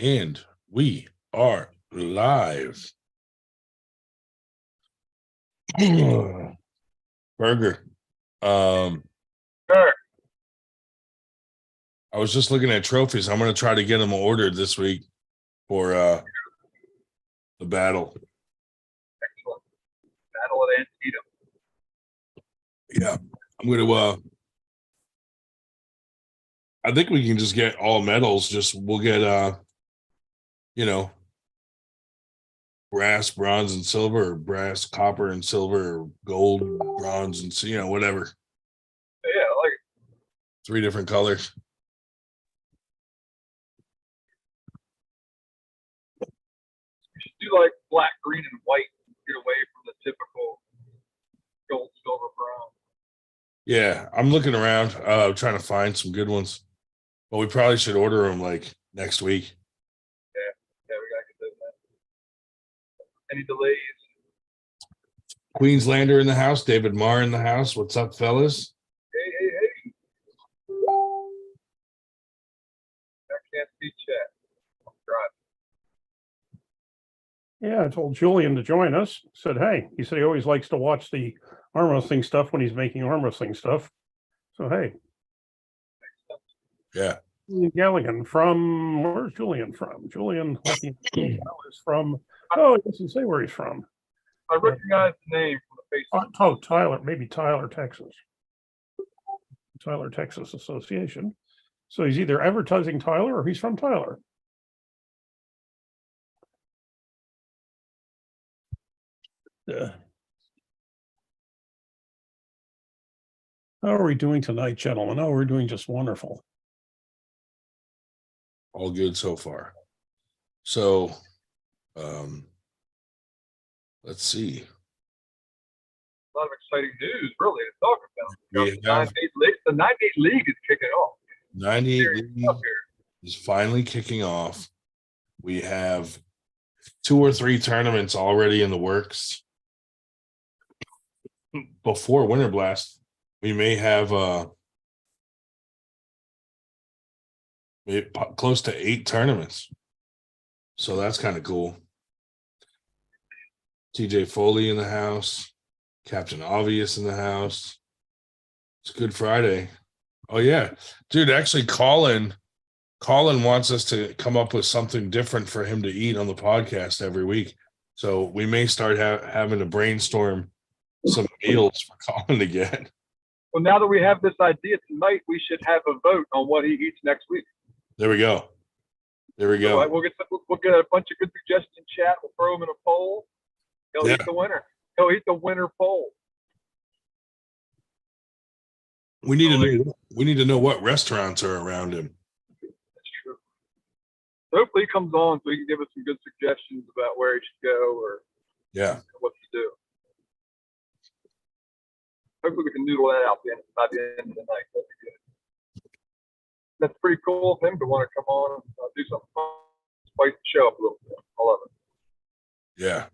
And we are live. Burger. Sure. I was just looking at trophies. I'm going to try to get them ordered this week for the battle. Excellent. Battle of Antietam. Yeah. I'm going to I think we can just get all medals. Just we'll get brass, bronze, and silver, or brass, copper, and silver, or gold, bronze, and whatever. Yeah, I like it. 3 different colors. You should do like black, green, and white. Get away from the typical gold, silver, bronze. Yeah, I'm looking around, trying to find some good ones. But we probably should order them like next week. Yeah, we gotta get those. Any delays? Queenslander in the house, David Marr in the house. What's up, fellas? Hey. I can't see chat. I'm driving. Yeah, I told Julian to join us. Said, hey, he said he always likes to watch the arm wrestling stuff when he's making arm wrestling stuff. So, hey. Yeah. Galligan from, where's Julian from? Julian is from, oh, he doesn't say where he's from. I recognize the name from the face. Oh, Tyler, maybe Tyler, Texas. Tyler, Texas Association. So he's either advertising Tyler or he's from Tyler. How are we doing tonight, gentlemen? Oh, we're doing just wonderful. All good so far. So, let's see. A lot of exciting news, really, to talk about. The 98 League is kicking off. 98 League is finally kicking off. We have 2 or 3 tournaments already in the works. Before Winter Blast, we may have close to 8 tournaments. So that's kind of cool. TJ Foley in the house, Captain Obvious in the house. It's Good Friday. Oh yeah, dude, actually Colin wants us to come up with something different for him to eat on the podcast every week. So we may start having to brainstorm some meals for Colin to get. Well, now that we have this idea tonight, we should have a vote on what he eats next week. There we go. So, we'll get a bunch of good suggestions in chat. We'll throw him in a poll. He'll eat the winner. He'll eat the winner poll. We need to know what restaurants are around him. That's true. So hopefully he comes on so he can give us some good suggestions about where he should go or what to do. Hopefully we can noodle that out by the end of the night. That'd be good. That's pretty cool of him to want to come on and do something fun, spice the show up a little bit. I love it. Yeah.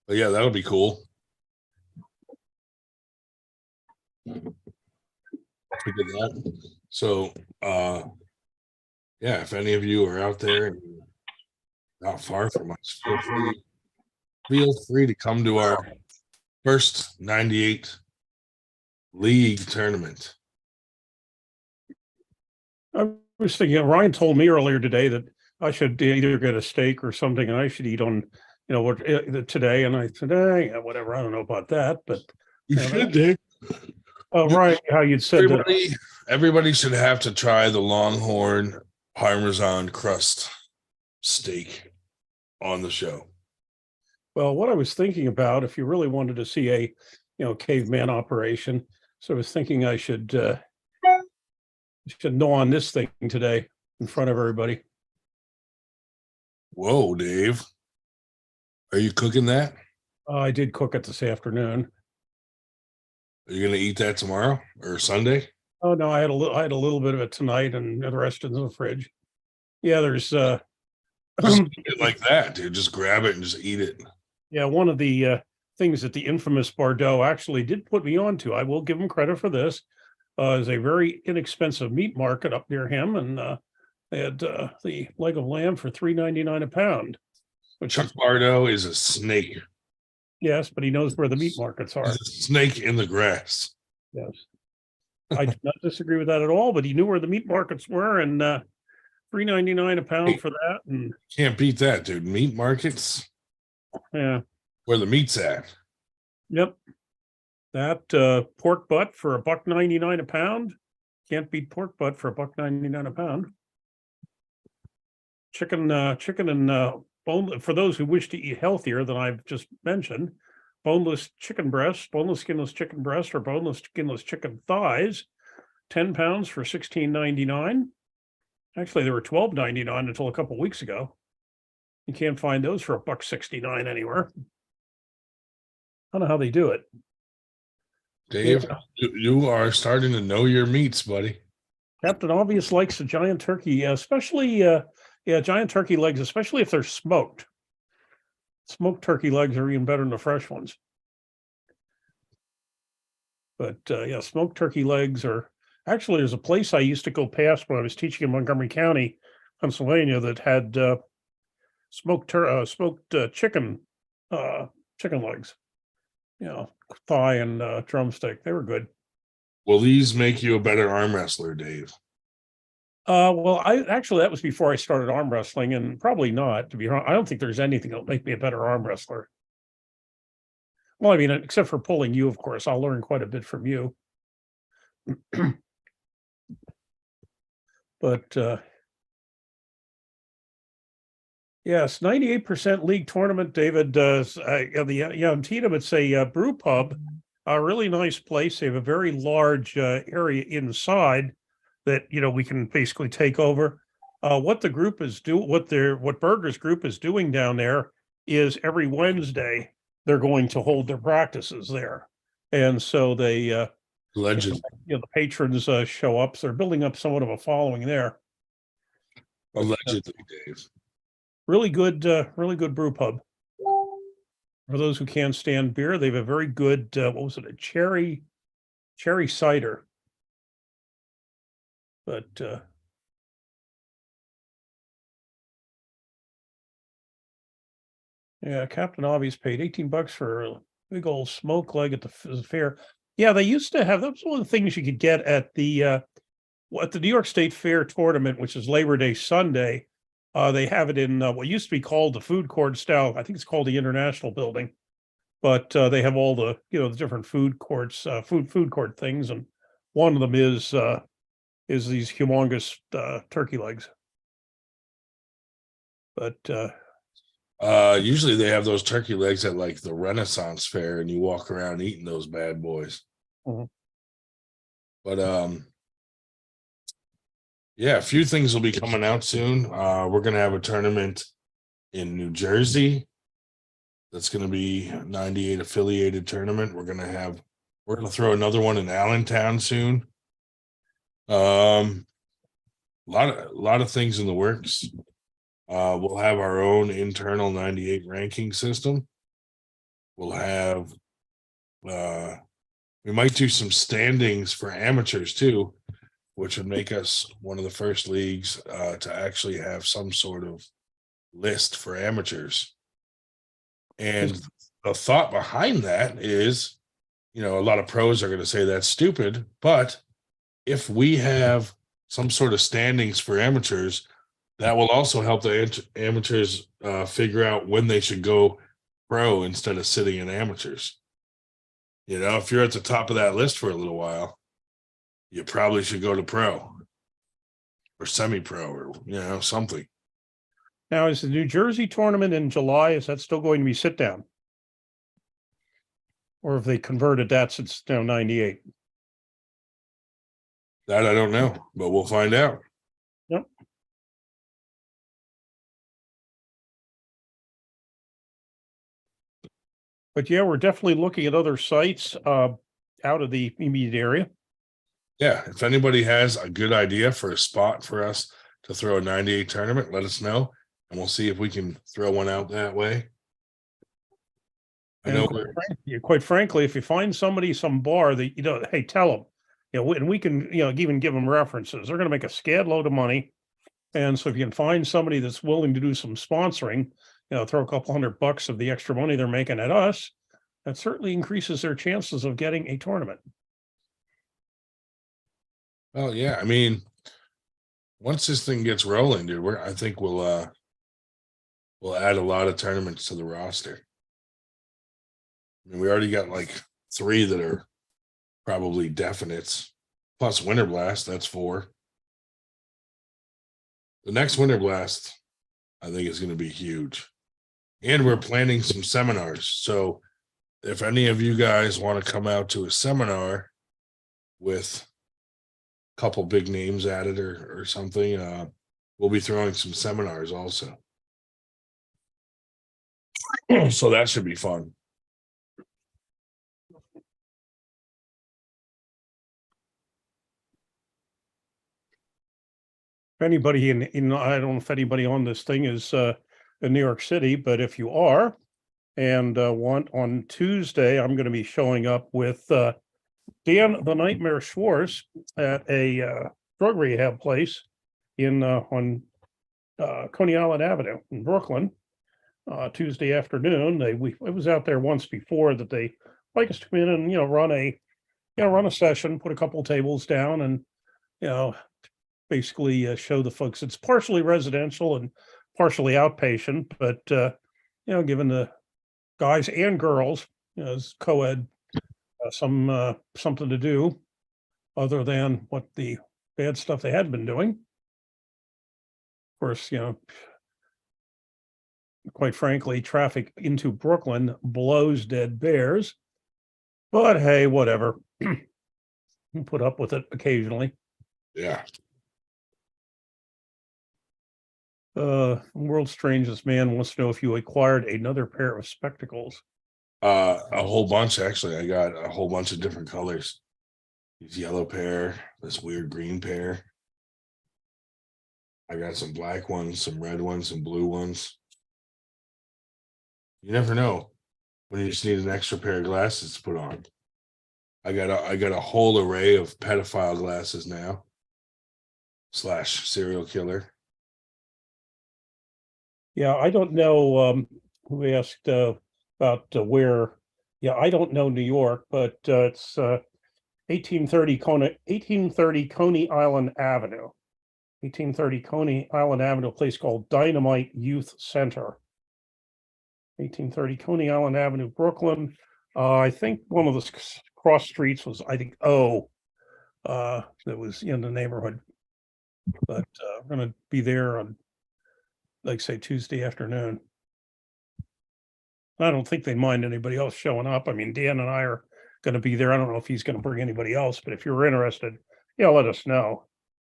But yeah, that'll be cool. So, if any of you are out there and not far from us, feel free to come to our first 98 League tournament. I was thinking, Ryan told me earlier today that I should either get a steak or something, and I should eat on, today. And I said, whatever. I don't know about that, but you should, Dave. Ryan, how you'd said everybody should have to try the Longhorn Parmesan crust steak on the show. Well, what I was thinking about, if you really wanted to see a, caveman operation, so I was thinking I should know on this thing today in front of everybody. Whoa, Dave. Are you cooking that? I did cook it this afternoon. Are you going to eat that tomorrow or Sunday? Oh no, I had a little bit of it tonight, and the rest is in the fridge. Yeah, there's just eat it like that, dude. Just grab it and just eat it. Yeah, one of the things that the infamous Bordeaux actually did put me onto. I will give him credit for this. Is a very inexpensive meat market up near him, and they had the leg of lamb for $3.99 a pound. Which Chuck is, Bardo is a snake. yes, but he knows where the meat markets are. He's a snake in the grass. Yes, I do not disagree with that at all. But he knew where the meat markets were, and $3.99 a pound for that, and Can't beat that, dude. Meat markets, yeah, where the meat's at. yep. That pork butt for $1.99 a pound. Can't beat pork butt for $1.99 a pound. Chicken and bone, for those who wish to eat healthier than I've just mentioned, boneless chicken breast, boneless skinless chicken breast, or boneless skinless chicken thighs, 10 pounds for $16.99. Actually, they were $12.99 until a couple weeks ago. You can't find those for $1.69 anywhere. I don't know how they do it. Dave, you are starting to know your meats, buddy. Captain Obvious likes the giant turkey, especially giant turkey legs, especially if they're smoked. Smoked turkey legs are even better than the fresh ones. But yeah, smoked turkey legs are actually, there's a place I used to go past when I was teaching in Montgomery County, Pennsylvania, that had smoked chicken legs, thigh and drumstick. They were good. Will these make you a better arm wrestler, Dave? Well, that was before I started arm wrestling, and probably not, to be honest. I don't think there's anything that'll make me a better arm wrestler. Well, I mean, except for pulling you, of course. I'll learn quite a bit from you. But yes, 98% league tournament, David. The Antietam, it's a brew pub, a really nice place. They have a very large area inside that we can basically take over. What the group is what Berger's group is doing down there is every Wednesday they're going to hold their practices there, and so they Legend. the patrons show up. So they're building up somewhat of a following there. Allegedly, Dave. Really good brew pub. For those who can't stand beer, they have a very good what was it, a cherry cider. But yeah, Captain Obvious paid $18 for a big old smoke leg at the fair. Yeah, they used to have, that was one of the things you could get at the New York State Fair tournament, which is Labor Day Sunday. They have it in what used to be called the food court style. I think it's called the International Building, but they have all the the different food courts, food court things, and one of them is these humongous turkey legs. But usually they have those turkey legs at like the Renaissance Fair, and you walk around eating those bad boys. Mhm. But yeah, a few things will be coming out soon. We're gonna have a tournament in New Jersey. That's gonna be a 98 affiliated tournament. We're gonna throw another one in Allentown soon. A lot of things in the works. We'll have our own internal 98 ranking system. We'll have we might do some standings for amateurs too, which would make us one of the first leagues to actually have some sort of list for amateurs. And the thought behind that is, a lot of pros are going to say that's stupid, but if we have some sort of standings for amateurs, that will also help the amateurs figure out when they should go pro instead of sitting in amateurs. If you're at the top of that list for a little while, you probably should go to pro or semi-pro or something. now, is the New Jersey tournament in July? Is that still going to be sit down, or have they converted that since now 98? That I don't know, but we'll find out. Yep. But yeah, we're definitely looking at other sites out of the immediate area. Yeah, if anybody has a good idea for a spot for us to throw a 98 tournament, let us know, and we'll see if we can throw one out that way. I And know. quite frankly, if you find somebody, some bar that, hey, tell them, and we can, even give them references. They're going to make a scad load of money. And so if you can find somebody that's willing to do some sponsoring, throw a couple $100 of the extra money they're making at us, that certainly increases their chances of getting a tournament. Oh yeah, I mean, once this thing gets rolling, dude, I think we'll add a lot of tournaments to the roster. I mean, we already got like 3 that are probably definites, plus Winter Blast. That's 4. The next Winter Blast, I think, is going to be huge, and we're planning some seminars. So, if any of you guys want to come out to a seminar with a couple big names at it or something, we'll be throwing some seminars also. So that should be fun. If anybody I don't know if anybody on this thing is in New York City, but if you are and want, on Tuesday, I'm going to be showing up with Dan the Nightmare Schwartz at a drug rehab place on Coney Island Avenue in Brooklyn. Tuesday afternoon. I was out there once before that they like us to come in and run a session, put a couple tables down, and basically show the folks. It's partially residential and partially outpatient, but given the guys and girls, as co-ed, something to do other than what the bad stuff they had been doing. Of course, quite frankly, traffic into Brooklyn blows dead bears. But hey, whatever. Put up with it occasionally. Yeah. World's Strangest Man wants to know if you acquired another pair of spectacles. A whole bunch, actually. I got a whole bunch of different colors. These yellow pair, this weird green pair. I got some black ones, some red ones, some blue ones. You never know when you just need an extra pair of glasses to put on. I got a whole array of pedophile glasses now. / serial killer. Yeah, I don't know who asked about where. Yeah, I don't know New York, but it's 1830 Coney Island Avenue. 1830 Coney Island Avenue, a place called Dynamite Youth Center. 1830 Coney Island Avenue, Brooklyn. I think one of the cross streets was, I think, that was in the neighborhood. But we're going to be there on, like, say, Tuesday afternoon. I don't think they mind anybody else showing up. I mean, Dan and I are going to be there. I don't know if he's going to bring anybody else, but if you're interested, let us know.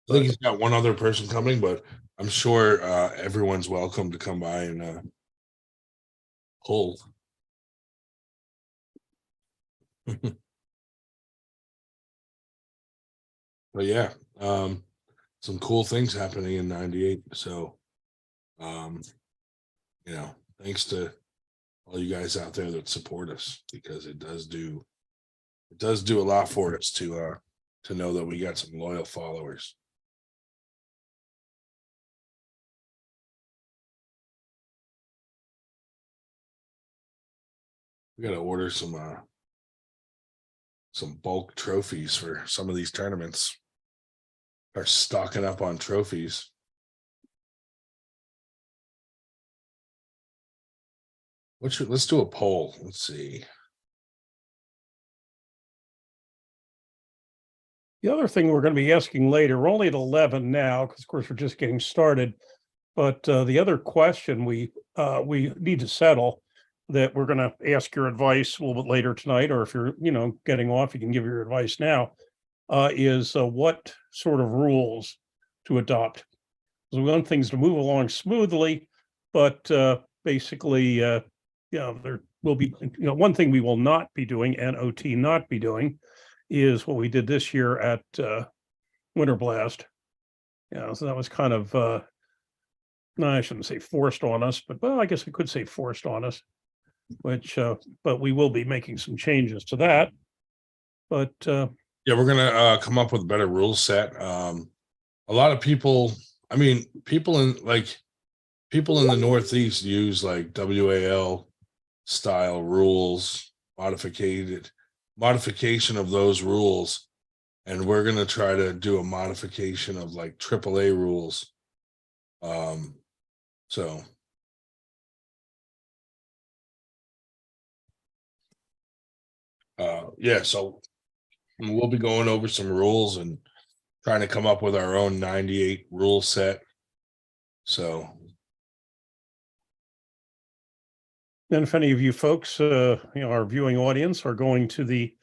I think he's got one other person coming, but I'm sure everyone's welcome to come by and pull. But yeah, some cool things happening in 98. So, thanks to all you guys out there that support us, because it does do a lot for us to know that we got some loyal followers. We got to order some bulk trophies for some of these tournaments. Are stocking up on trophies. Let's do a poll. Let's see. The other thing we're going to be asking later, we're only at 11 now, because of course we're just getting started. But the other question we need to settle, that we're going to ask your advice a little bit later tonight, or if you're getting off, you can give your advice now, is what sort of rules to adopt. Because we want things to move along smoothly, but basically, there will be, one thing we will not be doing, and OT not be doing, is what we did this year at Winter Blast. So that was kind of, no, I shouldn't say forced on us, but I guess I could say forced on us. which, but we will be making some changes to that. But Yeah, we're gonna come up with a better rule set. A lot of people, I mean, people in the Northeast use like WAL style rules, modification of those rules, and we're gonna try to do a modification of like AAA rules. So yeah, so we'll be going over some rules and trying to come up with our own 98 rule set. So then if any of you folks, our viewing audience are going to the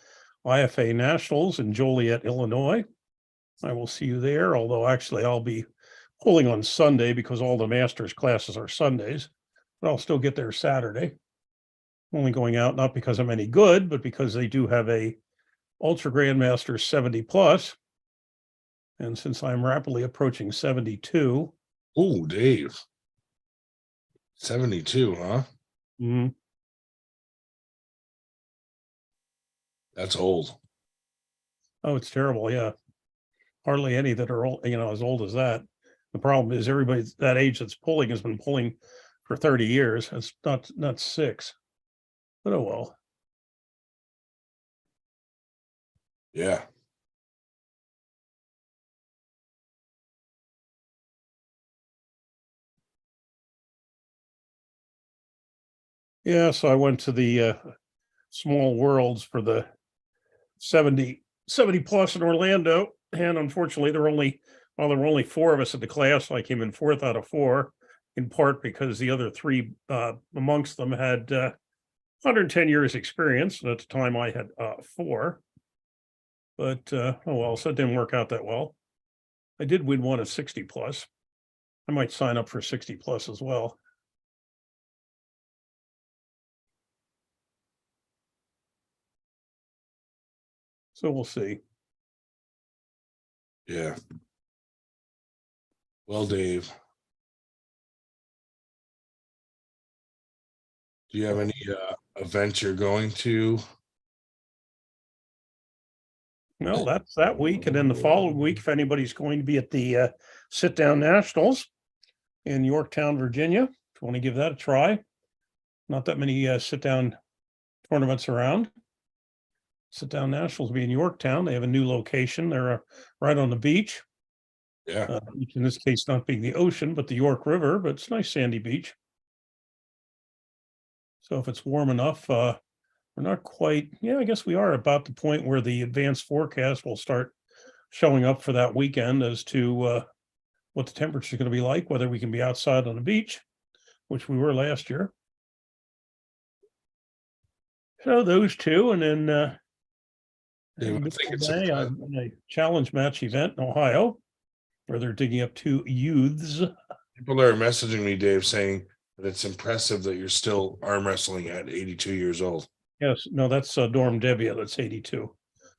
IFA Nationals in Joliet, Illinois, I will see you there. Although actually I'll be pulling on Sunday because all the masters classes are Sundays, but I'll still get there Saturday. Only going out not because I'm any good, but because they do have a Ultra Grandmaster 70 plus. And since I'm rapidly approaching 72. oh, Dave. 72, huh? Mhm. That's old. Oh, it's terrible. Yeah. Hardly any that are old, as old as that. The problem is everybody that age that's pulling has been pulling for 30 years. It's not 6. But oh well. Yeah. Yeah, so I went to the Small Worlds for the 70 plus in Orlando. And unfortunately, there were only 4 of us in the class. So I came in 4th out of 4, in part because the other 3 amongst them had 110 years experience. And at the time I had 4. But oh well, so it didn't work out that well. I did win one at 60 plus. I might sign up for 60 plus as well. So we'll see. Yeah. Well, Dave, do you have any events you're going to? Well, that's that week. And then the following week, if anybody's going to be at the Sit Down Nationals in Yorktown, Virginia, if you want to give that a try. Not that many sit down tournaments around. Sit Down Nationals will be in Yorktown. They have a new location. They're right on the beach. Yeah. Beach in this case not being the ocean, but the York River, but it's a nice sandy beach. So if it's warm enough, we're not quite, I guess we are about the point where the advanced forecast will start showing up for that weekend as to what the temperature is going to be like, whether we can be outside on the beach, which we were last year. So those 2, and then Dave, I think it's I'm in a challenge match event in Ohio where they're digging up 2 youths. people are messaging me, Dave, saying that it's impressive that you're still arm wrestling at 82 years old. Yes, no, that's Dorm Devia. That's 82.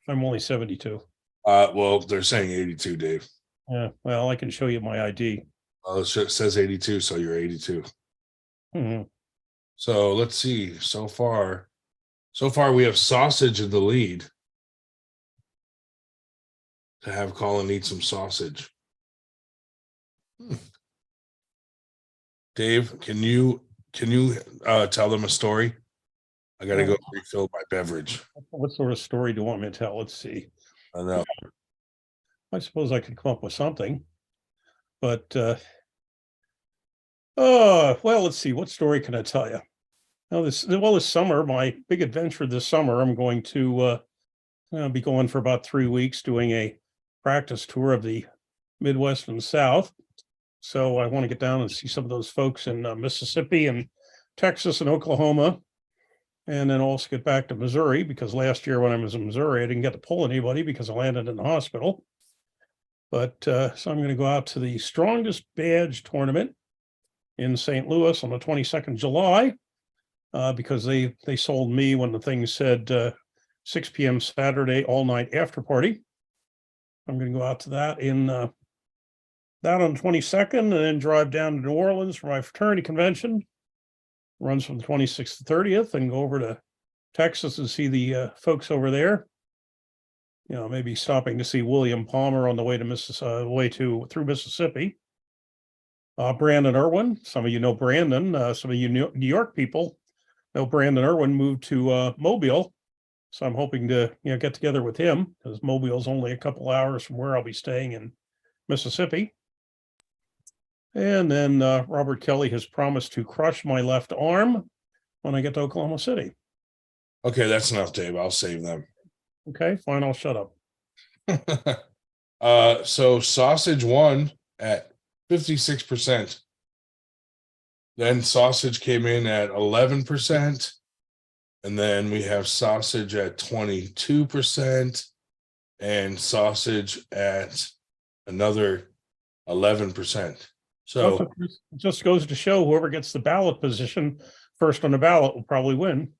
I'm only 72. Well, they're saying 82, Dave. Yeah, well, I can show you my ID. It says 82, so you're 82. Mhm. So let's see. So far, we have Sausage in the lead. To have Colin eat some sausage. Dave, can you tell them a story? I gotta go refill my beverage. What sort of story do you want me to tell? Let's see. I know. I suppose I could come up with something, but well, let's see. What story can I tell you? Now, this summer, my big adventure this summer, I'm going to be going for about 3 weeks doing a practice tour of the Midwest and South. So I want to get down and see some of those folks in Mississippi and Texas and Oklahoma, and then also get back to Missouri, because last year when I was in Missouri, I didn't get to pull anybody because I landed in the hospital. But so I'm going to go out to the Strongest Badge tournament in St. Louis on the 22nd of July, because they sold me when the thing said 6 p.m. Saturday, all night after party. I'm going to go out to that that on the 22nd, and then drive down to New Orleans for my fraternity convention. runs from the 26th to 30th, and go over to Texas and see the folks over there. You know, maybe stopping to see William Palmer on the way to through Mississippi. Brandon Irwin, some of you know Brandon, some of you New York people know Brandon Irwin moved to Mobile. So I'm hoping to, get together with him, because Mobile's only a couple hours from where I'll be staying in Mississippi. And then Robert Kelly has promised to crush my left arm when I get to Oklahoma City. Okay, that's enough, Dave. I'll save them. Okay, fine, I'll shut up. So sausage won at 56%. Then sausage came in at 11%. And then we have sausage at 22% and sausage at another 11%. So it just goes to show whoever gets the ballot position first on the ballot will probably win.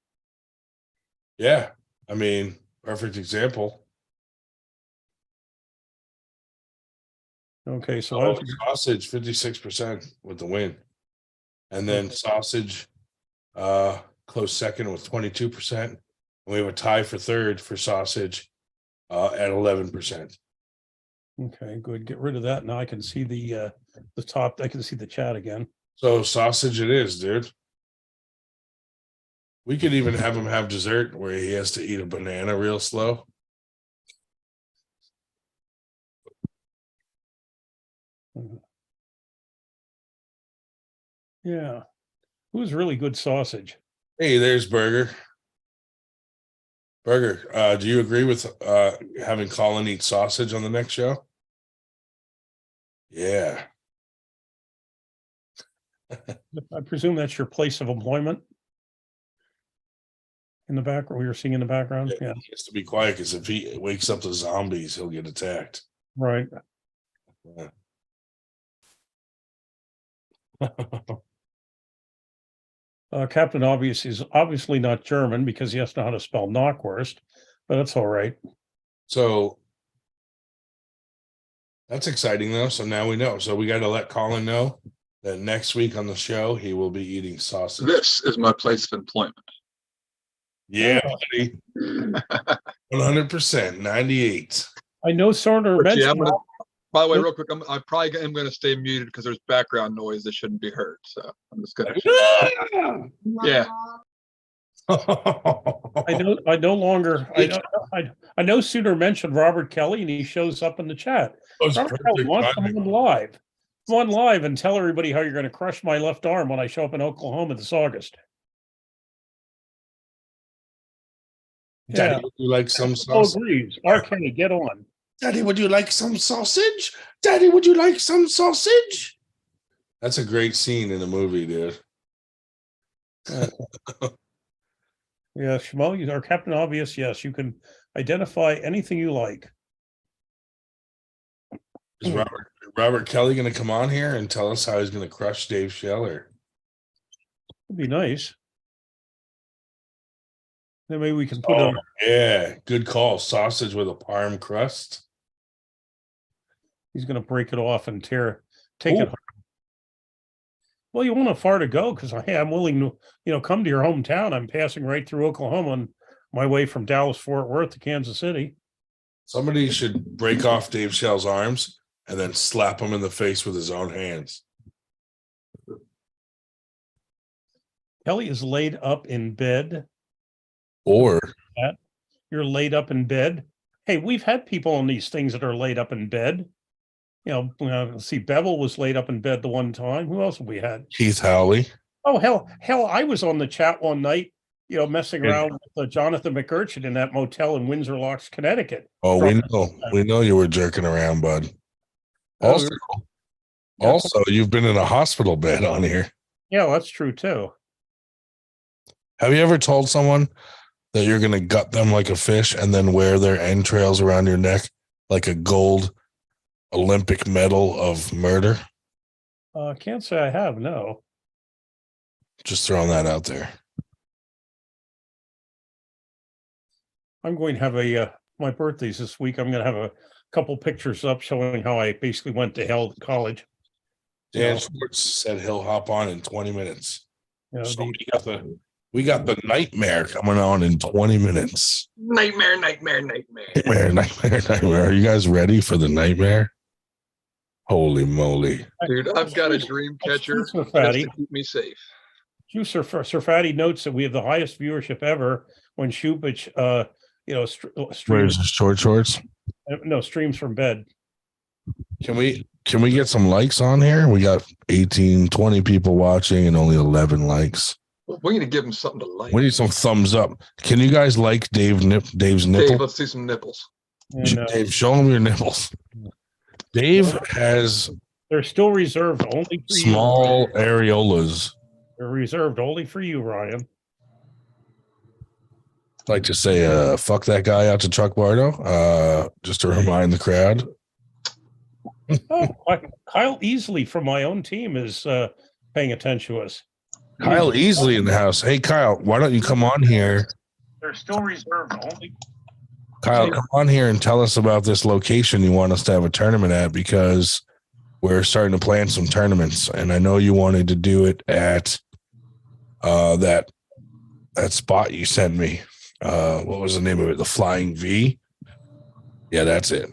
yeah, I mean, perfect example. Okay, so Sausage 56% with the win. And then sausage close second with 22%. And we have a tie for third for sausage at 11%. okay, good. Get rid of that. Now I can see the top. I can see the chat again. So sausage it is, dude. We could even have him have dessert where he has to eat a banana real slow. Yeah. Who's really good sausage? Hey, there's Burger. Burger, do you agree with having Colin eat sausage on the next show? Yeah. I presume that's your place of employment in the background. We were seeing in the background. Yeah, He has to be quiet because if he wakes up the zombies, he'll get attacked. right. Captain Obvious is obviously not German because he has to know how to spell knockwurst, but that's all right. So that's exciting though. So now we know. So we got to let Colin know that next week on the show he will be eating sausage. This is my place of employment. Yeah, buddy. 100%, 98. I know Sorter But yeah, mentioned. by the way, real quick, I probably am going to stay muted because there's background noise that shouldn't be heard. So I'm just going to. Yeah. I no longer. I know Suter mentioned Robert Kelly, and he shows up in the chat. Robert Kelly wants to come on live. Come on live and tell everybody how you're going to crush my left arm when I show up in Oklahoma this August. Daddy, Yeah. would you like some Oh, sausage? agrees. RK, get on. Daddy, would you like some sausage? Daddy, would you like some sausage? That's a great scene in the movie, dude. Yeah, Shmo, you are Captain Obvious. Yes, you can identify anything you like. Is Robert Kelly going to come on here and tell us how he's going to crush Dave Scheller? It'd be nice. Then maybe we can put on. Yeah, good call. Sausage with a parm crust. He's going to break it off and take it Ooh. home. Well, you won't have far to go because I'm willing to, come to your hometown. I'm passing right through Oklahoma on my way from Dallas Fort Worth to Kansas City. Somebody should break off Dave Schell's arms and then slap him in the face with his own hands. Kelly is laid up in bed. Or You're laid up in bed. Hey, we've had people on these things that are laid up in bed. Let's see, Bevel was laid up in bed the one time. Who else have we had? Keith Howley. Oh, hell, I was on the chat one night, messing around with Jonathan McUrchin in that motel in Windsor Locks, Connecticut. Oh, we know you were jerking around, bud. Also, you've been in a hospital bed on here. Yeah, that's true too. Have you ever told someone that you're going to gut them like a fish and then wear their entrails around your neck like a gold Olympic medal of murder? Can't say I have, no. Just throwing that out there. I'm going to have my birthday's this week. I'm going to have a couple pictures up showing how I basically went to hell in college. Dan Schwartz said he'll hop on in 20 minutes. You know, So the, we got the nightmare coming on in 20 minutes. Nightmare. Nightmare. Are you guys ready for the nightmare? Holy moly. Dude, I've got a dream catcher Sir just Fatty. to keep me safe. Sir Fatty notes that we have the highest viewership ever when Shupich, streams. Where's the short shorts? No, streams from bed. Can we get some likes on here? We got 18, 20 people watching and only 11 likes. We need to give him something to like. We need some thumbs up. Can you guys like Dave's nipple? Dave, let's see some nipples. And, Dave, show him your nipples. Dave has they're still reserved only for small you. areolas. They're reserved only for you, Ryan. I'd like to say, fuck that guy out to Chuck Bardo. Just to remind the crowd. Oh, Kyle Easley from my own team is paying attention to us. Kyle Easley in the house. Hey, Kyle, why don't you come on here? They're still reserved only. Kyle, come on here and tell us about this location you want us to have a tournament at, because we're starting to plan some tournaments, and I know you wanted to do it at that spot you sent me. What was the name of it? The Flying V? Yeah, that's it.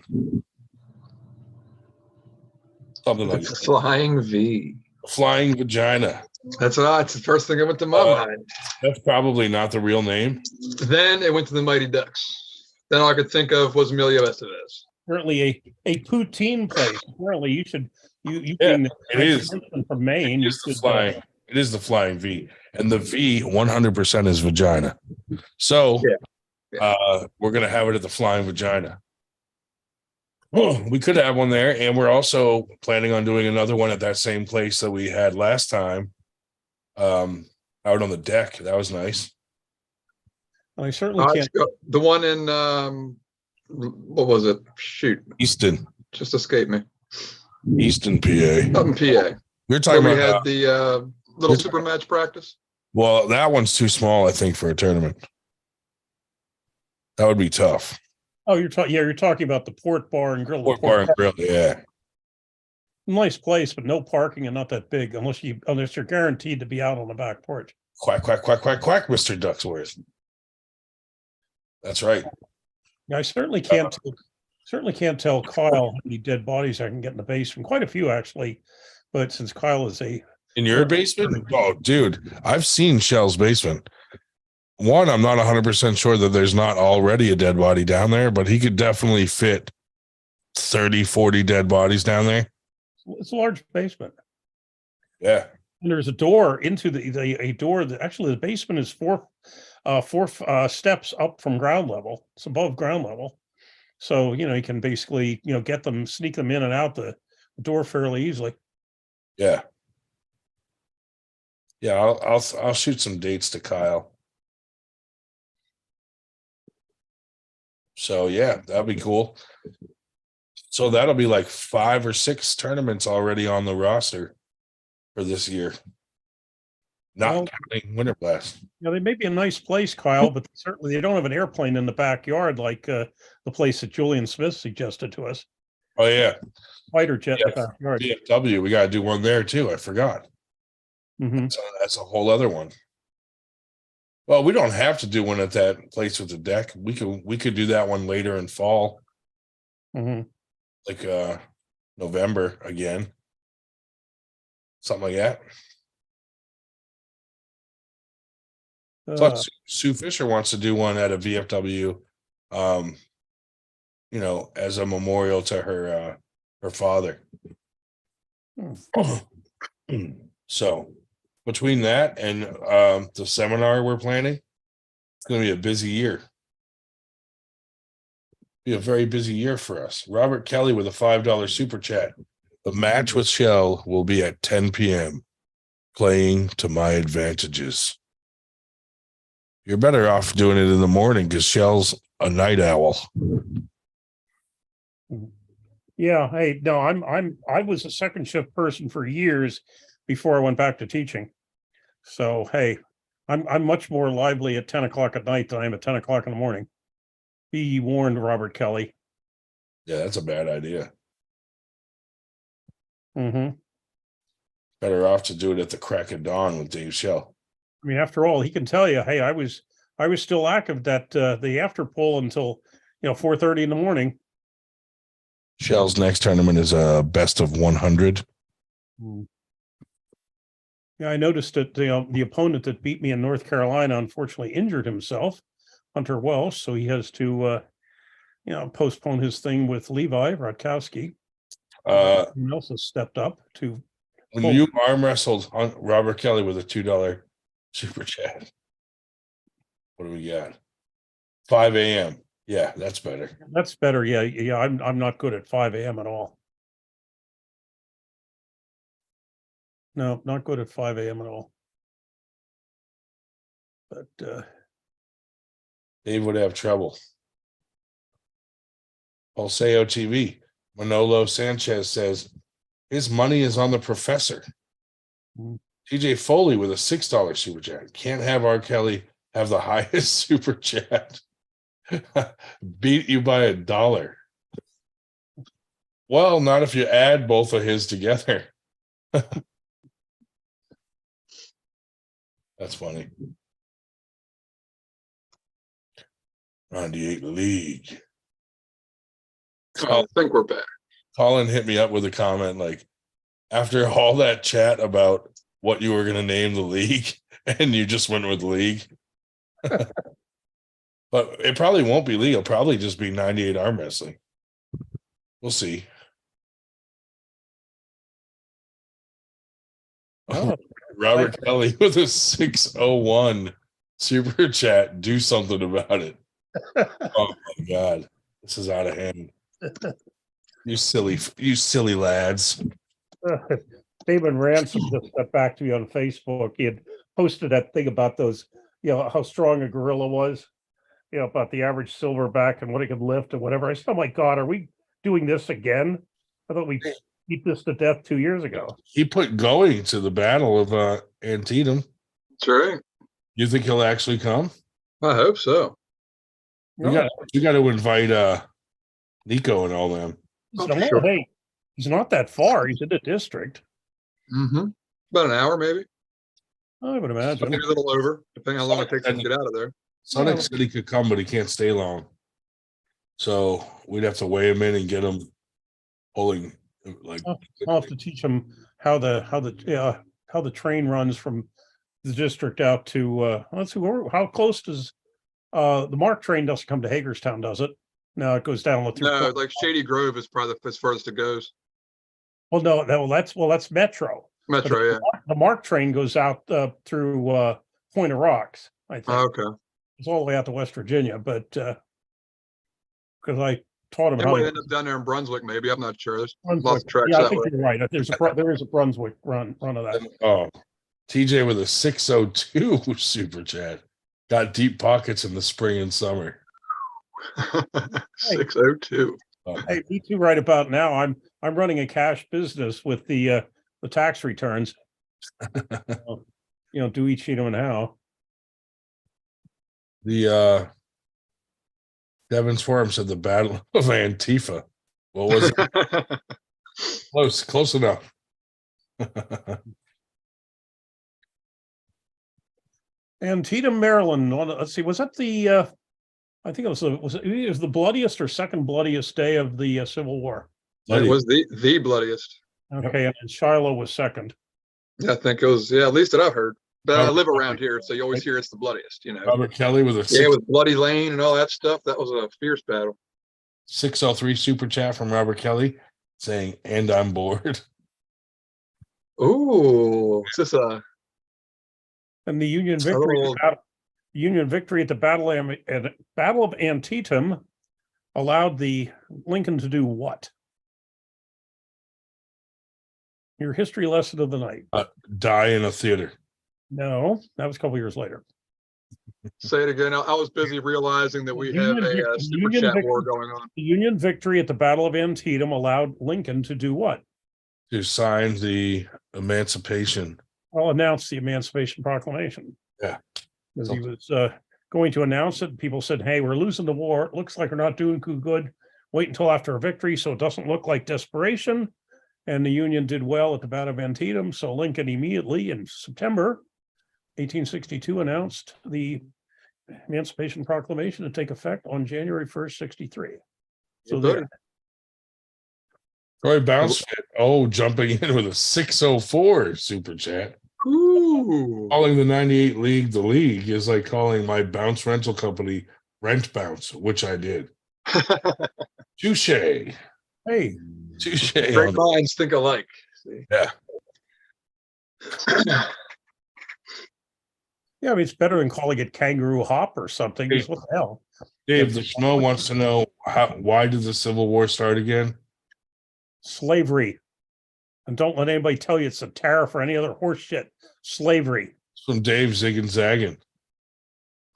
Something like that. Flying V. Flying Vagina. That's the first thing that went to my mind. That's probably not the real name. Then it went to the Mighty Ducks. Then all I could think of was Emilio Estevez. Currently a poutine place. Apparently, you should you Yeah, being it is. from Maine. It is the flying V, and the V 100% is vagina. So, we're gonna have it at the Flying Vagina. Oh, we could have one there, and we're also planning on doing another one at that same place that we had last time. Out on the deck. That was nice. I certainly can't. The one in what was it? Shoot, Easton, just escaped me. Easton, PA. Up in PA. You're talking Where we about had the little super match practice. well, that one's too small, I think, for a tournament. That would be tough. Oh, you're talking about the Port Bar and Grill. Port Bar and Grill, yeah. Nice place, but no parking and not that big unless you're guaranteed to be out on the back porch. Quack, quack, quack, quack, quack, Mr. Ducksworth. That's right. I certainly can't tell Kyle how many dead bodies I can get in the basement. Quite a few, actually. But since Kyle is in your basement? Oh, dude, I've seen Shell's basement. One, I'm not 100% sure that there's not already a dead body down there, but he could definitely fit 30, 40 dead bodies down there. It's a large basement. Yeah. And there's a door into a door that actually the basement is four steps up from ground level. It's above ground level. So, you can basically, sneak them in and out the door fairly easily. Yeah. Yeah, I'll shoot some dates to Kyle. So yeah, that'd be cool. So that'll be like 5 or 6 tournaments already on the roster for this year. Not counting Winter Blast. They may be a nice place, Kyle, but certainly they don't have an airplane in the backyard like the place that Julian Smith suggested to us. Oh yeah, Fighter jet in the backyard. DFW, we got to do one there too. I forgot. Mm-hmm. So that's a whole other one. Well, we don't have to do one at that place with the deck. We could do that one later in fall. Mm-hmm. Like November again. Something like that. Sue Fisher wants to do one at a VFW, as a memorial to her father. So between that and the seminar we're planning, it's going to be a busy year. Be a very busy year for us. Robert Kelly with a $5 super chat. The match with Shell will be at 10 p.m. Playing to my advantages. You're better off doing it in the morning because Shell's a night owl. Yeah. Hey, no, I was a second shift person for years before I went back to teaching. So hey, I'm much more lively at 10 o'clock at night than I am at 10 o'clock in the morning. Be warned, Robert Kelly. Yeah, that's a bad idea. Mm-hmm. Better off to do it at the crack of dawn with Dave Shell. I mean, after all, he can tell you, hey, I was still active that the after poll until 4:30 in the morning. Shell's next tournament is a best of 100. Yeah, I noticed that the opponent that beat me in North Carolina unfortunately injured himself, Hunter Welsh, so he has to postpone his thing with Levi Rodkowski. Someone else has stepped up to. When you arm wrestled Robert Kelly with a $2 super chat, what do we got? 5 a.m. Yeah, that's better. That's better. Yeah. I'm not good at 5 a.m. at all. No, not good at 5 a.m. at all. But Dave would have trouble. Pulseo TV. Manolo Sanchez says his money is on the professor. TJ Foley with a $6 super chat. Can't have R. Kelly have the highest super chat. Beat you by $1. Well, not if you add both of his together. That's funny. 98 League. I think we're back. Colin hit me up with a comment like, after all that chat about what you were going to name the league, and you just went with league. But it probably won't be league. It'll probably just be 98 arm wrestling. We'll see. Oh, Robert Kelly with a 601 super chat. Do something about it. Oh my God. This is out of hand. You silly lads. David Ransom just got back to me on Facebook. He had posted that thing about those, how strong a gorilla was, about the average silverback and what it could lift and whatever. I said, oh my God, are we doing this again? I thought we beat this to death 2 years ago. He put going to the Battle of Antietam. That's right. You think he'll actually come? I hope so. You got to invite Nico and all them. Sure. Hey, he's not that far. He's in the district. Mm-hmm. About an hour, maybe. I would imagine. Maybe a little over, depending how long it takes him to get out of there. Sonic said he could come, but he can't stay long. So we'd have to weigh him in and get him pulling. Like I'll have to teach him how the train runs from the district out to let's see, how close does the MARC train doesn't come to Hagerstown, does it? No, it goes down through. No, like Shady Grove is probably as furthest it goes. Well, no, that's Metro. Metro, yeah. The MARC train goes out through Point of Rocks, I think. Oh, okay. It's all the way out to West Virginia, but because I taught him It how might to end up down there in Brunswick, maybe. I'm not sure. There's Brunswick. lots of tracks Yeah, I that think way. you're right. There is a Brunswick run of that. Oh, TJ with a 602 super chat. Got deep pockets in the spring and summer. 602. Hey, me too. Right about now, I'm running a cash business with the tax returns. Do each and how. The Devon's Forum said the Battle of Antifa. What was it? Close enough. Antietam, Maryland. Let's see, was that the? I think it was the bloodiest or second bloodiest day of the Civil War. It was the bloodiest. Okay, and Shiloh was second. Yeah, I think it was. Yeah, at least that I've heard. But I live around here, so you always hear it's the bloodiest. Robert Kelly with a with Bloody Lane and all that stuff. That was a fierce battle. 603 super chat from Robert Kelly saying, "And I'm bored." Ooh, is this a? And the Union victory at the Battle of Antietam allowed the Lincoln to do what? Your history lesson of the night. Die in a theater. No, that was a couple years later. Say it again. I was busy realizing that we have a super chat war going on. The Union victory at the Battle of Antietam allowed Lincoln to do what? To sign the Emancipation. Well, announce the Emancipation Proclamation. Yeah. Because he was going to announce it. People said, hey, we're losing the war. It looks like we're not doing too good. Wait until after a victory so it doesn't look like desperation. And the Union did well at the Battle of Antietam. So Lincoln immediately in September 1862 announced the Emancipation Proclamation to take effect on January 1st, 63. So buddy. there. Troy Bounce Fit. Oh, jumping in with a 604 super chat. Ooh. Calling the 98 league the league is like calling my bounce rental company Rent Bounce, which I did. Touche. Hey, Touche. Great minds think alike. See? Yeah. yeah, I mean, it's better than calling it kangaroo hop or something. Just what the hell? Dave, the Schmo wants to know why did the Civil War start again? Slavery. And don't let anybody tell you it's a tariff or any other horse shit. Slavery. It's from Dave Ziggin Zaggin.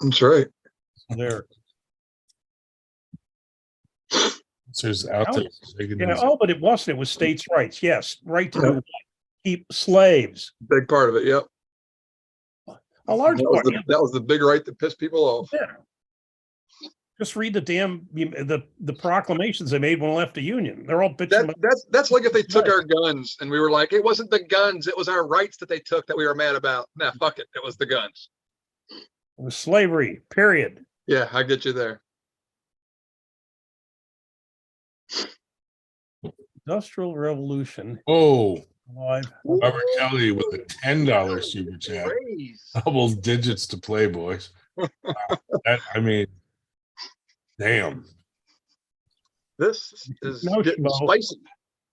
That's right. There. There's out there. Ziggin Yeah. and Oh, but it wasn't. It was states' rights. Yes. Right to do what? Keep slaves. Big part of it. Yep. A large part. That was the big right that pissed people off. Yeah. Just read the damn the proclamations they made when we left the Union. They're all bitching. That's like if they took our guns and we were like, it wasn't the guns, it was our rights that they took that we were mad about. Nah, fuck it. It was the guns. It was slavery, period. Yeah, I get you there. Industrial Revolution. Oh, Live. Robert Kelly with a $10 super chat. Raise. Double digits to play, boys. I mean, damn. This is No, getting Schmo. spicy.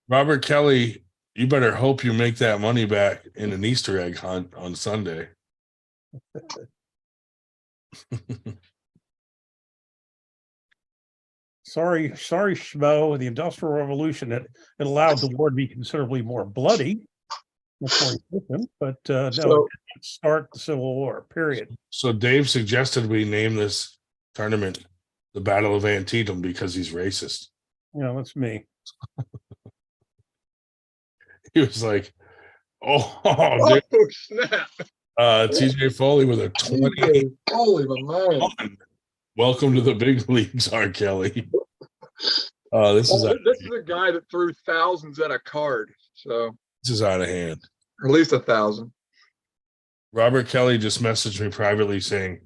Robert Kelly, you better hope you make that money back in an Easter egg hunt on Sunday. Sorry, Schmo. The Industrial Revolution, it allowed the war to be considerably more bloody, much more efficient, but no, it didn't start the Civil War, period. So Dave suggested we name this tournament the Battle of Antietam because he's racist. You know, that's me. He was like, oh, Oh, dude. snap. TJ Foley with a 20. Holy my man. Welcome to the big leagues, R. Kelly. This is a guy that threw thousands at a card. So this is out of hand. at least 1,000. Robert Kelly just messaged me privately saying,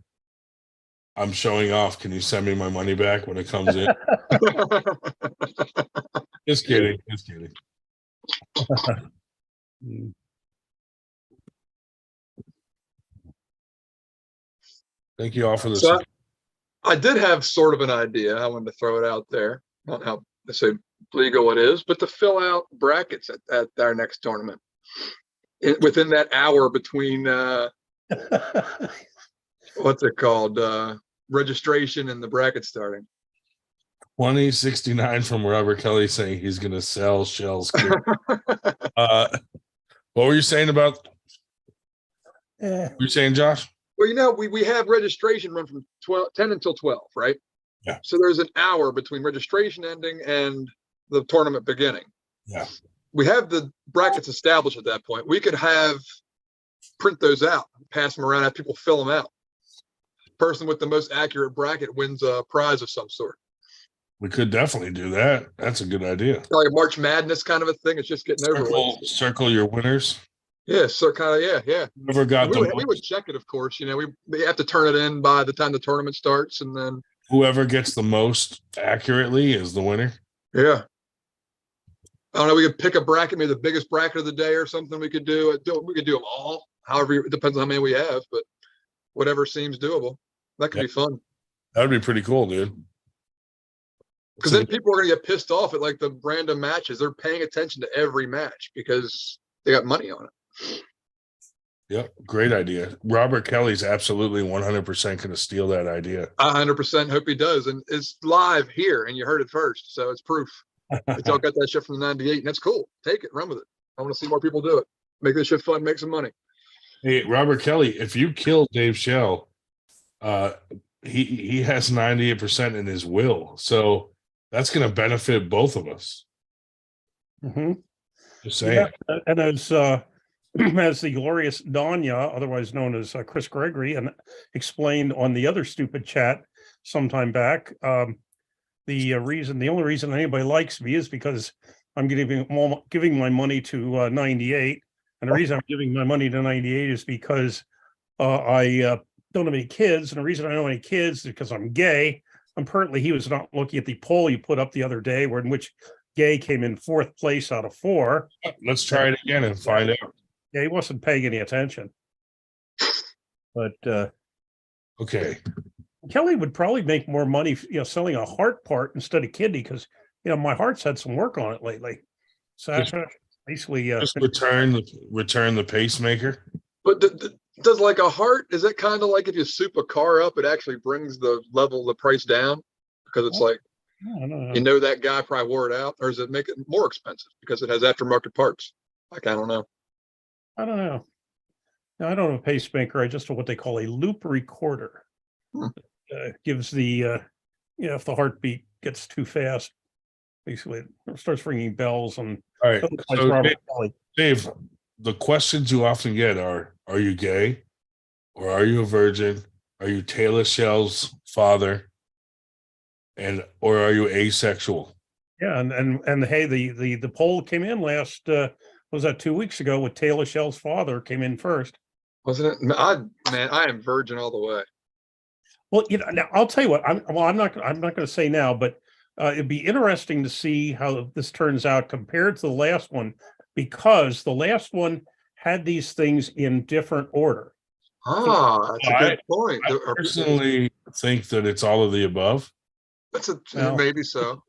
I'm showing off. Can you send me my money back when it comes in? Just kidding. Just kidding. Thank you all for this. So I did have sort of an idea. I wanted to throw it out there. I don't know how to say legal it is, but to fill out brackets at our next tournament within that hour between what's it called? Registration and the bracket starting. 2069 from Robert Kelly saying he's going to sell shells. What were you saying about? What were you saying, Josh? Well, you know, we have registration run from 10 until 12, right? Yeah. So there's an hour between registration ending and the tournament beginning. Yeah. We have the brackets established at that point. We could print those out, pass them around, have people fill them out. Person with the most accurate bracket wins a prize of some sort. We could definitely do that. That's a good idea. Like a March Madness kind of a thing. It's just getting over with. Circle your winners. Yeah, so kind of, yeah. Whoever got we would check it, of course. You know, we have to turn it in by the time the tournament starts, and then whoever gets the most accurately is the winner. Yeah. I don't know. We could pick a bracket, maybe the biggest bracket of the day or something. We could do them all. However, it depends on how many we have, but whatever seems doable. That could be fun. That would be pretty cool, dude. Because then people are going to get pissed off at like the random matches. They're paying attention to every match because they got money on it. Yep. Great idea. Robert Kelly's absolutely 100% going to steal that idea. 100% hope he does. And it's live here and you heard it first. So it's proof. It's all got that shit from the 98 and that's cool. Take it, run with it. I want to see more people do it. Make this shit fun, make some money. Hey, Robert Kelly, if you kill Dave Shell, he has 98% in his will. So that's going to benefit both of us. Mm-hmm. Just saying. Yeah, and as the glorious Danya, otherwise known as Chris Gregory, and explained on the other stupid chat sometime back, the only reason anybody likes me is because I'm giving my money to 98, and the reason I'm giving my money to 98 is because I don't have any kids, and the reason I don't have any kids is because I'm gay. Apparently, he was not looking at the poll you put up the other day, in which gay came in 4th place out of 4. Let's try it again and find out. Yeah, he wasn't paying any attention. But Okay. Kelly would probably make more money, selling a heart part instead of kidney, because my heart's had some work on it lately. So Just- basically, Just return the pacemaker. But does like a heart, is it kind of like if you soup a car up, it actually brings the price down? Because it's like, I don't know. you know, that guy probably wore it out, or does it make it more expensive because it has aftermarket parts? Like, I don't know. I don't know. No, I don't have a pacemaker. I just have what they call a loop recorder. Hmm. Gives the, if the heartbeat gets too fast, basically it starts ringing bells. And All right. like So Robert Kelly. Dave, the questions you often get are you gay? Or are you a virgin? Are you Taylor Shell's father? Or are you asexual? Yeah, and hey, the poll came in last was that 2 weeks ago with Taylor Shell's father came in first. Wasn't it? I am virgin all the way. Well, now I'll tell you what. I'm not going to say now, but it'd be interesting to see how this turns out compared to the last one, because the last one had these things in different order. That's a good point. I personally think that it's all of the above. Well, Maybe so.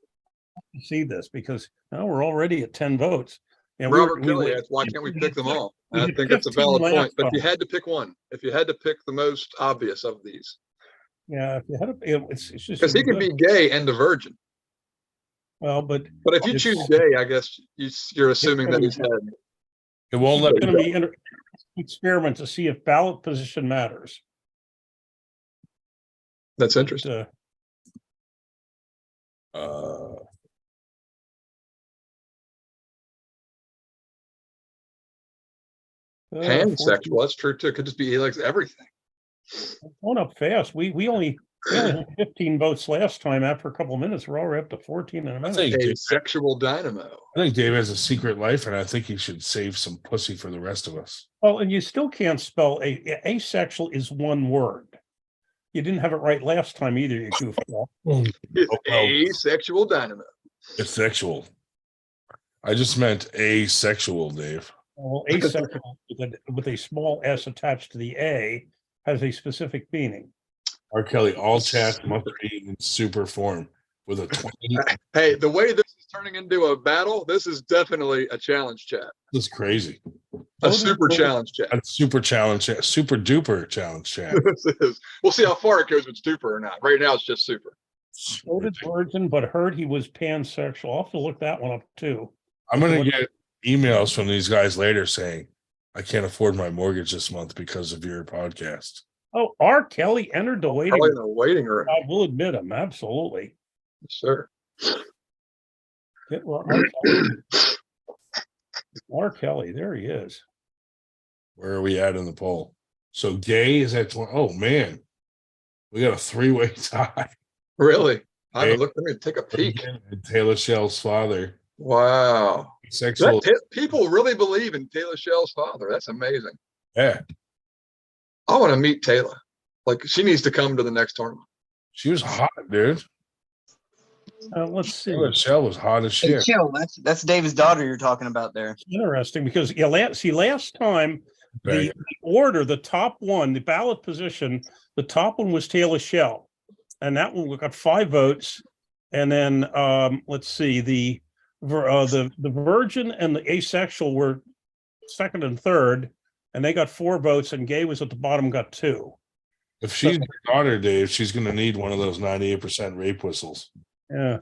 See this because now we're already at 10 votes. And Robert Kelly asked, why can't we pick them all? I think that's a valid point. But if you had to pick one, if you had to pick the most obvious of these, yeah, if you had it's just because he can be gay and a virgin. Well, but if you choose gay, I guess you're assuming that he's had. It won't let it's going to be an experiment to see if ballot position matters. That's interesting. Pansexual, that's true too. It could just be he likes everything. Going up fast. We only had 15 votes last time. After a couple of minutes, we're already up to 14 in a minute. Asexual dynamo. I think Dave has a secret life, and I think he should save some pussy for the rest of us. Well, and you still can't spell asexual is one word. You didn't have it right last time either, you goofball. It's asexual dynamo. It's sexual. I just meant asexual, Dave. Well, asexual with a small s attached to the A has a specific meaning. R. Kelly, all chats must be in super form with a 20. Hey, the way this is turning into a battle, this is definitely a challenge chat. This is crazy. A super challenge chat. A super challenge chat. Super duper challenge chat. This is. We'll see how far it goes with super or not. Right now, it's just super. Voted virgin, but heard he was pansexual. I'll have to look that one up too. I'm going to get emails from these guys later saying, I can't afford my mortgage this month because of your podcast. Oh, R. Kelly entered the waiting Probably in the waiting room. I will admit him, absolutely. Sure. R. Kelly, there he is. Where are we at in the poll? So gay is at 20. Oh, man. We got a 3-way tie. Really? I haven't looked. Let me take a peek. And Taylor Shell's father. Wow. Sexual. People really believe in Taylor Shell's father. That's amazing. Yeah. I want to meet Taylor. Like, she needs to come to the next tournament. She was hot, dude. Let's see. Taylor Shell was hot as Hey, shit. chill. That's Dave's daughter you're talking about there. Interesting because last time Right. the order, the top one, the ballot position, the top one was Taylor Shell, and that one got 5 votes. And then let's see, the virgin and the asexual were second and third, and they got 4 votes, and gay was at the bottom, got 2. If she's your daughter, Dave, she's going to need one of those 98% rape whistles. Yeah.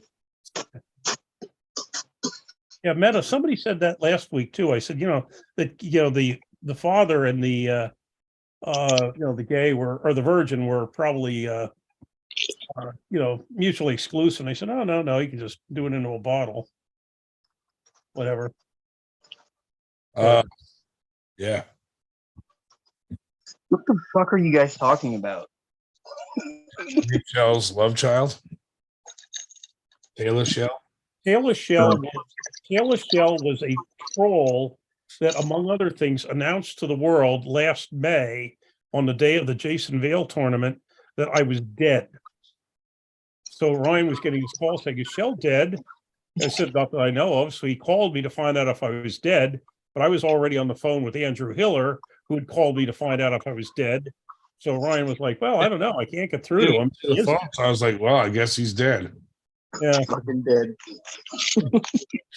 Yeah, Meta, somebody said that last week too. I said, that the father and the the gay or the virgin were probably mutually exclusive. And I said, no, you can just do it into a bottle. Whatever. Yeah. What the fuck are you guys talking about? Shell's love child. Taylor Shell. Taylor Shell was a troll that, among other things, announced to the world last May on the day of the Jason Vale tournament that I was dead. So Ryan was getting his call saying, "Is Shell dead?" I said, "Not that I know of." So he called me to find out if I was dead, but I was already on the phone with Andrew Hiller, who had called me to find out if I was dead. So Ryan was like, "Well, I don't know. I can't get through to him." To the phone, so I was like, well, I guess he's dead. Yeah. Fucking dead.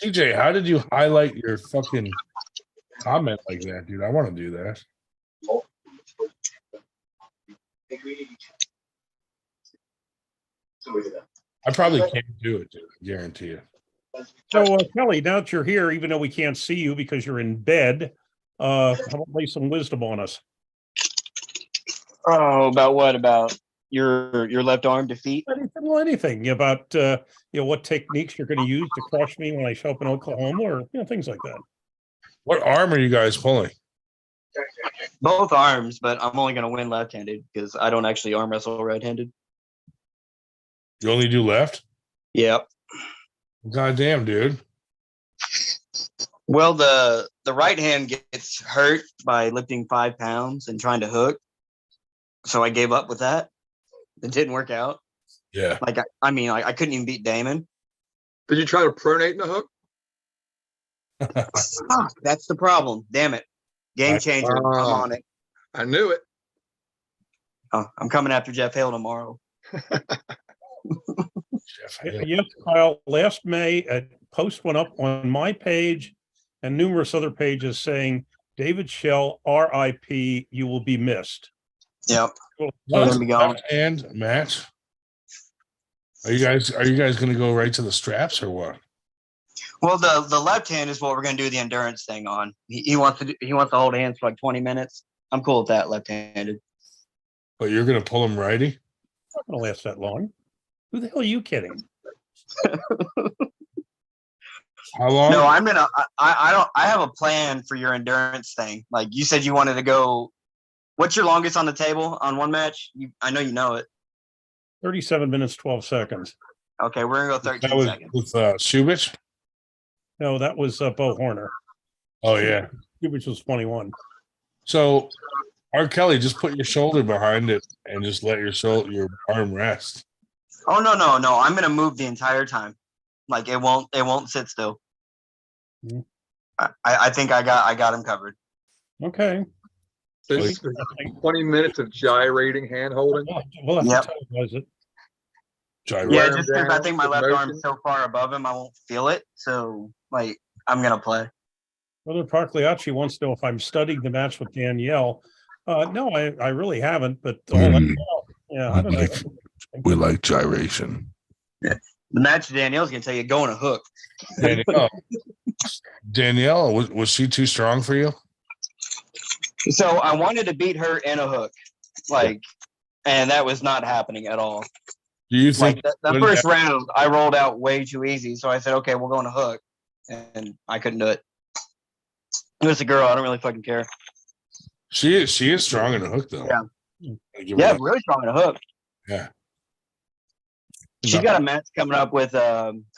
TJ, how did you highlight your fucking comment like that, dude? I want to do that. I probably can't do it, dude. I guarantee you. So Kelly, now that you're here, even though we can't see you because you're in bed, how about lay some wisdom on us? Oh, about what? About your left arm defeat? Anything about what techniques you're going to use to crush me when I show up in Oklahoma, or things like that. What arm are you guys pulling? Both arms, but I'm only gonna win left-handed because I don't actually arm wrestle right-handed. You only do left? Yep. Goddamn, dude. Well, the right hand gets hurt by lifting 5 pounds and trying to hook, so I gave up with that. It didn't work out. Yeah. Like I couldn't even beat Damon. Did you try to pronate in the hook? Fuck, that's the problem. Damn it. Game changer. I'm on it. I knew it. Oh, I'm coming after Jeff Hale tomorrow. Jeff, Yes, Kyle. Last May, a post went up on my page and numerous other pages saying, "David Shell, R.I.P. You will be missed." Yep. well, There it's we a go. left hand match. Are you guys going to go right to the straps or what? Well, the left hand is what we're gonna do the endurance thing on. He wants to hold hands for like 20 minutes. I'm cool with that left-handed. But you're going to pull him righty? It's not going to last that long. Who the hell are you kidding? How long? No, I'm gonna. I have a plan for your endurance thing. Like you said, you wanted to go. What's your longest on the table on one match? I know you know it. 37 minutes, 12 seconds. Okay, we're gonna go 13 that was seconds. with Shubich? No, that was Bo Horner. Oh, yeah. Which was 21. So, R. Kelly, just put your shoulder behind it and just let your arm rest. Oh no. I'm gonna move the entire time. Like it won't sit still. Mhm. I think I got him covered. Okay. This is 20 minutes of gyrating hand holding. We'll have Yep. to televise it. Gyro. Yeah, Wear him just because I down think my with left arm motion. is so far above him, I won't feel it. So like I'm gonna play. Brother Parkliacci wants to know if I'm studying the match with Danielle. No, I really haven't, but all that, yeah, I don't know. We like gyration. The match Danielle's gonna tell you go on a hook. Danielle, was she too strong for you? So I wanted to beat her in a hook, and that was not happening at all. Do you think Like the first round, I rolled out way too easy. So I said, okay, we'll go on a hook, and I couldn't do it. It was a girl. I don't really fucking care. she is strong in the hook though? Yeah. I give her Yeah, that. really strong in a hook. Yeah. She got a match coming up with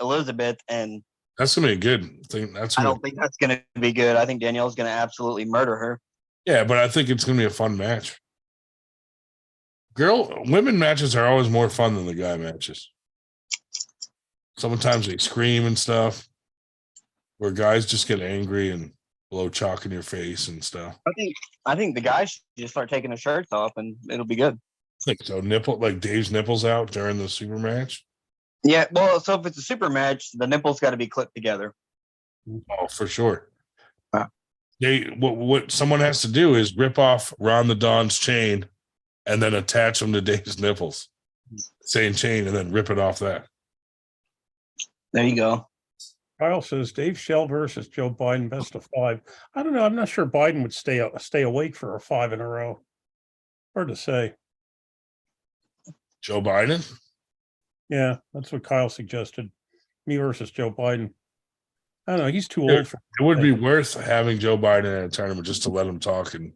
Elizabeth, and That's gonna be a good thing. I don't think that's gonna be good. I think Danielle's gonna absolutely murder her. Yeah, but I think it's gonna be a fun match. Women matches are always more fun than the guy matches. Sometimes they scream and stuff, where guys just get angry and blow chalk in your face and stuff. I think the guys should just start taking their shirts off, and it'll be good. Like so, like Dave's nipples out during the super match. Yeah, well, so if it's a super match, the nipples got to be clipped together. Oh, for sure. Wow. What someone has to do is rip off Ron the Don's chain and then attach them to Dave's nipples. Same chain and then rip it off that. There you go. Kyle says Dave Shell versus Joe Biden, best of 5. I don't know. I'm not sure Biden would stay awake for a 5 in a row. Hard to say. Joe Biden? Yeah, that's what Kyle suggested. Me versus Joe Biden. I don't know. He's too old for It would be worth having Joe Biden in a tournament just to let him talk and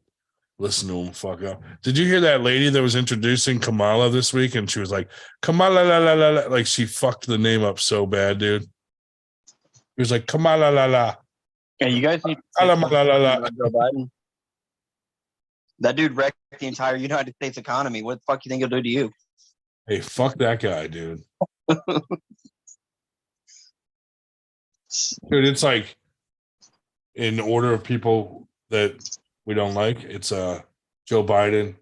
listen to him fuck up. Did you hear that lady that was introducing Kamala this week? And she was like, Kamala, la, la, la, la. Like she fucked the name up so bad, dude. He was like, Kamala, la, la. Yeah, you guys need La, la, la, la, la. Joe Biden. That dude wrecked the entire United States economy. What the fuck you think he'll do to you? Hey, fuck that guy, dude. Dude, it's like in order of people that we don't like, it's Joe Biden,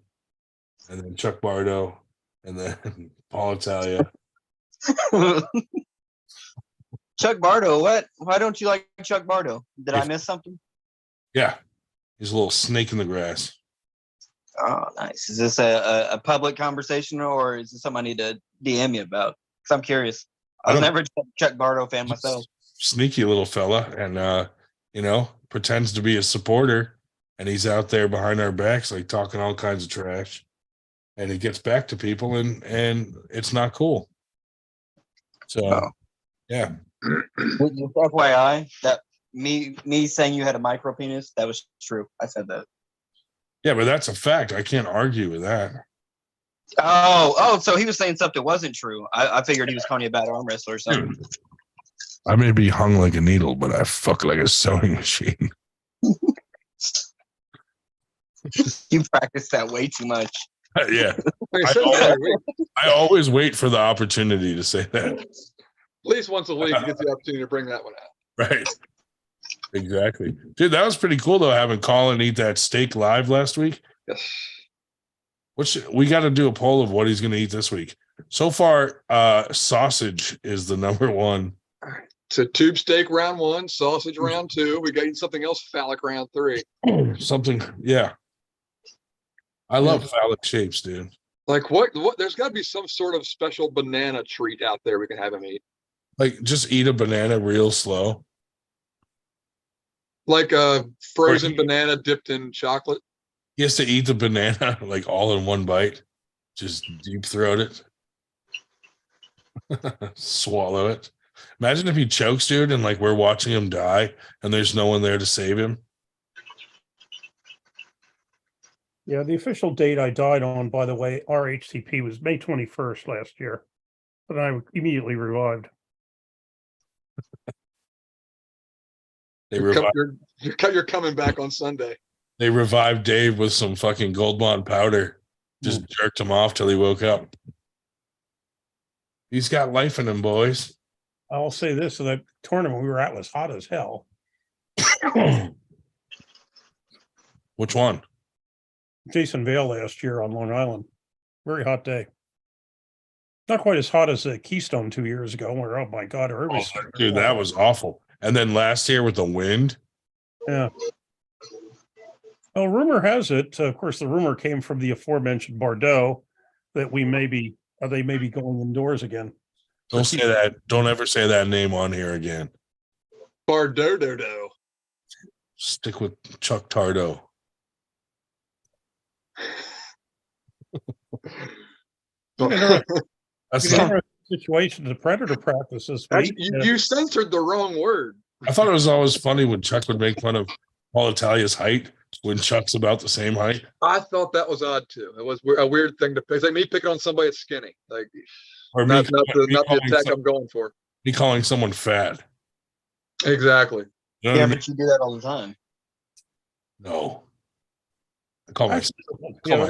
and then Chuck Bardo, and then Paul Italia. Chuck Bardo, what? Why don't you like Chuck Bardo? Did I miss something? Yeah, he's a little snake in the grass. Oh, nice. Is this a public conversation or is this something I need to DM you about? Because I'm curious. I was never a Chuck Bardo fan myself. Sneaky little fella, and pretends to be a supporter, and he's out there behind our backs, like talking all kinds of trash, and it gets back to people, and it's not cool. So, yeah. Just FYI, that me saying you had a micro penis, that was true. I said that. Yeah, but that's a fact. I can't argue with that. Oh, so he was saying something that wasn't true. I figured he was calling you a bad arm wrestler or something. Dude, I may be hung like a needle, but I fuck like a sewing machine. You practice that way too much. Yeah. Like I said, every week. I always wait for the opportunity to say that. At least once a week, you get the opportunity to bring that one out. Right. Exactly. Dude, that was pretty cool, though, having Colin eat that steak live last week. Yes. We got to do a poll of what he's going to eat this week. So far, sausage is the number one. So tube steak round 1, sausage round 2. We got you something else phallic round 3. Something, yeah. I love phallic shapes, dude. Like what? There's got to be some sort of special banana treat out there we can have him eat. Like, just eat a banana real slow. Like a frozen banana dipped in chocolate. He has to eat the banana like all in one bite. Just deep throat it. Swallow it. Imagine if he chokes, dude, and like we're watching him die and there's no one there to save him. Yeah, the official date I died on, by the way, RHCP was May 21st last year, but I immediately revived. You're coming back on Sunday. They revived Dave with some fucking Gold Bond powder. Just jerked him off till he woke up. He's got life in him, boys. I'll say this: the tournament we were at was hot as hell. Which one? Jason Vale last year on Long Island. Very hot day. Not quite as hot as the Keystone 2 years ago, where, oh my God, everybody's Dude, that was awful. And then last year with the wind. Yeah. Well, rumor has it, of course, the rumor came from the aforementioned Bordeaux that they may be going indoors again. Don't say that. Don't ever say that name on here again. Bardodo. Stick with Chuck Tardo. That's a situation. The Predator practice this week. You censored the wrong word. I thought it was always funny when Chuck would make fun of Paul Italia's height when Chuck's about the same height. I thought that was odd too. It was a weird thing to pick. It's like me picking on somebody that's skinny. Like, or not the attack I'm going for. Me calling someone fat. Exactly. You know But you do that all the time. No. I call myself fat.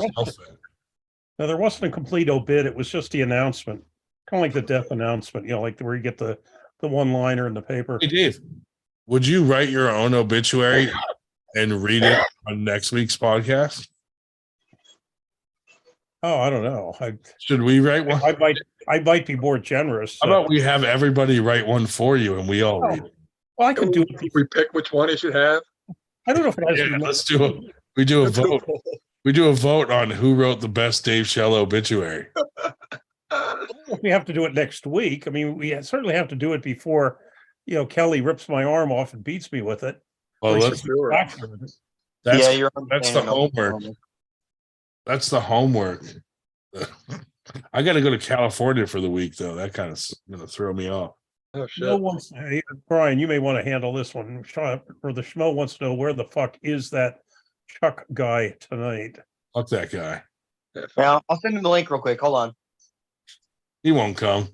No, there wasn't a complete obit. It was just the announcement, kind of like the death announcement. Like where you get the one-liner in the paper. Hey, Dave, would you write your own obituary and read it on next week's podcast? Oh, I don't know. Should we write one? I might be more generous. How about we have everybody write one for you and we all read it? Well, I can do it. We pick which one you should have. I don't know if it has. Yeah, let's do it. We do a vote. We do a vote on who wrote the best Dave Shell obituary. We have to do it next week. I mean, we certainly have to do it before, Kelly rips my arm off and beats me with it. Well, that's the homework. That's the homework. I got to go to California for the week, though. That kind of going to throw me off. Oh shit! Brian, you may want to handle this one. Or the Schmo wants to know where the fuck is that Chuck guy tonight? Fuck that guy. Yeah, I'll send him the link real quick. Hold on. He won't come.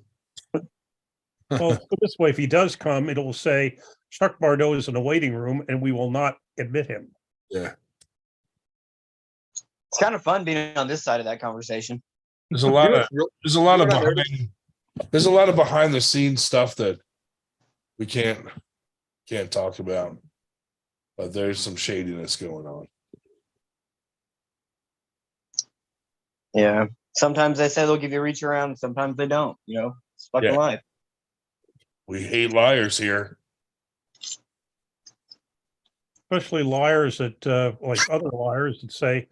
Well, put this way, if he does come, it'll say Chuck Bardo is in a waiting room and we will not admit him. Yeah. It's kind of fun being on this side of that conversation. There's a lot You know, of it's real- there's a lot you of know what I behind, noticed? there's a lot of behind the scenes stuff that we can't talk about, but there's some shadiness going on. Yeah. Sometimes they say they'll give you a reach around. Sometimes they don't. You know, it's fucking Yeah. life. We hate liars here. Especially liars that like other liars that say,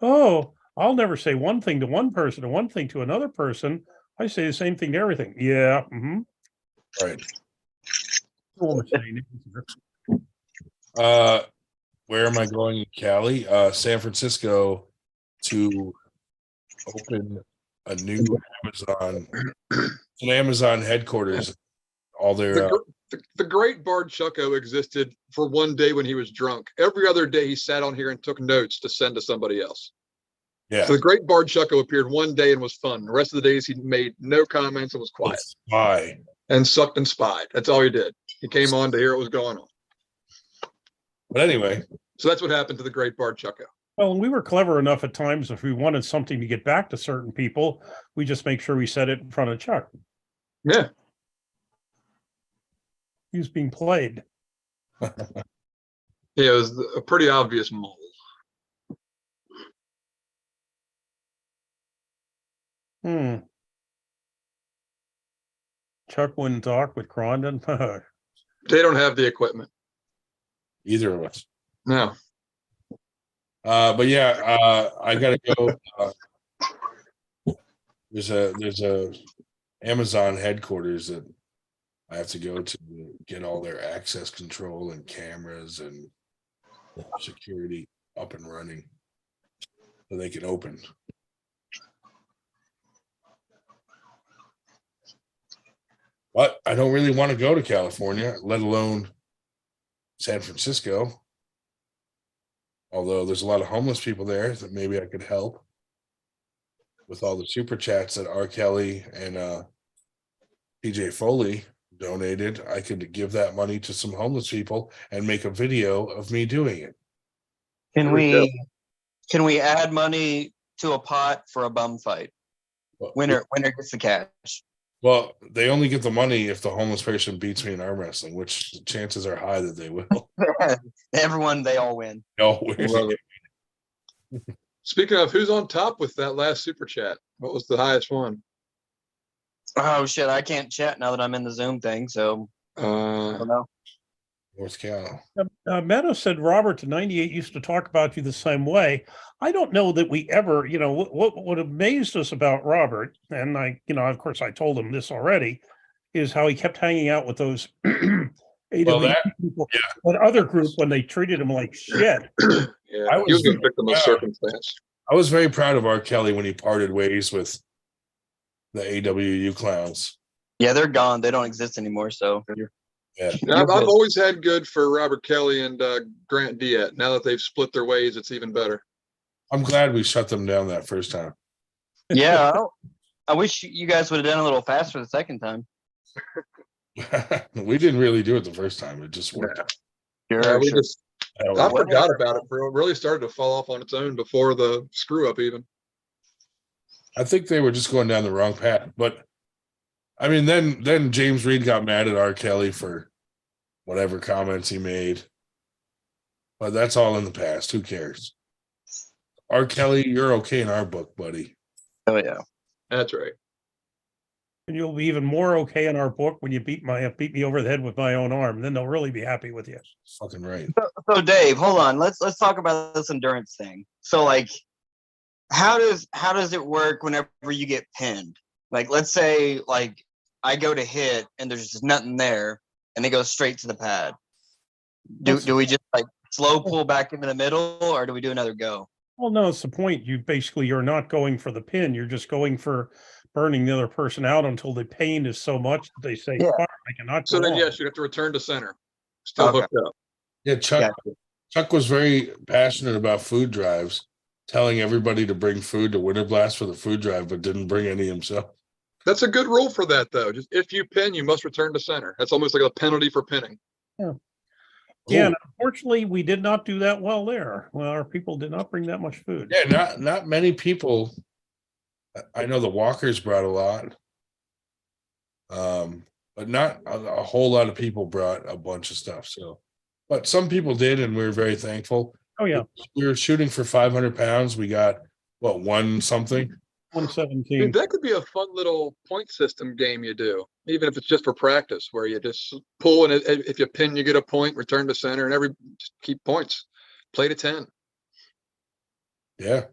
"Oh, I'll never say one thing to one person and one thing to another person. I say the same thing to everything." Yeah. Mm-hmm. Right. Well, Where am I going in Cali? San Francisco to open a new an Amazon headquarters. All their The great Bard Chucko existed for one day when he was drunk. Every other day he sat on here and took notes to send to somebody else. yeah. So the great Bard Chucko appeared one day and was fun. The rest of the days he made no comments and was quiet Spy. and sucked and spied. That's all he did. He came on to hear what was going on. But anyway, So that's what happened to the great Bard Chucko. well, and we were clever enough at times. If we wanted something to get back to certain people, we just make sure we said it in front of Chuck. Yeah. He was being played. Yeah, it was a pretty obvious mole. Chuck wouldn't talk with Crondon. They don't have the equipment. either of us. No. But yeah, I gotta go. There's a Amazon headquarters that I have to go to get all their access control and cameras and security up and running so they can open. But I don't really want to go to California, let alone San Francisco. Although there's a lot of homeless people there that maybe I could help with all the super chats that R. Kelly and PJ Foley donated. I could give that money to some homeless people and make a video of me doing it. Can There we go. we add money to a pot for a bum fight? Winner gets the cash. Well, they only get the money if the homeless person beats me in arm wrestling, which the chances are high that they will. They all win. No, Love it. Speaking of, who's on top with that last super chat? What was the highest one? Oh shit, I can't chat now that I'm in the Zoom thing, so I don't know. North Cal. Meadow said Robert to 98 used to talk about you the same way. I don't know that we ever, what amazed us about Robert, and of course I told him this already, is how he kept hanging out with those AW people, that other group when they treated him like shit. Yeah, he was a victim of circumstance. I was very proud of R. Kelly when he parted ways with the AWU clowns. Yeah, they're gone. They don't exist anymore. So Yeah. I've always had good for Robert Kelly and Grant Diet. Now that they've split their ways, it's even better. I'm glad we shut them down that first time. yeah, I wish you guys would have done a little faster the second time. We didn't really do it the first time. It just worked. Sure. I forgot about it. It really started to fall off on its own before the screw up even. I think they were just going down the wrong path. But I mean, then James Reed got mad at R. Kelly for whatever comments he made. But that's all in the past. Who cares? R. Kelly, you're okay in our book, buddy. Oh yeah. That's right. And you'll be even more okay in our book when you beat me over the head with my own arm. Then they'll really be happy with you. Fucking right. So Dave, hold on. Let's talk about this endurance thing. So like, how does it work whenever you get pinned? Like, let's say like I go to hit and there's just nothing there, and they go straight to the pad. Do we just like slow pull back into the middle, or do we do another go? Well, no, it's the point. You're not going for the pin. You're just going for burning the other person out until the pain is so much that they say, Yeah. "Fuck, I cannot So go then, on." yes, you have to return to center. Still Okay. hooked up. Yeah, Chuck was very passionate about food drives, telling everybody to bring food to Winter Blast for the food drive, but didn't bring any himself. That's a good rule for that, though. Just if you pin, you must return to center. That's almost like a penalty for pinning. Yeah, Oh, and unfortunately, we did not do that well there. Well, our people did not bring that much food. yeah, not many people. I know the Walkers brought a lot. But not a whole lot of people brought a bunch of stuff. So, but some people did, and we were very thankful. Oh, yeah, We were shooting for 500 pounds. We got what, one something? 117. Dude, that could be a fun little point system game you do, even if it's just for practice, where you just pull and if you pin, you get a point, return to center, and just keep points. Play to 10. Yeah.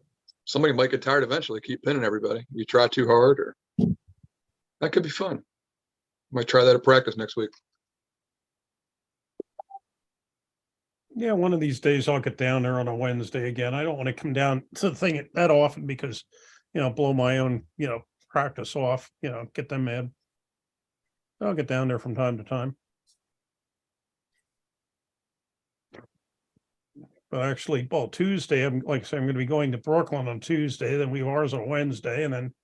Somebody might get tired eventually. Keep pinning everybody. You try too hard, or that could be fun. Might try that at practice next week. Yeah, one of these days I'll get down there on a Wednesday again. I don't want to come down to the thing that often because, blow my own, practice off, get them mad. I'll get down there from time to time. But actually, well, Tuesday, I'm like I say, I'm going to be going to Brooklyn on Tuesday. Then we have ours on Wednesday, and then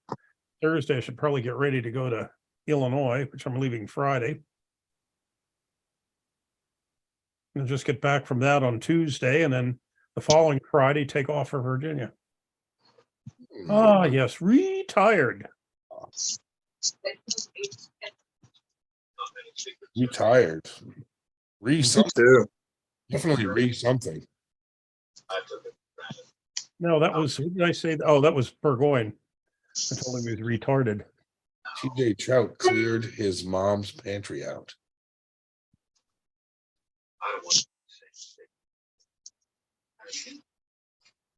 Thursday I should probably get ready to go to Illinois, which I'm leaving Friday. And just get back from that on Tuesday, and then the following Friday take off for Virginia. Ah, yes, retired. Retired. Re something. Too. Definitely re something. No, that was, who did I say? Oh, that was Burgoyne. I told him he was retarded. TJ Trout cleared his mom's pantry out. I don't want to say.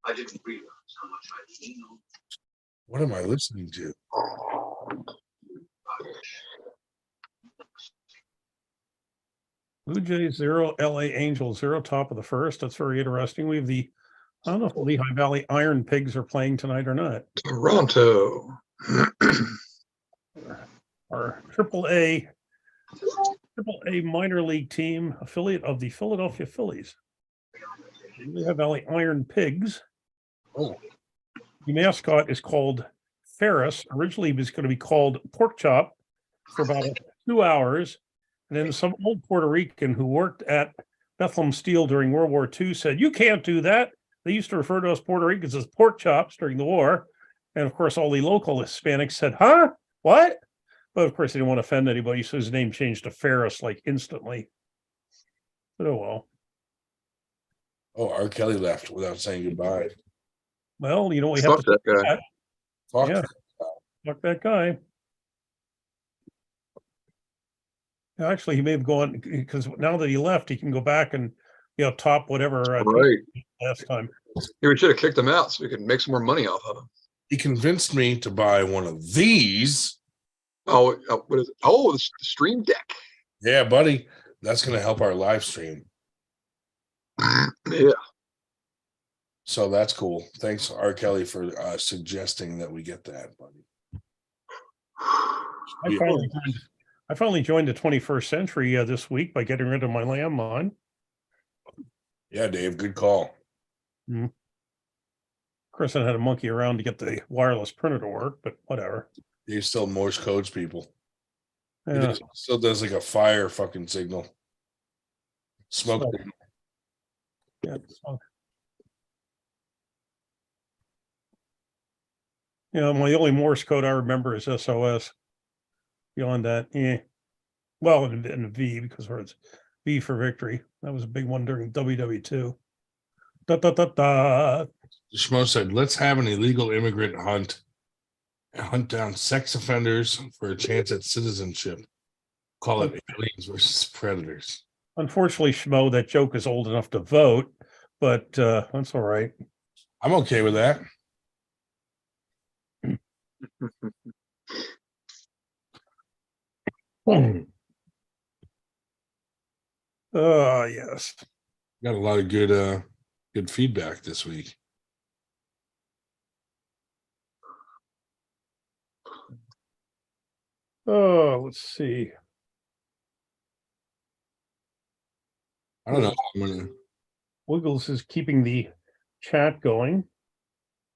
I didn't realize how much I lean on. What am I listening to? Blue Jays 0, LA Angels 0, top of the first. That's very interesting. We have I don't know if the Lehigh Valley Iron Pigs are playing tonight or not. Toronto. Our AAA minor league team, affiliate of the Philadelphia Phillies. The Lehigh Valley Iron Pigs. Oh, The mascot is called Ferris. Originally, it was going to be called Pork Chop for about 2 hours. And then some old Puerto Rican who worked at Bethlehem Steel during World War II said, "You can't do that." They used to refer to us Puerto Ricans as pork chops during the war. And of course, all the local Hispanics said, "Huh? What?" But of course, they didn't want to offend anybody. So his name changed to Ferris like instantly. But oh well. oh, R. Kelly left without saying goodbye. Well, we have Fuck to that guy. Fuck. Yeah. Fuck that guy. Actually, he may have gone because now that he left, he can go back and top whatever Right. last time. Yeah, we should have kicked him out so we could make some more money off of him. He convinced me to buy one of these. Oh, what is it? Oh, the stream deck. Yeah, buddy. That's going to help our live stream. Yeah. So that's cool. Thanks, R. Kelly, for suggesting that we get that, buddy. I finally joined the 21st century this week by getting rid of my landline. Yeah, Dave, good call. Of course, I had to monkey around to get the wireless printer to work, but whatever. Dave still Morse codes people. He Yeah. still does like a fire fucking signal. Smoke. So- Yeah. My only Morse code I remember is SOS. Beyond that, well, and V because it's V for victory. That was a big one during WW2. Da, da, da, da. Schmo said, let's have an illegal immigrant hunt down sex offenders for a chance at citizenship. Call it aliens versus predators. Unfortunately, Schmo, that joke is old enough to vote, but that's all right. I'm okay with that. Oh, yes. Got a lot of good feedback this week. Oh, let's see. I don't know. I'm gonna Wiggles is keeping the chat going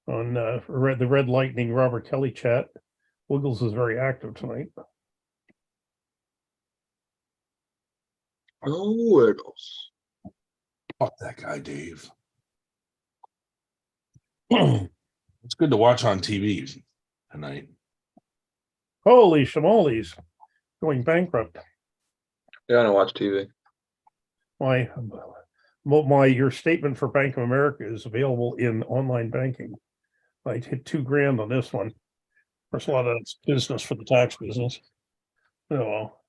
on the Red Lightning Robert Kelly chat. Wiggles is very active tonight. Oh, Wiggles. Fuck that guy, Dave. It's good to watch on TV tonight. Holy shamolies, going bankrupt. Yeah, I don't watch TV. Your statement for Bank of America is available in online banking. I hit $2,000 on this one. There's a lot of business for the tax business. Oh, well.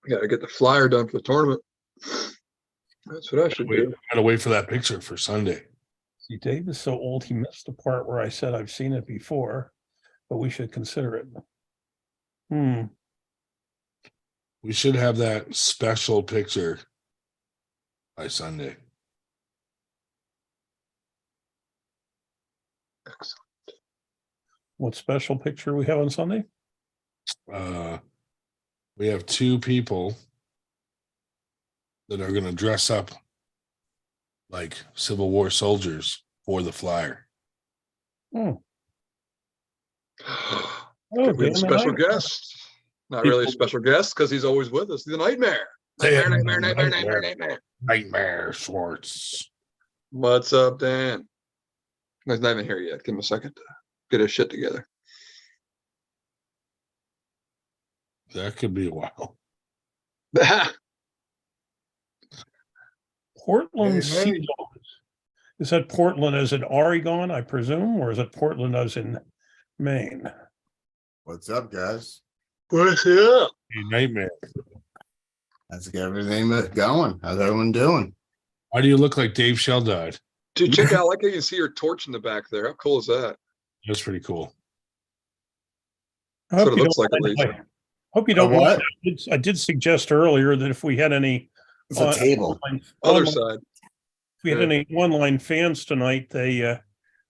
Gotta get the flyer done for the tournament. That's what I should do. Gotta wait for that picture for Sunday. See, Dave is so old, he missed the part where I said I've seen it before, but we should consider it. We should have that special picture by Sunday. Excellent. What special picture we have on Sunday? We have two people that are going to dress up like Civil War soldiers for the flyer. Oh, We have a damn it, special I- guest. Not really a People- special guest because he's always with us. He's a nightmare. Nightmare Schwartz. What's up, Dan? He's not even here yet. Give him a second to get his shit together. That could be a while. Portland. Hey, hey. Is that Portland as in Oregon, I presume, or is it Portland as in Maine? What's up, guys? What's up? Nightmare. How's everything going? How's everyone doing? Why do you look like Dave Shell died? Dude, check out. I like how you can see your torch in the back there. How cool is that? That's pretty cool. I That's hope what it you looks don't like, at mind least. if I- Hope you don't A mind. what? I did suggest earlier that if we had any. It's a table. Other side. If we had Yeah. any online fans tonight, that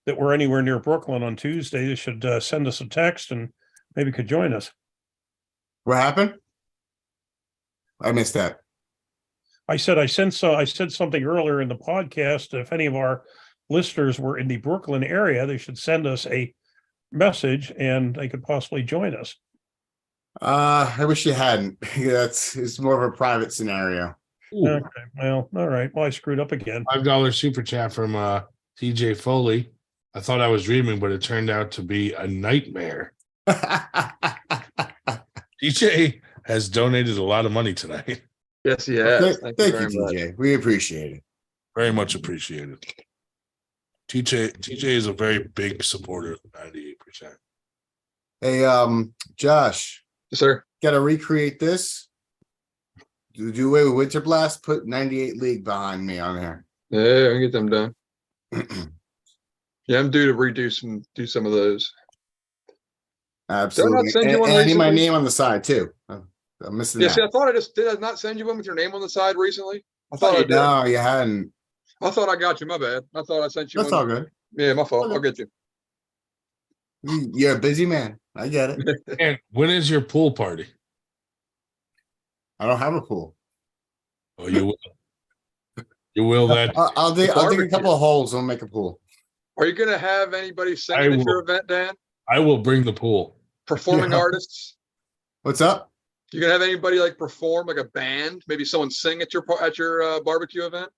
were anywhere near Brooklyn on Tuesday, they should send us a text and maybe could join us. What happened? I missed that. I said something earlier in the podcast. If any of our listeners were in the Brooklyn area, they should send us a message and they could possibly join us. I wish you hadn't. It's more of a private scenario. Ooh, Okay, well, all right. Well, I screwed up again. $5 super chat from TJ Foley. I thought I was dreaming, but it turned out to be a nightmare. TJ has donated a lot of money tonight. Yes, he has. Thank Thank you, you very much. TJ. We appreciate it. Very much appreciated. TJ is a very big supporter of 98%. Hey, Josh, Yes, sir. gotta recreate this. Do away with Winter Blast, put 98 League behind me on here. Yeah, I can get them done. Yeah, I'm due to do some of those. Absolutely. send you And one I need my recently? name on the side too. I'm missing Yeah, that. see, did I not send you one with your name on the side recently? I thought I did. No, you hadn't. I thought I got you. My bad. I thought I sent you That's one. all good. Yeah, my fault. I'll get you. You're a busy man. I get it. And when is your pool party? I don't have a pool. Oh, you will. You will that. I'll dig a barbecue. couple of holes. We'll make a pool. Are you gonna have anybody I singing at your will. event, Dan? I will bring the pool. Performing Yeah. artists? What's up? You gonna have anybody like perform like a band? Maybe someone sing at your barbecue event?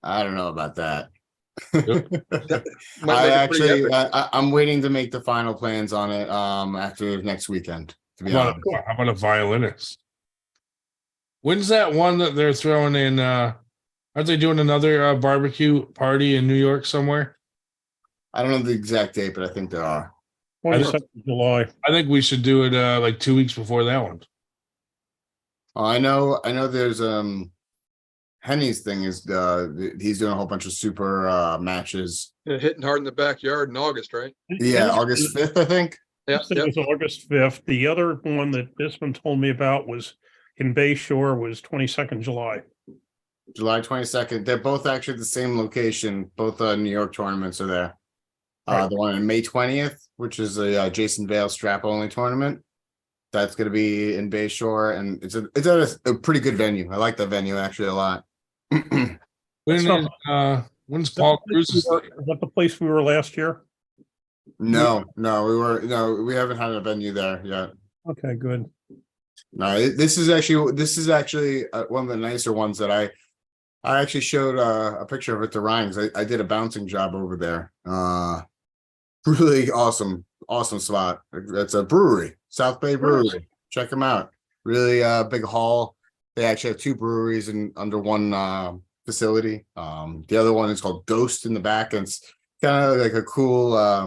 I don't know about that. Might I make it pretty actually, epic. I'm waiting to make the final plans on it. After next weekend. To be How honest. about a violinist? When's that one that they're throwing in? Aren't they doing another barbecue party in New York somewhere? I don't know the exact date, but I think there are. 22nd of July. I think we should do it like 2 weeks before that one. Oh, I know. There's Henny's thing is he's doing a whole bunch of super matches. Yeah, hitting hard in the backyard in August, right? Yeah, August 5th, I think. Yeah, It yeah. was August 5th. The other one that Bisman told me about was in Bay Shore was 22nd July. July 22nd. They're both actually the same location. Both New York tournaments are there. Right. The one on May 20th, which is a Jason Vale strap only tournament. That's going to be in Bay Shore, and it's at a pretty good venue. I like that venue actually a lot. When That's is, not- when's Paul Cruz's Is that the place we were last year? No, we haven't had a venue there yet. Okay, good. No, this is actually one of the nicer ones that I actually showed a picture of it to Ryan. 'Cause I did a bouncing job over there. Really awesome spot. It's a brewery, South Bay Brewery. Check them out. Really big hall. They actually have two breweries in under one facility. The other one is called Ghost in the back, and it's kind of like a cool I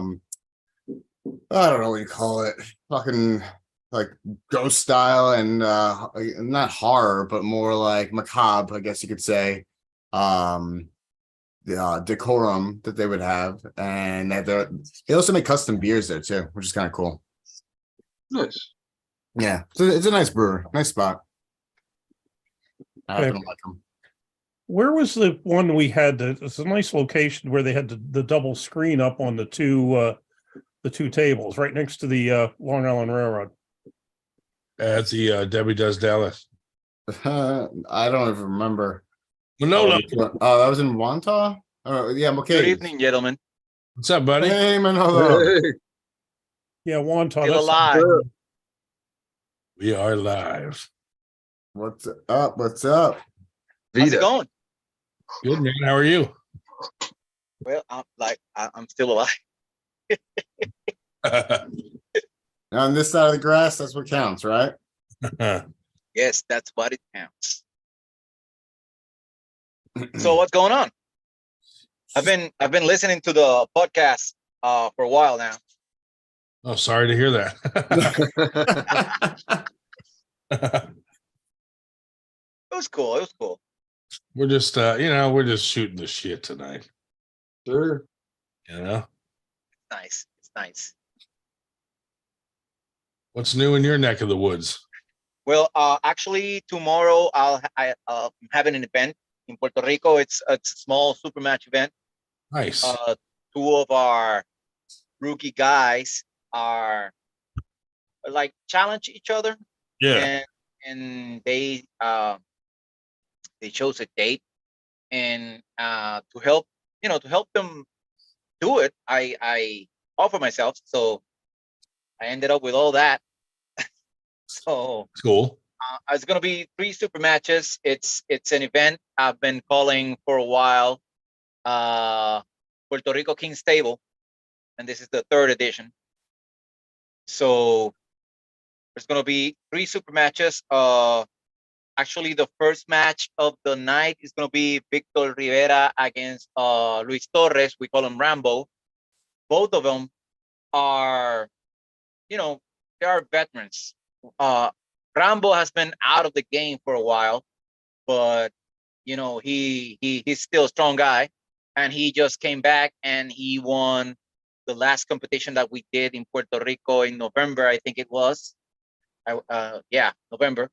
don't know what you call it. Fucking like ghost style and not horror, but more like macabre, I guess you could say. The decorum that they would have, and that they also make custom beers there too, which is kind of cool. Nice. Yeah, so it's a nice brewer, nice spot. I happen to like them. Where was the one we had? It's a nice location where they had the double screen up on the two tables right next to the Long Island Railroad. At the Debbie Does Dallas. I don't even remember. Manolo, Oh, that was in Wantagh. Yeah, okay. Good evening, gentlemen. what's up, buddy? Hey, Manolo. Hey, Yeah, Wantagh. Still That's alive. We are live. What's up? What's up? How's it Vita. going? Good, man. How are you? Well, I'm still alive. On this side of the grass, that's what counts, right? Yes, that's what it counts. So what's going on? I've been listening to the podcast for a while now. Oh, sorry to hear that. It was cool. It was cool. We're just we're just shooting the shit tonight. Sure. You know? Nice. It's nice. What's new in your neck of the woods? Well, actually, tomorrow I'm having an event in Puerto Rico. It's a small super match event. Nice. Two of our rookie guys are like challenge each other. Yeah. And they chose a date, and to help them do it, I offer myself. So I ended up with all that. So Cool. it's gonna be 3 super matches. It's an event I've been calling for a while. Puerto Rico King's Table, and this is the 3rd edition. So there's gonna be 3 super matches. Actually, the first match of the night is gonna be Victor Rivera against Luis Torres. We call him Rambo. Both of them are, they are veterans. Rambo has been out of the game for a while, but he's still a strong guy, and he just came back and he won the last competition that we did in Puerto Rico in November, I think it was. November.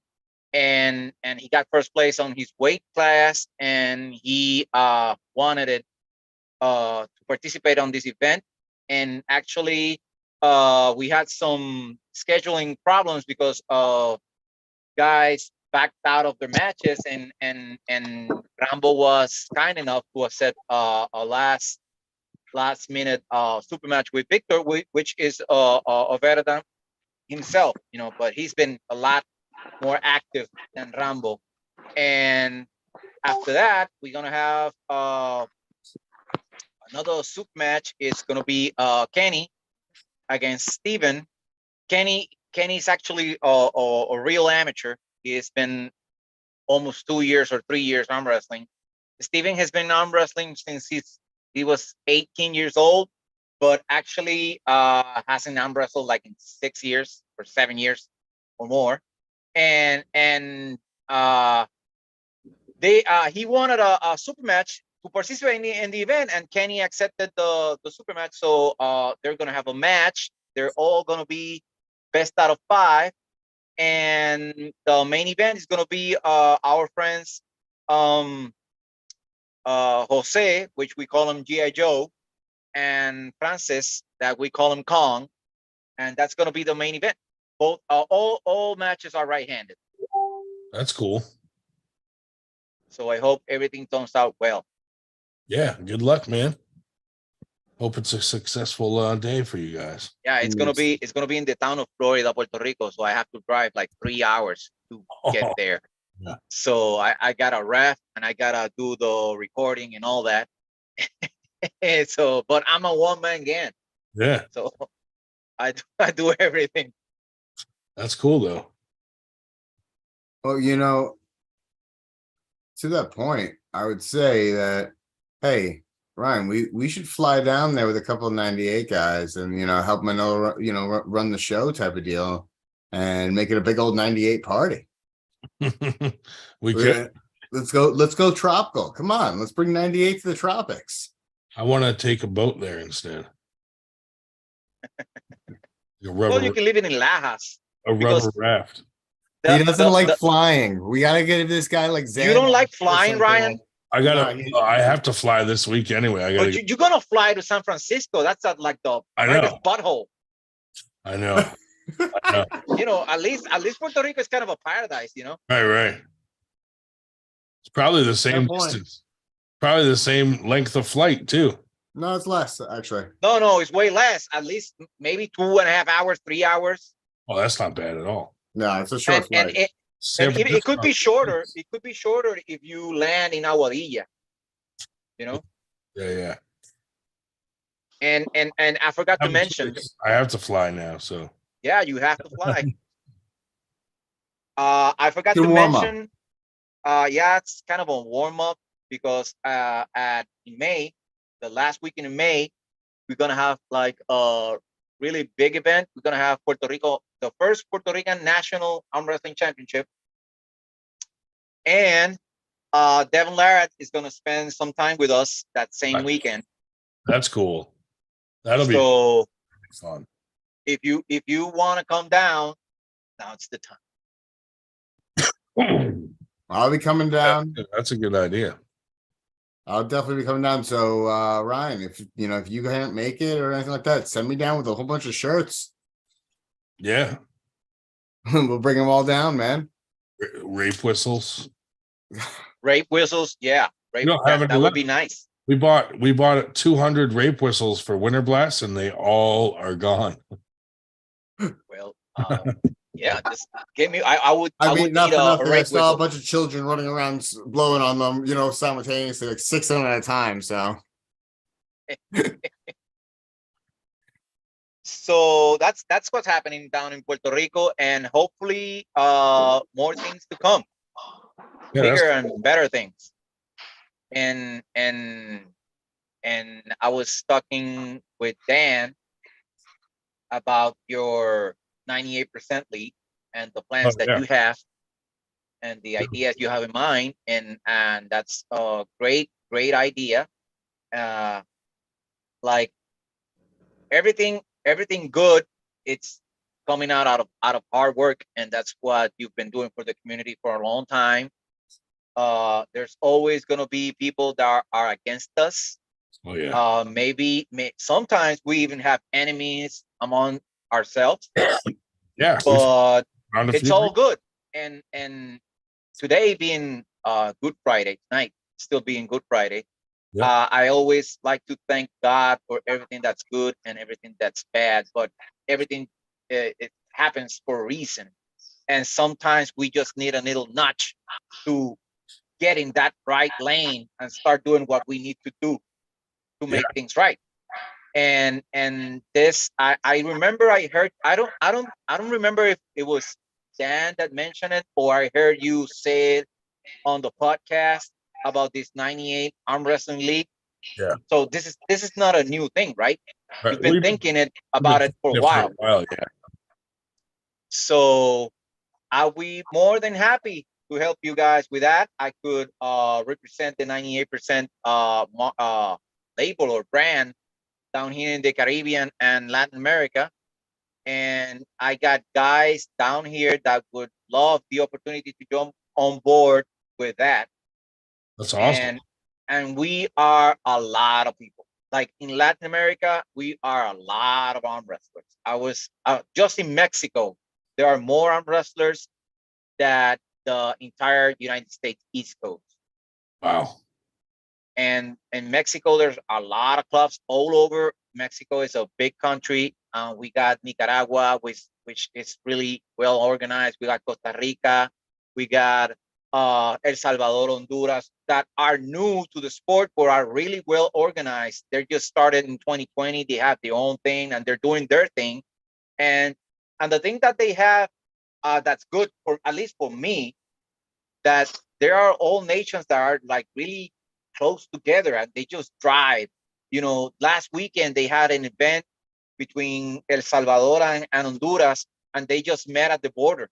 And he got first place on his weight class, and he wanted it to participate on this event. And actually, we had some scheduling problems because guys backed out of their matches, and Rambo was kind enough to accept a last minute super match with Victor, which is a veteran himself, but he's been a lot more active than Rambo. And after that, we're gonna have another super match. It's gonna be Kenny against Steven. Kenny's actually a real amateur. He's been almost 2 years or 3 years arm wrestling. Steven has been arm wrestling since he was 18 years old, but actually hasn't arm wrestled like in 6 years or 7 years or more. And he wanted a super match to participate in the event, and Kenny accepted the super match. So they're gonna have a match. They're all gonna be best out of 5, and the main event is gonna be our friends Jose, which we call him G.I. Joe, and Francis, that we call him Kong, and that's gonna be the main event. Both all matches are right-handed. That's cool. So I hope everything turns out well. Yeah. Good luck, man. Hope it's a successful day for you guys. Yeah, it's gonna be in the town of Florida, Puerto Rico. So I have to drive like 3 hours to get there. Yeah. So I got a ref and I gotta do the recording and all that. So, but I'm a one-man gang, Yeah, so I do everything. that's cool though. Well, to that point, I would say that, hey, Ryan, we should fly down there with a couple of 98 guys and, help Manolo, run the show type of deal and make it a big old 98 party. We could. Let's go tropical. Come on, let's bring 98 to the tropics. I want to take a boat there instead. A Well, rubber, you can live in Lajas. a rubber because raft. He doesn't like flying. We gotta get this guy like You don't Xander like or flying, something. Ryan? I gotta. No, I have to fly this week anyway. I gotta. But you're gonna fly to San Francisco. That's at like the I know. biggest butthole. I know. I know. At least Puerto Rico is kind of a paradise. Right. It's probably the same point. distance. Probably the same length of flight too. No, it's less actually. No, it's way less. At least maybe 2.5 hours, 3 hours. Oh, that's not bad at all. No, it's a short And flight. it could be shorter. It could be shorter if you land in Aguadilla. Yeah. And I forgot to mention. I have to fly now, so Yeah, you have to fly. I forgot To to warm up. mention. Yeah, it's kind of a warm up because in May, the last weekend in May, we're gonna have like a really big event. We're gonna have Puerto Rico, the first Puerto Rican National Arm Wrestling Championship, and Devin Larratt is gonna spend some time with us that same weekend. that's cool. That'll be So fun. if you want to come down, now it's the time. I'll be coming down. That's a good idea. I'll definitely be coming down. So Ryan, if you can't make it or anything like that, send me down with a whole bunch of shirts. Yeah, We'll bring them all down, man. rape whistles. Rape whistles, yeah. You don't have any that would left. be nice. We bought 200 rape whistles for Winter Blast, and they all are gone. Well, yeah, just give me. I would Not need for a nothing. I rape saw a whistle. bunch of children running around blowing on them, simultaneously, like 6 of them at a time. So So that's what's happening down in Puerto Rico, and hopefully more things to come, Yeah, bigger and better things. And I was talking with Dan about your 98% league and the plans that you have and the ideas you have in mind, and that's a great idea. Like everything good, it's coming out of hard work, and that's what you've been doing for the community for a long time. There's always going to be people that are against us. Oh yeah. Maybe sometimes we even have enemies among ourselves. Yeah. But it's all good. And today being Good Friday, tonight still being Good Friday, I always like to thank God for everything that's good and everything that's bad. But everything it happens for a reason, and sometimes we just need a little nudge to get in that right lane and start doing what we need to do to make things right. And this, I remember I heard, I don't remember if it was Dan that mentioned it or I heard you say it on the podcast about this 98 arm wrestling league. Yeah. So this is not a new thing, right? Right. You've been thinking about it for a while. Yeah. So I'll be more than happy to help you guys with that. I could represent the 98% label or brand down here in the Caribbean and Latin America. And I got guys down here that would love the opportunity to jump on board with that. That's awesome. And we are a lot of people. Like in Latin America, we are a lot of arm wrestlers. I was just in Mexico. There are more arm wrestlers than the entire United States East Coast. Wow. And in Mexico, there's a lot of clubs all over. Mexico is a big country. We got Nicaragua, which is really well organized. We got Costa Rica. We got El Salvador, Honduras, that are new to the sport but are really well organized. They're just started in 2020. They have their own thing and they're doing their thing. And the thing that they have that's good for at least for me, that there are all nations that are like really close together and they just drive. You know, last weekend they had an event between El Salvador and Honduras, and they just met at the border,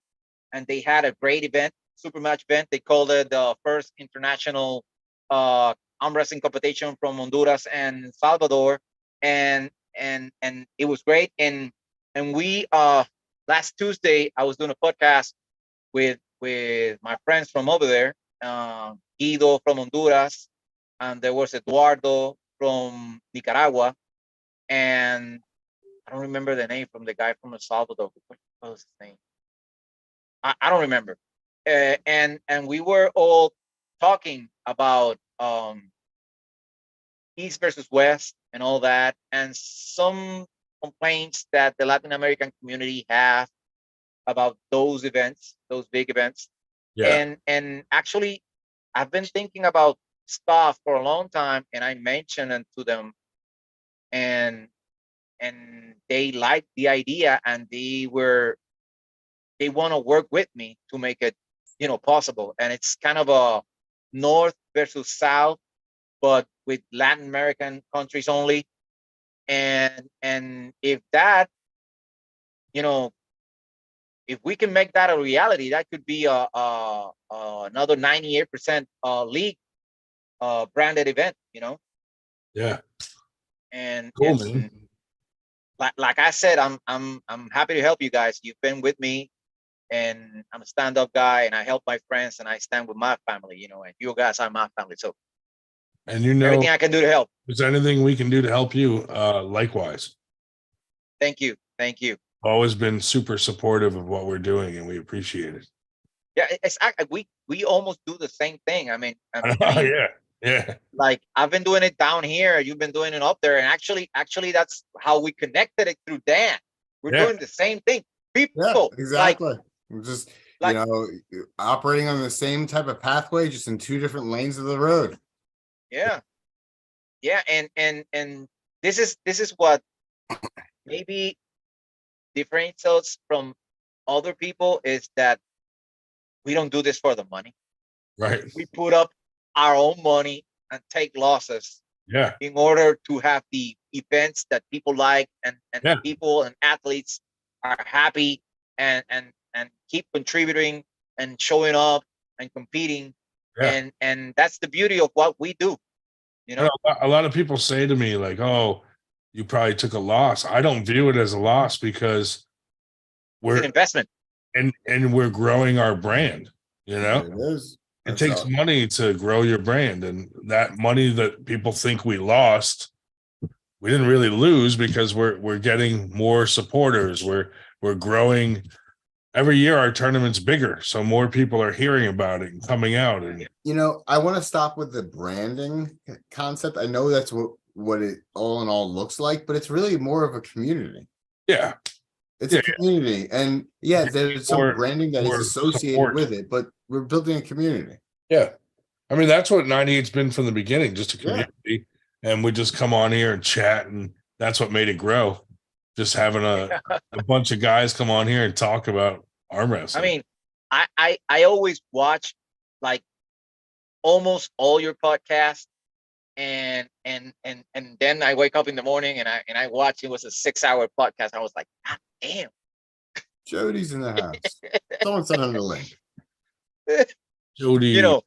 and they had a great event, super match event. They called it the first international arm wrestling competition from Honduras and Salvador, and it was great. And we last Tuesday I was doing a podcast with my friends from over there, Guido from Honduras, and there was Eduardo from Nicaragua, and I don't remember the name from the guy from El Salvador. What was his name? I don't remember. And we were all talking about East versus West and all that, and some complaints that the Latin American community have about those events, those big events. Yeah. And actually, I've been thinking about stuff for a long time, and I mentioned it to them, and they liked the idea, and they want to work with me to make it, you know, possible. And it's kind of a North versus South, but with Latin American countries only. And if that, you know, if we can make that a reality, that could be another 98% league branded event, you know. Yeah. And Cool, man. like I said, I'm happy to help you guys. You've been with me, and I'm a stand-up guy, and I help my friends, and I stand with my family, you know, and you guys are my family. So And you know, everything I can do to help. if there's anything we can do to help you, likewise. Thank you. Thank you. Always been super supportive of what we're doing, and we appreciate it. Yeah, it's we almost do the same thing. I mean, Yeah. Yeah. like I've been doing it down here, you've been doing it up there, and actually that's how we connected it through Dan. We're Yeah. doing the same thing. Yeah, People, exactly. Just, like- you know, operating on the same type of pathway, just in two different lanes of the road. yeah, and this is what maybe differentiates us from other people, is that we don't do this for the money. Right. We put up our own money and take losses Yeah. in order to have the events that people like, and Yeah. people and athletes are happy, and keep contributing and showing up and competing. Yeah. And that's the beauty of what we do, you know. A lot of people say to me, like, oh, you probably took a loss. I don't view it as a loss because It's we're an investment. and we're growing our brand, you know. It is. It That's takes all. money to grow your brand, and that money that people think we lost, we didn't really lose, because we're getting more supporters. We're growing every year. Our tournament's bigger, so more people are hearing about it and coming out. And You know, I want to stop with the branding concept. I know that's what it all in all looks like, but it's really more of a community. yeah, It's Yeah, a community, and yeah, there's some More- branding that is more associated support. with it, but we're building a community. yeah. I mean, that's what 98's been from the beginning, just a Yeah. community. And we just come on here and chat, and that's what made it grow. Just having a bunch of guys come on here and talk about arm I wrestling. mean, I always watch like almost all your podcasts, and then I wake up in the morning and I watch. It was a 6-hour podcast. I was like, God damn. Jody's in the house. Someone sent him the link. Jody, You know,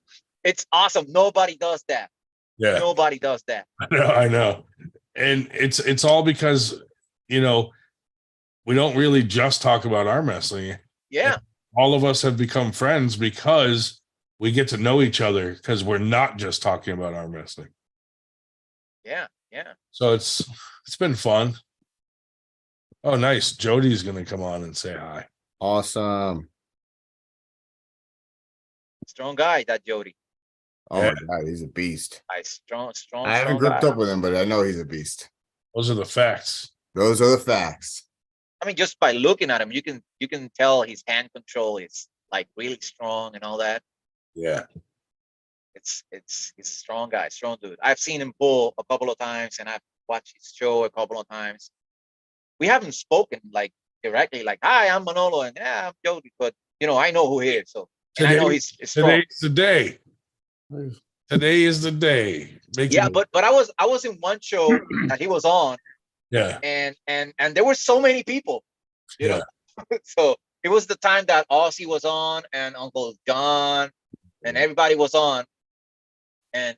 it's awesome. Nobody does that. yeah. Nobody does that. I know. And it's all because, you know, we don't really just talk about arm wrestling. Yeah. All of us have become friends because we get to know each other, because we're not just talking about arm wrestling. Yeah. Yeah. So it's been fun. Oh, nice. Jody's gonna come on and say hi. Awesome. Strong guy, that Jody. Oh Yeah. my god, he's a beast. Strong. I haven't strong gripped guy. up with him, but I know he's a beast. Those are the facts. Those are the facts. I mean, just by looking at him, you can tell his hand control is like really strong and all that. Yeah. It's he's a strong guy, strong dude. I've seen him pull a couple of times, and I've watched his show a couple of times. We haven't spoken like directly, like, "Hi, I'm Manolo," and "Yeah, I'm Jody," but I know who he is. So, and I know he's strong. Today's the day. Today is the day. Yeah, but I was in one show that he was on, yeah. and there were so many people, you know. So it was the time that Ozzy was on, and Uncle John, and everybody was on, and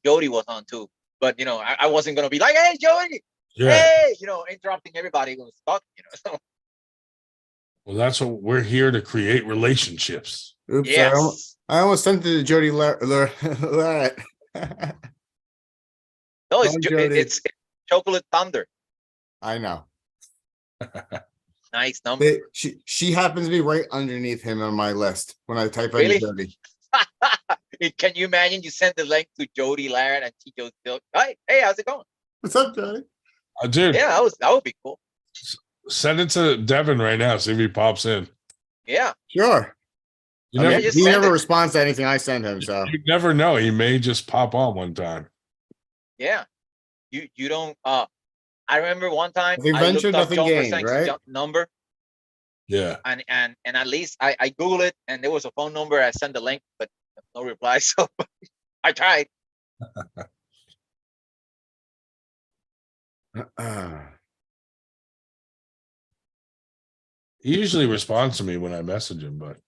Jody was on too. But I wasn't gonna be like, "Hey, Jody," Yeah. hey, interrupting everybody who was talking, So, Well, that's what we're here to create relationships. Oops, yes. I almost sent it to Jody Larrett. No, Go on, Jody. it's Chocolate Thunder. I know. Nice number. She happens to be right underneath him on my list when I type Really? in Jody. Can you imagine you send the link to Jody Larrett and she goes, "Hey, how's it going?" What's up, Jody? Dude, Yeah, that would be cool. send it to Devin right now. See if he pops in. Yeah. Sure. You I never, mean, just he send never it. responds to anything I send him, so you never know. He may just pop on one time. Yeah. You don't I remember one time nothing I ventured, looked up nothing John gained, Versank's right? number, Yeah. and at least I Googled it, and there was a phone number. I sent the link, but no reply. So I tried. He usually responds to me when I message him, but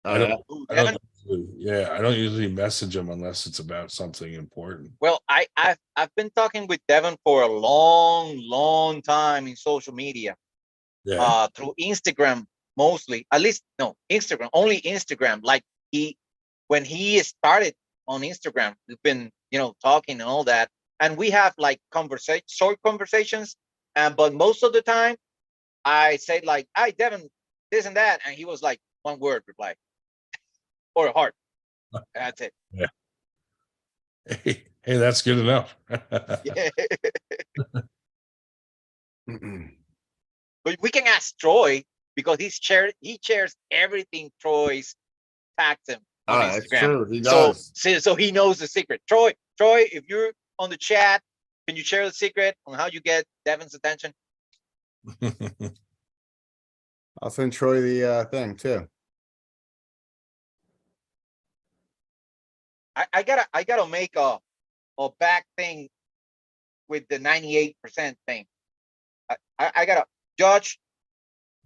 I don't. Ooh, I Devin? don't usually, I don't usually message him unless it's about something important. Well, I've been talking with Devin for a long time in social media, Yeah. through Instagram mostly. At least no, Instagram, only Instagram. Like when he started on Instagram, we've been talking and all that, and we have like short conversations. But most of the time, I say like, "Hi, Devin, this and that," and he was like, one word reply or a heart. That's it. Yeah. Hey, that's good enough. Yeah. But we can ask Troy because he shares everything Troy's tagged him on That's Instagram. true. He does. So he knows the secret. Troy, if you're on the chat, can you share the secret on how you get Devin's attention? I'll send Troy the thing too. I gotta make a back thing with the 98% thing. I gotta judge.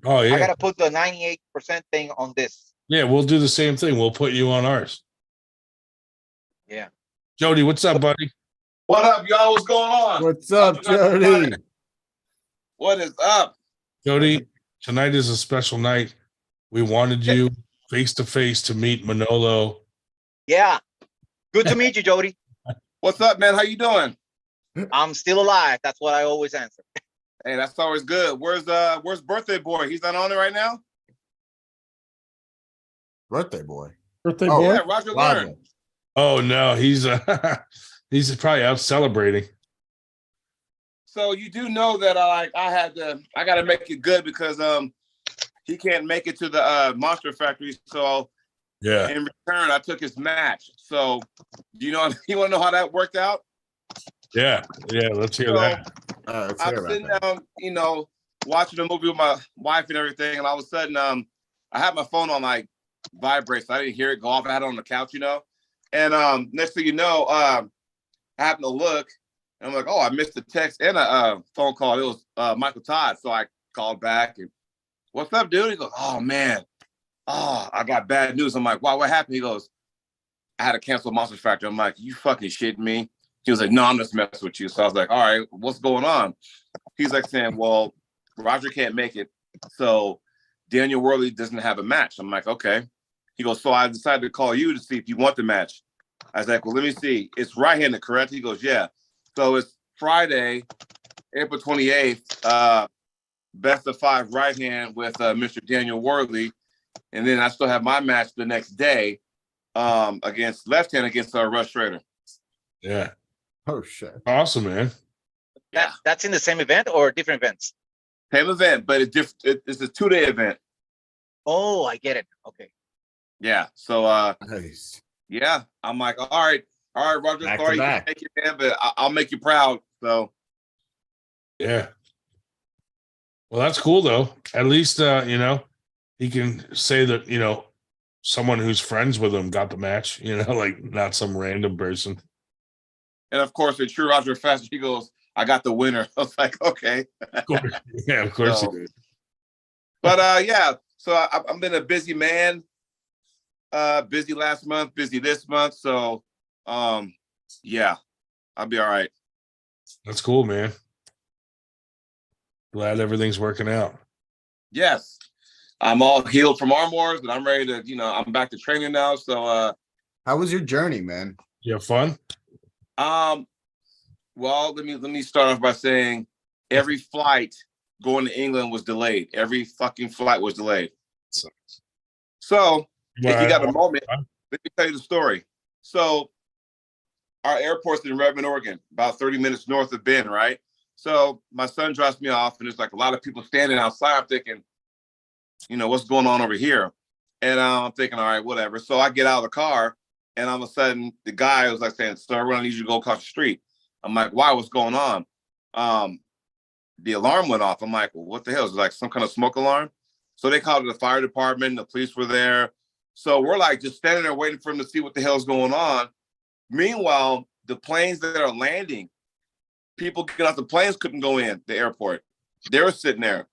Oh yeah. I gotta put the 98% thing on this. Yeah, we'll do the same thing. We'll put you on ours. Yeah. Jody, what's up, buddy? What up, y'all? What's going on? What's up, Jody? What is up? Jody, tonight is a special night. We wanted you face to face to meet Manolo. Yeah. Good to meet you, Jody. What's up, man? How you doing? I'm still alive. That's what I always answer. Hey, that's always good. Where's birthday boy? He's not on it right now? Birthday boy. Birthday Oh, boy. Yeah, Roger Roger. Learn. Oh no, he's he's probably out celebrating. So you do know that I gotta make it good because he can't make it to the Monster Factory. So Yeah. in return, I took his match. So you wanna know how that worked out? Yeah. Yeah. Let's hear So, that. Let's I'm hear about sitting that. down, watching a movie with my wife and everything, and all of a sudden, I had my phone on like vibrate, so I didn't hear it go off. I had it on the couch, and next thing you know, I happened to look, and I'm like, oh, I missed a text and a phone call. It was Michael Todd, so I called back and, what's up, dude? He goes, oh man, I got bad news. I'm like, wow, what happened? He goes, I had to cancel Monster Factory. I'm like, you fucking shitting me? He was like, no, I'm just messing with you. So I was like, all right, what's going on? He's like saying, well, Roger can't make it. So Daniel Worley doesn't have a match. I'm like, okay. He goes, so I decided to call you to see if you want the match. I was like, well, let me see. It's right-handed, correct? He goes, yeah. So it's Friday, April 28th, best of 5 right hand with Mr. Daniel Worley. And then I still have my match the next day against left hand against Rush Schrader. Yeah. Oh shit. Awesome, man. Yeah. That's in the same event or different events? Same event, but it's a 2-day event. Oh, I get it. Okay. Yeah. So Nice. yeah, I'm like, all right, Roger, Back to sorry you back. can't make it, man, but I'll make you proud. So Yeah. Well, that's cool though. At least you know, he can say that, you know, someone who's friends with him got the match, you know, like not some random person. and of course in true Roger fashion, he goes, I got the winner. I was like, okay. Of course. Yeah, of course So, he did. but yeah, so I've been a busy man. Busy last month, busy this month. So yeah, I'll be all right. That's cool, man. Glad everything's working out. Yes. I'm all healed from arm wars, and I'm ready to, I'm back to training now. So How was your journey, man? You have fun? well, let me start off by saying every flight going to England was delayed. Every fucking flight was delayed. So if you got a moment, let me tell you the story. So our airport's in Redmond, Oregon, about 30 minutes north of Bend, right? So my son drops me off, and there's like a lot of people standing outside. I'm thinking, what's going on over here? And I'm thinking, all right, whatever. So I get out of the car, and all of a sudden, the guy was like saying, sir, we're gonna need you to go across the street. I'm like, why? What's going on? The alarm went off. I'm like, well, what the hell? Is it like some kind of smoke alarm? So they called the fire department. The police were there. So we're like just standing there waiting for them to see what the hell's going on. Meanwhile, the planes that are landing, people get off the planes couldn't go in the airport. They were sitting there.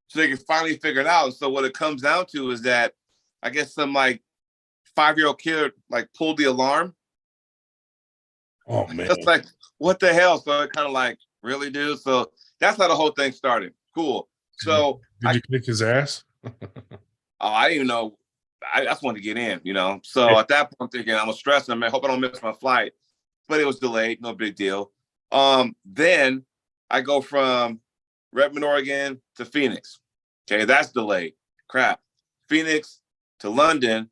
So they could finally figure it out. So what it comes down to is that I guess some like 5-year-old kid like pulled the alarm. Oh man. It's like, what the hell? So it kind of like, really, dude? So that's how the whole thing started. Cool. So Did you kick his ass? I didn't even know. I just wanted to get in, So at that point, I'm thinking, I'm stressing, man. Hope I don't miss my flight. But it was delayed, no big deal. Then I go from Redmond, Oregon to Phoenix. Okay, that's delayed. Crap. Phoenix to London,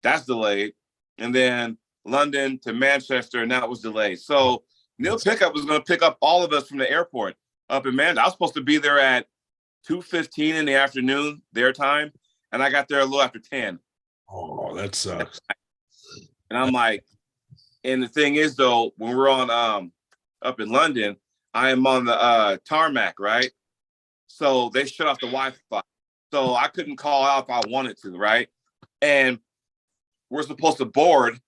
that's delayed. And then London to Manchester, and that was delayed. So Neil Pickup was going to pick up all of us from the airport up in Manchester. I was supposed to be there at 2:15 in the afternoon, their time, and I got there a little after 10. Oh, that sucks. And I'm like, and the thing is though, when we're on up in London, I am on the tarmac, right? So they shut off the Wi-Fi. So I couldn't call out if I wanted to, right? And we're supposed to board,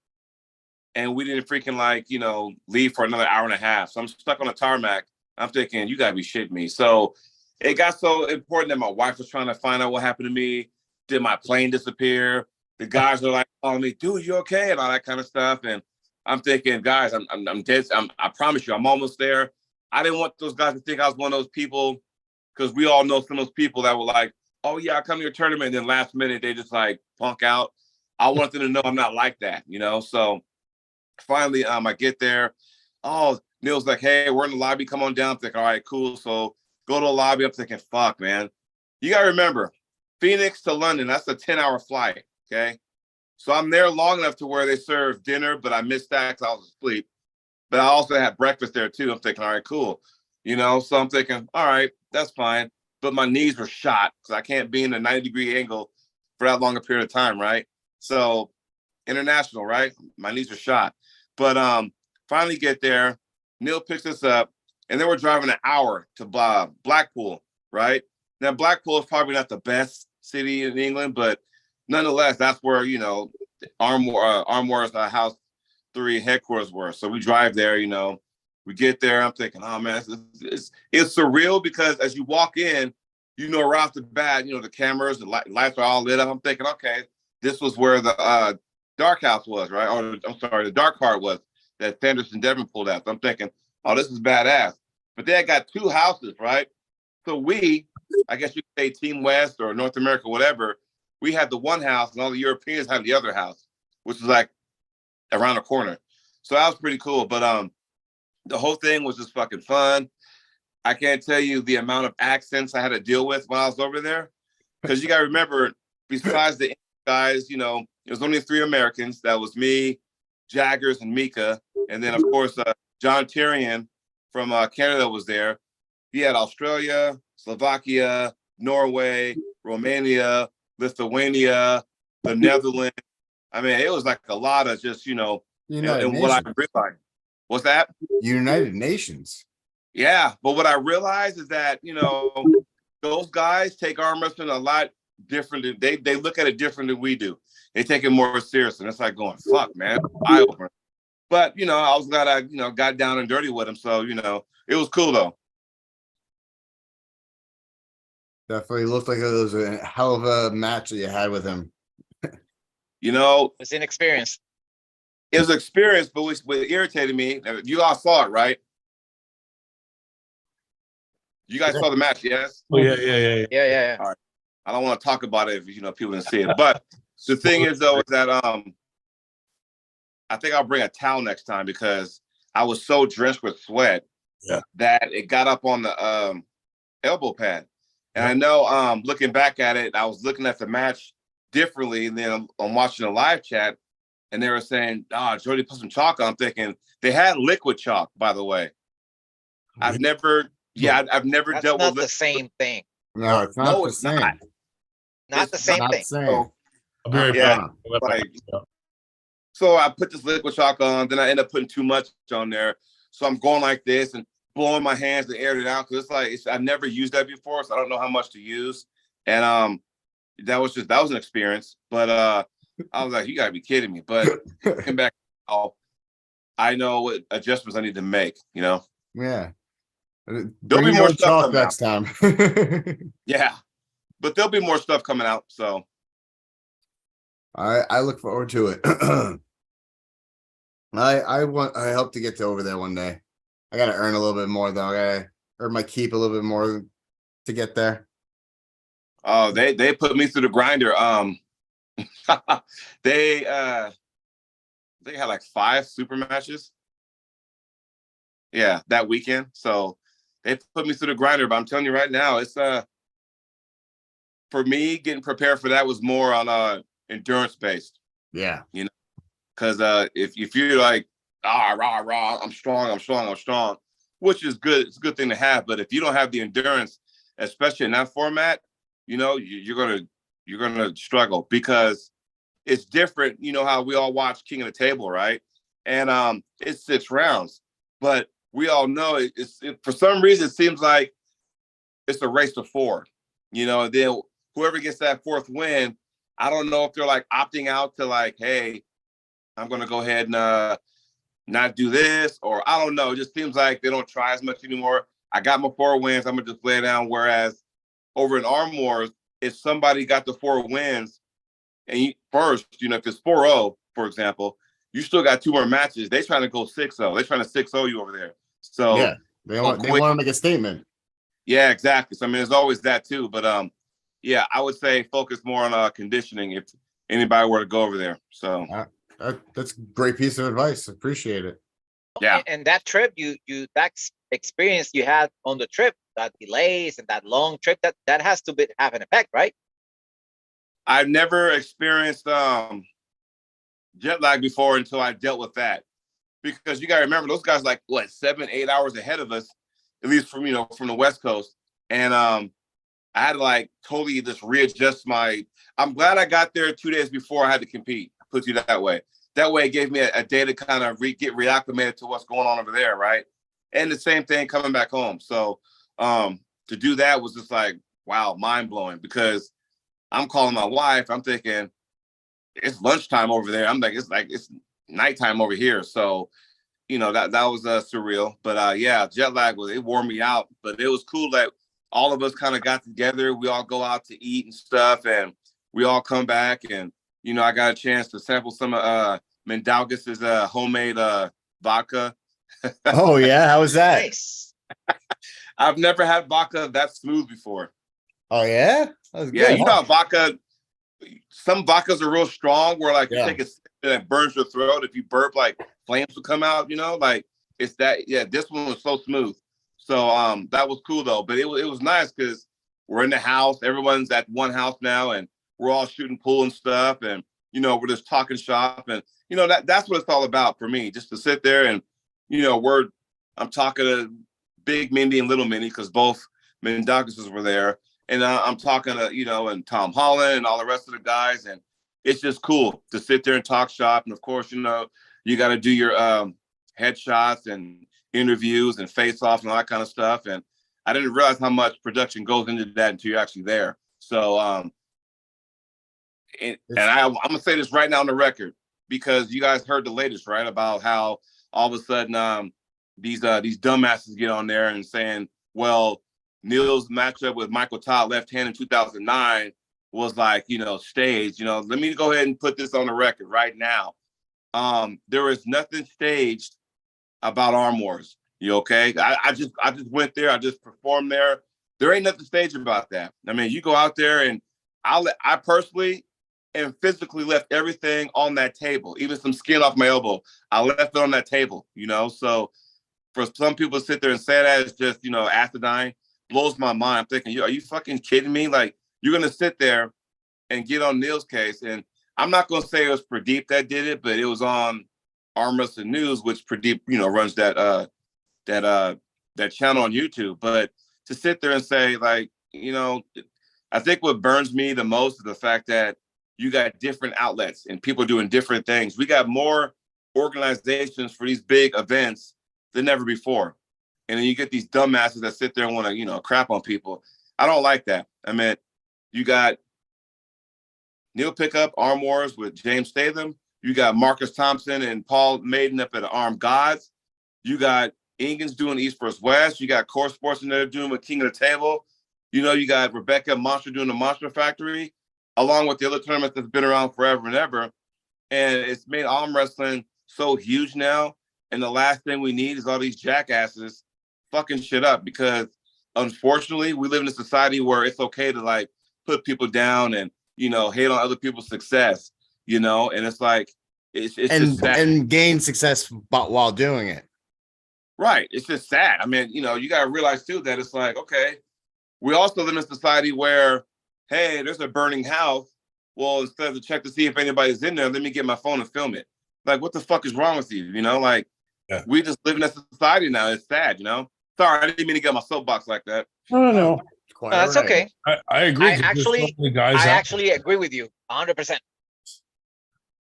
and we didn't freaking leave for another hour and a half. So I'm stuck on the tarmac. I'm thinking, you gotta be shitting me. So it got so important that my wife was trying to find out what happened to me. Did my plane disappear? The guys are like calling me, dude, you okay? And all that kind of stuff. And I'm thinking, guys, I'm dead. I promise you, I'm almost there. I didn't want those guys to think I was one of those people, because we all know some of those people that were like, oh yeah, I come to your tournament, and then last minute they just like punk out. I want them to know I'm not like that, So finally, I get there. Oh, Neil's like, hey, we're in the lobby. Come on down. I'm thinking, all right, cool. So go to the lobby. I'm thinking, fuck, man. You got to remember, Phoenix to London, that's a 10-hour flight, okay? So I'm there long enough to where they serve dinner, but I missed that because I was asleep. But I also had breakfast there, too. I'm thinking, all right, cool. So I'm thinking, all right, that's fine. But my knees were shot because I can't be in a 90-degree angle for that long a period of time, right? So international, right? My knees are shot. But finally get there. Neil picks us up, and then we're driving an hour to Blackpool, right? Now, Blackpool is probably not the best city in England, but nonetheless, that's where, Armour's House 3 headquarters were. So we drive there, we get there. I'm thinking, oh, man, it's surreal, because as you walk in, right off the bat, the cameras, the lights are all lit up. I'm thinking, okay, this was where the dark house was, right? Or I'm sorry, the dark card was that Sanderson Devon pulled out. So I'm thinking, oh, this is badass. But they had got 2 houses, right? So I guess you could say Team West or North America, whatever, we had the one house, and all the Europeans had the other house, which is like around the corner. So that was pretty cool. But the whole thing was just fucking fun. I can't tell you the amount of accents I had to deal with when I was over there. Because you got to remember, besides the guys, it was only 3 Americans. That was me, Jaggers, and Mika. And then, of course, John Tyrion from Canada was there. He had Australia, Slovakia, Norway, Romania, Lithuania, the Netherlands, I mean, it was like a lot of just, United and what I Nations. realized. What's that? United Nations. Yeah, but what I realized is that those guys take arm wrestling a lot different. They look at it different than we do. They take it more serious, and it's like going, "Fuck, man, eye opener." But I was glad I got down and dirty with him. So it was cool though. Definitely looked like it was a hell of a match that you had with him. It's inexperienced. It was an experience, but what irritated me. You all saw it, right? You guys saw the match, yes? Oh yeah. Yeah, yeah, yeah. All right. I don't want to talk about it if people didn't see it. But the thing is though, is that I think I'll bring a towel next time because I was so drenched with sweat that it got up on the elbow pad. And I know looking back at it, I was looking at the match differently, and then I'm watching a live chat and they were saying, Jody put some chalk on. I'm thinking they had liquid chalk, by the way. I've never That's dealt not with the same thing. No, it's not No, the it's same. not. Not It's the same Not thing. the same. So, I'll be right Yeah. back. like, so I put this liquid chalk on, then I end up putting too much on there. So I'm going like this and blowing my hands and airing it out because I've never used that before, so I don't know how much to use. And that was an experience. But I was like, you gotta be kidding me. But came back, I know what adjustments I need to make. Yeah. There'll Bring be your more own stuff chalk coming next time. Yeah, but there'll be more stuff coming out. So I look forward to it. I hope to get to over there one day. I gotta earn a little bit more though. I gotta earn my keep a little bit more to get there. they put me through the grinder. They had like 5 super matches. Yeah, that weekend. So they put me through the grinder. But I'm telling you right now, it's for me getting prepared for that was more on endurance based. Yeah. Because if you're like rah, I'm strong, which is good. It's a good thing to have. But if you don't have the endurance, especially in that format, you're gonna struggle because it's different. You know how we all watch King of the Table, right? And it's 6 rounds, but we all know for some reason it seems like it's a race to 4. And then whoever gets that 4th win, I don't know if they're like opting out to like, hey, I'm gonna go ahead and not do this, or I don't know. It just seems like they don't try as much anymore. I got my 4 wins. I'm gonna just lay it down. Whereas over in Arm Wars, if somebody got the 4 wins, and first, if it's 4-0, for example, you still got 2 more matches. They trying to go 6-0. They trying to 6-0 you over there. So Yeah. They want to make a statement. Yeah, exactly. So I mean, there's always that too. But yeah, I would say focus more on conditioning if anybody were to go over there. So That's a great piece of advice. Appreciate it. Yeah. And that trip, that experience you had on the trip, that delays and that long trip, that has to have an effect, right? I've never experienced jet lag before until I dealt with that. Because you got to remember, those guys like 7-8 hours ahead of us, at least from from the West Coast. And I had to like totally just readjust I'm glad I got there 2 days before I had to compete. Put you that way. That way it gave me a day to kind of get reacclimated to what's going on over there, right? And the same thing coming back home. So to do that was just like, wow, mind blowing, because I'm calling my wife. I'm thinking it's lunchtime over there. I'm like it's nighttime over here. So, that was surreal. But yeah, jet lag it wore me out. But it was cool that all of us kind of got together. We all go out to eat and stuff, and we all come back. And I got a chance to sample some of Mendaugas's homemade vodka. Oh yeah, how was that? Nice. I've never had vodka that smooth before. Oh yeah, that was Yeah, good. vodka. Some vodkas are real strong, where like you Yeah. take a sip and it burns your throat. If you burp, like flames will come out. Like it's that. Yeah, this one was so smooth. So that was cool though. But it was nice because we're in the house. Everyone's at one house now, and we're all shooting pool and stuff, and we're just talking shop, and that's what it's all about for me. Just to sit there and I'm talking to Big Mindy and Little Mindy because both Mendaugases were there. And I'm talking to, and Tom Holland and all the rest of the guys. And it's just cool to sit there and talk shop. And of course, you know, you got to do your headshots and interviews and face offs and all that kind of stuff. And I didn't realize how much production goes into that until you're actually there. So, I'm gonna say this right now on the record, because you guys heard the latest, right? About how all of a sudden these dumbasses get on there and saying, well, Neil's matchup with Michael Todd left hand in 2009 was like, you know, staged. You know, let me go ahead and put this on the record right now. There is nothing staged about Arm Wars. You okay? I just went there. I just performed there. There ain't nothing staged about that. I mean, you go out there and I personally and physically left everything on that table, even some skin off my elbow. I left it on that table, you know? So for some people to sit there and say that it's just, you know, acidine, blows my mind. I'm thinking, are you fucking kidding me? Like, you're going to sit there and get on Neil's case. And I'm not going to say it was Pradeep that did it, but it was on Arm Wrestling News, which Pradeep, you know, runs that channel on YouTube. But to sit there and say, like, you know, I think what burns me the most is the fact that you got different outlets and people doing different things. We got more organizations for these big events than ever before. And then you get these dumbasses that sit there and want to, you know, crap on people. I don't like that. I mean, you got Neil Pickup, Arm Wars with James Statham. You got Marcus Thompson and Paul Maiden up at Armed Gods. You got Ingens doing East vs. West. You got Core Sports in there doing with King of the Table. You know, you got Rebecca Monster doing the Monster Factory, along with the other tournaments that's been around forever and ever. And it's made arm wrestling so huge now. And the last thing we need is all these jackasses fucking shit up, because unfortunately we live in a society where it's okay to like put people down and, you know, hate on other people's success, you know, and it's like, it's just sad. And gain success while doing it. Right. It's just sad. I mean, you know, you got to realize too that it's like, okay, we also live in a society where, hey, there's a burning house. Well, instead of to check to see if anybody's in there, let me get my phone and film it. Like, what the fuck is wrong with you? You know, like, we just live in a society now. It's sad, you know? Sorry, I didn't mean to get my soapbox like that. No. Quite That's right. okay. I agree. I 'cause there's so actually, many guys I out actually agree with you 100%.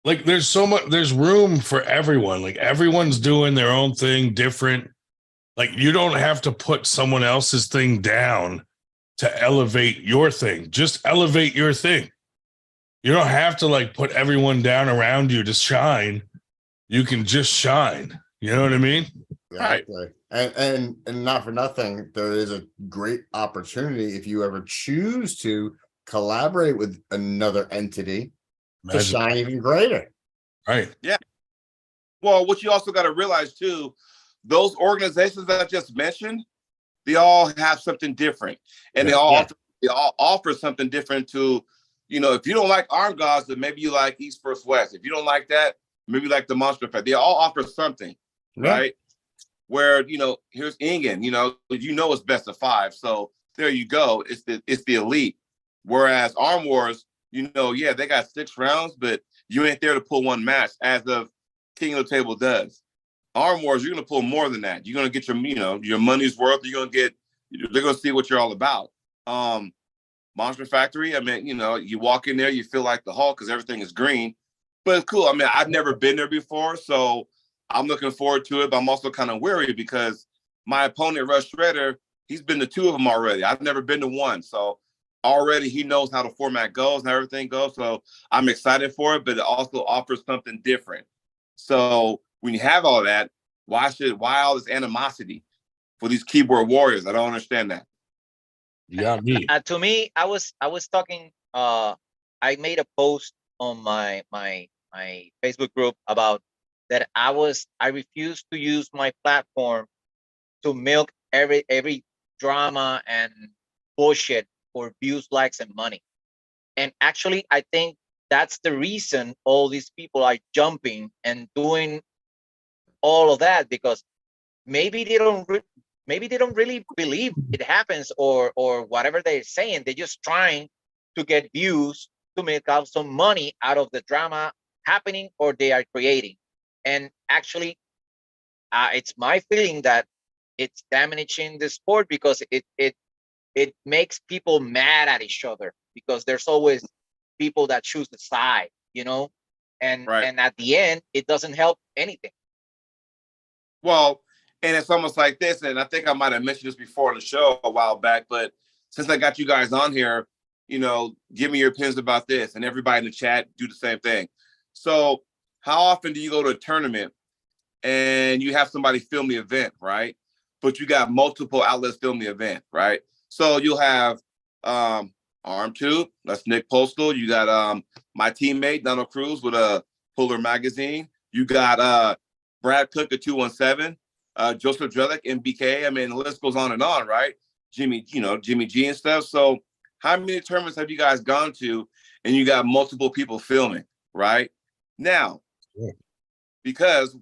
like there's so much, there's room for everyone. Like everyone's doing their own thing different. Like you don't have to put someone else's thing down to elevate your thing. Just elevate your thing. You don't have to like put everyone down around you to shine. You can just shine. You know what I mean? Exactly. And not for nothing, there is a great opportunity if you ever choose to collaborate with another entity to Imagine. shine even greater. Right. Well, what you also got to realize too, those organizations that I just mentioned, they all have something different, and they all offer something different to, you know, if you don't like Armed Gods, then maybe you like East vs. West. If you don't like that, maybe you like the Monster Effect. They all offer something, right? Where, you know, here's Ingen, you know it's best of 5. So there you go. It's the elite. Whereas Arm Wars, you know, yeah, they got 6 rounds, but you ain't there to pull one match, as of King of the Table does. Arm Wars, you're gonna pull more than that. You're gonna get your, you know, your money's worth. They're gonna see what you're all about. Monster Factory, I mean, you know, you walk in there, you feel like the Hulk because everything is green, but it's cool. I mean, I've never been there before, so I'm looking forward to it, but I'm also kind of wary because my opponent, Rush Shredder, he's been to 2 of them already. I've never been to 1, so already he knows how the format goes and everything goes, so I'm excited for it, but it also offers something different. So when you have all that, why all this animosity for these keyboard warriors? I don't understand that. Yeah, me. To me, I was talking. I made a post on my Facebook group about that. I refused to use my platform to milk every drama and bullshit for views, likes, and money. And actually, I think that's the reason all these people are jumping and doing all of that, because maybe they don't really believe it happens, or whatever they're saying. They're just trying to get views to make out some money out of the drama happening or they are creating. And actually, it's my feeling that it's damaging the sport, because it makes people mad at each other, because there's always people that choose the side, you know, and Right. and at the end, it doesn't help anything. Well, and it's almost like this, and I think I might have mentioned this before on the show a while back, but since I got you guys on here, give me your opinions about this, and everybody in the chat do the same thing. So, how often do you go to a tournament and you have somebody film the event, right? But you got multiple outlets film the event, right? So you'll have Arm Tube, that's Nick Postal. You got my teammate Donald Cruz with a Puller Magazine. You got Brad Cook at 217, Joseph Drellick, MBK. I mean, the list goes on, right? Jimmy G and stuff. So how many tournaments have you guys gone to and you got multiple people filming, right? Now, because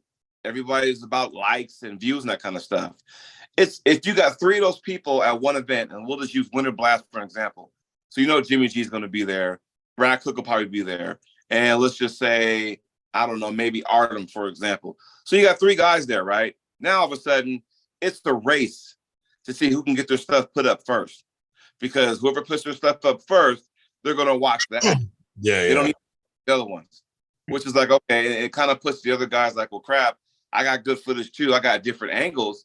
everybody's about likes and views and that kind of stuff. It's if you got 3 of those people at one event, and we'll just use Winter Blast for example. So Jimmy G is going to be there. Brad Cook will probably be there. And let's just say, I don't know, maybe Artem, for example. So you got 3 guys there, right? Now, all of a sudden, it's the race to see who can get their stuff put up first. Because whoever puts their stuff up first, they're going to watch that. They don't need the other ones. Which is like, okay, it kind of puts the other guys like, well, crap, I got good footage too. I got different angles,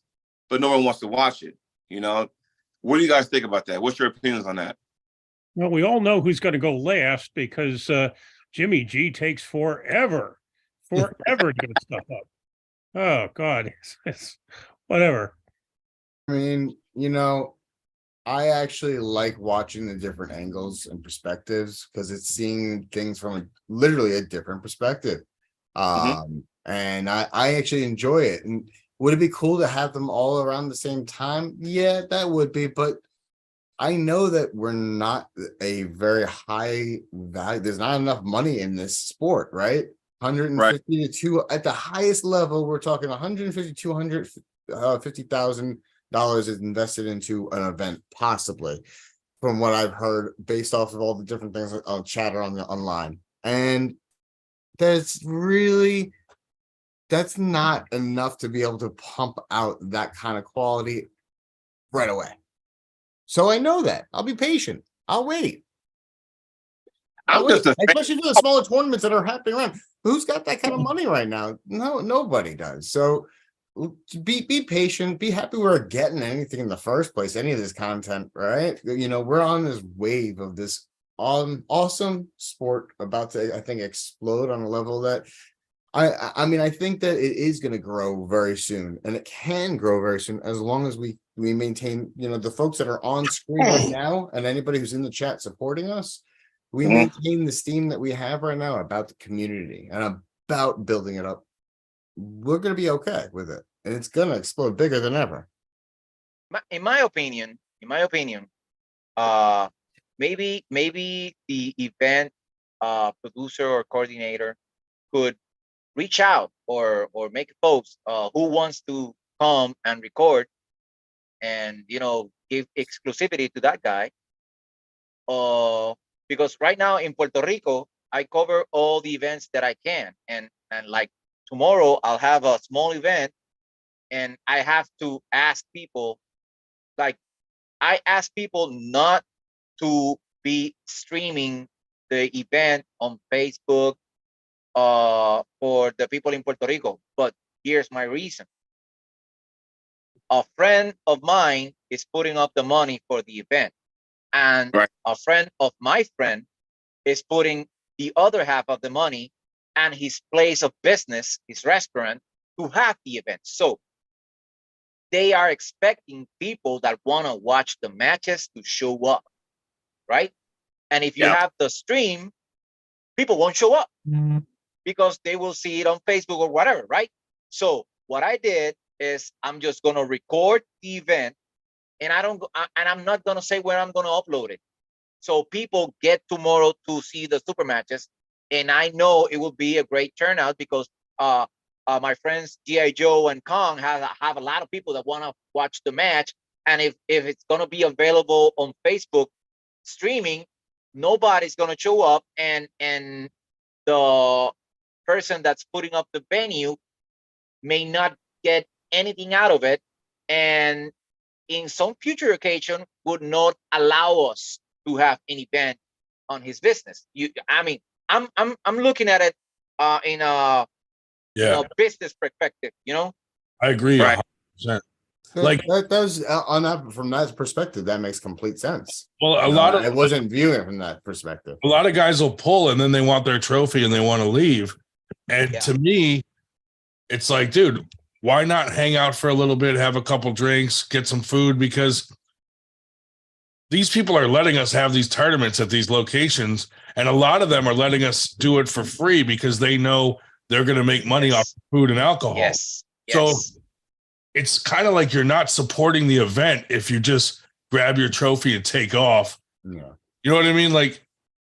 but no one wants to watch it. What do you guys think about that? What's your opinions on that? Well, we all know who's going to go last because Jimmy G takes forever to get stuff up. Oh God, it's whatever. I mean, I actually like watching the different angles and perspectives because it's seeing things from literally a different perspective. And I actually enjoy it. And would it be cool to have them all around the same time? Yeah, that would be. But I know that we're not a very high value. There's not enough money in this sport, right? 150 to 2 at the highest level. We're talking 150, $250,000 is invested into an event, possibly, from what I've heard, based off of all the different things on chatter online. And that's not enough to be able to pump out that kind of quality right away. So I know that. I'll be patient. I'll wait. Especially for the smaller tournaments that are happening around. Who's got that kind of money right now? No, nobody does. So be patient. Be happy we're getting anything in the first place. Any of this content, right? We're on this wave of this awesome sport about to, I think, explode on a level that I mean, I think that it is going to grow very soon, and it can grow very soon as long as we maintain, the folks that are on screen right now and anybody who's in the chat supporting us. We maintain the steam that we have right now about the community and about building it up. We're going to be okay with it, and it's going to explode bigger than ever. In my opinion, maybe the event producer or coordinator could reach out or make a post who wants to come and record and give exclusivity to that guy. Because right now in Puerto Rico, I cover all the events that I can, and like tomorrow I'll have a small event, and I have to ask people, like I ask people not to be streaming the event on Facebook for the people in Puerto Rico. But here's my reason. A friend of mine is putting up the money for the event, and a friend of my friend is putting the other half of the money and his place of business, his restaurant, to have the event. So they are expecting people that want to watch the matches to show up, right? And if you have the stream, people won't show up because they will see it on Facebook or whatever, right? So what I did is I'm just going to record the event, and I'm not going to say where I'm going to upload it. So people get tomorrow to see the super matches, and I know it will be a great turnout because my friends G.I. Joe and Kong have a lot of people that want to watch the match. And if it's going to be available on Facebook streaming, nobody's going to show up, and the person that's putting up the venue may not get anything out of it, and in some future occasion would not allow us to have an event on his business. I mean, I'm looking at it in a Yeah, business perspective, you know. I agree. Right. 100%. That- Like- that does on that from that perspective, that makes complete sense. Well, a You know, lot of I wasn't viewing it from that perspective. a lot of guys will pull and then they want their trophy and they want to leave. And Yeah. to me, it's like, dude, why not hang out for a little bit, have a couple drinks, get some food? Because these people are letting us have these tournaments at these locations, and a lot of them are letting us do it for free because they know they're going to make money Yes. off food and alcohol. Yes. So Yes. it's kind of like you're not supporting the event if you just grab your trophy and take off. Yeah. You know what I mean? Like,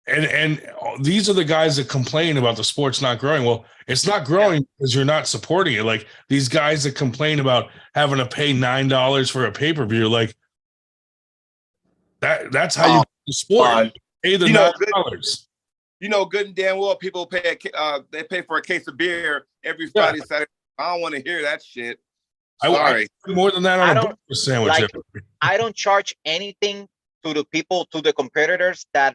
and these are the guys that complain about the sport's not growing. Well, it's not growing because you're not supporting it. Like these guys that complain about having to pay $9 for a pay-per-view, like that's how you get the sport. Pay the you know, $9. You know, good and damn well, people pay they pay for a case of beer every Friday, Saturday. I don't want to hear that shit. Sorry. I more than that I on a don't breakfast sandwich. like- I don't charge anything to the people, to the competitors that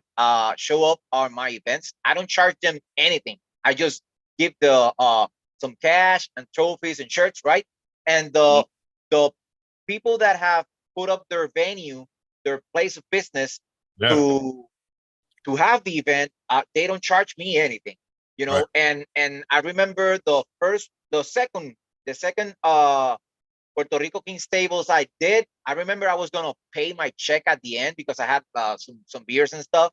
show up on my events. I don't charge them anything. I just give the some cash and trophies and shirts, right? And the people that have put up their venue, their place of business Yeah. to have the event, they don't charge me anything, you know. Right. And I remember the second Puerto Rico King Stables I did. I remember I was gonna pay my check at the end because I had some beers and stuff.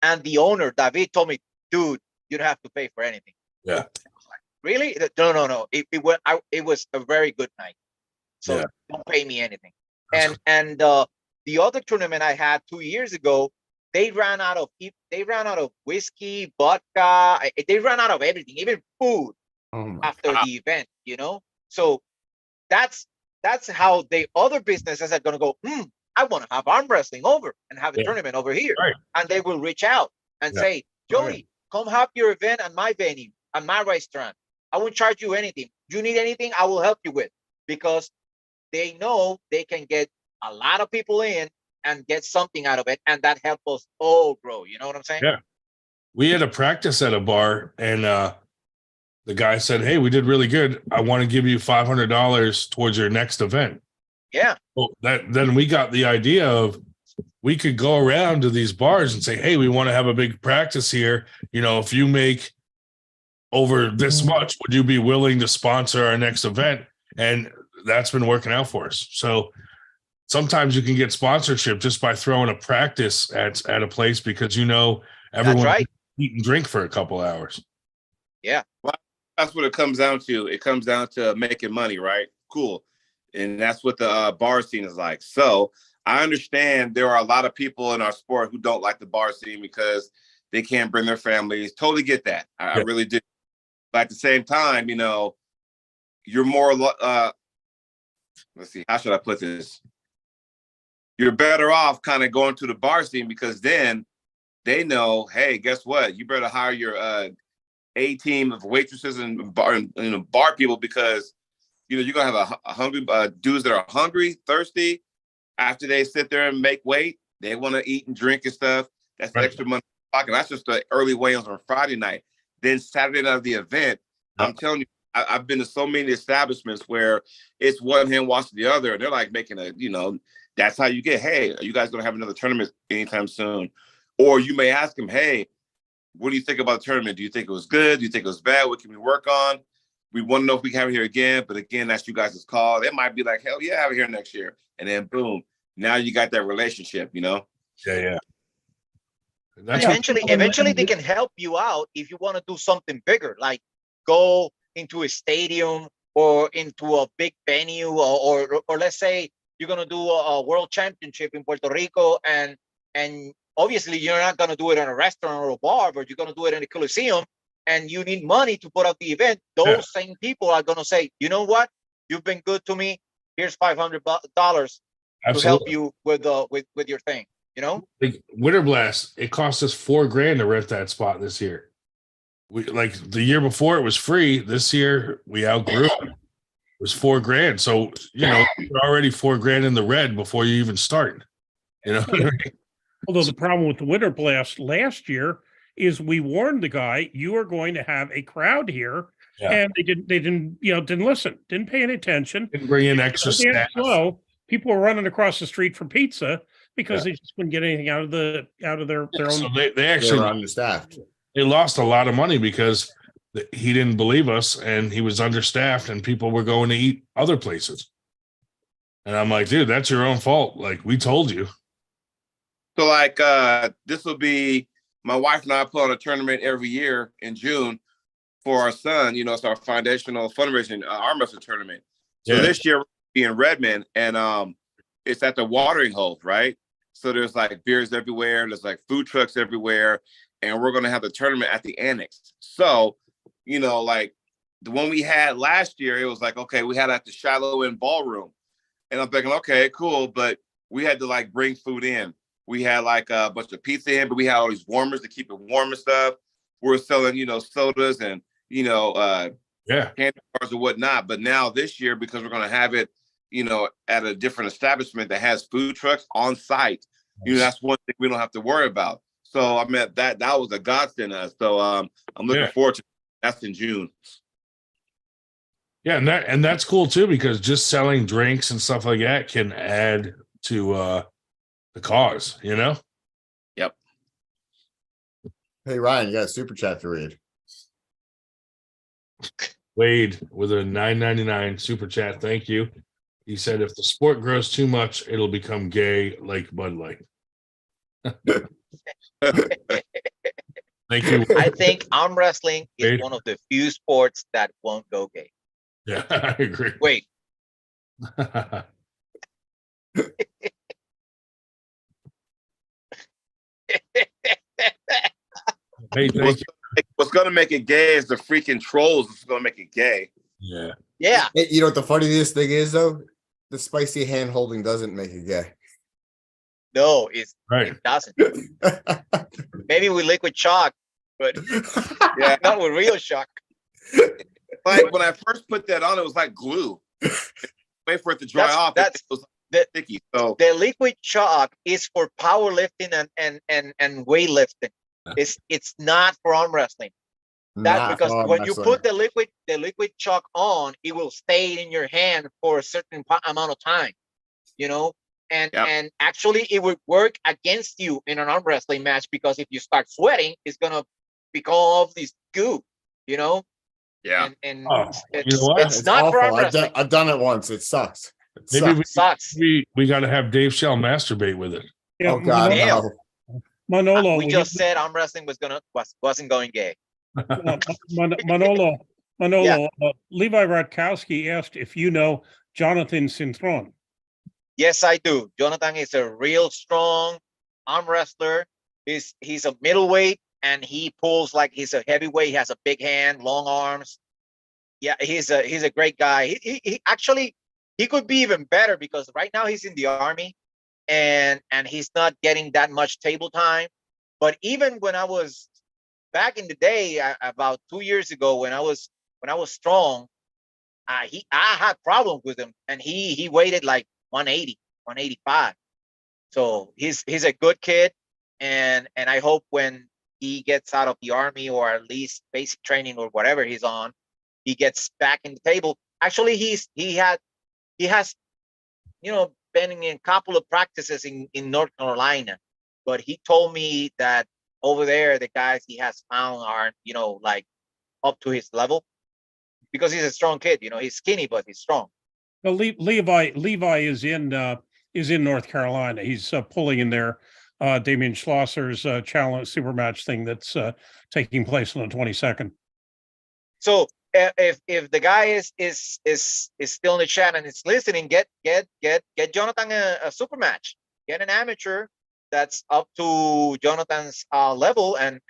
And the owner, David, told me, dude, you don't have to pay for anything. Yeah. I was like, really? No. It was a very good night. So Yeah. don't pay me anything. That's And the other tournament I had 2 years ago, they ran out of whiskey, vodka. They ran out of everything, even food Oh my. after the event, you know. So that's how the other businesses are going to go, I want to have arm wrestling over and have a Yeah. tournament over here. Right. And they will reach out and Yeah. say, Jody, come have your event at my venue, at my restaurant. I won't charge you anything. You need anything, I will help you with, because they know they can get a lot of people in and get something out of it. And that helps us all grow. You know what I'm saying? Yeah. We had a practice at a bar, and the guy said, "Hey, we did really good. I want to give you $500 towards your next event." Yeah. Well, then we got the idea of we could go around to these bars and say, "Hey, we want to have a big practice here. You know, if you make over this much, would you be willing to sponsor our next event?" And that's been working out for us. So sometimes you can get sponsorship just by throwing a practice at a place because you know everyone right. eat and drink for a couple hours. That's what it comes down to. It comes down to making money, right? Cool. And that's what the bar scene is like. So I understand there are a lot of people in our sport who don't like the bar scene because they can't bring their families. Totally get that. I really do. But at the same time, you know, you're more, let's see, how should I put this? You're better off kind of going to the bar scene because then they know, hey, guess what? You better hire your A team of waitresses and bar people because, you know, you're going to have a hungry dudes that are hungry, thirsty. After they sit there and make weight, they want to eat and drink and stuff. That's Right. extra money. And that's just the early weigh-ins on Friday night. Then Saturday night of the event, I'm telling you, I've been to so many establishments where it's one hand washing the other. And they're like making that's how you get, hey, are you guys going to have another tournament anytime soon? Or you may ask them, hey, what do you think about the tournament? Do you think it was good? Do you think it was bad? What can we work on? We want to know if we can have it here again. But again, that's you guys' call. They might be like, hell yeah, have it here next year. And then boom, now you got that relationship, you know? Yeah. That's Eventually they can help you out if you want to do something bigger, like go into a stadium or into a big venue, or let's say you're gonna do a world championship in Puerto Rico, and obviously you're not gonna do it in a restaurant or a bar, but you're gonna do it in a Coliseum, and you need money to put up the event. Those same people are gonna say, you know what, you've been good to me. Here's $500 to help you with your thing. You know, like Winter Blast, it cost us $4,000 to rent that spot this year. We like the year before it was free. This year we outgrew it. It was $4,000. So you know you're already $4,000 in the red before you even start. You know, Although the problem with the Winter Blast last year is we warned the guy, you are going to have a crowd here. Yeah. And didn't listen, didn't pay any attention. Didn't bring in extra Damn staff. slow. People were running across the street for pizza because they just couldn't get anything out of their So own. they They actually were understaffed. they lost a lot of money because he didn't believe us and he was understaffed and people were going to eat other places. And I'm like, dude, that's your own fault. Like, we told you. So like this will be my wife and I put on a tournament every year in June for our son. You know, it's our foundational fundraising arm wrestling tournament. So Yeah. this year we'll be in Redmond, and it's at the watering hole, right? So there's like beers everywhere, there's like food trucks everywhere, and we're gonna have the tournament at the annex. So, you know, like the one we had last year, it was like, okay, we had at the Shiloh Inn ballroom. And I'm thinking, okay, cool, but we had to like bring food in. We had like a bunch of pizza in, but we had all these warmers to keep it warm and stuff. We're selling, you know, sodas and, you know, Yeah. candy bars and whatnot. But now this year, because we're going to have it, you know, at a different establishment that has food trucks on site, you know, that's one thing we don't have to worry about. So I mean, that was a godsend to us. So I'm looking forward to that's in June. Yeah, and that's cool too, because just selling drinks and stuff like that can add to the cause, you know? Yep. Hey, Ryan, you got a super chat to read. Wade with a $9.99 super chat. Thank you. He said, if the sport grows too much, it'll become gay like Bud Light. Thank you. I think arm wrestling is Great. one of the few sports that won't go gay. Yeah, I agree. Wait, Hey, thank you. What's going to make it gay is the freaking trolls. It's going to make it gay. Yeah. yeah, Hey, you know what the funniest thing is though? The spicy hand holding doesn't make it gay. no, Right. it doesn't. Maybe with liquid chalk, but Yeah. not with real chalk. Like when I first put that on, it was like glue. Wait for it to dry off. That's it was the- sticky. So The liquid chalk is for powerlifting and weightlifting. It's not for arm wrestling. That Not because for when you wrestling. put the liquid chalk on, it will stay in your hand for a certain amount of time, you know. And Yep. and actually, it would work against you in an arm wrestling match because if you start sweating, it's gonna become all of this goo, you know. yeah. And Oh, you know what? it's not for arm wrestling. I've done it once. It sucks. It Maybe sucks. Sucks. we got to have Dave Shell masturbate with it. Yeah, Oh God, Damn. no. Manolo, We just said arm wrestling wasn't going gay. Manolo, Yeah. Levi Ratkowski asked if you know Jonathan Cintron. Yes, I do. Jonathan is a real strong arm wrestler. He's a middleweight and he pulls like he's a heavyweight. He has a big hand, long arms. Yeah, he's a great guy. He actually he could be even better because right now he's in the army and he's not getting that much table time. But even when I was back in the day, about 2 years ago, when I was strong, I had problems with him, and he weighted like 180, 185. So he's a good kid, and I hope when he gets out of the army or at least basic training or whatever he's on, he gets back in the table. Actually, he has been in a couple of practices in North Carolina, but he told me that over there the guys he has found aren't like up to his level because he's a strong kid. He's skinny but he's strong. Well, Levi is in North Carolina. He's pulling in there Damian Schlosser's challenge super match thing that's taking place on the 22nd. So if the guy is still in the chat and is listening, get Jonathan a super match. Get an amateur that's up to Jonathan's level, and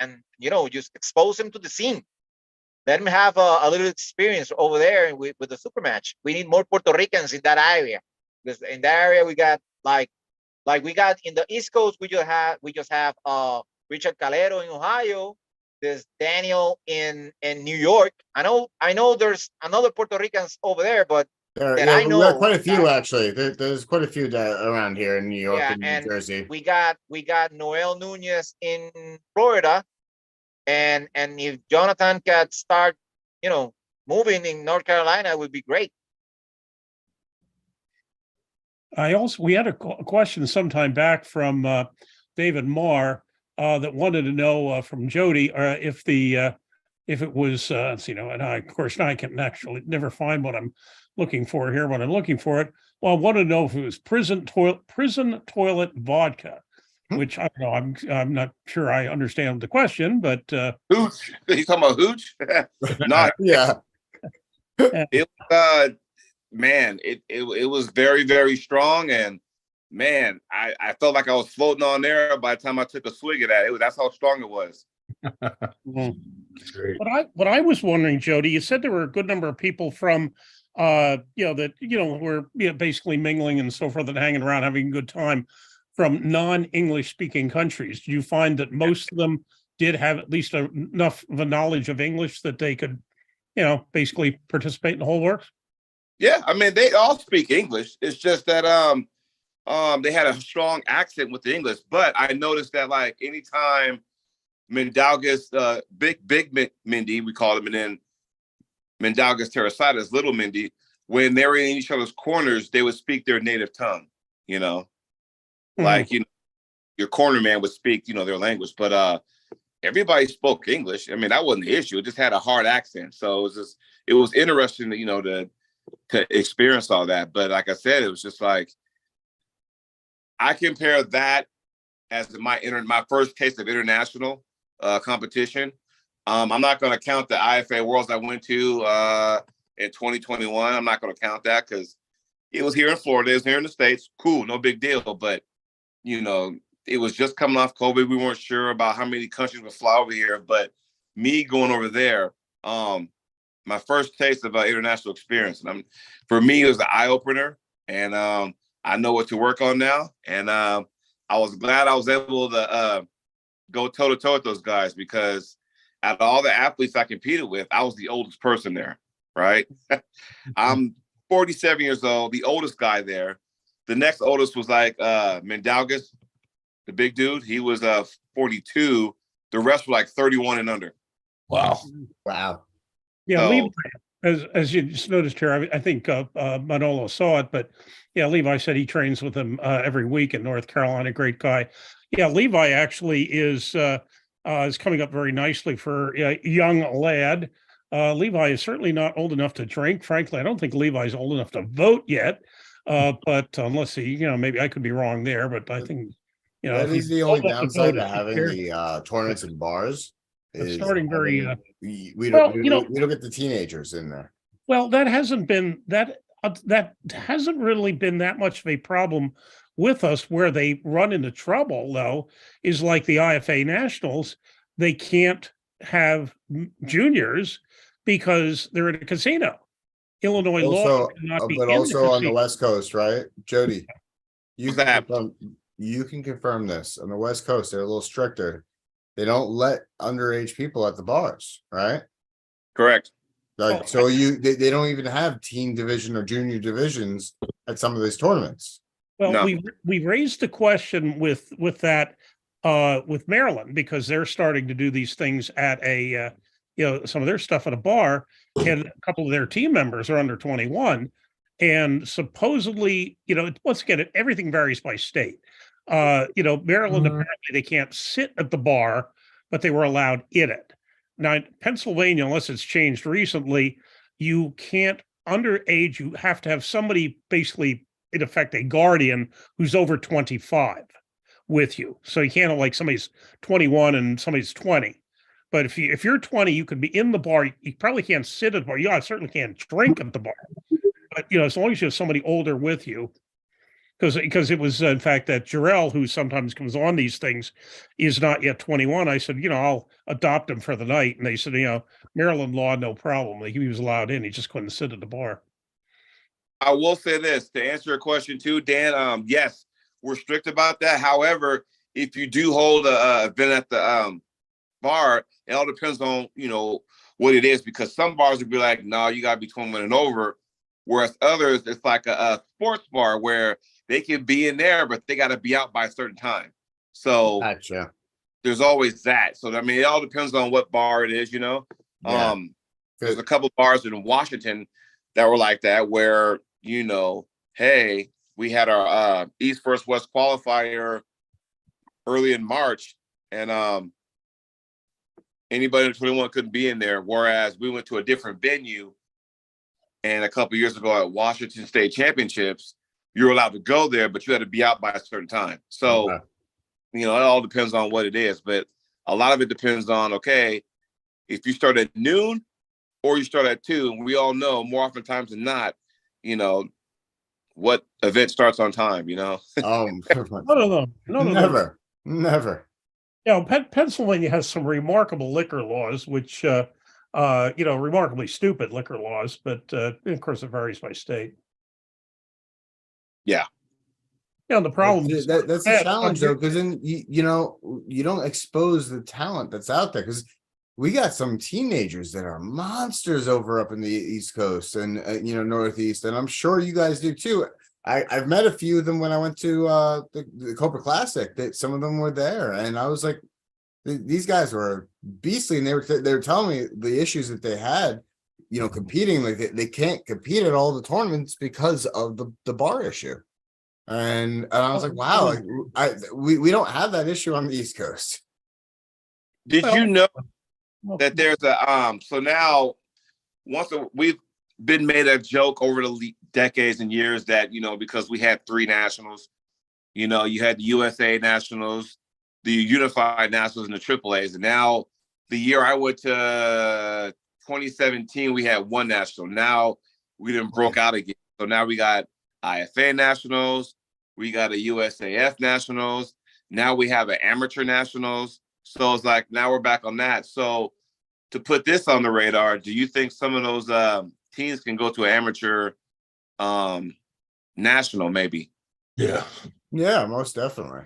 just expose him to the scene. Let him have a little experience over there with the super match. We need more Puerto Ricans in that area because in that area we got like we got in the East Coast. We just have Richard Calero in Ohio. There's Daniel in New York. I know there's another Puerto Ricans over there, but I know we got quite a few actually. There's quite a few around here in New York and New Jersey. We got Noel Nunez in Florida, And if Jonathan can start, moving in North Carolina, it would be great. We had a question sometime back from David Marr that wanted to know from Jody if it was and I, of course, now I can actually never find what I'm looking for here when I'm looking for it. Well, I want to know if it was prison toilet vodka, which I don't know. I'm not sure I understand the question, but Hooch. You talking about hooch? No, Yeah. it man, it was very, very strong, and man, I felt like I was floating on there by the time I took a swig of that. That's how strong it was. Great. what I was wondering, Jody, you said there were a good number of people from were basically mingling and so forth and hanging around, having a good time from non-English speaking countries. Do you find that most of them did have at least enough of a knowledge of English that they could, basically participate in the whole works? Yeah, I mean, they all speak English. It's just that they had a strong accent with the English. But I noticed that like anytime Mindaugas, big Mindy, we call him, and then Mindaugas Terrasadas, little Mindy, when they were in each other's corners, they would speak their native tongue, like, your corner man would speak, their language, but everybody spoke English. I mean, that wasn't the issue. It just had a hard accent. So it was interesting to experience all that. But like I said, it was just like, I compare that as my first taste of international competition. I'm not going to count the IFA Worlds I went to in 2021. I'm not going to count that because it was here in Florida. It was here in the States. Cool, no big deal. But, it was just coming off COVID. We weren't sure about how many countries would fly over here. But me going over there, my first taste of international experience. And for me, it was an eye-opener. And I know what to work on now. And I was glad I was able to go toe-to-toe with those guys because out of all the athletes I competed with, I was the oldest person there, right? I'm 47 years old, the oldest guy there. The next oldest was like Mindaugas, the big dude. He was 42. The rest were like 31 and under. Wow. Wow. Yeah, So- Levi, as you just noticed here, I think Manolo saw it, but yeah, Levi said he trains with him every week in North Carolina. Great guy. Yeah, Levi actually is coming up very nicely for a young lad. Levi is certainly not old enough to drink. Frankly, I don't think Levi's old enough to vote yet. But unless he, maybe I could be wrong there, but I think, That if is he's the only old enough to downside vote, to having the tournaments in bars. It's Is starting very, having- we well, don't we don't get the teenagers in there. well, that hasn't really been that much of a problem with us. Where they run into trouble, though, is like the IFA Nationals. They can't have juniors because they're in a casino. Illinois law Also, cannot be but in the also on the casino. West Coast, right, Jody? What's that? You can confirm this. On the West Coast, they're a little stricter. They don't let underage people at the bars, right? Correct. Like, so they don't even have teen division or junior divisions at some of these tournaments. Well, No. we raised the question with that with Maryland because they're starting to do these things at a some of their stuff at a bar, and a couple of their team members are under 21, and supposedly once again everything varies by state. Maryland apparently they can't sit at the bar, but they were allowed in it. Now in Pennsylvania, unless it's changed recently, you can't underage. You have to have somebody basically, in effect, a guardian who's over 25 with you. So you can't have like somebody's 21 and somebody's 20. But if you're 20, you can be in the bar. You probably can't sit at the bar. You certainly can't drink at the bar. But as long as you have somebody older with you, because it was in fact that Jarrell, who sometimes comes on these things, is not yet 21. I said, I'll adopt him for the night, and they said, Maryland law, no problem. Like, he was allowed in. He just couldn't sit at the bar. I will say this to answer your question too, Dan. Yes, we're strict about that. However, if you do hold a event at the bar, it all depends on what it is, because some bars would be like, no, you gotta be 21 and over, whereas others it's like a sports bar where they can be in there, but they got to be out by a certain time. So Gotcha. there's always that. So I mean, it all depends on what bar it is, you know. Yeah. There's a couple bars in Washington that were like that, where, you know, hey, we had our East versus West qualifier early in March, and anybody in 21 couldn't be in there. Whereas we went to a different venue, and a couple years ago at Washington State Championships, you were allowed to go there, but you had to be out by a certain time. So, Okay. you know, it all depends on what it is, but a lot of it depends on, okay, if you start at noon or you start at 2, and we all know more oftentimes than not, you know, what event starts on time, you know? Oh, None of them. None of them. never. You know, Pennsylvania has some remarkable liquor laws, which, you know, remarkably stupid liquor laws, but of course it varies by state. Yeah. Yeah, and the problem is That's a challenge though, because then you know, you don't expose the talent that's out there, because we got some teenagers that are monsters over up in the East Coast and you know, Northeast, and I'm sure you guys do too. I've met a few of them when I went to the Cobra Classic. That some of them were there, and I was like, these guys were beastly, and they were telling me the issues that they had, you know, competing. Like they can't compete at all the tournaments because of the bar issue. And I was like, wow, like, we don't have that issue on the East Coast. Did Well- you know well, that there's a so now we've been made a joke over the decades and years that, you know, because we had 3 nationals, you know, you had the USA nationals, the unified nationals, and the AAAs, and now the year I went to 2017, we had 1 national. Now we didn't broke out again, so now we got IFA nationals, we got a USAF nationals, now we have an amateur nationals. So it's like, now we're back on that. So to put this on the radar, do you think some of those teams can go to an amateur national maybe? Yeah. Yeah, most definitely.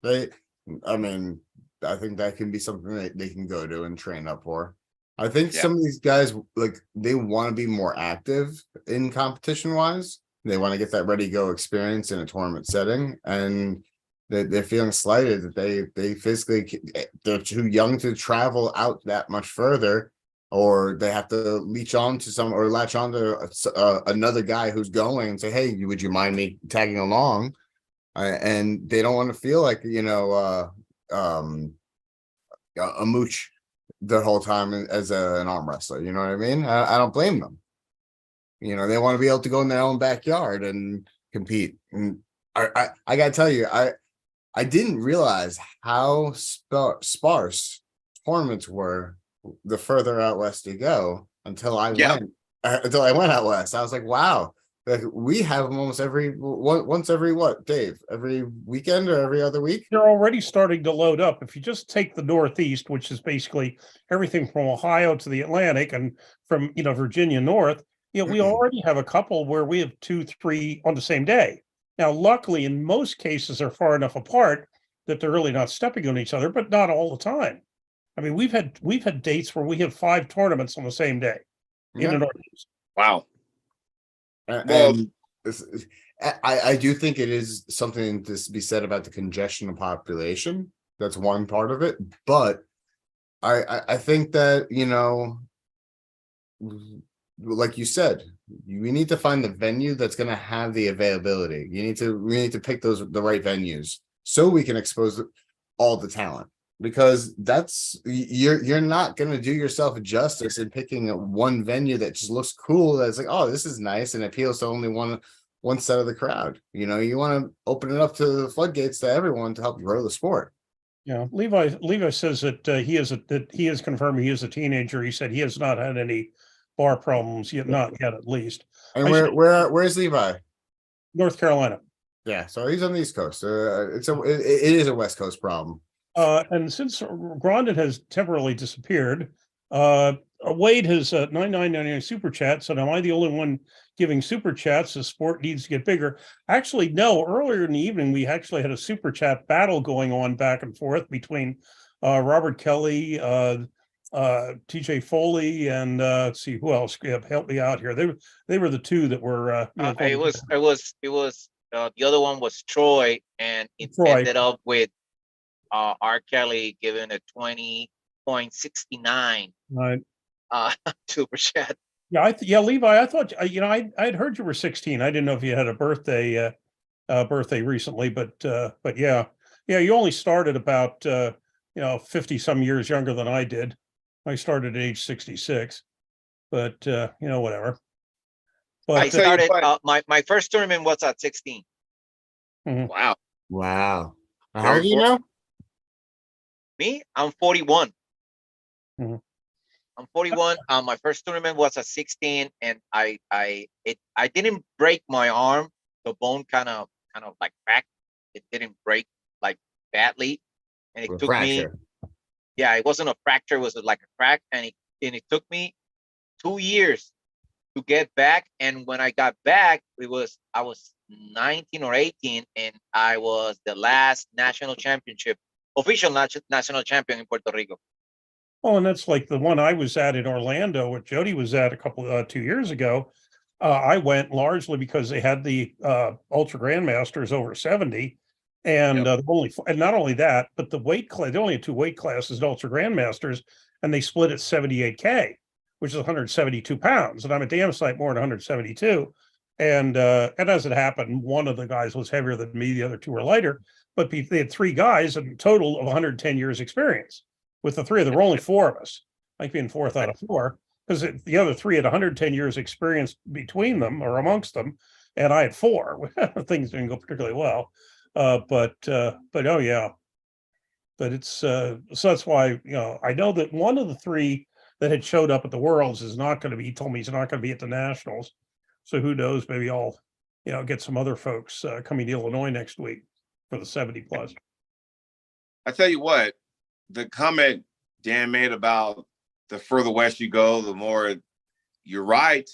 I mean, I think that can be something that they can go to and train up for. I think Yeah. some of these guys, like, they want to be more active in competition wise. They want to get that ready go experience in a tournament setting, and they're feeling slighted that they physically, they're too young to travel out that much further, or they have to latch on to another guy who's going and say, hey, would you mind me tagging along? And they don't want to feel like, you know, a mooch the whole time as an arm wrestler. You know what I mean? I don't blame them. You know, they want to be able to go in their own backyard and compete. And I gotta tell you, I didn't realize how sparse tournaments were the further out west you go until I went out west. I was like, wow, like we have them almost once every what, Dave? Every weekend or every other week? They're already starting to load up. If you just take the Northeast, which is basically everything from Ohio to the Atlantic and from, you know, Virginia north, you know, we already have a couple where we have 2, 3 on the same day. Now, luckily, in most cases, they're far enough apart that they're really not stepping on each other, but not all the time. I mean, we've had dates where we have 5 tournaments on the same day in the Northeast. Wow. And I do think it is something to be said about the congestion of population. That's one part of it, but I think that, you know, like you said, we need to find the venue that's going to have the availability. We need to pick the right venues so we can expose all the talent, because you're not going to do yourself justice in picking one venue that just looks cool. That's like, oh, this is nice and appeals to only one set of the crowd. You know, you want to open it up to the floodgates to everyone to help grow the sport. Yeah, Levi says that he is confirming he is a teenager. He said he has not had any bar problems yet, not yet at least. And where's Levi? North Carolina. Yeah, so he's on the East Coast. It is a West Coast problem. And since Grondin has temporarily disappeared, Wade has 9999 super chat. So now am I the only one giving super chats? The sport needs to get bigger. Actually, no. Earlier in the evening, we actually had a super chat battle going on back and forth between Robert Kelly, TJ Foley, and let's see who else. Help me out here. They were the 2 that were. It was the other one was Troy, and it Troy. ended up with R. Kelly giving a 20.69 Right. super chat. Yeah, yeah, Levi, I thought, I'd heard you were 16. I didn't know if you had a birthday recently, but yeah. Yeah, you only started about, 50 some years younger than I did. I started at age 66, but, whatever. I But, tell you started, what. my first tournament was at 16. Wow. Wow. How Very old are you now? Me, I'm 41. Mhm. I'm 41. My first tournament was at 16, and I didn't break my arm. The bone kind of like cracked. It didn't break like badly, and it A took me. fracture. Yeah, it wasn't a fracture. It was like a crack, and it took me 2 years to get back. And when I got back, I was 19 or 18, and I was the last national championship, official national champion in Puerto Rico. Oh, and that's like the one I was at in Orlando, what Jody was at a couple 2 years ago. I went largely because they had the ultra grandmasters over 70, and and not only that, but the weight class. They only had two weight classes, the ultra grandmasters, and they split at 78K, which is 172 pounds, and I'm a damn sight more than 172. And as it happened, one of the guys was heavier than me, the other two were lighter, but they had three guys, a total of 110 years experience. With the three, there were only four of us, like being fourth out of four, because the other three had 110 years experience between them or amongst them, and I had four. Things didn't go particularly well, but oh yeah, but it's so that's why I know that one of the three that had showed up at the Worlds is not going to be. He told me he's not going to be at the Nationals, so who knows? Maybe I'll get some other folks coming to Illinois next week for the 70 plus. I tell you what, the comment Dan made about the further west you go, the more you're right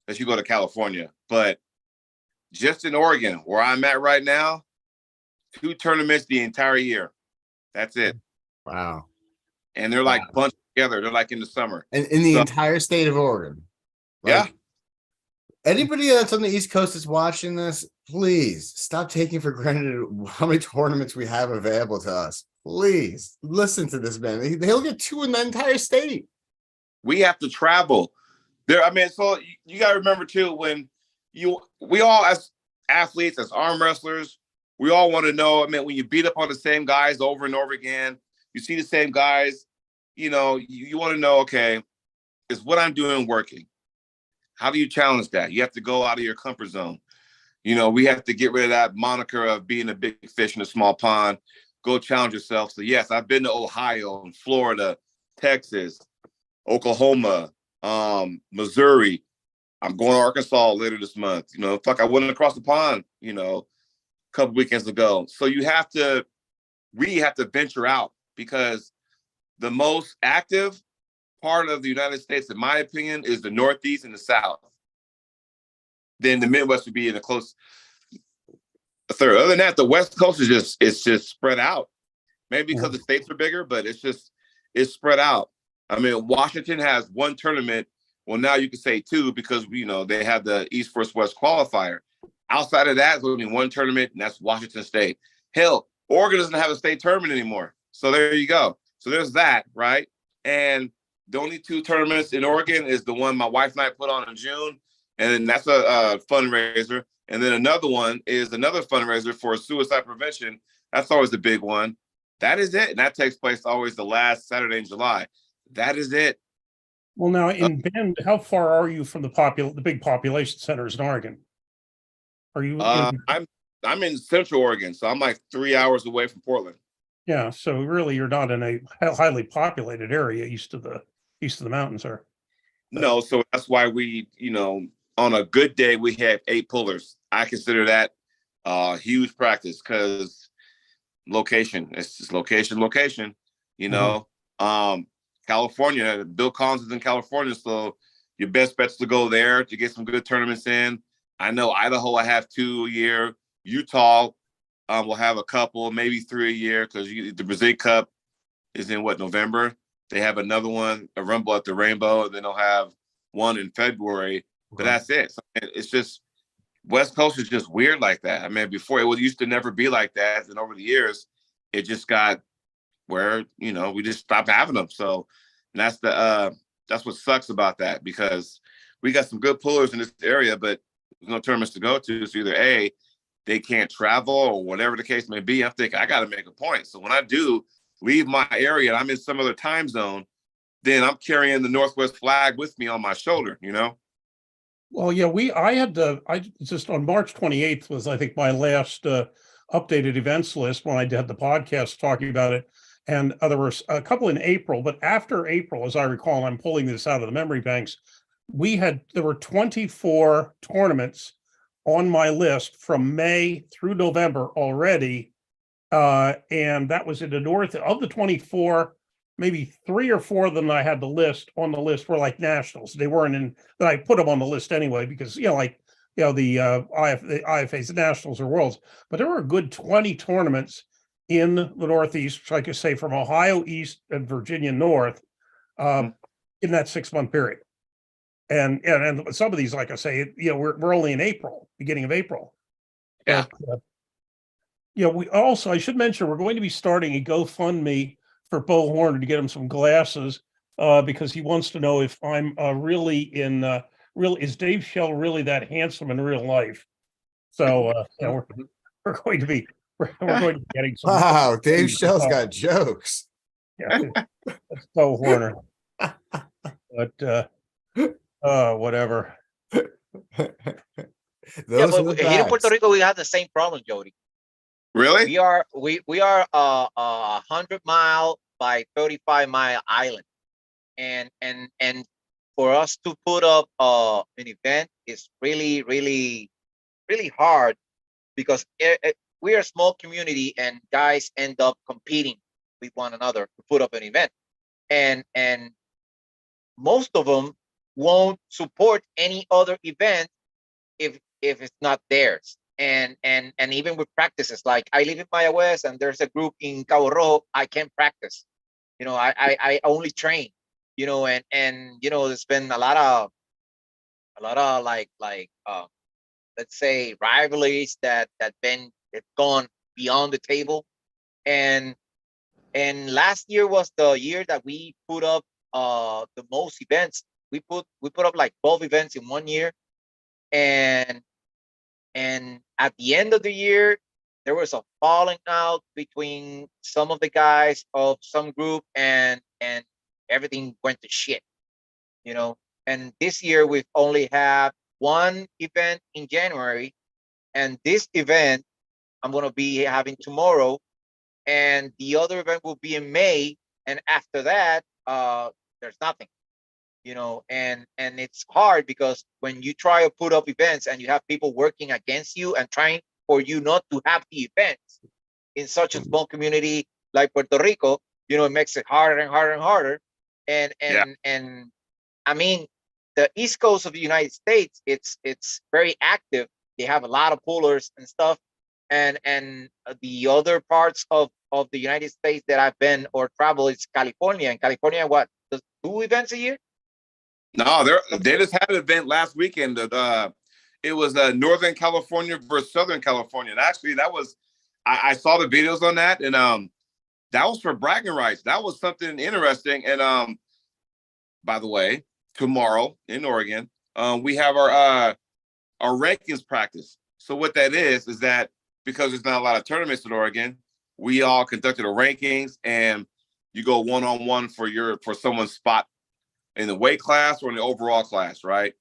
as you go to California. But just in Oregon, where I'm at right now, 2 tournaments the entire year. That's it. Wow. And they're like bunched together. They're like in the summer. And in the entire state of Oregon. Yeah. Anybody that's on the East Coast is watching this, please stop taking for granted how many tournaments we have available to us. Please listen to this man. He'll get 2 in the entire state. We have to travel there. I mean, so you got to remember too, when we all as athletes, as arm wrestlers, we all want to know. I mean, when you beat up on the same guys over and over again, you see the same guys, you want to know, okay, is what I'm doing working? How do you challenge that? You have to go out of your comfort zone. We have to get rid of that moniker of being a big fish in a small pond. Go challenge yourself. So yes, I've been to Ohio and Florida, Texas, Oklahoma, Missouri. I'm going to Arkansas later this month. I went across the pond, a couple weekends ago. So you really have to venture out, because the most active part of the United States, in my opinion, is the Northeast and the South. Then the Midwest would be in a close third. Other than that, the West Coast is just spread out. Maybe because the states are bigger, but it's spread out. I mean, Washington has 1 tournament. Well, now you can say 2 because they have the East versus West qualifier. Outside of that, there's only 1 tournament, and that's Washington State. Hell, Oregon doesn't have a state tournament anymore. So there you go. So there's that, right? And the only 2 tournaments in Oregon is the one my wife and I put on in June, and that's a fundraiser. And then another one is another fundraiser for suicide prevention. That's always the big one. That is it. And that takes place always the last Saturday in July. That is it. Well, now in Bend, how far are you from the big population centers in Oregon? Are you? I'm in Central Oregon, so I'm like 3 hours away from Portland. Yeah, so really, you're not in a highly populated area east of the mountains, are? No, so that's why we, on a good day we have 8 pullers. I consider that huge practice, because location. It's just location. California, Bill Collins is in California, so your best bet's to go there to get some good tournaments in. I know Idaho, I have 2 a year. Utah will have a couple, maybe 3 a year, because the Brazil Cup is in November. They have another one, a Rumble at the Rainbow, and then they'll have one in February. But that's it. So it's just West Coast is just weird like that. I mean, before it used to never be like that, and over the years, it just got where, you know, we just stopped having them. So and that's what sucks about that, because we got some good pullers in this area, but there's no tournaments to go to. So either A, they can't travel, or whatever the case may be. I'm thinking I got to make a point. So when I do leave my area and I'm in some other time zone, then I'm carrying the Northwest flag with me on my shoulder, you know? Well, yeah, I just on March 28th was, I think, my last updated events list when I did the podcast talking about it. And there were a couple in April, but after April, as I recall, I'm pulling this out of the memory banks, there were 24 tournaments on my list from May through November already. And that was in the north. Of the 24, maybe 3 or 4 of them I had on the list were like nationals. They weren't in that I put them on the list anyway, because, you know, like, you know, the IFAs, the nationals or worlds, but there were a good 20 tournaments in the Northeast, which I could say from Ohio East and Virginia North, in that 6-month period. And some of these, like I say, you know, we're only in April, beginning of April. Yeah. But, you know, I should mention, we're going to be starting a GoFundMe for Bo Horner to get him some glasses, because he wants to know if I'm is Dave Shell really that handsome in real life? So, you know, we're going to be getting some. Wow, Dave Shell's got jokes. Yeah, that's Bo Horner. But whatever. Yeah, Those but were here in Puerto facts. Rico, we have the same problem, Jody. Really? We are 100-mile by 35-mile island, and for us to put up an event is really, really, really hard, because we are a small community and guys end up competing with one another to put up an event, and most of them won't support any other event if it's not theirs. And even with practices, like I live in Maya West and there's a group in Cabo Rojo, I can't practice. You know, I only train, you know, and you know, there's been a lot of like let's say rivalries that it's gone beyond the table. And last year was the year that we put up the most events. We put up like 12 events in 1 year. And at the end of the year, there was a falling out between some of the guys of some group, and everything went to shit, you know. And this year we've only had 1 event in January, and this event I'm going to be having tomorrow, and the other event will be in May, and after that there's nothing, you know. And it's hard, because when you try to put up events and you have people working against you and trying for you not to have the events in such a small community like Puerto Rico, you know, it makes it harder and harder and harder. And I mean, the East Coast of the United States, it's very active. They have a lot of pullers and stuff. And the other parts of the United States that I've been or traveled is California. And California, what, does 2 events a year? No, they just had an event last weekend. It was Northern California versus Southern California. And actually, that was I saw the videos on that, and that was for bragging rights. That was something interesting. And by the way, tomorrow in Oregon, we have our rankings practice. So what that is that because there's not a lot of tournaments in Oregon, we all conducted a rankings, and you go one-on-one for someone's spot in the weight class or in the overall class, right?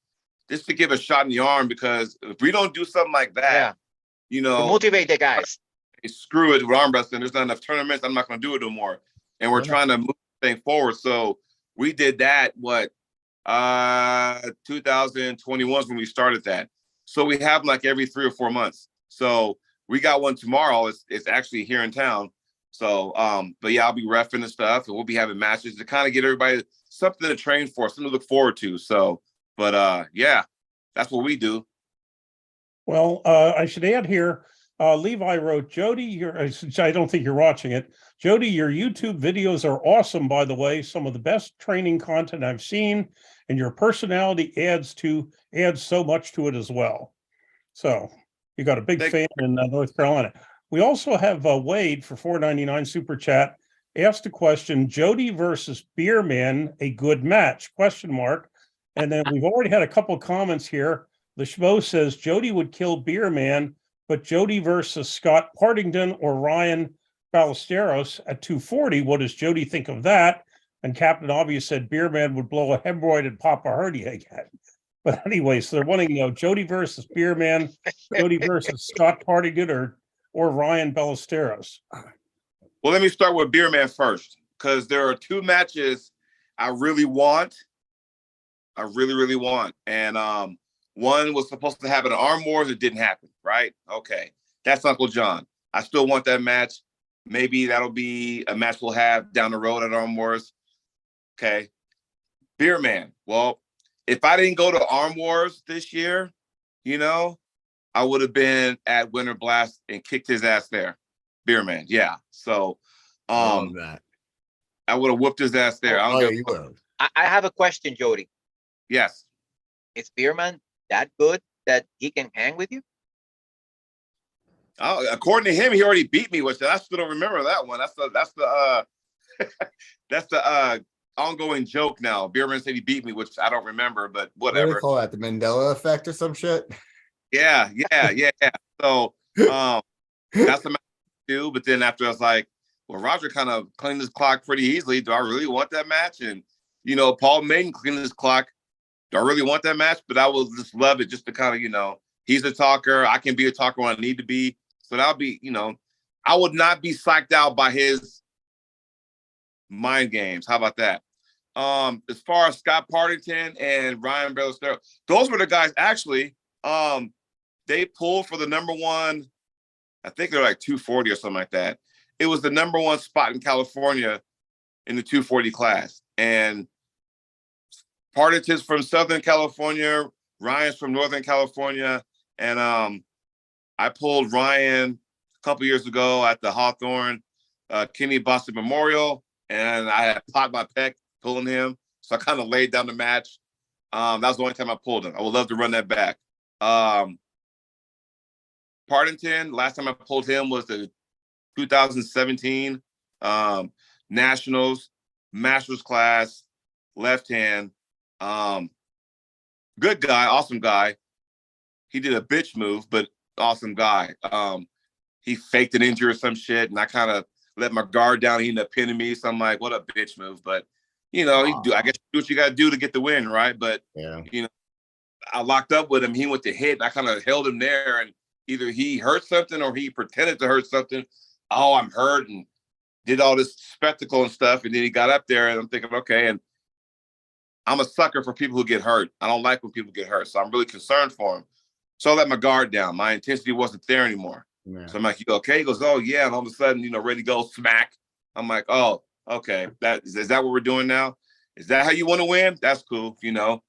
Just to give a shot in the arm, because if we don't do something like that, you know, to motivate the guys. Screw it with arm wrestling. There's not enough tournaments. I'm not going to do it no more. And we're trying to move the thing forward. So we did that. 2021 is when we started that. So we have like every 3 or 4 months. So we got one tomorrow. It's actually here in town. So, but yeah, I'll be reffing and stuff, and we'll be having matches to kind of get everybody something to train for, something to look forward to. So, but yeah, that's what we do. Well, I should add here, Levi wrote, Jody, since I don't think you're watching it, Jody, your YouTube videos are awesome, by the way, some of the best training content I've seen, and your personality adds so much to it as well. So you got a big fan in North Carolina. We also have Wade for $4.99 super chat. asked a question, Jody versus Beerman, a good match, question mark. And then we've already had a couple of comments here. The Schmo says Jody would kill Beerman, but Jody versus Scott Partington or Ryan Ballesteros at 240. What does Jody think of that? And Captain Obvious said Beerman would blow a hemorrhoid and pop a hernia again. But anyway, so they're wanting to know Jody versus Beerman, Jody versus Scott Partington or Ryan Ballesteros. Well, let me start with Beerman first, because there are two matches I really want. I really, really want. And one was supposed to happen at Arm Wars. It didn't happen, right? Okay. That's Uncle John. I still want that match. Maybe that'll be a match we'll have down the road at Arm Wars. Okay. Beerman. Well, if I didn't go to Arm Wars this year, you know, I would have been at Winter Blast and kicked his ass there. Beerman. Yeah. So that. I would have whooped his ass there. I don't Oh, give yeah, a you fuck. will. I have a question, Jody. Yes. Is Beerman that good that he can hang with you? Oh, according to him, he already beat me, which I still don't remember that one. That's the that's the ongoing joke now. Beerman said he beat me, which I don't remember, but What do they whatever. call that? The Mandela effect or some shit? Yeah. So that's the match to do. But then after I was like, well, Roger kind of cleaned his clock pretty easily. Do I really want that match? And you know, Paul Maiden cleaned his clock. Do I really want that match? But I will just love it just to kind of, you know, he's a talker. I can be a talker when I need to be. So that'll be, you know, I would not be psyched out by his mind games. How about that? As far as Scott Partington and Ryan Ballesteros, those were the guys actually. They pulled for the number one, I think they're like 240 or something like that. It was the number one spot in California in the 240 class. And Partington's from Southern California, Ryan's from Northern California. And I pulled Ryan a couple years ago at the Hawthorne Kenny Boston Memorial, and I had popped my pec pulling him. So I kind of laid down the match. That was the only time I pulled him. I would love to run that back. Partington, last time I pulled him was the 2017 Nationals, Masters class, left hand. Good guy, awesome guy. He did a bitch move, but awesome guy. He faked an injury or some shit, and I kind of let my guard down. He ended up pinning me, so I'm like, "What a bitch move!" But you know, I guess you do what you got to do to get the win, right? But Yeah. you know, I locked up with him. He went to hit, and I kind of held him there, and either he hurt something or he pretended to hurt something. Oh, I'm hurt, and did all this spectacle and stuff, and then he got up there, and I'm thinking, okay, and I'm a sucker for people who get hurt. I don't like when people get hurt, so I'm really concerned for him. So I let my guard down. My intensity wasn't there anymore. Yeah. So I'm like, you okay? He goes, oh yeah. And all of a sudden, you know, ready to go smack. I'm like, oh, okay. Is that what we're doing now? Is that how you want to win? That's cool, you know.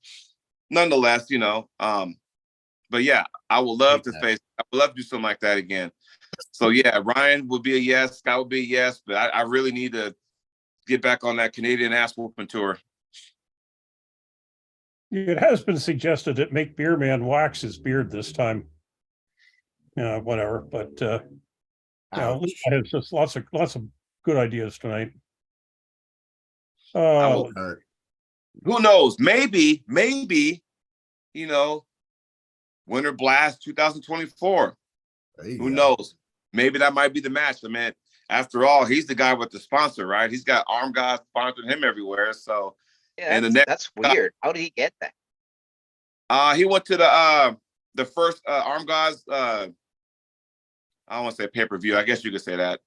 Nonetheless, you know, but yeah, I would love to do something like that again. So yeah, Ryan would be a yes, Scott would be a yes, but I really need to get back on that Canadian ass whooping tour. It has been suggested that make Beerman wax his beard this time. Whatever, but I have just lots of good ideas tonight. Who knows? Maybe, you know, Winter Blast 2024. Who knows? Maybe that might be the match. I mean, after all, he's the guy with the sponsor, right? He's got Arm Guys sponsoring him everywhere. So yeah, that's weird. How did he get that? He went to the first Arm Guys. I don't want to say pay-per-view. I guess you could say that.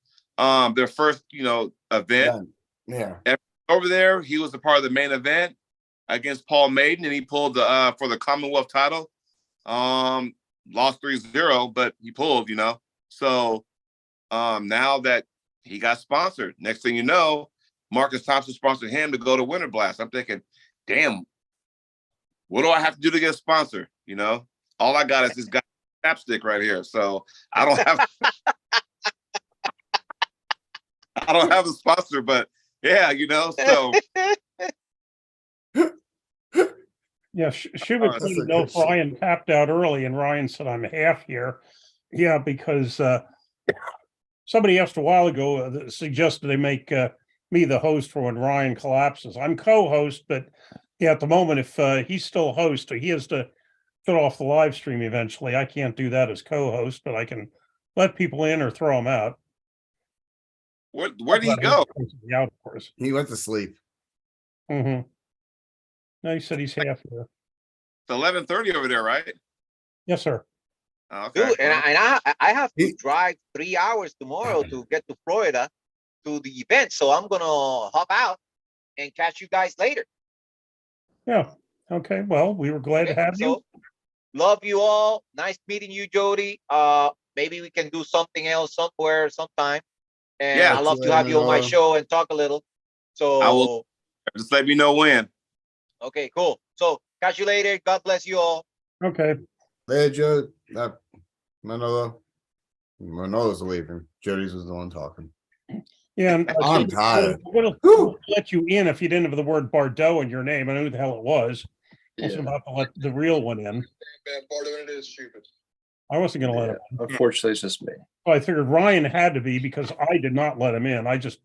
Their first, you know, event. Yeah. Over there, he was a part of the main event against Paul Maiden, and he pulled the for the Commonwealth title. Lost 3-0, but he pulled, you know. So now that he got sponsored, next thing you know, Marcus Thompson sponsored him to go to Winter Blast. I'm thinking, damn, what do I have to do to get a sponsor? You know, all I got is this guy chapstick right here. So I don't have I don't have a sponsor, but yeah, you know, so yeah, Shiva didn't know if Ryan tapped out early, and Ryan said, I'm half here. Yeah, because somebody asked a while ago, suggested they make me the host for when Ryan collapses. I'm co-host, but yeah, at the moment, if he's still host, he has to shut off the live stream eventually. I can't do that as co-host, but I can let people in or throw them out. Where did he go? Out, of course. He went to sleep. Mm-hmm. No, he said he's half here. It's 11:30 over there, right? Yes, sir. Oh, okay. Dude, and I have to He- drive 3 hours tomorrow to get to Florida to the event. So I'm gonna hop out and catch you guys later. Yeah. Okay. Well, we were glad to Okay, have you. so love you all. Nice meeting you, Jody. Maybe we can do something else somewhere, sometime. And Yeah. I love to have you on my show and talk a little. So I will. Just let me know when. okay, cool. So catch you later. God bless you all. Okay. Hey, Joe. Manolo's leaving. Jody's was the one talking. Yeah. And I'm tired. We'll Whew. let you in if you didn't have the word Bardot in your name. I knew who the hell it was. I wasn't about to let the real one in. Part of it is stupid. I wasn't going to let him in. Unfortunately, it's just me. I figured Ryan had to be because I did not let him in. I just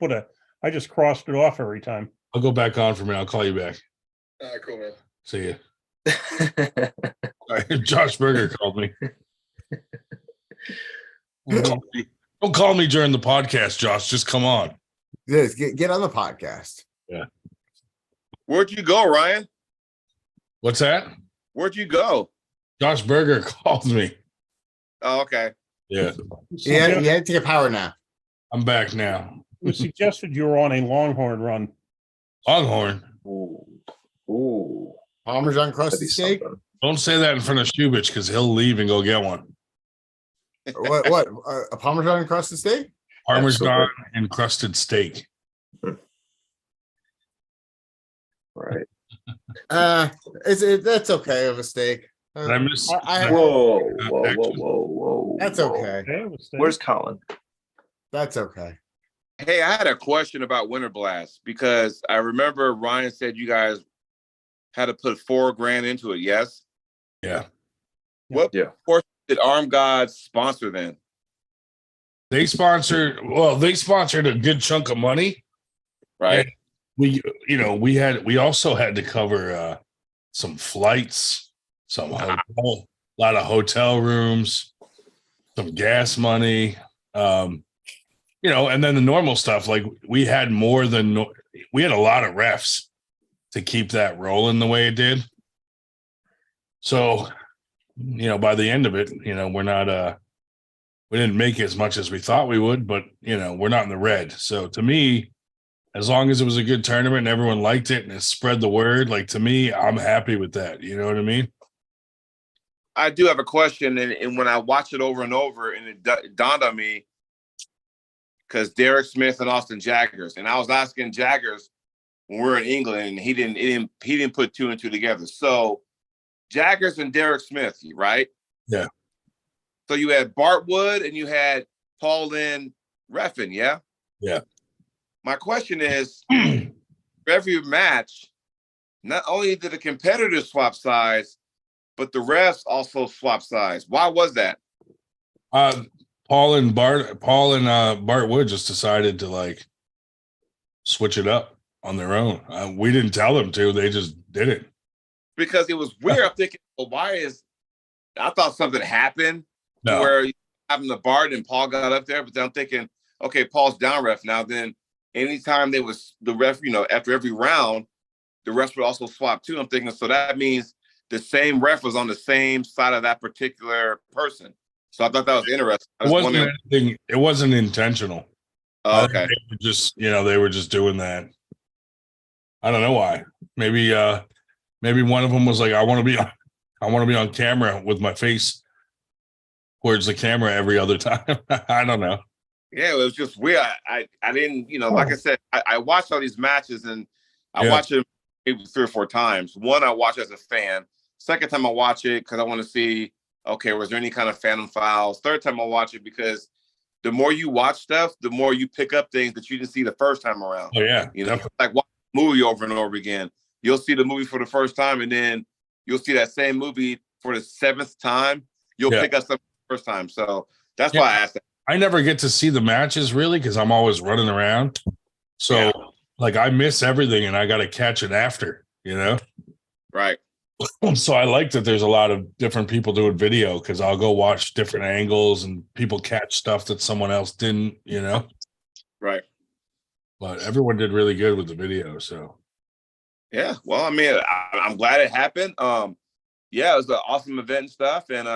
crossed it off every time. I'll go back on for a minute. I'll call you back. All right, cool, man. See you. Josh Berger called me. Don't call me during the podcast, Josh. Just come on. Yes, get on the podcast. Where'd you go, Ryan? What's that? Where'd you go? Josh Berger called me. Oh, okay. Yeah, Yeah, you had to take a power nap. I'm back now. Who suggested you were on a Longhorn run? Longhorn. Ooh. Parmesan That'd crusted be steak. something. Don't say that in front of Shubich because he'll leave and go get one. What? A Parmesan crusted steak? Parmesan Absolutely. encrusted steak. Right. That's okay of a steak. Did I miss? Whoa. That's okay. Okay, it was there. Where's Colin? That's okay. Hey, I had a question about Winter Blast because I remember Ryan said you guys had to put $4,000 into it. Yes. Yeah, What Yeah. portion did Arm Gods sponsor then? they sponsored. Well, they sponsored a good chunk of money. Right. We also had to cover some flights, some hotel, a lot of hotel rooms, some gas money, and then the normal stuff. Like we had a lot of refs to keep that rolling the way it did. So, by the end of it, we're not we didn't make as much as we thought we would, but we're not in the red. So to me, as long as it was a good tournament and everyone liked it and it spread the word, like to me, I'm happy with that. You know what I mean? I do have a question, and when I watch it over and over, and it dawned on me because Derek Smith and Austin Jaggers, and I was asking Jaggers when we were in England, and he didn't put two and two together. So Jaggers and Derek Smith, right? Yeah. So you had Bart Wood and you had Paul Lynn reffing, yeah? Yeah. My question is, for every match, not only did the competitors swap sides, but the refs also swap sides. Why was that? Paul and Bart Wood just decided to switch it up on their own. We didn't tell them to; they just did it. Because it was weird. I'm thinking, well, I thought something happened No. where having the Bart and Paul got up there, but then I'm thinking, okay, Paul's down ref now. Then anytime they was the ref, after every round, the refs would also swap too. I'm thinking, so that means the same ref was on the same side of that particular person. So I thought that was interesting. It wasn't intentional. Oh, okay. They were just, they were just doing that. I don't know why. Maybe one of them was like, I want to be on camera with my face towards the camera every other time. I don't know. Yeah, it was just weird. I didn't, like I said, I watched all these matches and I watched it maybe 3 or 4 times. One, I watched as a fan. Second time I watch it because I want to see, okay, was there any kind of phantom files? Third time I watch it because the more you watch stuff, the more you pick up things that you didn't see the first time around. Oh yeah. Like watch a movie over and over again. You'll see the movie for the first time and then you'll see that same movie for the 7th time. You'll pick up something the first time. So that's why I asked that. I never get to see the matches really because I'm always running around. So like I miss everything and I got to catch it after, you know? Right. So I like that there's a lot of different people doing video because I'll go watch different angles and people catch stuff that someone else didn't, you know? Right. But everyone did really good with the video. So Yeah. Well, I mean, I'm glad it happened. Yeah, it was an awesome event and stuff. And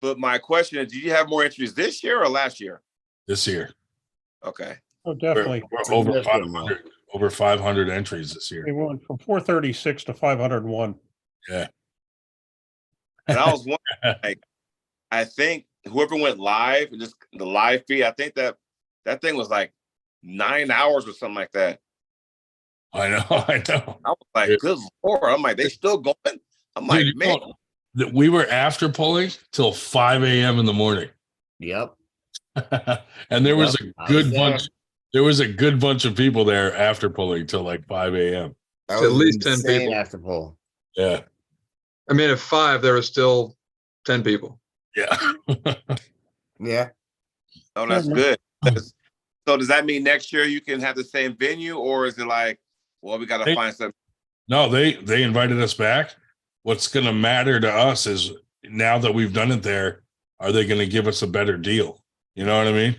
but my question is, did you have more entries this year or last year? this year, Okay. Oh, definitely. we're over Significant, 500, over 500 entries this year. They went from 436 to 501. Yeah. And I was wondering, like, I think whoever went live, just the live feed, I think that thing was like 9 hours or something like that. I know. I know. I was like, Yeah. good Lord. I'm like, they still going? I'm like, Dude, you man. know that we were after pulling till 5 a.m. in the morning. Yep. And there was Yep, a I good was there. bunch. There was a good bunch of people there after pulling till like 5 a.m. That At was least 10 insane people. after pull. Yeah. I mean, at 5, there was still 10 people. Yeah. Yeah. Oh, that's good. So does that mean next year you can have the same venue, or is it like, well, we got to Hey. find something? No, they invited us back. What's going to matter to us is now that we've done it there, are they going to give us a better deal? You know what I mean?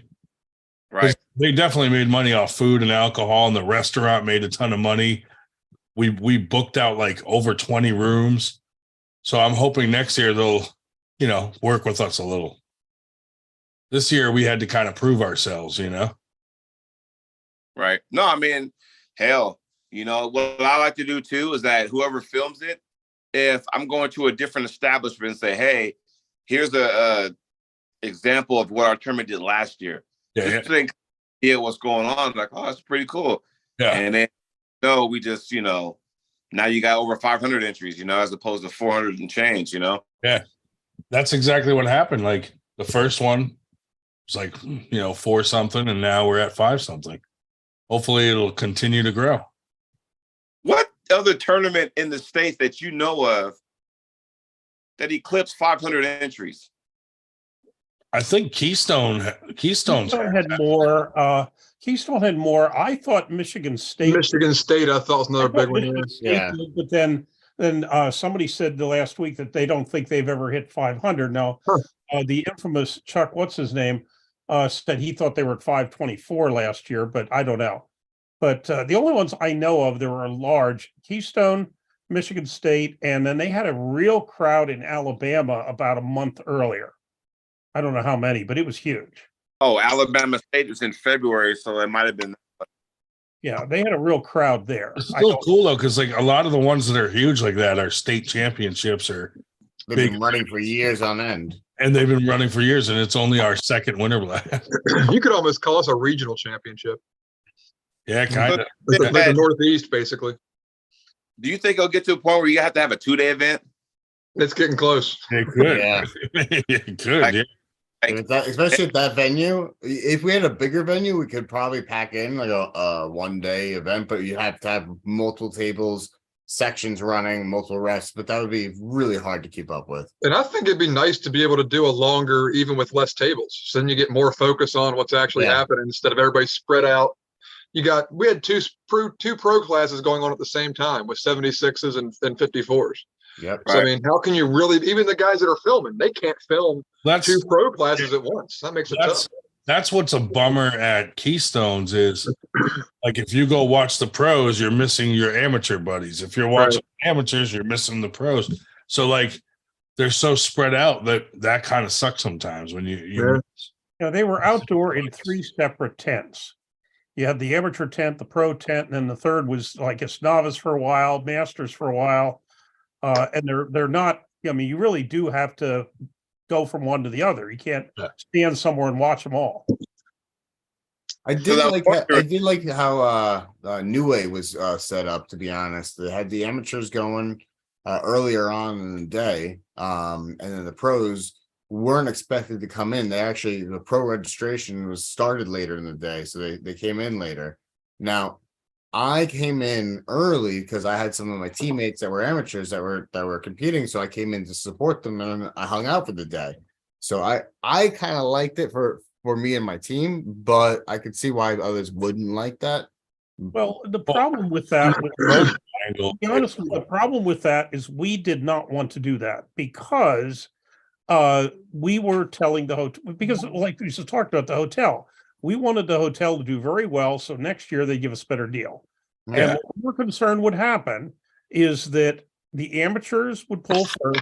'Cause Right. they definitely made money off food and alcohol, and the restaurant made a ton of money. We booked out like over 20 rooms. So I'm hoping next year they'll, you know, work with us a little. This year we had to kind of prove ourselves, you know. Right. No, I mean, hell, you know, what I like to do too is that whoever films it, if I'm going to a different establishment and say, hey, here's a example of what our tournament did last year. Yeah, Just so they can hear what's going on. Like, oh, that's pretty cool. yeah. And then, no, we just, you know, now you got over 500 entries, you know, as opposed to 400 and change, you know? Yeah. That's exactly what happened. Like the first one was like, you know, 4 something, and now we're at 5 something. Hopefully it'll continue to grow. What other tournament in the States that you know of that eclipsed 500 entries? I think Keystone's Keystone had more. Keystone had more. I thought Michigan State. Michigan State, I thought was another I thought big one. Michigan State Yeah. did, but then somebody said the last week that they don't think they've ever hit 500. Now, Huh. the infamous Chuck, what's his name, said he thought they were at 524 last year, but I don't know. But the only ones I know of that were large: Keystone, Michigan State, and then they had a real crowd in Alabama about a month earlier. I don't know how many, but it was huge. Oh, Alabama State was in February, so it might have been. Yeah, they had a real crowd there. It's I still don't- cool though, because like a lot of the ones that are huge like that are state championships, or They've Big- been running for years on end. and they've been running for years, and it's only our second winter blast. You could almost call us a regional championship. Yeah, kind of. Like the, Yeah. like the Northeast, basically. Do you think it'll get to a point where you have to have a 2-day event? It's getting close. It could. Yeah. It could. Yeah. If that, especially at that venue, if we had a bigger venue, we could probably pack in like a 1-day event, but you have to have multiple tables, sections running, multiple rests, but that would be really hard to keep up with. And I think it'd be nice to be able to do a longer, even with less tables. So then you get more focus on what's actually Yeah. happening instead of everybody spread out. We had two pro classes going on at the same time with 76s and 54s. Yep. So I Right. mean, how can you really, even the guys that are filming, they can't film That's 2 pro classes at once. That makes it that's tough. that's what's a bummer at Keystones is like if you go watch the pros, you're missing your amateur buddies. If you're watching amateurs, you're missing the pros. So like they're so spread out that kind of sucks sometimes when you Yeah. You know, they were outdoor in 3 separate tents. You had the amateur tent, the pro tent, and then the third was like it's novice for a while, masters for a while. And they're not, I mean, you really do have to go from one to the other. You can't Yeah. stand somewhere and watch them all. I did that like was that. I did like how New Way was set up, to be honest. They had the amateurs going earlier on in the day, and then the pros weren't expected to come in. The pro registration was started later in the day, so they came in later. Now I came in early because I had some of my teammates that were amateurs that were competing, so I came in to support them, and I hung out for the day. So I kind of liked it for me and my team, but I could see why others wouldn't like that. Well, the problem with that, Angle. to be honest, the problem with that is we did not want to do that because we were telling the hotel, because like we just talked about the hotel, we wanted the hotel to do very well. So next year they give us a better deal. Yeah. And what we're concerned would happen is that the amateurs would pull first,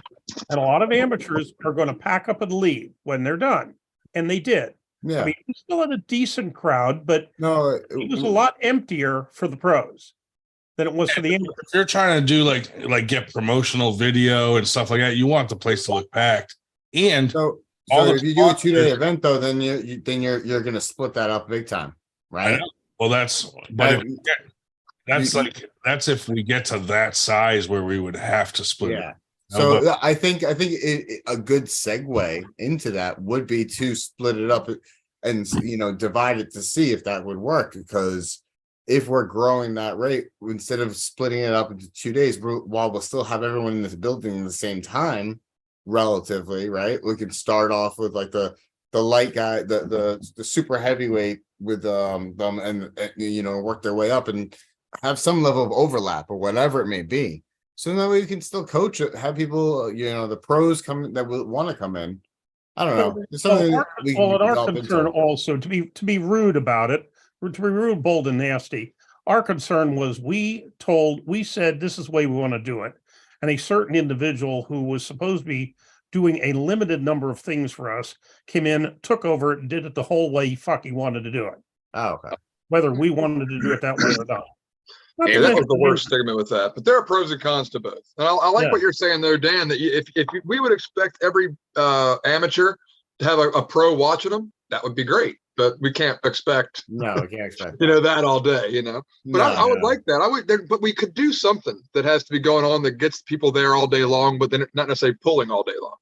and a lot of amateurs are going to pack up and leave when they're done. And they did. I Yeah, mean, we still had a decent crowd, but no, it was a lot emptier for the pros than it was for the amateurs. If you're trying to do like get promotional video and stuff like that, you want the place to look packed. And so, all so the if you do a 2-day sponsors- event though, then you're gonna split that up big time, I right? know. Well, but You- that's if we get to that size where we would have to split it. Yeah. No, So but- I think a good segue into that would be to split it up and divide it to see if that would work. Because if we're growing that rate, instead of splitting it up into 2 days, while we'll still have everyone in this building at the same time, relatively, right? We can start off with like the light guy, the super heavyweight with them and work their way up and have some level of overlap or whatever it may be. So that way we can still coach it, have people, the pros come that will want to come in. I don't know. It's something Well, we can and our develop concern into. also, to be rude about it, or to be rude, bold, and nasty, our concern was we said this is the way we want to do it. And a certain individual who was supposed to be doing a limited number of things for us came in, took over it, and did it the whole way he wanted to do it, Oh, okay. whether we wanted to do it that way or not. Not Yeah, to that mention was the worst stigma with that. But there are pros and cons to both. And I like Yeah. what you're saying there, Dan, that if we would expect every amateur to have a pro watching them, that would be great. But we can't expect, No, we can't expect that all day, But I would No. like that. But we could do something that has to be going on that gets people there all day long, but then not necessarily pulling all day long.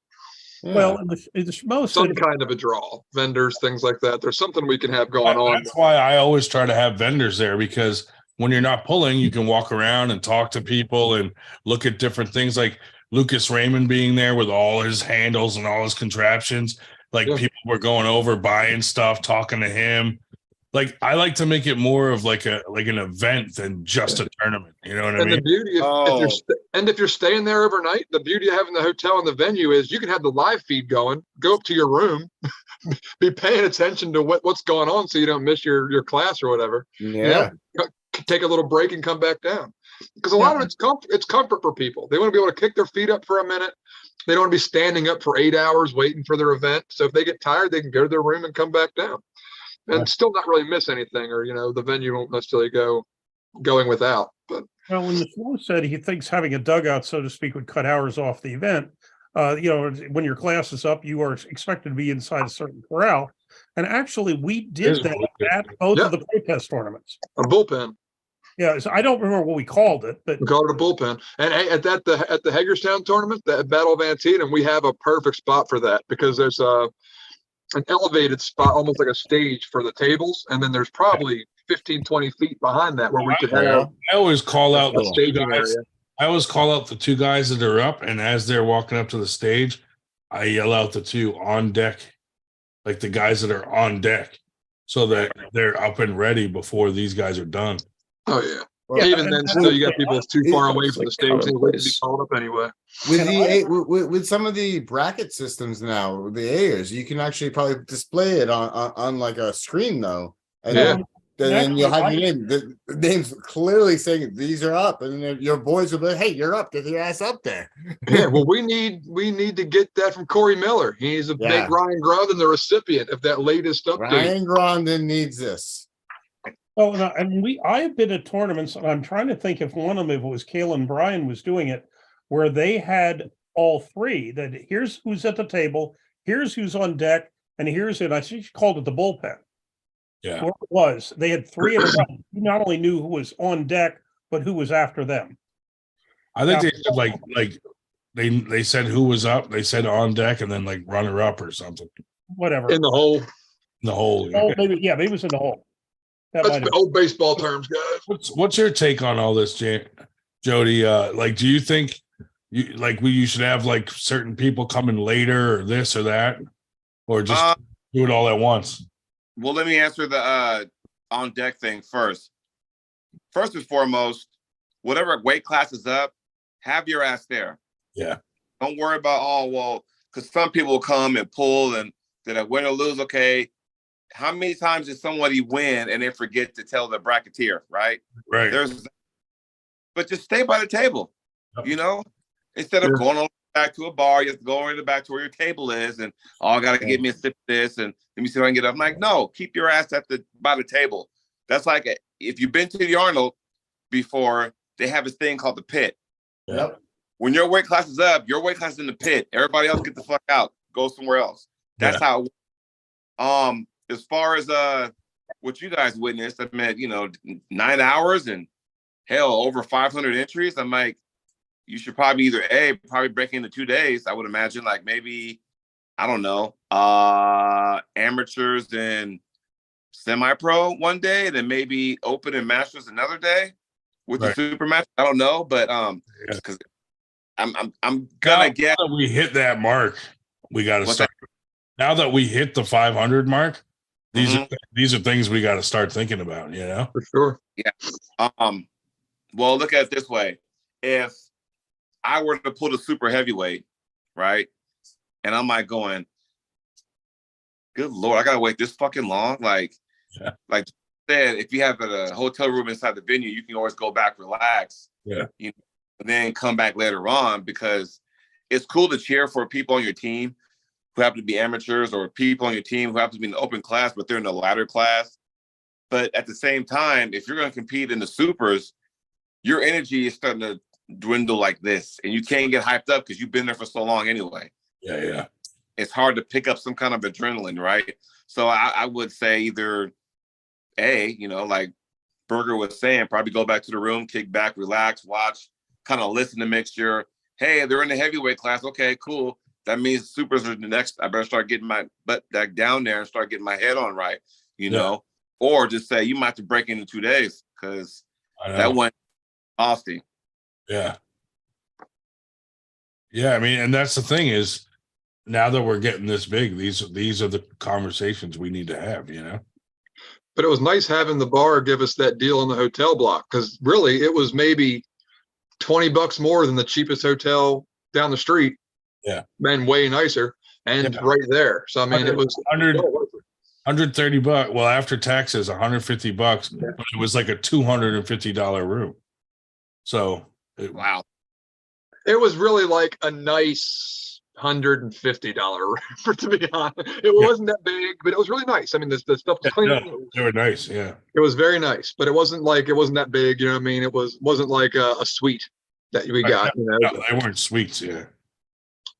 Yeah. Well, in the Schmo Some said, kind of a draw, vendors, things like that. There's something we can have going on. That's why I always try to have vendors there, because when you're not pulling, you can walk around and talk to people and look at different things, like Lucas Raymond being there with all his handles and all his contraptions. Like Yeah. people were going over, buying stuff, talking to him. Like I like to make it more of like an event than just a tournament. You know what I And the mean? beauty, if you're staying there overnight, the beauty of having the hotel and the venue is you can have the live feed going, go up to your room, be paying attention to what's going on, so you don't miss your class or whatever. Yeah. Take a little break and come back down, because a lot of it's comfort for people. They want to be able to kick their feet up for a minute. They don't want to be standing up for 8 hours waiting for their event. So if they get tired, they can go to their room and come back down, and still not really miss anything, or the venue won't necessarily going without. But well, when the Schmo said he thinks having a dugout, so to speak, would cut hours off the event. When your class is up, you are expected to be inside a certain corral. And actually, we did that at both of the protest tournaments. a bullpen. Yeah, so I don't remember what we called it, but We call it a bullpen. And at the Hagerstown tournament, the Battle of Antietam, we have a perfect spot for that, because there's an elevated spot, almost like a stage for the tables, and then there's probably 15, 20 feet behind that where we could have I always call out a the two staging guys. area. I always call out the two guys that are up, and as they're walking up to the stage, I yell out the two on deck, like the guys that are on deck, so that they're up and ready before these guys are done. Oh yeah. Well, Even then, still you got people too far away It's from the like stage. They wait to be commonplace. called up anyway. With some of the bracket systems now, the Ayers, you can actually probably display it on like a screen though, and Yeah. then you'll have Actually, your name. The name's clearly saying these are up, and then your boys will be like, "Hey, you're up. Get your ass up there." Yeah. Well, we need to get that from Corey Miller. He's a Yeah. big Ryan Grondin, the recipient of that latest update. Ryan Grondin needs this. well, I have been at tournaments, and I'm trying to think if one of them, if it was Kalen Bryan was doing it, where they had all three. That here's who's at the table, here's who's on deck, and here's it. I think she called it the bullpen. Yeah. Where it was, they had three in a row. You not only knew who was on deck, but who was after them. I think they said like they said who was up, they said on deck, and then like runner up or something Whatever. In the hole. in the hole. Oh, maybe it was in the hole. That might That's have. old baseball terms, guys. What's your take on all this, Jody? Like, do you think you should have like certain people coming later or this or that, or just do it all at once? Well, let me answer the on deck thing first. first and foremost, whatever weight class is up, have your ass there. Yeah. Don't worry about, oh, well, because some people will come and pull and did I win or lose? Okay. How many times did somebody win and then forget to tell the bracketeer, right? Right. But just stay by the table, you know, instead of Yeah. going back to a bar, you have to go in the back to where your table is and, oh, I got to get me a sip of this and let me see if I can get up. I'm like, no, keep your ass by the table. That's like, if you've been to the Arnold before, they have this thing called the pit. Yep. When your weight class is up, your weight class is in the pit. Everybody else get the fuck out, go somewhere else. That's how. As far as what you guys witnessed, I mean, 9 hours and hell over 500 entries. I'm like, you should probably probably break into 2 days. I would imagine, like maybe, I don't know, amateurs and semi-pro one day, then maybe open and masters another day with the super match. I don't know, but because I'm gonna get. Now that we hit that mark, we got to start. Now that we hit the 500 mark, these are things we got to start thinking about. For sure. Yeah. Well, look at it this way: if I were to pull the super heavyweight, right, and I'm like going, good Lord, I gotta wait this fucking long. Like said, if you have a hotel room inside the venue, you can always go back, relax, and then come back later on, because it's cool to cheer for people on your team who happen to be amateurs or people on your team who happen to be in the open class, but they're in the ladder class. But at the same time, if you're going to compete in the supers, your energy is starting to dwindle like this, and you can't get hyped up because you've been there for so long anyway. Yeah. It's hard to pick up some kind of adrenaline, right? So I would say either like Berger was saying, probably go back to the room, kick back, relax, watch, kind of listen to mixture. Hey, they're in the heavyweight class. Okay, cool. That means supers are the next. I better start getting my butt back down there and start getting my head on right, know? Or just say, you might have to break into 2 days because that went nasty. Yeah. Yeah, I mean, and that's the thing is, now that we're getting this big, these are the conversations we need to have, But it was nice having the bar give us that deal on the hotel block, because really it was maybe $20 more than the cheapest hotel down the street. Yeah. And way nicer and right there. So I mean, it was $130. Well, after taxes, $150, but it was like a $250 room. So wow. It was really like a nice $150 room, to be honest. It wasn't that big, but it was really nice. I mean, the stuff was clean. They were nice, yeah. It was very nice, but it wasn't that big, you know what I mean? It wasn't like a suite that we got, No, they weren't suites, yeah.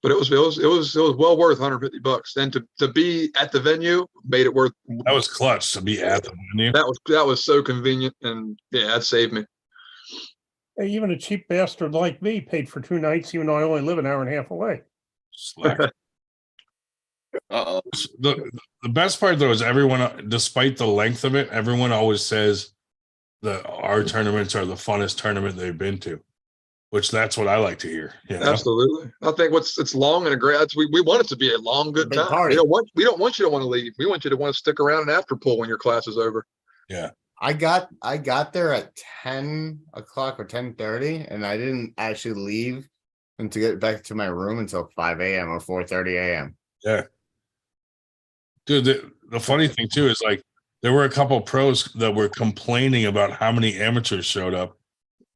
But it was well worth $150, and to be at the venue made it worth. That was clutch to be at the venue. That was so convenient, and that saved me. Hey, even a cheap bastard like me paid for 2 nights, even though I only live an hour and a half away. The best part though is everyone, despite the length of it, everyone always says that our tournaments are the funnest tournament they've been to. Which that's what I like to hear. Absolutely. I think it's long and a great. We want it to be a long, good time. We don't want you to want to leave. We want you to want to stick around and after pool when your class is over. Yeah. I got there at 10 o'clock or 10:30, and I didn't actually leave and to get back to my room until 5 a.m. or 4:30 a.m. Yeah. Dude, the funny thing too is like there were a couple pros that were complaining about how many amateurs showed up.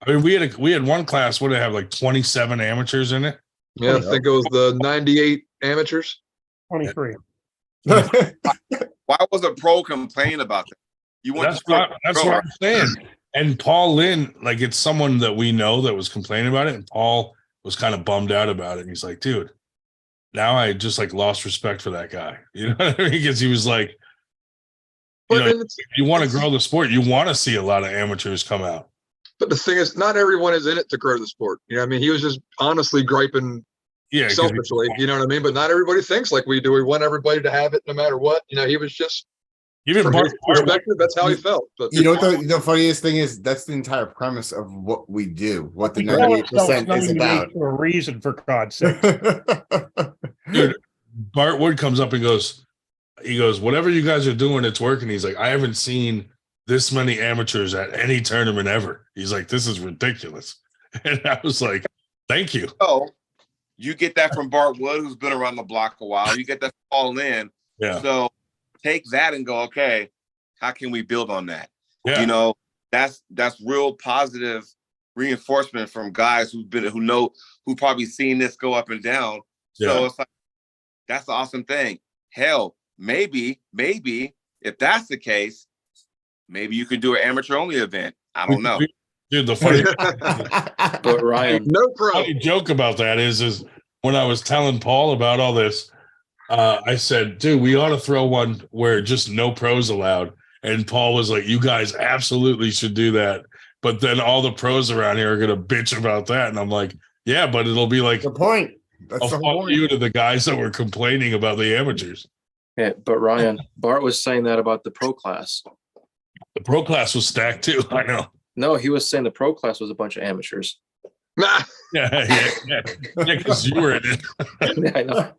I mean, we had one class, would it have like 27 amateurs in it? Yeah, I think it was the 98 amateurs. 23. Why was a pro complaining about that? That's what I'm saying. And Paul Lynn, like it's someone that we know that was complaining about it, and Paul was kind of bummed out about it. And he's like, dude, now I just like lost respect for that guy. You know what I mean? Because he was like, you want to grow the sport, you want to see a lot of amateurs come out. But the thing is, not everyone is in it to grow the sport. You know what I mean? He was just honestly griping selfishly, you know what I mean? But not everybody thinks like we do. We want everybody to have it no matter what. You know, he was just, from his perspective, that's how he felt. But you know what the funniest thing is? That's the entire premise of what we do, what the 98% is about. For a reason, for God's sake. Dude, Bart Wood comes up and he goes, whatever you guys are doing, it's working. He's like, I haven't seen this many amateurs at any tournament ever. He's like, this is ridiculous. And I was like, thank you. Oh, you get that from Bart Wood, who's been around the block a while. You get that all in. Yeah. So take that and go, okay, how can we build on that? Yeah. You know, that's real positive reinforcement from guys who probably seen this go up and down. So Yeah. it's like, that's the awesome thing. Hell, maybe if that's the case, maybe you can do an amateur only event. I don't know. Dude, the funny, But Ryan, No pro. funny joke about that is when I was telling Paul about all this, I said, dude, we ought to throw one where just no pros allowed. And Paul was like, you guys absolutely should do that. But then all the pros around here are going to bitch about that. And I'm like, yeah, but it'll be like The point. a That's the fuck whole point. you to the guys that were complaining about the amateurs. yeah, but Ryan, Bart was saying that about the pro class. The pro class was stacked too. I know. No, he was saying the pro class was a bunch of amateurs. Yeah, because you were in it. Yeah, I know.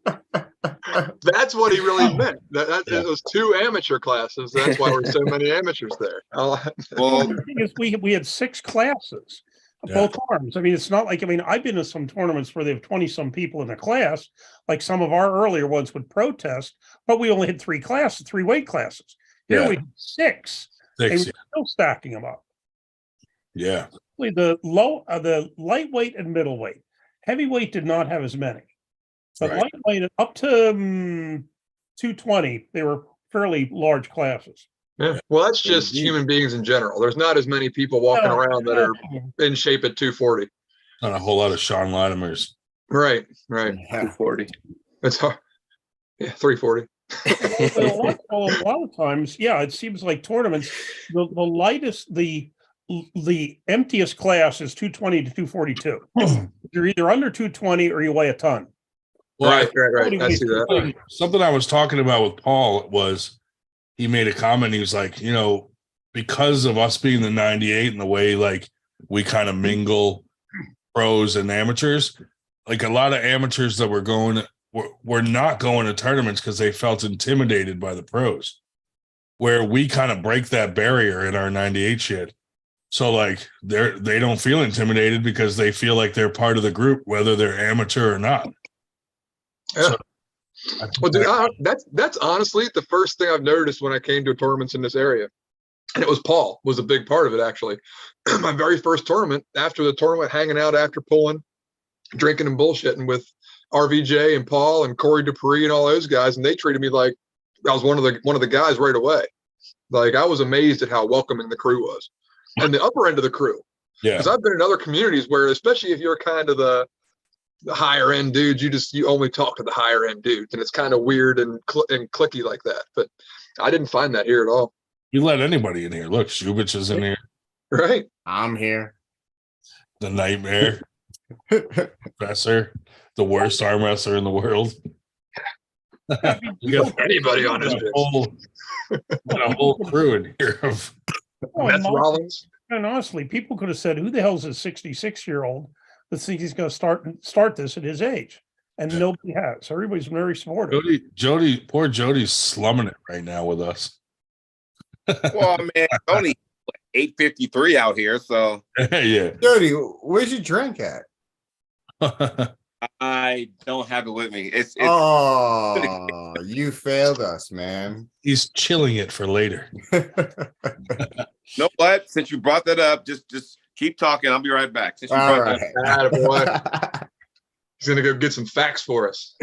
That's what he really meant. Yeah. It was 2 amateur classes. That's why there's so many amateurs there. Well, The thing is, we had 6 classes, Yeah. both arms. I mean, it's not like, I mean, I've been to some tournaments where they have 20 some people in a class, like some of our earlier ones would protest, but we only had 3 classes, 3 weight classes. Here Yeah. we had 6, and we're Six, still stacking them up. yeah. The lightweight and middleweight. Heavyweight did not have as many, but Right. lightweight up to 220, they were fairly large classes. Yeah. Well, that's just Indeed. human beings in general. There's not as many people walking No, around that are in shape at 240. Not a whole lot of Sean Latimers. Right. Yeah. 240. It's hard. Yeah, 340. But a lot of times, yeah, it seems like tournaments, the lightest, the emptiest class is 220 to 242. You're either under 220 or you weigh a ton. Well, Right. I Nobody see weighs that. 220. something I was talking about with Paul was he made a comment. He was like, you know, because of us being the 98 and the way like we kind of mingle pros and amateurs, like a lot of amateurs that were not going to tournaments because they felt intimidated by the pros, where we kind of break that barrier in our 98 shit. So like they don't feel intimidated because they feel like they're part of the group, whether they're amateur or not. Yeah. So, I think Well, dude, that- that's honestly the first thing I've noticed when I came to tournaments in this area. And it was Paul was a big part of it, actually. My very first tournament, after the tournament, hanging out after pulling, drinking and bullshitting with RVJ and Paul and Corey Dupree and all those guys, and they treated me like I was one of the guys right away. Like I was amazed at how welcoming the crew was, and the upper end of the crew. yeah, Because I've been in other communities where, especially if you're kind of the higher end dudes, you only talk to the higher end dudes, and it's kind of weird and clicky like that. But I didn't find that here at all. you let anybody in here. Look, Shubich is in here. Right? I'm here. The Nightmare Professor, the worst arm wrestler in the world. You got Anybody on this a bitch? whole crew in here of Oh, Meth Rollins. and honestly, people could have said, who the hell's a 66-year-old that thinks he's going to start this at his age? And Yeah. nobody has. Everybody's very supportive. Poor Jody's slumming it right now with us. well, man, it's only 8:53 out here, so Yeah. Jody, where's your drink at? I don't have it with me. It's Oh, you failed us, man. He's chilling it for later. know what? Since you brought that up, just keep talking. I'll be right back. Since you All brought right. Attaboy. He's gonna go get some facts for us.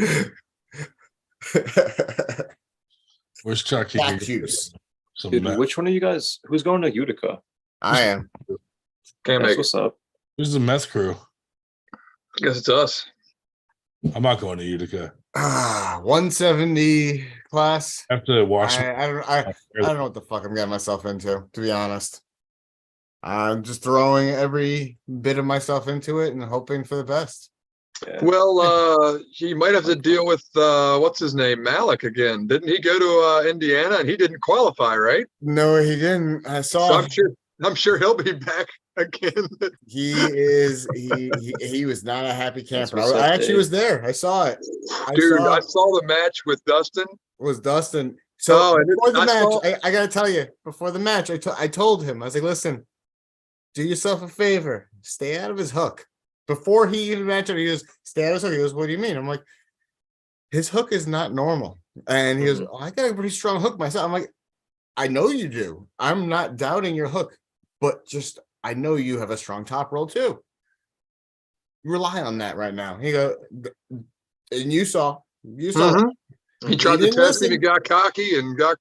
Where's Chucky? Yak juice. Some Dude, meth. which one of you guys? Who's going to Utica? I am. Can't That's make it. what's up. Who's the meth crew? Guess it's us. I'm not going to Utica. 170 class. I have to wash. I don't know what the fuck I'm getting myself into, to be honest. I'm just throwing every bit of myself into it and hoping for the best. Yeah. Well, he might have to deal with what's his name, Malik again. Didn't he go to Indiana and he didn't qualify, right? No, he didn't. I So saw I'm sure he'll be back again. he was not a happy That's camper. what's up, I actually Dave. was there. I saw it. Dude, saw I saw the match with Dustin. was Dustin. So Oh, and before the I match, saw- I gotta tell you, before the match, I told him, I was like, listen, do yourself a favor, stay out of his hook. Before he even mentioned, he goes, stay out of his hook. He goes, what do you mean? I'm like, his hook is not normal. And he goes, oh, I got a pretty strong hook myself. I'm like, I know you do. I'm not doubting your hook, but just I know you have a strong top roll too. Rely on that right now. He go, and you saw. Mhm. He tried to didn't test me, listen. he got cocky and got.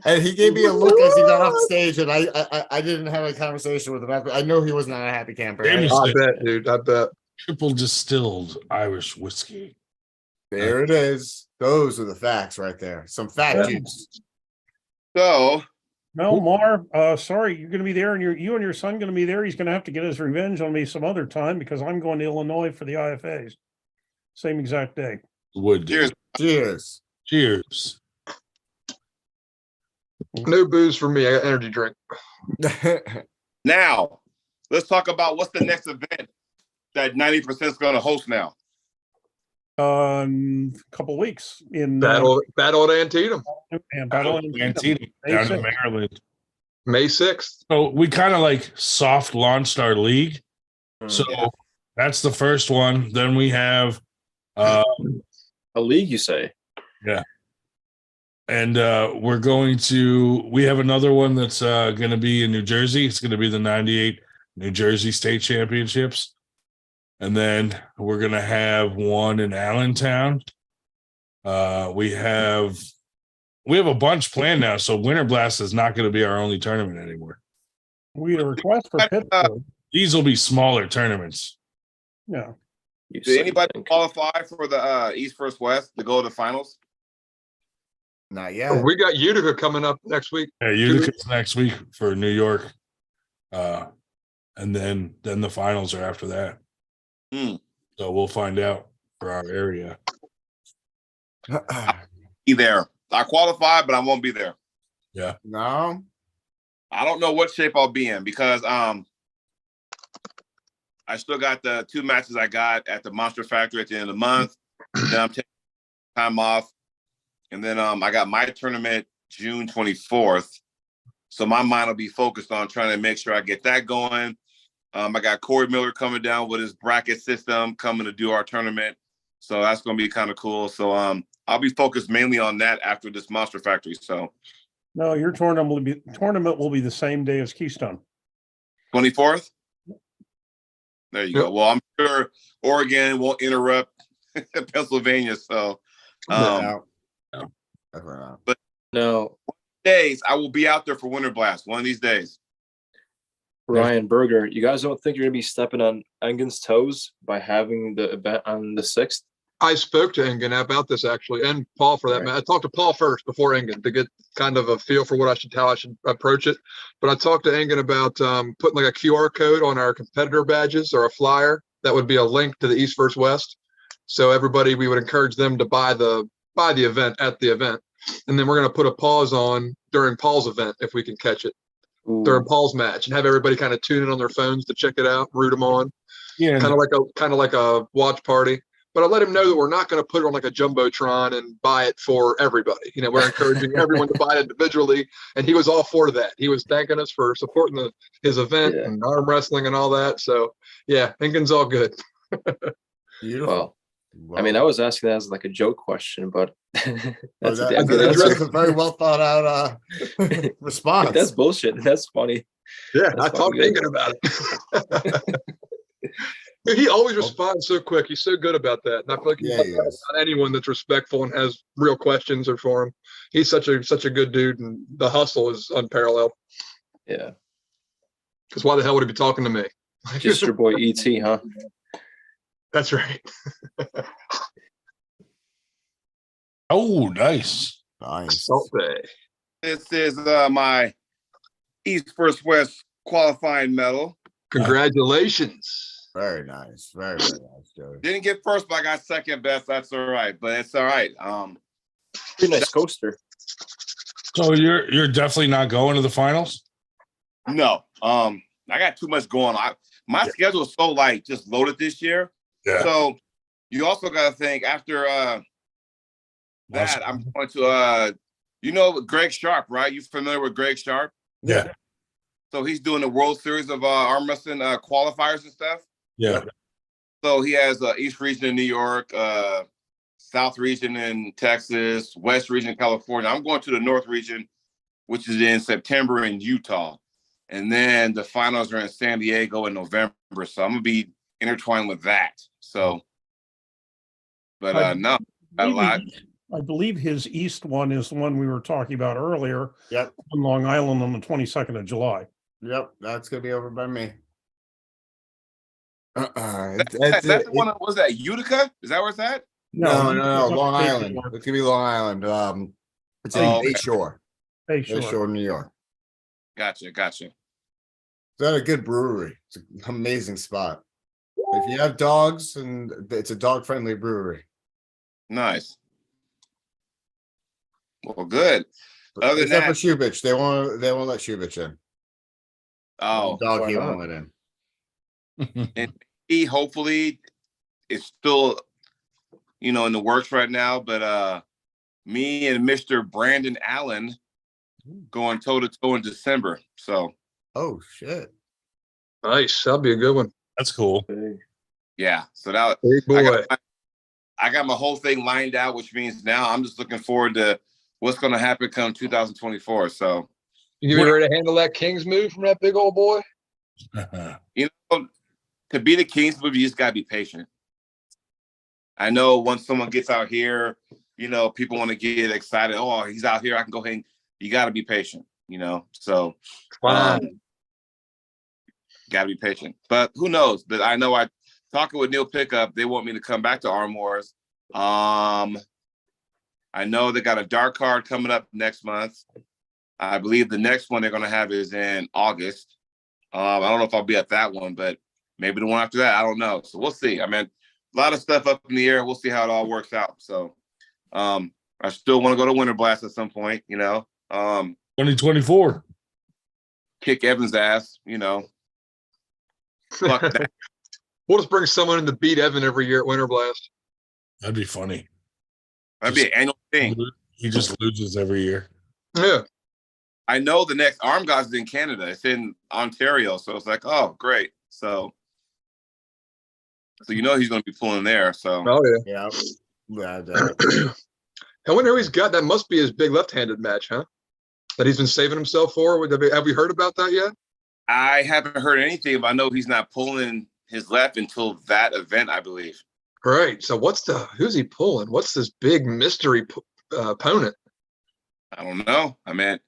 And he gave me a look as he got off stage, and I didn't have a conversation with him. I know he was not a happy camper. James- I bet, dude. I bet. Triple distilled Irish whiskey. There it is. Those are the facts right there. Some fact juice. So No, Mar, sorry, you're gonna be there and you and your son gonna be there. He's gonna have to get his revenge on me some other time because I'm going to Illinois for the IFAs. Same exact day. Would do. cheers. Cheers. Cheers. No booze for me. I got energy drink. Now, let's talk about what's the next event that 90% is going to host now. Couple weeks in Battle at Antietam, and Battle in Antietam, May down in 6th. Maryland. May 6th. So we kind of like soft launched our league. So that's the first one. Then we have A league, you say? and we have another one that's going to be in New Jersey. It's going to be the 98 New Jersey State Championships. And then we're going to have one in Allentown. We have a bunch planned now. So Winter Blast is not going to be our only tournament anymore. We had a request for Pittsburgh. These will be smaller tournaments. Yeah. You Did say, anybody think. qualify for the East First West to go to the finals? Not yet. We got Utica coming up next week. Yeah, Utica's next week for New York. And then the finals are after that. Hmm. So we'll find out for our area. Be there. I qualified, but I won't be there. No. I don't know what shape I'll be in because I still got the 2 matches I got at the Monster Factory at the end of the month. Then I'm taking time off. And then I got my tournament June 24th. So my mind will be focused on trying to make sure I get that going. I got Corey Miller coming down with his bracket system coming to do our tournament. So that's going to be kind of cool. So I'll be focused mainly on that after this Monster Factory. So No, your tournament will be the same day as Keystone. 24th. There you Yep. go. Well, I'm sure Oregon won't interrupt Pennsylvania. So No. No, days I will be out there for Winter Blast one of these days. Ryan Berger, you guys don't think you're gonna be stepping on Engen's toes by having the event on the 6th? I spoke to Engen about this actually, and Paul for that Right. matter. I talked to Paul first before Engen to get kind of a feel for how I should approach it. But I talked to Engen about putting like a QR code on our competitor badges or a flyer that would be a link to the East versus West. So everybody, we would encourage them to buy the event at the event, and then we're going to put a pause on during Paul's event if we can catch it Ooh, during Paul's match, and have everybody kind of tune in on their phones to check it out, root them on. Yeah. kind of like a watch party. But I let him know that we're not going to put it on like a jumbotron and buy it for everybody. You know, we're encouraging everyone to buy it individually, and he was all for that. He was thanking us for supporting his event Yeah. and arm wrestling and all that. So yeah, Engen's all good. Beautiful. well, I mean, I was asking that as like a joke question, but that's a that, damn good good answer. that's a very well thought out response. If that's bullshit, that's funny. Yeah, That's I talked to fucking Engen about it. Dude, he always responds so quick. He's so good about that. And I feel like Yeah, he he's is. not anyone that's respectful and has real questions or for him. He's such a good dude, and the hustle is unparalleled. Yeah, Because why the hell would he be talking to me? just your boy ET, huh? That's right. Oh, nice. Nice. Salt Bay. This is my East First West qualifying medal. Congratulations. Very nice. Very nice, Joey. Didn't get first, but I got second best. That's all right, but it's all right. Pretty nice coaster. So you're definitely not going to the finals? No, I got too much going on. My schedule is so like just loaded this year. Yeah. So you also got to think after that, I'm going to you know Greg Sharp, right? You familiar with Greg Sharp? Yeah. So he's doing the World Series of arm wrestling qualifiers and stuff. Yeah. So he has East region in New York, South region in Texas, West region in California. I'm going to the North region, which is in September in Utah. And then the finals are in San Diego in November. So I'm going to be intertwined with that. So, but no, a lot. I believe his east one is the one we were talking about earlier. Yep. On Long Island on the 22nd of July. Yep, that's gonna be over by me. That's the one that was that Utica? Is that where it's at? No, it's Long up Island. Bayshore. It's gonna be Long Island. It's in Oh, okay. Bayshore, Bayshore. Bayshore, New York. Gotcha. It's at a good brewery. It's an amazing spot. If you have dogs, and it's a dog-friendly brewery. Nice. Well, good. Other than Except that, for Shubich, they won't let Shubich in. oh, Dog why he not? won't let in. and he hopefully is still, in the works right now. But me and Mr. Brandon Allen going toe to toe in December. So Oh shit. Nice. That'll be a good one. That's cool. Big. yeah, so that Big boy. I got my whole thing lined out, which means now I'm just looking forward to what's going to happen come 2024. So You gonna be ready to handle that Kings move from that big old boy? to be the Kings move, you just gotta be patient. I know once someone gets out here, people want to get excited. Oh, he's out here, I can go ahead and you gotta be patient, So Fine. gotta be patient. But who knows? But I know talking with Neil Pickup, they want me to come back to Arm Wars. I know they got a dark card coming up next month. I believe the next one they're gonna have is in August. I don't know if I'll be at that one, but maybe the one after that. I don't know. So we'll see. I mean, a lot of stuff up in the air. We'll see how it all works out. So I still want to go to Winter Blast at some point, 2024. Kick Evan's ass, Fuck that. We'll just bring someone in to beat Evan every year at Winter Blast. That'd be funny. That'd be an annual thing. He just loses every year. Yeah. I know the next Arm Gods is in Canada. It's in Ontario. So it's like, oh, great. So he's going to be pulling there. So Oh yeah. Yeah. I wonder who he's got. That must be his big left-handed match, huh? That he's been saving himself for. Have we heard about that yet? I haven't heard anything, but I know he's not pulling his left until that event, I believe. Right. So who's he pulling? What's this big mystery opponent? I don't know. I mean,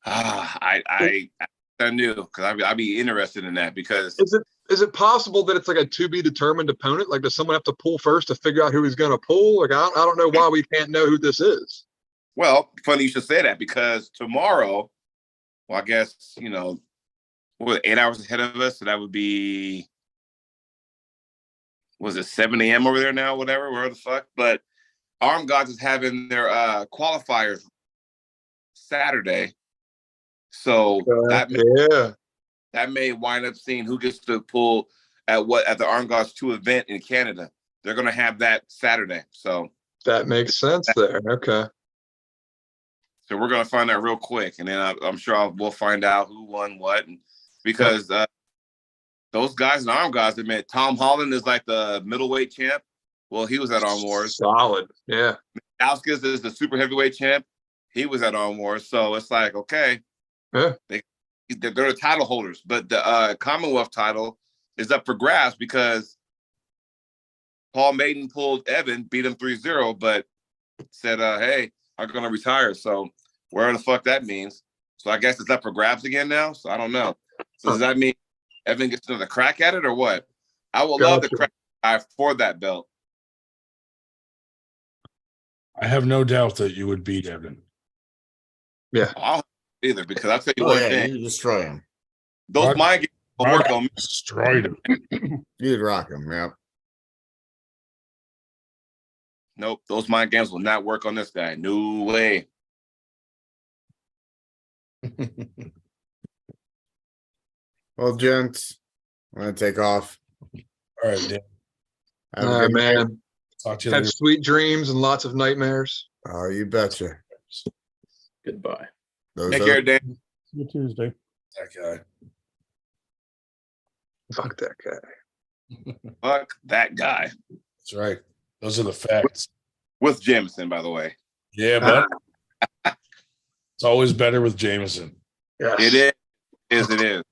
I knew because I'd be interested in that because Is it possible that it's like a to be determined opponent? Like, does someone have to pull first to figure out who he's going to pull? Like, I don't know why we can't know who this is. well, funny you should say that because tomorrow, well, I guess, we're 8 hours ahead of us. So that would be, was it 7 a.m. over there now, whatever, where the fuck? But Arm Gods is having their qualifiers Saturday. So that may wind up seeing who gets to pull at the Arm Gods 2 event in Canada. They're going to have that Saturday. So that makes sense there. Okay. So we're going to find out real quick. And then I'm sure we'll find out who won what. Because those guys in Arm Gods, admit Tom Holland is like the middleweight champ. Well, he was at Arm Wars. Solid. Yeah. Alskis is the super heavyweight champ. He was at Arm Wars. So it's like, okay. Yeah. They're the title holders. But the Commonwealth title is up for grabs because Paul Maiden pulled Evan, beat him 3-0, but said, hey, I'm going to retire. So where the fuck that means. So I guess it's up for grabs again now. So I don't know. So does that mean Evan gets another crack at it or what? I would love to crack guy for that belt. I have no doubt that you would beat Evan. Yeah. I'll either because I'll tell you Oh one yeah, thing. you destroy him. Those mind games will work on me. Destroyed him. You'd rock him. Yeah. Nope, those mind games will not work on this guy. No way. Well, gents, I'm gonna take off. All right, Dan. Have a All right, good night. man. Talk to you Have later. sweet dreams and lots of nightmares. Oh, you betcha. Goodbye. Those Take are- care, Dan. See you Tuesday. That guy. Fuck that guy. Fuck that guy. That's right. Those are the facts. With Jameson, by the way. Yeah, but it's always better with Jameson. Yes. It is. It is.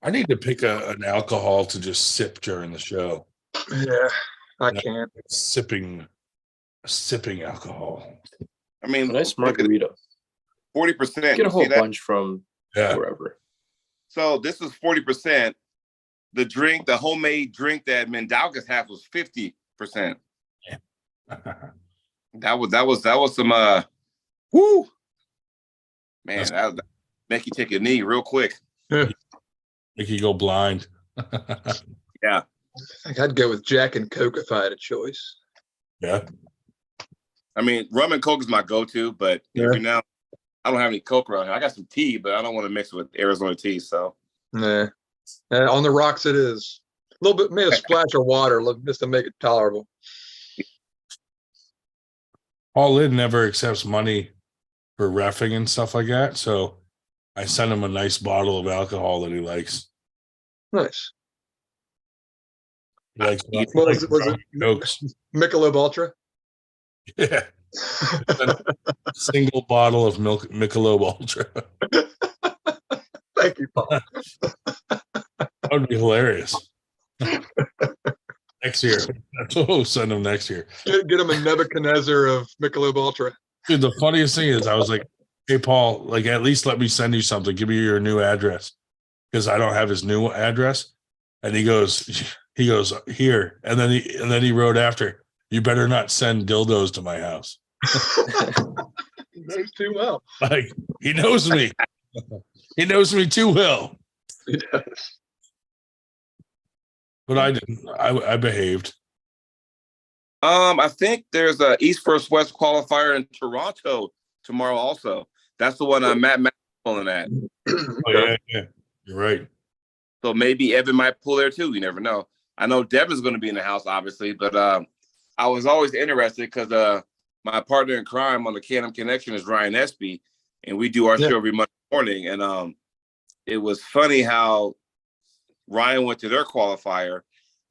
I need to pick an alcohol to just sip during the show. Yeah, I can't. Sipping alcohol. I mean, A nice margarita. 40%. Get a whole See that? bunch from Yeah. wherever. So this is 40%. The drink, the homemade drink that Mendalgas had was 50%. That was some whoo. Man, that make you take a knee real quick. Make you go blind. Yeah. I think I'd go with Jack and Coke if I had a choice. Yeah. I mean, rum and Coke is my go-to, but every now I don't have any Coke around here. I got some tea, but I don't want to mix it with Arizona tea. So Nah. On the rocks it is. A little bit, maybe a splash of water just to make it tolerable. Paul Lynn never accepts money for reffing and stuff like that. So I sent him a nice bottle of alcohol that he likes. Nice. He likes What was it? Cokes. Michelob Ultra? Yeah. Single bottle of Michelob Ultra. Thank you, Paul. That would be hilarious. Next year. That's what we'll send him next year. Get him a Nebuchadnezzar of Michelob Ultra. Dude, the funniest thing is I was like, hey, Paul, like at least let me send you something. Give me your new address. Because I don't have his new address. And he goes, here. And then he wrote after, you better not send dildos to my house. He knows too well. Like he knows me. He knows me too well. He does. But I didn't. I behaved. I think there's a East vs West qualifier in Toronto tomorrow also. That's the one Matt pulling at. Oh, yeah. You're right. So maybe Evan might pull there too. You never know. I know Devin's going to be in the house, obviously, but I was always interested because my partner in crime on the Canham Connection is Ryan Espy, and we do our show every Monday morning. And it was funny how Ryan went to their qualifier,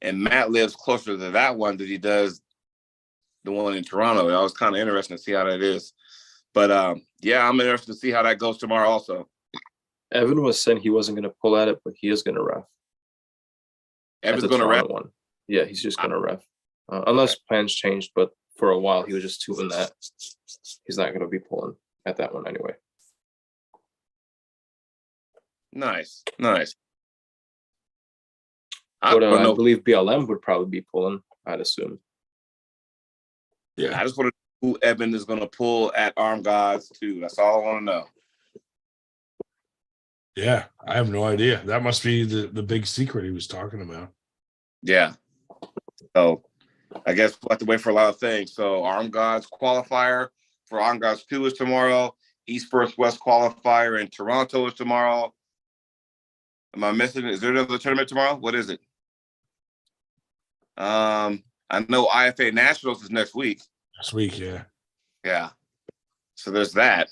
and Matt lives closer to that one than he does the one in Toronto. I was kind of interested to see how that is. But yeah, I'm interested to see how that goes tomorrow also. Evan was saying he wasn't going to pull at it, but he is going to ref. Evan's going to ref? One. Yeah, he's just going to ref. Unless plans changed, but for a while he was just doing that. He's not going to be pulling at that one anyway. Nice. But I believe BLM would probably be pulling, I'd assume. Yeah, I just want to know who Evan is going to pull at Armed Gods too. That's all I want to know. Yeah, I have no idea. That must be the big secret he was talking about. Yeah. So I guess we'll have to wait for a lot of things. So Armed Gods qualifier for Armed Gods 2 is tomorrow. East vs West qualifier in Toronto is tomorrow. Am I missing? Is there another tournament tomorrow? What is it? I know IFA Nationals is next week. Next week, yeah. Yeah. So there's that.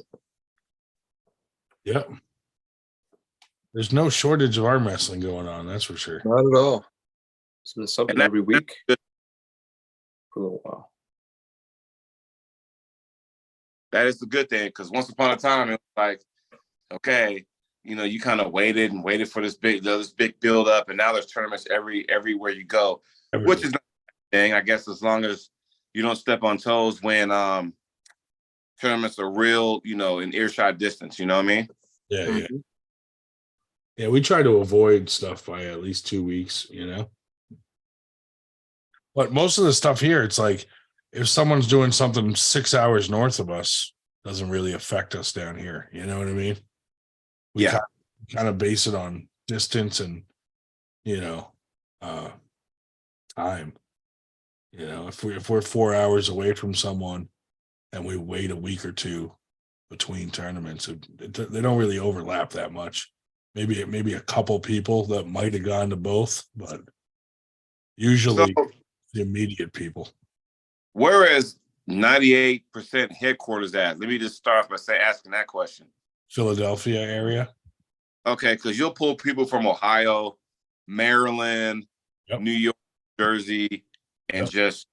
Yep. There's no shortage of arm wrestling going on, that's for sure. Not at all. It's been something And that- every week for a little while. That is the good thing, because once upon a time it was like, okay, you know, you kind of waited for this big build up, and now there's tournaments everywhere you go, which is not a thing, I guess, as long as you don't step on toes when tournaments are real, you know, in earshot distance. You know what I mean? Yeah, yeah. Yeah, we try to avoid stuff by at least 2 weeks, you know. But most of the stuff here, it's like if someone's doing something 6 hours north of us, doesn't really affect us down here. You know what I mean? We kind of base it on distance and, you know, time. You know, if we're 4 hours away from someone and we wait a week or two between tournaments, they don't really overlap that much. Maybe a couple people that might have gone to both, but usually The immediate people. Where is 98% headquarters at? Let me just start off by asking that question. Philadelphia area. Okay, because you'll pull people from Ohio, Maryland, Yep. New York, Jersey, and Yep. just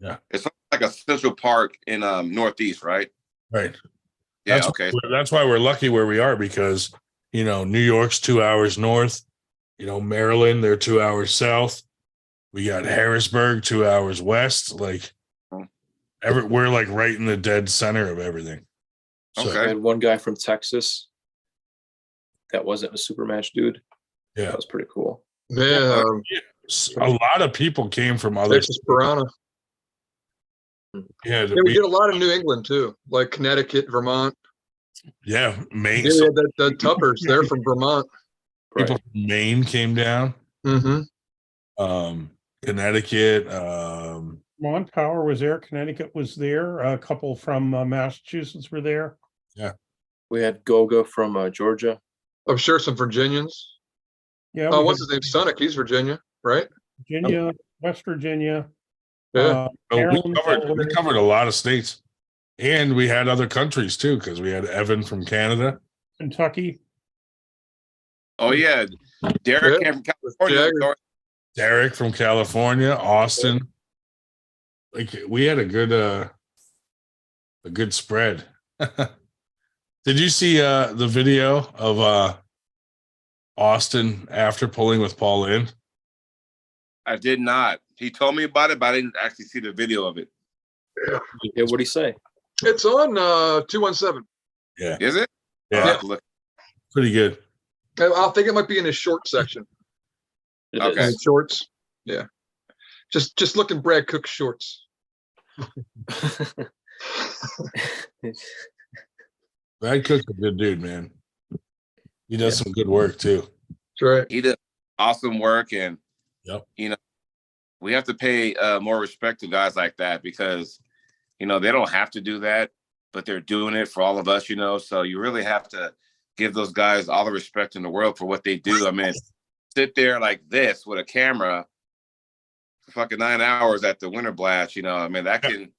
Yeah. It's like a Central Park in Northeast, right? Right. Yeah. That's Okay. That's why we're lucky where we are, because New York's 2 hours north. Maryland, they're 2 hours south. We got Harrisburg 2 hours west. Like we're like right in the dead center of everything. So, Okay. I had one guy from Texas that wasn't a super match dude. Yeah. That was pretty cool. Yeah, a lot of people came from other. Texas Piranha. Yeah, Yeah, we get a lot of New England too, like Connecticut, Vermont. Maine. Yeah, So the Tuppers, they're from Vermont. people Right. from Maine came down. Mm-hmm. Connecticut. Vermont Power was there. Connecticut was there. A couple from Massachusetts were there. We had Goga from Georgia. I'm sure some Virginians. Yeah. Oh, we what's had his name? Sonic. He's Virginia, right? Virginia, West Virginia. Yeah. So we Maryland, Delaware. covered a lot of states, and we had other countries too, because we had Evan from Canada. Kentucky. Oh yeah, Derek Yeah. came from California. Jagger. Derek from California, Austin. Like we had a good spread. Did you see the video of Austin after pulling with Paul Lynn? I did not. He told me about it, but I didn't actually see the video of it. Yeah, what'd he say? It's on 217. Yeah, Is it? yeah, I'll have to look. pretty good. I think it might be in his short section. It Okay. is. Shorts. Yeah. Just look in Brad Cook's shorts. Brad Cook's a good dude, man. He does some good work too. That's right. He did awesome work, and Yep. we have to pay more respect to guys like that, because they don't have to do that, but they're doing it for all of us. So you really have to give those guys all the respect in the world for what they do. I mean, sit there like this with a camera for fucking 9 hours at the Winter Blast. I mean, that can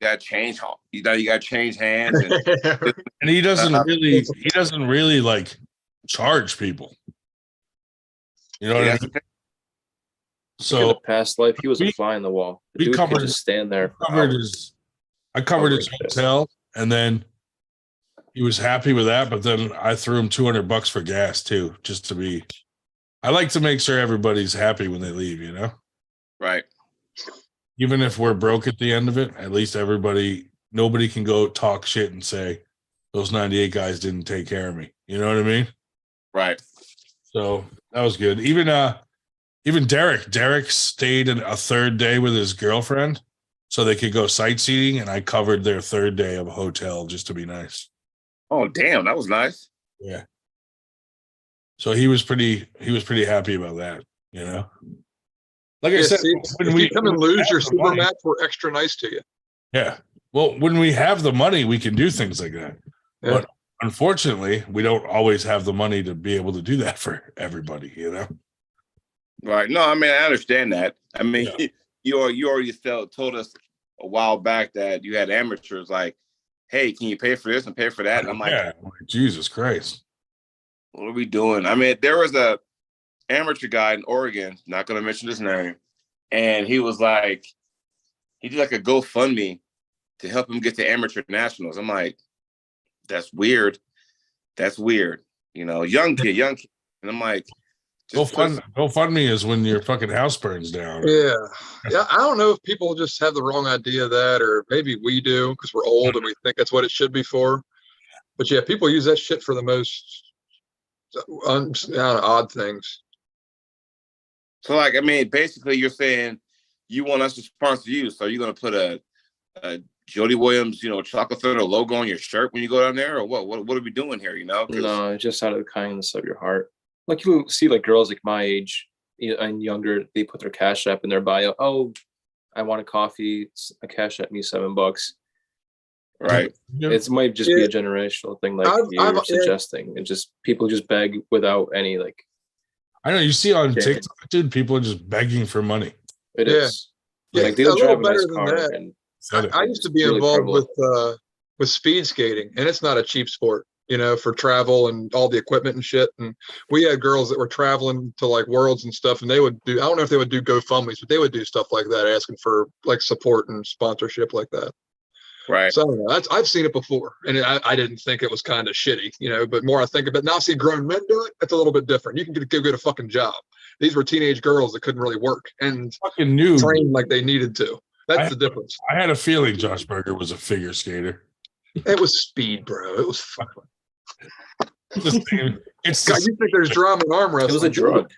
got change. You got to change hands, And he doesn't really like charge people. You know what I mean? In So the past life, he was we- a fly in the wall. The we dude covered- could just stand there. For covered hours. I covered his Covering this. hotel, and then he was happy with that. But then I threw him $200 for gas too, just to be. I like to make sure everybody's happy when they leave. right. Even if we're broke at the end of it, at least nobody can go talk shit and say those 98 guys didn't take care of me. You know what I mean? Right. So that was good. Even Derek stayed a third day with his girlfriend so they could go sightseeing, and I covered their third day of a hotel just to be nice. Oh, damn, that was nice. Yeah. So he was pretty happy about that, Like I Yeah, said, see, if you come and lose your have the super money- match, we're extra nice to you. Yeah. Well, when we have the money, we can do things like that. Yeah. But unfortunately, we don't always have the money to be able to do that for everybody, Right. No, I mean, I understand that. I mean, Yeah. you already told us a while back that you had amateurs like, hey, can you pay for this and pay for that? And I'm like, Yeah, Jesus Christ. what are we doing? I mean, there was a amateur guy in Oregon, not going to mention his name, and he was like, he did like a GoFundMe to help him get to amateur nationals. I'm like, that's weird. That's weird. Young kid. And I'm like, GoFundMe is when your fucking house burns down. Yeah. I don't know if people just have the wrong idea of that, or maybe we do because we're old and we think that's what it should be for. But yeah, people use that shit for the most odd things. So, like, I mean, basically, you're saying you want us to sponsor you, so you're gonna put a Jody Williams, chocolate filter logo on your shirt when you go down there, or what? What are we doing here? 'Cause- No, just out of the kindness of your heart. Like you see, like girls like my age and younger, they put their Cash App in their bio. Oh, I want a coffee. A Cash App me $7. right? Yeah. It might just be a generational thing, like you're suggesting. It just people just beg without any I know you see on Yeah. TikTok, dude, people are just begging for money. It Yeah. is. Like they a would little drive a nice better than car that. and I used to be It's really involved prevalent. with speed skating, and it's not a cheap sport, you know, for travel and all the equipment and shit. And we had girls that were traveling to like worlds and stuff, and they would do, I don't know if they would do GoFundMe's, but they would do stuff like that, asking for like support and sponsorship like that. Right. So I don't know, I've seen it before, and I didn't think it was kind of shitty, you know, but more I think of it now, I see grown men do it, it's a little bit different. You can go get a fucking job. These were teenage girls that couldn't really work and Fucking new. train like they needed to. That's I- the difference. I had a feeling Josh Berger was a figure skater. It was speed, bro. It was fun. It's the same, it's God, the, you think there's drama in arm wrestling? It was a drug.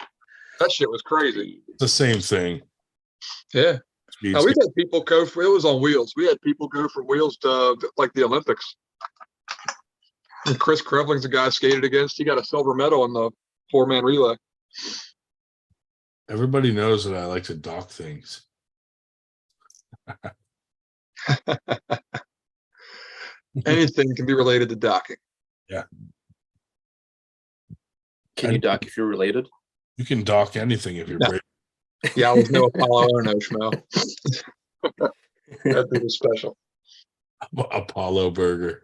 That shit was crazy. the same thing. Yeah. Speed Now, we've skate. had people go for, it was on wheels. We had people go for wheels to like the Olympics. And Chris Krevling's the guy I skated against. He got a silver medal in the 4-man relay. Everybody knows that I like to dock things. Anything can be related to docking. Can you dock if you're related? You can dock anything if you're No. brave. Yeah, I was no Apollo or no Schmo. That thing was special. Apollo Burger.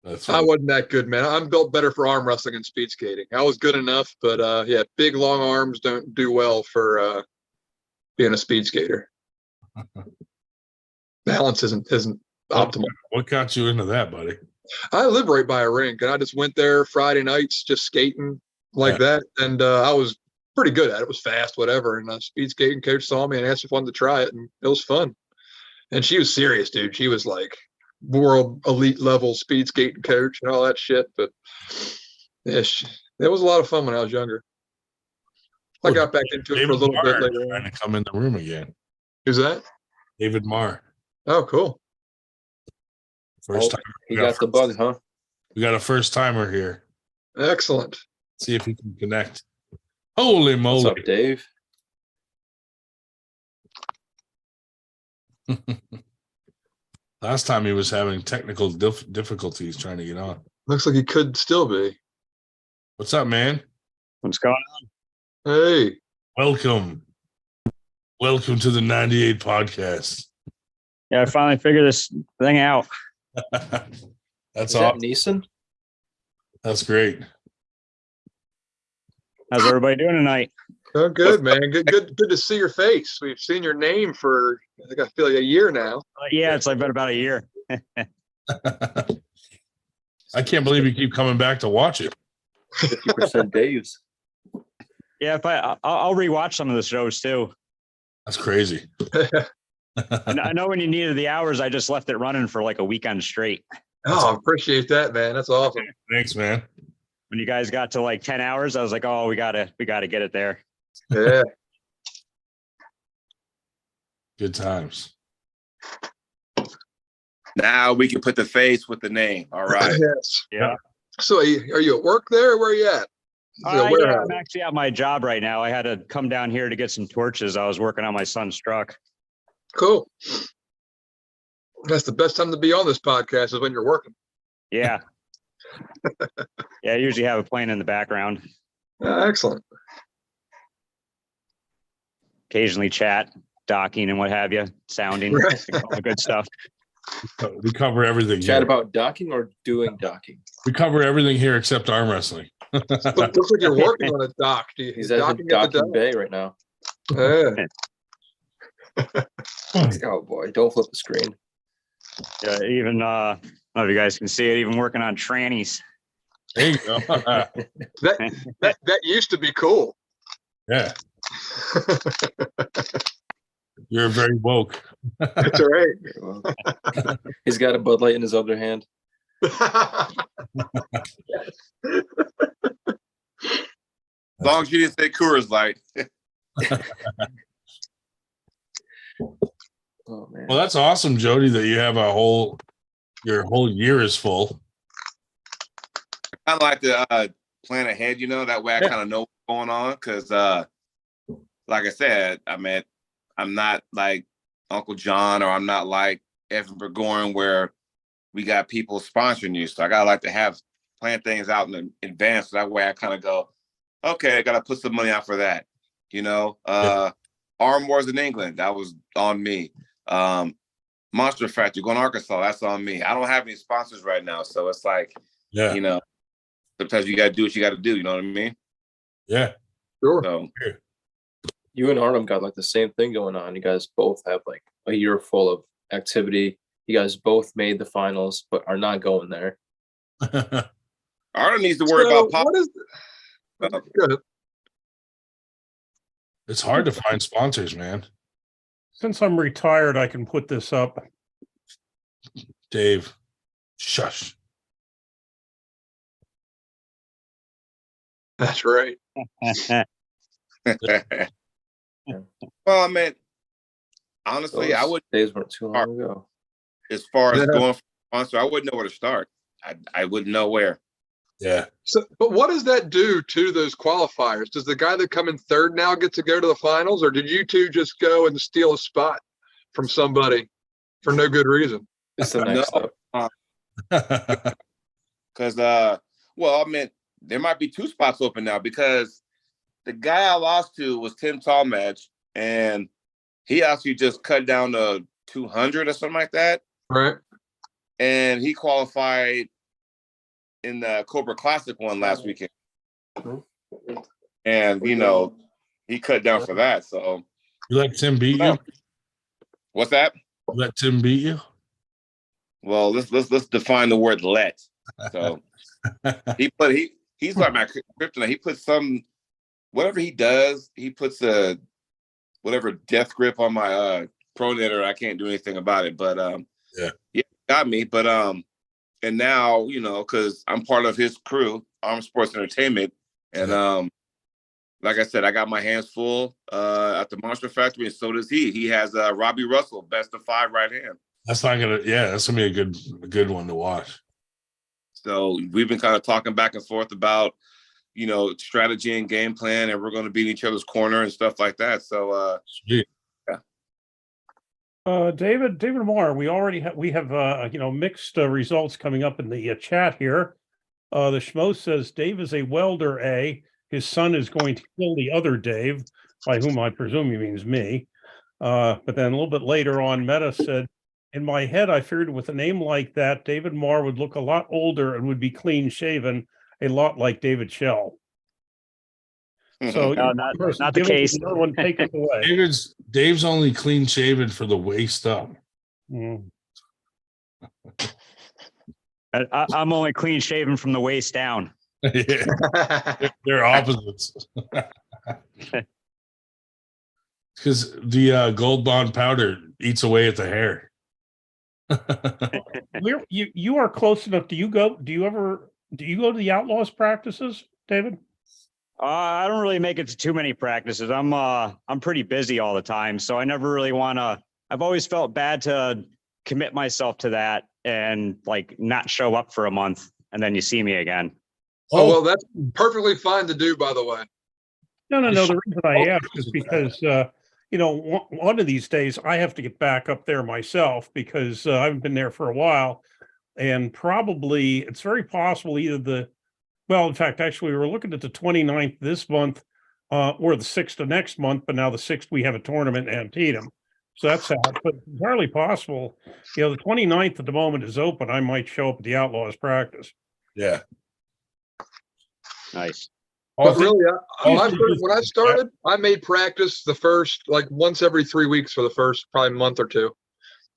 That's I funny. wasn't that good, man. I'm built better for arm wrestling and speed skating. I was good enough, but yeah, big long arms don't do well for being a speed skater. Balance isn't optimal. What got you into that, buddy? I live right by a rink, and I just went there Friday nights just skating like that, and I was pretty good at it. It was fast, whatever. And a speed skating coach saw me and asked if I wanted to try it, and it was fun. And she was serious, dude. She was like world elite level speed skating coach and all that shit. But yeah, it was a lot of fun when I was younger. I got back into it for a little bit later on. Trying to come in the room again. Who's that? David Marr. Oh, cool. First Oh, time. he got the bug, huh? We got a first timer here. Excellent. See if he can connect. Holy What's moly. up, Dave? Last time he was having technical difficulties trying to get on. Looks like he could still be. What's up, man? What's going on? Hey, Welcome. Welcome to the 98 podcast. Yeah, I finally figured this thing out. That's Is that awesome. Neeson? That's great. How's everybody doing tonight? oh, good, man. Good to see your face. We've seen your name for, I think I feel like a year now. Yeah, it's like been about a year. I can't believe you keep coming back to watch it. 50% Dave's. Yeah, if I'll rewatch some of the shows too. That's crazy. I know when you needed the hours, I just left it running for like a weekend straight. Oh, I appreciate that, man. That's awesome. Thanks, man. When you guys got to like 10 hours, I was like, oh, we gotta get it there. Yeah. Good times. Now we can put the face with the name. All right. Yes. Yeah. So are you at work there? Or where are you at? Is it a Yeah, warehouse? I'm actually at my job right now. I had to come down here to get some torches. I was working on my son's truck. Cool. That's the best time to be on this podcast is when you're working. Yeah. Yeah, I usually have it playing in the background. Excellent. Occasionally chat, docking and what have you, sounding, Right. all the good stuff. We cover everything Chat here. about docking or doing docking? We cover everything here except arm wrestling. Looks like you're working on a dock. He's at the Docking docking bay right now. Yeah. Oh boy, don't flip the screen. Yeah, even I don't know if you guys can see it, even working on trannies. There you go. That used to be cool. Yeah, you're very woke. That's all right. Very well. He's got a Bud Light in his other hand. As long as you didn't say Coors Light. Oh man. Well, that's awesome, Jody, that you have your whole year is full. I like to plan ahead, that way I kind of know what's going on. Because, like I said, I'm not like Uncle John, or I'm not like Evan Bergorin, where we got people sponsoring you. So I gotta like to plan things out in advance. So that way I kind of go, okay, I gotta put some money out for that. You know, Arm Wars in England, that was on me. Monster Factory going to Arkansas, that's on me. I don't have any sponsors right now, so it's like, Yeah. you know, sometimes you got to do what you got to do. You know what I mean? Yeah. Sure. So You and Artem got like the same thing going on. You guys both have like a year full of activity. You guys both made the finals, but are not going there. Artem needs to worry So about pop. what is? Good. It's hard to find sponsors, man. Since I'm retired, I can put this up. Dave, shush. That's right. Well, I mean, honestly, I Those would, days weren't too long ago. as far as Yeah. going for sponsor, I wouldn't know where to start. I wouldn't know where. Yeah. So, but what does that do to those qualifiers? Does the guy that come in third now get to go to the finals, or did you two just go and steal a spot from somebody for no good reason? It's the next No. step. Because, well, I mean, there might be 2 spots open now because the guy I lost to was Tim Tallmadge, and he actually just cut down to 200 or something like that. Right. And he qualified in the Cobra Classic one last weekend. And, you know, he cut down for that. So, You let Tim beat you? what's that? You let Tim beat you? Well, let's define the word let. So he's like my kryptonite. He puts whatever he does, he puts a whatever death grip on my pronator. I can't do anything about it. But yeah, got me. But and now, you know, because I'm part of his crew, Armed Sports Entertainment, and like I said, I got my hands full at the Monster Factory, and so does he. He has Robbie Russell, best of 5 right hand. That's not gonna. Yeah, that's gonna be a good one to watch. So we've been kind of talking back and forth about, you know, strategy and game plan, and we're going to be in each other's corner and stuff like that. So, Sweet. David Moore, we have you know, mixed results coming up in the chat here. The Schmo says Dave is a welder. His son is going to kill the other Dave, by whom I presume he means me. But then a little bit later on, Meta said, in my head, I figured with a name like that, David Moore would look a lot older and would be clean shaven, a lot like David Shell. So No, not the case. No one take us away. Dave's only clean shaven for the waist up. Mm. I'm only clean shaven from the waist down. Yeah. They're opposites. Because the Gold Bond powder eats away at the hair. You are close enough. Do you go to the Outlaws practices, David? I don't really make it to too many practices. I'm pretty busy all the time, so I never really want to. I've always felt bad to commit myself to that and like not show up for a month and then you see me again. Oh, well, that's perfectly fine to do, by the way. No. The reason I ask is because you know, one of these days I have to get back up there myself because I haven't been there for a while, and probably it's very possible either in fact, actually, we were looking at the 29th this month or the 6th of next month, but now the 6th we have a tournament in Antietam. So that's out, but entirely possible. You know, the 29th at the moment is open. I might show up at the Outlaws practice. Yeah. Nice. But really, when I started, I made practice the first, like once every 3 weeks for the first probably month or two.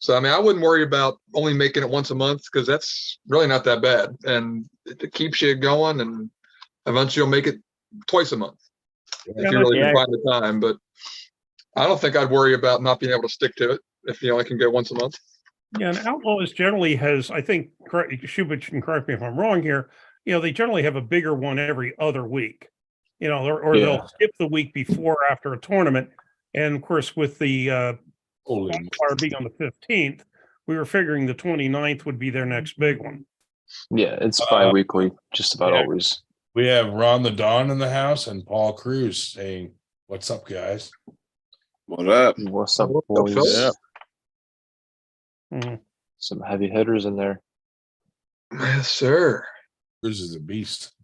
So, I mean, I wouldn't worry about only making it once a month because that's really not that bad. And it keeps you going, and eventually you'll make it twice a month if you really can find the time. But I don't think I'd worry about not being able to stick to it if you only can go once a month. Yeah, and Outlaws generally has, I think, Shubich can correct me if I'm wrong here, you know, they generally have a bigger one every other week, you know, or they'll skip the week before after a tournament. And of course, with the qualifier being on the 15th, we were figuring the 29th would be their next big one. Yeah, it's bi-weekly, just about always. We have Ron the Don in the house and Paul Cruz saying, "What's up, guys? What up? What's up, What's up, boys? fellas? Some heavy hitters in there. Yes, sir. Cruz is a beast."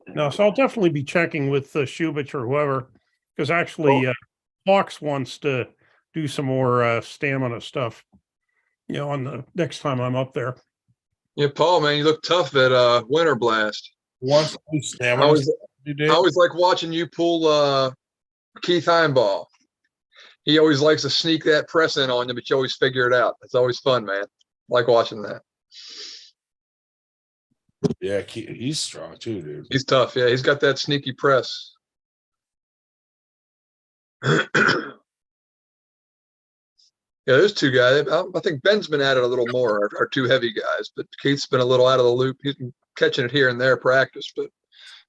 No, so I'll definitely be checking with Shubich or whoever Because actually, Hawks wants to do some more stamina stuff. On the next time I'm up there. Yeah, Paul, man, you look tough at Winter Blast. Wants to do I stamina. always, You I did? always like watching you pull Keith Einball. He always likes to sneak that press in on you, but you always figure it out. It's always fun, man. I like watching that. Yeah, he's strong too, dude. He's tough. Yeah, he's got that sneaky press. Yeah, those two guys. I think Ben's been at it a little more, our two heavy guys, but Keith's been a little out of the loop. He's been catching it here and there practice, but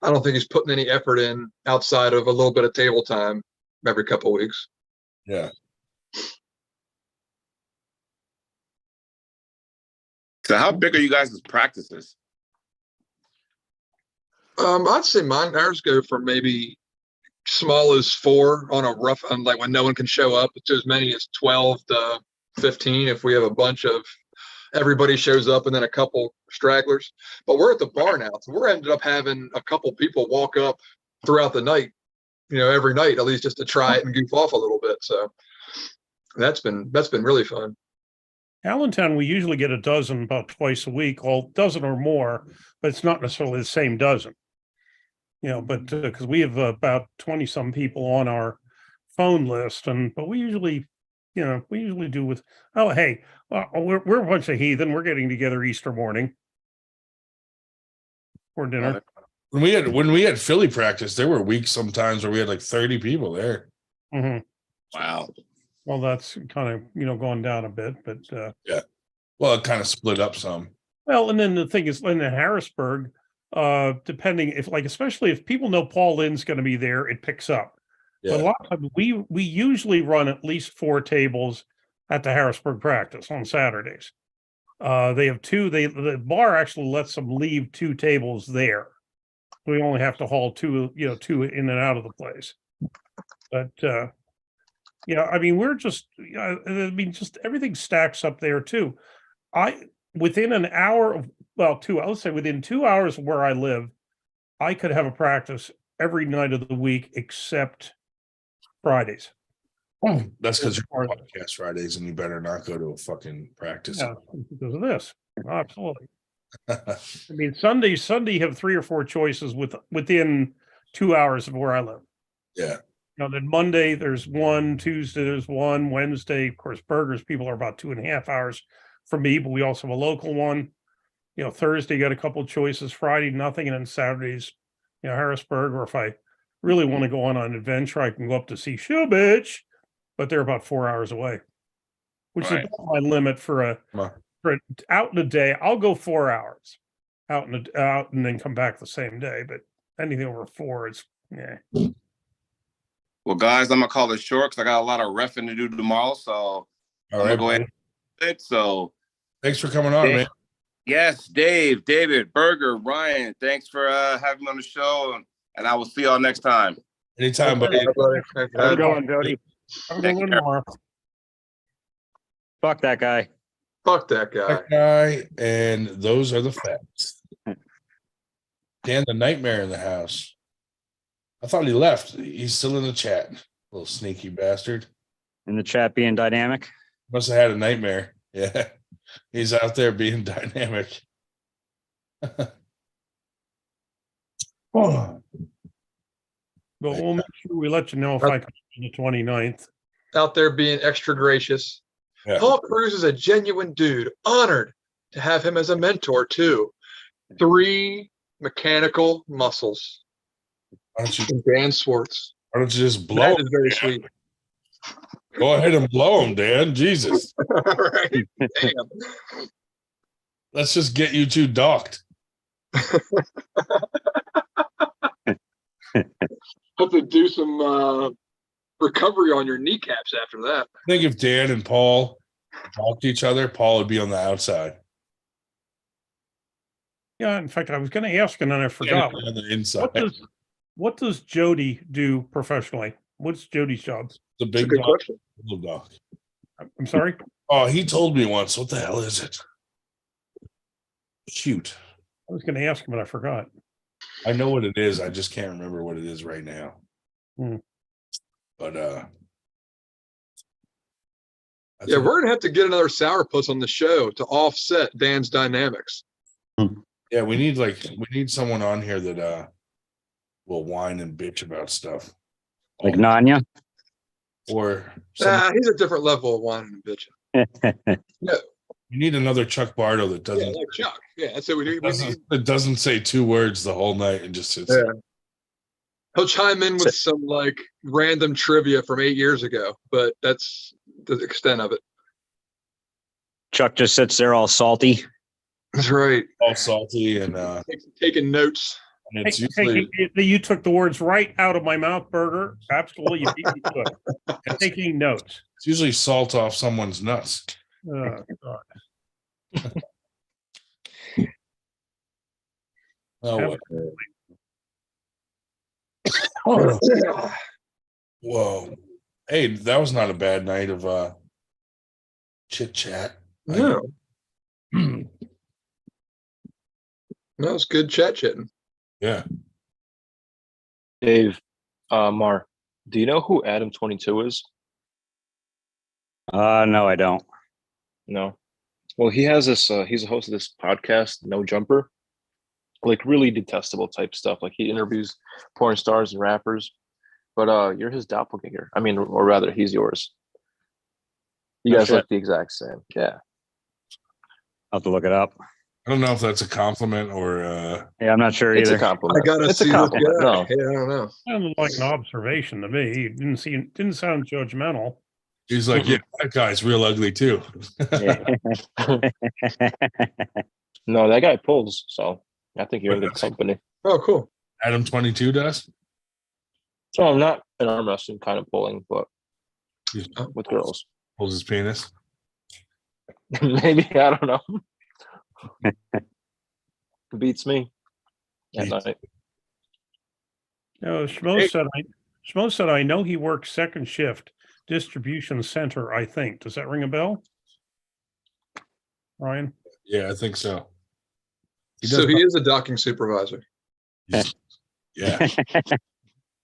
I don't think he's putting any effort in outside of a little bit of table time every couple of weeks. Yeah. So how big are you guys' practices? I'd say ours go from maybe small as 4 on a rough, like when no one can show up, to as many as 12 to 15 if we have a bunch of everybody shows up and then a couple stragglers. But we're at the bar now, so we're ended up having a couple people walk up throughout the night, every night at least, just to try it and goof off a little bit. So that's been really fun. Allentown, we usually get a dozen about twice a week, dozen or more, but it's not necessarily the same dozen. But because we have about 20 some people on our phone list, but we usually do with, oh, hey, we're a bunch of heathen. We're getting together Easter morning for dinner. When we had Philly practice, there were weeks sometimes where we had like 30 people there. Mhm. Wow. Well, that's kind of, gone down a bit, but Yeah. Well, it kind of split up some. well, and then the thing is, in Harrisburg, depending especially if people know Paul Lynn's going to be there, it picks up. But a Yeah. lot of times we usually run at least 4 tables at the Harrisburg practice on Saturdays. They have 2. The bar actually lets them leave 2 tables there. We only have to haul 2 in and out of the place. But we're just, just everything stacks up there too. Within an hour of, well, 2, I would say within 2 hours of where I live, I could have a practice every night of the week except Fridays. That's because you're podcast Fridays and you better not go to a fucking practice. Yeah, because of this. Absolutely. Sunday have 3 or 4 choices within 2 hours of where I live. Yeah. Then Monday there's 1, Tuesday there's 1, Wednesday, of course, burgers people are about 2.5 hours from me, but we also have a local one. Thursday got a couple of choices, Friday nothing, and then Saturdays, Harrisburg, or if I really want to go on an adventure, I can go up to see Shubich, but they're about 4 hours away, which Right. is about my limit for out in a day. I'll go 4 hours out and then come back the same day, but anything over 4 is Well, guys, I'm gonna call it short because I got a lot of reffing to do tomorrow. So All I'm right. gonna go ahead and it. So Thanks for coming on, man. yes, Dave, David, Berger, Ryan, thanks for having me on the show, and I will see y'all next time. Anytime, buddy. Thanks for How's it having me. going, Jody? I'm Thank going you. tomorrow. Fuck that guy. Fuck that guy. That guy, and those are the facts. Dan, the nightmare in the house. I thought he left. He's still in the chat. Little sneaky bastard. In the chat being dynamic. Must have had a nightmare. Yeah. He's out there being dynamic. Oh. But we'll make sure we let you know if I come on the 29th. Out there being extra gracious. Yeah. Paul Cruz is a genuine dude. Honored to have him as a mentor too. 3 mechanical muscles. Why don't you, And Dan Swartz. why don't you just blow That him? is very sweet. Go ahead and blow him, Dan. Jesus. All right. Damn. Let's just get you two docked. Have to do some recovery on your kneecaps after that. I think if Dan and Paul talked to each other, Paul would be on the outside. Yeah, in fact, I was going to ask and then I forgot. On the inside. What does Jody do professionally? What's Jody's job? The That's a big good dog, question. little dog. I'm sorry? Oh, he told me once. What the hell is it? Shoot. I was going to ask him, but I forgot. I know what it is. I just can't remember what it is right now. Hmm. But I Yeah, think- we're gonna have to get another sourpuss on the show to offset Dan's dynamics. yeah, we need someone on here that will whine and bitch about stuff. Like Nanya. Or some, He's a different level of whining and bitching. we need another Chuck Bardo that Yeah, doesn't like Chuck. Yeah, that's it. We need. that doesn't say 2 words the whole night and just sits Yeah. there. He'll chime in with some like random trivia from 8 years ago, but that's the extent of it. Chuck just sits there all salty. That's right. all salty and Taking notes. it's Hey, usually you took the words right out of my mouth, Burger. Absolutely, you beat me to it. And taking notes. it's usually salt off someone's nuts. Oh, God. Oh, whoa. Hey, that was not a bad night of chit chat. No, that was good chatting. Yeah. Dave, Mar, do you know who Adam 22 is? No, I don't. No. Well, he has this. He's a host of this podcast, No Jumper, like really detestable type stuff. Like he interviews porn stars and rappers, but you're his doppelganger. I mean, or rather, he's yours. You Oh, guys shit. look the exact same. Yeah. I'll have to look it up. I don't know if that's a compliment or Yeah, I'm not sure It's a either. compliment. I gotta it's see a compliment. this guy. No. Yeah, I don't know. Sounded like an observation to me. He didn't sound judgmental. he's like, yeah, that guy's real ugly too. No, that guy pulls. So I think you're in good company. Oh, cool. Adam 22 does. So I'm not an arm wrestling kind of pulling, but He with girls. pulls his penis. Maybe, I don't know. Beats me at Beats- night. No, Schmo said I know he works second shift distribution center, I think. Does that ring a bell? Ryan? Yeah, I think so. He So does. he is a docking supervisor. Yeah.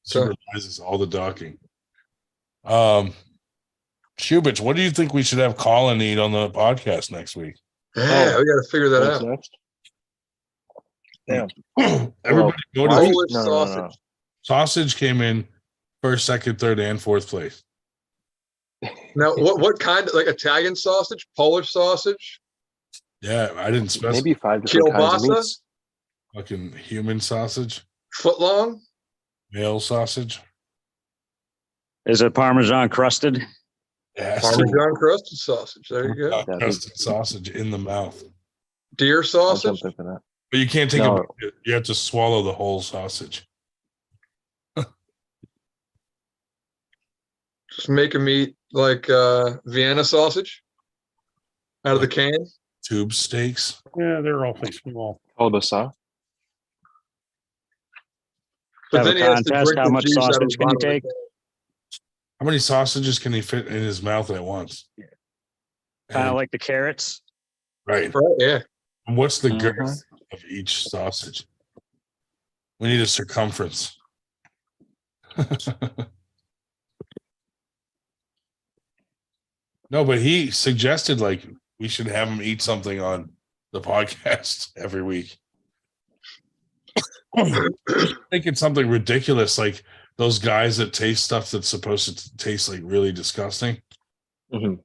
Supervises all the docking. Shubich, what do you think we should have Colin eat on the podcast next week? Yeah, we got to figure that What's out. next? Damn. Everybody go to why- Polish no, no, no, sausage. no. sausage came in first, second, third, and fourth place. Now, what kind of like Italian sausage, Polish sausage, Yeah, I didn't specify. Maybe 5 different kinds of kielbasa, meats. Fucking human sausage, footlong? male sausage. Is it Parmesan crusted? It has to be Parmesan crusted sausage. There you go. crusted sausage in the mouth. Deer I'll sausage. jump in for that. But you can't take No. it. You have to swallow the whole sausage. Just make them eat like Vienna sausage out of the can. Tube steaks. Yeah, they're awfully small. Kielbasa. But Have then a he has to contest, drink how the much juice out of sausage the can you bottom of the take? can. How many sausages can he fit in his mouth at once? Kind of And- like the carrots. right. Right? Yeah. And what's the Mhm. girth of each sausage? We need a circumference. No, but he suggested like we should have him eat something on the podcast every week. I think it's something ridiculous, like those guys that taste stuff that's supposed to taste like really disgusting, Mhm.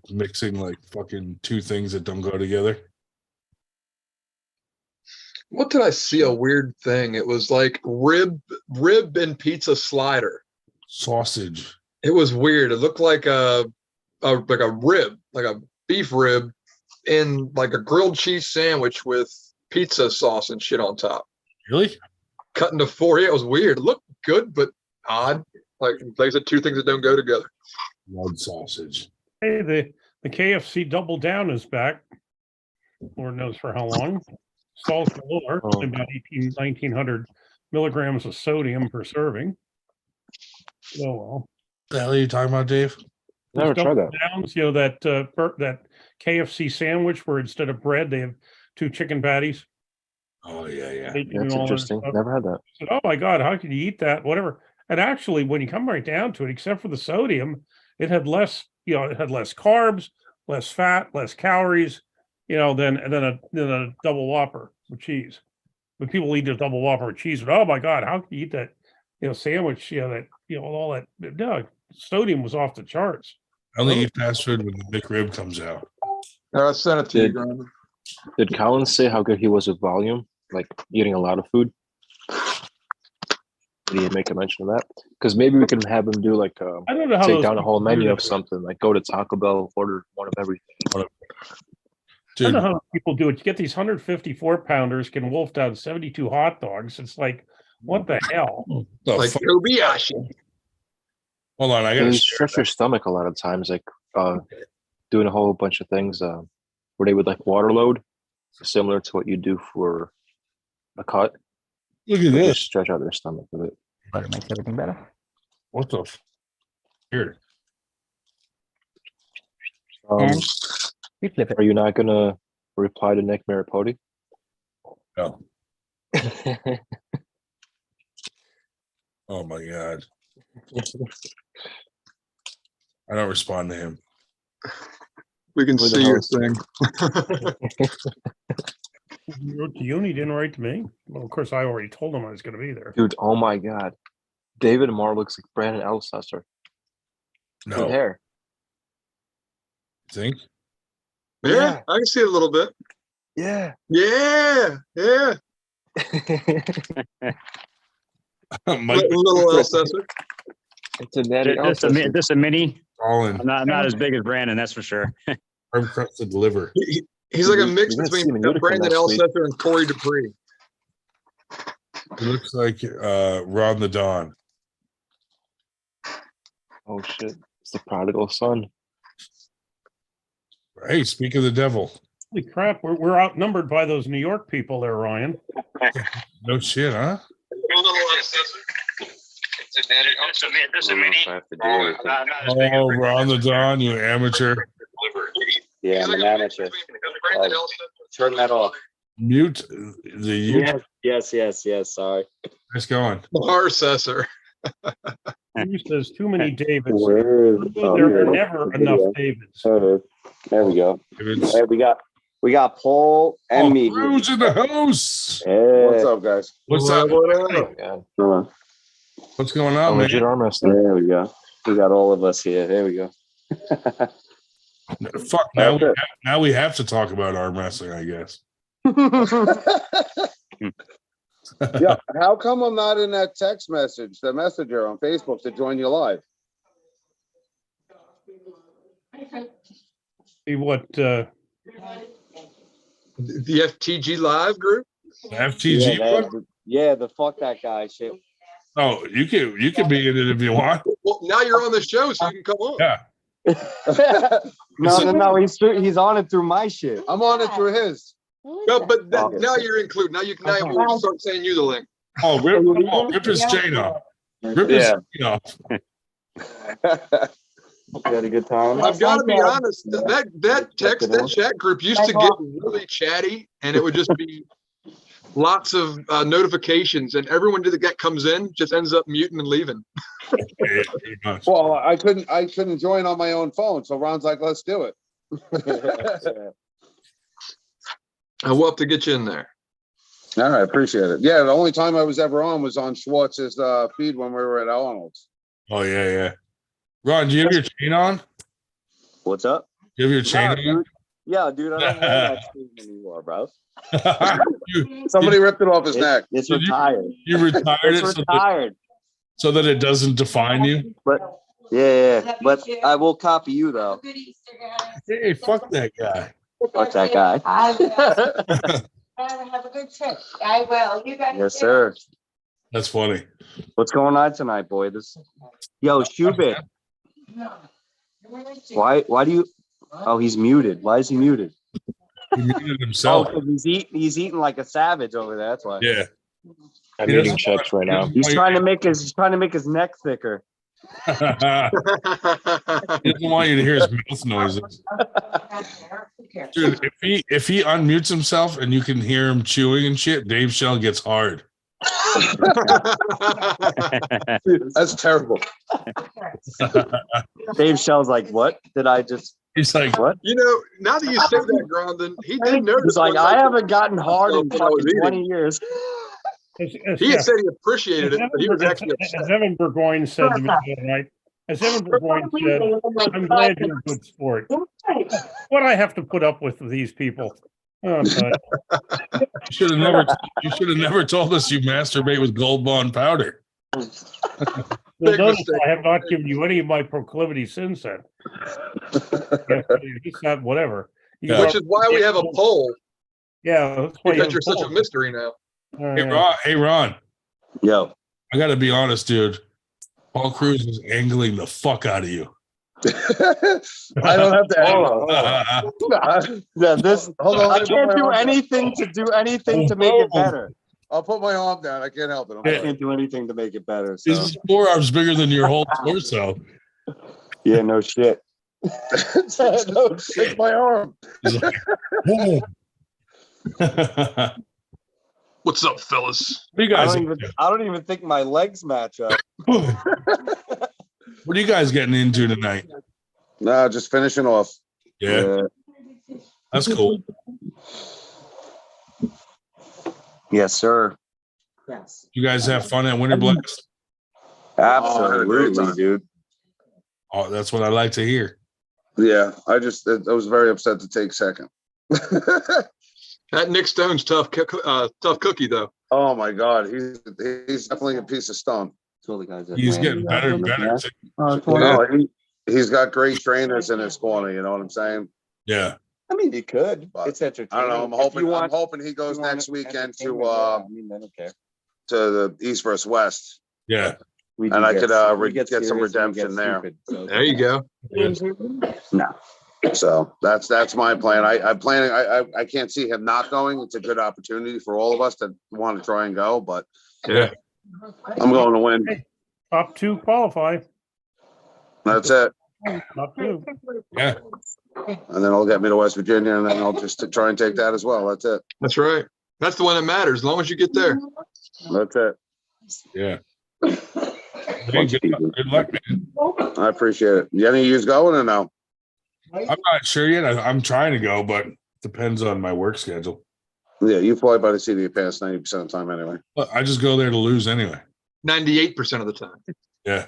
mixing like fucking two things that don't go together. What did I see? A weird thing. It was like rib and pizza slider. Sausage. It was weird. It looked like a rib, like a beef rib, in like a grilled cheese sandwich with pizza sauce and shit on top. Really? Cut into 4. Yeah, it was weird. It looked good, but odd. Like I said, two things that don't go together. Blood sausage. Hey, the KFC Double Down is back. Lord knows for how long. Salt galore, Oh. about 1900 milligrams of sodium per serving. Oh well. What the hell are you talking about, Dave? Never tried that. Downs, you know, that KFC sandwich where instead of bread they have 2 chicken patties. Oh yeah, yeah. Bacon and That's all that interesting. stuff. Never had that. I said, oh my God, how can you eat that? Whatever. And actually, when you come right down to it, except for the sodium, it had less, it had less carbs, less fat, less calories, than a double Whopper with cheese. When people eat a double Whopper with cheese, oh my God, how can you eat that, sandwich, all that, no, sodium was off the charts. I only eat fast food when the McRib comes out. I sent it to you, Did- Grandma. Did Collins say how good he was with volume, like eating a lot of food? Did he make a mention of that? Because maybe we can have him do like I don't know how take those down a whole people do menu that. of something, like go to Taco Bell, order one of everything. I don't Dude, know how people do it. You get these 154 pounders can wolf down 72 hot dogs. It's like, what the hell? the Like fuck? Kobayashi. Hold on, I It gotta would share stretch your stomach a lot of times, like doing a whole bunch of things where they would like water load, similar to what you do for a cut. Look at But this. just stretch out their stomach with it. Butter makes everything better. What the? Here. And we flip it. Are you not gonna reply to Nick Maripodi? No. Oh my God. I don't respond to him. We can Who the see hell your is- thing. You wrote to you and he didn't write to me. Well, of course, I already told him I was going to be there. Dude, oh my God. David Moore looks like Brandon Elsesser. Good No. hair. Think? Yeah, I can see it a little bit. Yeah. Yeah, yeah. Mike Little Elsesser. It's a natty This a mini. Colin, I'm not as big as Brandon, that's for sure. arm crusted liver. He's like a You're mix gonna see between him in uniform Brandon next week. Elsesser and Corey Dupree. He looks like Ron the Don. Oh shit. It's the prodigal son. Hey, speak of the devil. Holy crap, we're outnumbered by those New York people there, Ryan. No shit, huh? This a mini. Oh, Ron the Don, you amateur. Yeah, He's I'm like an a mix amateur. between Brandon Oh. Elsesser. Turn that off. Mute the YouTube. Yes. Sorry. Nice going. Marcessor. He says too many Davids. Where is? There are never enough Davids. There we go. If it's Hey, we got Paul and me. here. Cruz in the house. Hey. What's up, guys? What's up? Yeah. What's going A on, legit man? arm wrestler. There we go. We got all of us here. There we go. Fuck, now we have to talk about arm wrestling, I guess. Yeah, how come I'm not in that text message, the messenger on Facebook to join you live? See what The FTG Live group. FTG. The fuck that guy shit. Oh, you can be in it if you want. Well, now you're on the show, so you can come on. Yeah. No. He's on it through my shit. I'm on it through his. No, but now you're included. Now we'll start saying you the link. Oh, rip his chain off. Rip his chain off. You had a good time. I've got to be honest. That chat group used to get really chatty, and it would just be lots of notifications, and everyone that comes in just ends up muting and leaving. Yeah, pretty much. Well, I couldn't join on my own phone, so Ron's like, let's do it. We'll have to get you in there. All right, appreciate it. Yeah, the only time I was ever on was on Schwartz's feed when we were at Arnold's. Oh yeah. Ron, do you have your chain on? What's up? You have your chain on? Dude. Yeah, dude, I don't have that chain anymore, bro. Somebody ripped it off his neck. It's Did you- retired. You retired It's it retired. so that it doesn't define you? But yeah, but I will copy you though. Hey, fuck that guy. Fuck that guy. Have a good trip. I will. You guys. Yes, sir. That's funny. What's going on tonight, boy? Yo, Schubert. Why do you? Oh, he's muted. Why is he muted? He muted himself. Oh, 'cause he's eating like a savage over there. That's why. Yeah. I'm He eating doesn't chips right now. He's trying to make his neck thicker. He doesn't want you to hear his mouth noises. Dude, if he unmutes himself and you can hear him chewing and shit, Dave Shell gets hard. That's terrible. Dave Shell's like, what did I just? He's like, What? You know, now that you say that, Grondon, he did notice. He's like, one I night haven't gotten hard in when I was fucking 20 eating. years. He had said he appreciated it, but he was actually As upset. Evan Burgoyne said to me the other night, as Evan Burgoyne said, I'm glad you're a good sport. What I have to put up with these people. Oh, God. you should have never told us you masturbate with Gold Bond powder. You'll Big notice mistake. I have not given you any of my proclivities since then. It's not whatever. You Yeah. Which is why we have a poll, Yeah, that's why you because have you're such a polls. mystery now. Oh, Hey, yeah. Ron. Yo. I got to be honest, dude. Paul Cruz is angling the fuck out of you. I don't have to. Hold on. Yeah, this. Hold on, I let me put can't my do arm down. anything to do anything to make it better. I'll put my arm down. I can't help it. I can't do anything to make it better. So. His forearm's bigger than your whole torso. Yeah, no shit. It's my arm. He's like, whoa. What's up, fellas? What are you I guys? don't even think my legs match up. What are you guys getting into tonight? No, just finishing off. Yeah, that's cool. Yes, sir. Yes. You guys have fun at Winter Blast? Absolutely, dude. Oh, that's what I like to hear. Yeah, I was very upset to take second. That Nick Stone's tough cookie, though. Oh my God, he's definitely a piece of stone. He's getting better and better. Too. No, he's got great trainers in his corner. You know what I'm saying? Yeah. I mean, you could. But It's entertaining. I don't know. I'm hoping he goes next weekend to I mean, I don't care. to the East versus West, Yeah. and I could get some redemption there. There you go. No. So that's my plan. I'm planning. I can't see him not going. It's a good opportunity for all of us that want to try and go, but Yeah. I'm going to win. Top two qualify. That's it. Top two. Yeah. And then it'll get me to West Virginia, and then I'll just try and take that as well. That's it. That's right. That's the one that matters. As long as you get there. That's it. Yeah. Hey, good luck, man. I appreciate it. Any of you's going or no? I'm not sure yet. I'm trying to go, but depends on my work schedule. Yeah, you fly by the seat of your pants 90% of the time anyway. But I just go there to lose anyway. 98% of the time. Yeah.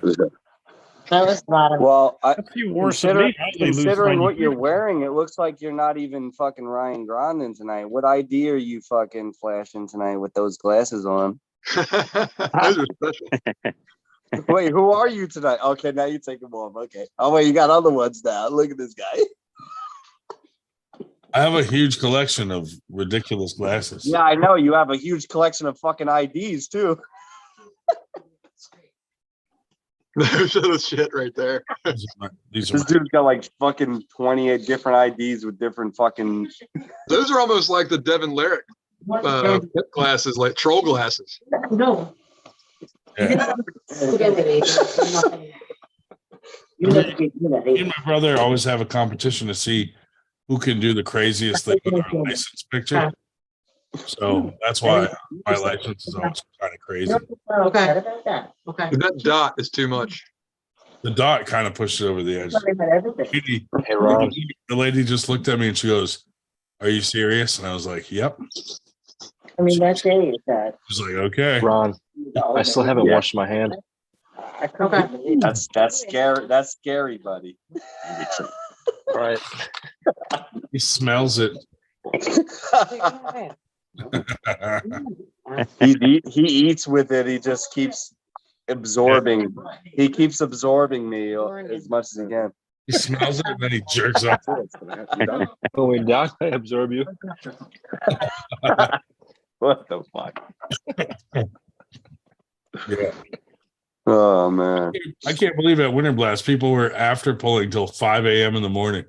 That was not a. Well, That's even worse than me. I only lose considering what 90. you're wearing, it looks like you're not even fucking Ryan Grondin tonight. What ID are you fucking flashing tonight with those glasses on? Those are special. Wait, who are you tonight? Okay, now you take them off. Okay. Oh wait, you got other ones now. Look at this guy. I have a huge collection of ridiculous glasses. Yeah, I know. You have a huge collection of fucking IDs too. Those are the shit right there. These are This dude's got like fucking 28 different IDs with different fucking. Those are almost like the Devin Lyric glasses, like troll glasses. No. yeah. Me and my brother always have a competition to see who can do the craziest thing with our license picture. So that's why my license is always kind of crazy. Okay. Okay. That dot is too much. The dot kind of pushed it over the edge. Hey, Ron. The lady just looked at me and she goes, "Are you serious?" And I was like, "Yep." I mean, that's it. That. She's like, "Okay." Ron, I still haven't washed my hand. Okay. That's scary. That's scary, buddy. All right. He smells it. He eats with it. He just keeps absorbing. He keeps absorbing me as much as he can. He smells it and then he jerks off. When we die, I absorb you. What the fuck? Yeah. Oh man, I can't believe at Winter Blast people were after pulling till 5 a.m. in the morning.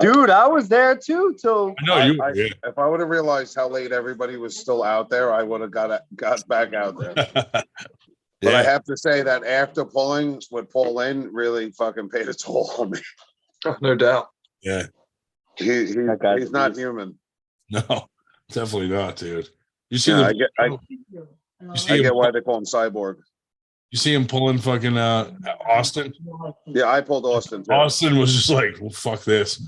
dude, I was there too. Till I know you. Yeah. If I would have realized how late everybody was still out there, I would have got back out there. But I have to say that after pulling with Paul Lynn really fucking paid a toll on me. Oh, no doubt. Yeah. He's not human. No, definitely not, dude. You see Yeah, the You I see him, get why they call him Cyborg. you see him pulling fucking Austin. Yeah, I pulled Austin too. Austin was just like, well, fuck this.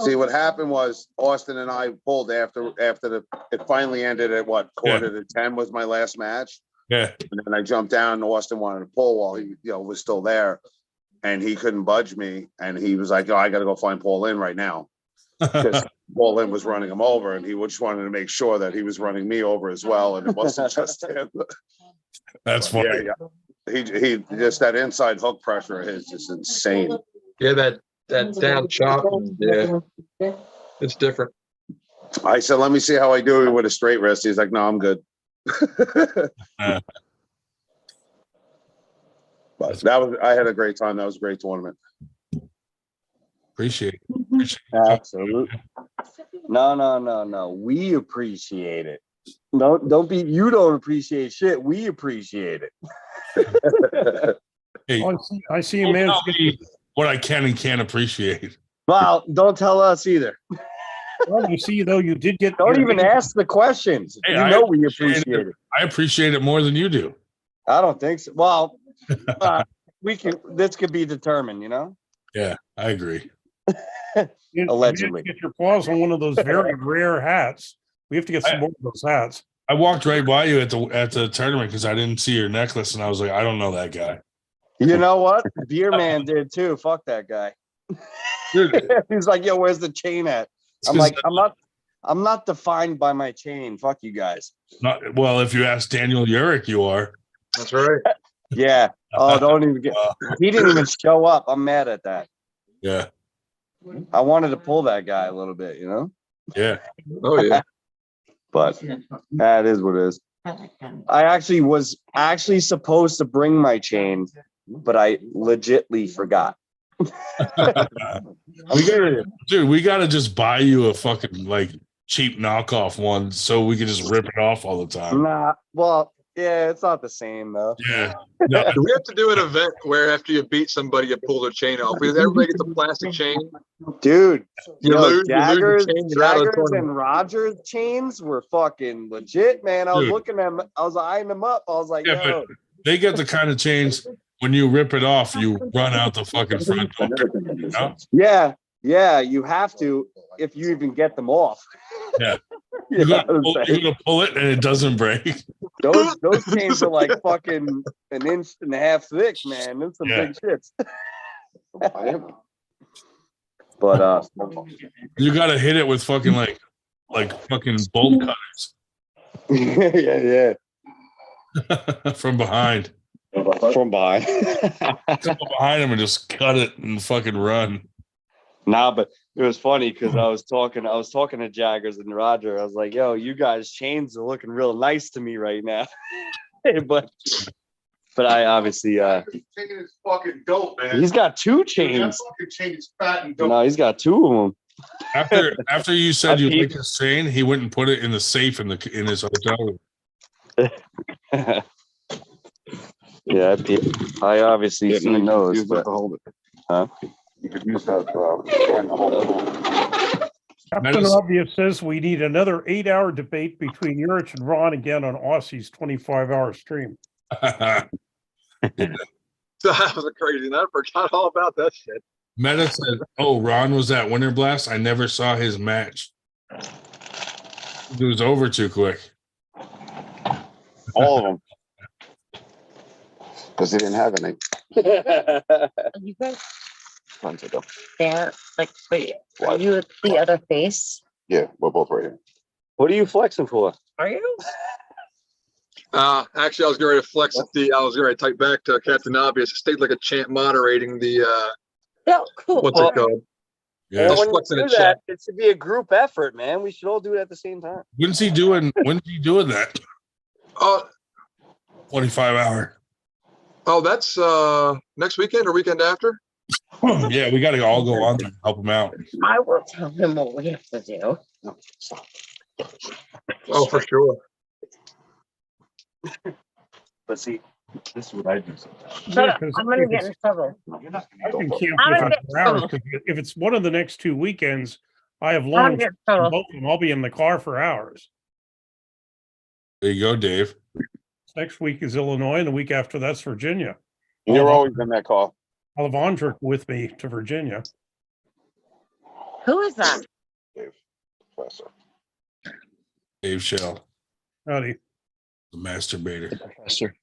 See, what happened was Austin and I pulled after it finally ended at what, quarter to 10 was my last match. Yeah. And then I jumped down and Austin wanted to pull while he, was still there. And he couldn't budge me. And he was like, oh, I got to go find Paul Lynn right now. Because Paul Lynn was running him over and he just wanted to make sure that he was running me over as well. And it wasn't just him. That's funny. Yeah. He just, that inside hook pressure of his is insane. Yeah, that down chop. Yeah, it's different. I said, let me see how I do with a straight wrist. He's like, no, I'm good. But I had a great time. That was a great tournament. Appreciate it. Absolutely. No. We appreciate it. No, you don't appreciate shit. We appreciate it. Hey, I see a man. tell me what I can and can't appreciate. Well, don't tell us either. Well, you see, though, you did get. Don't even ask the questions. Hey, We appreciate it. I appreciate it more than you do. I don't think so. Well, this could be determined, Yeah, I agree. Allegedly. Get your paws on one of those very rare hats. We have to get some more of those hats. I walked right by you at the tournament because I didn't see your necklace, and I was like, I don't know that guy. You know what? Beer Man did too. Fuck that guy. Dude. He's like, yo, where's the chain at? I'm like, I'm not defined by my chain. Fuck you guys. Not well. If you ask Daniel Urich, you are. That's right. Yeah. Oh, don't even get. He didn't even show up. I'm mad at that. Yeah. I wanted to pull that guy a little bit, Yeah. Oh yeah. But that is what it is. I actually was supposed to bring my chain, but I legitly forgot. We gotta just buy you a fucking like cheap knockoff one so we can just rip it off all the time. Nah, well, yeah, it's not the same though. Yeah. No. Do we have to do an event where after you beat somebody, you pull their chain off? Because everybody gets a plastic chain. Dude, You lose Jaggers, the chain, you're out of the Jaggers tournament. and Rogers chains were fucking legit, man. I was Dude. looking at them, I was eyeing them up. I was like, Yeah, yo. but they get the kind of chains when you rip it off, you run out the fucking front door. You know? Yeah, you have to if you even get them off. Yeah. You You're know what I'm saying? gonna pull it and it doesn't break. Those chains are like fucking an inch and a half thick, man. That's some Yeah. big shits. But You gotta hit it with fucking like fucking bolt cutters yeah. from behind. From behind. Come behind him and just cut it and fucking run. Nah, but it was funny because I was talking to Jaggers and Roger. I was like, yo, you guys' chains are looking real nice to me right now. but I obviously Taking his fucking dope, man. he's got two chains. Fucking chain is fat and dope. No, he's got two of them. After you said you liked his chain, he went and put it in the safe in his hotel room. Yeah, I obviously seen those. Use that But, to hold it. huh? You could use that Captain Obvious says we need another 8-hour debate between Urich and Ron again on Aussie's 25-hour stream. So that was a crazy. And I forgot all about that shit. Meta said, "Oh, Ron was at Winter Blast. I never saw his match. It was over too quick." All of them. Because they didn't have any. You guys Tons of them. there, like, wait, are What? you at the other face? Yeah, we're both right here. What are you flexing for? Are you? Actually, I was going to flex at I was going to type back to Captain Obvious. It stayed like a champ moderating the, Oh, cool. what's it called? Yeah. Well, when you flexing do a that, chat. it should be a group effort, man. We should all do it at the same time. When's he doing that? Oh, 25-hour. that's next weekend or weekend after? Yeah, we got to all go on there and help him out. I will tell him what we have to do. Oh, for sure. But see, this is what I do sometimes. Shut up. I'm gonna get in trouble. I can camp I'm gonna for get 4 hours trouble. because if it's one of the next 2 weekends, I have I'm long. gonna get in trouble. Both of them, I'll be in the car for hours. There you go, Dave. Next week is Illinois, and the week after that's Virginia. You're always in that call. I'll have Andrick with me to Virginia. Who is that? Dave, Professor. Dave Shell, Howdy. the masturbator. Professor.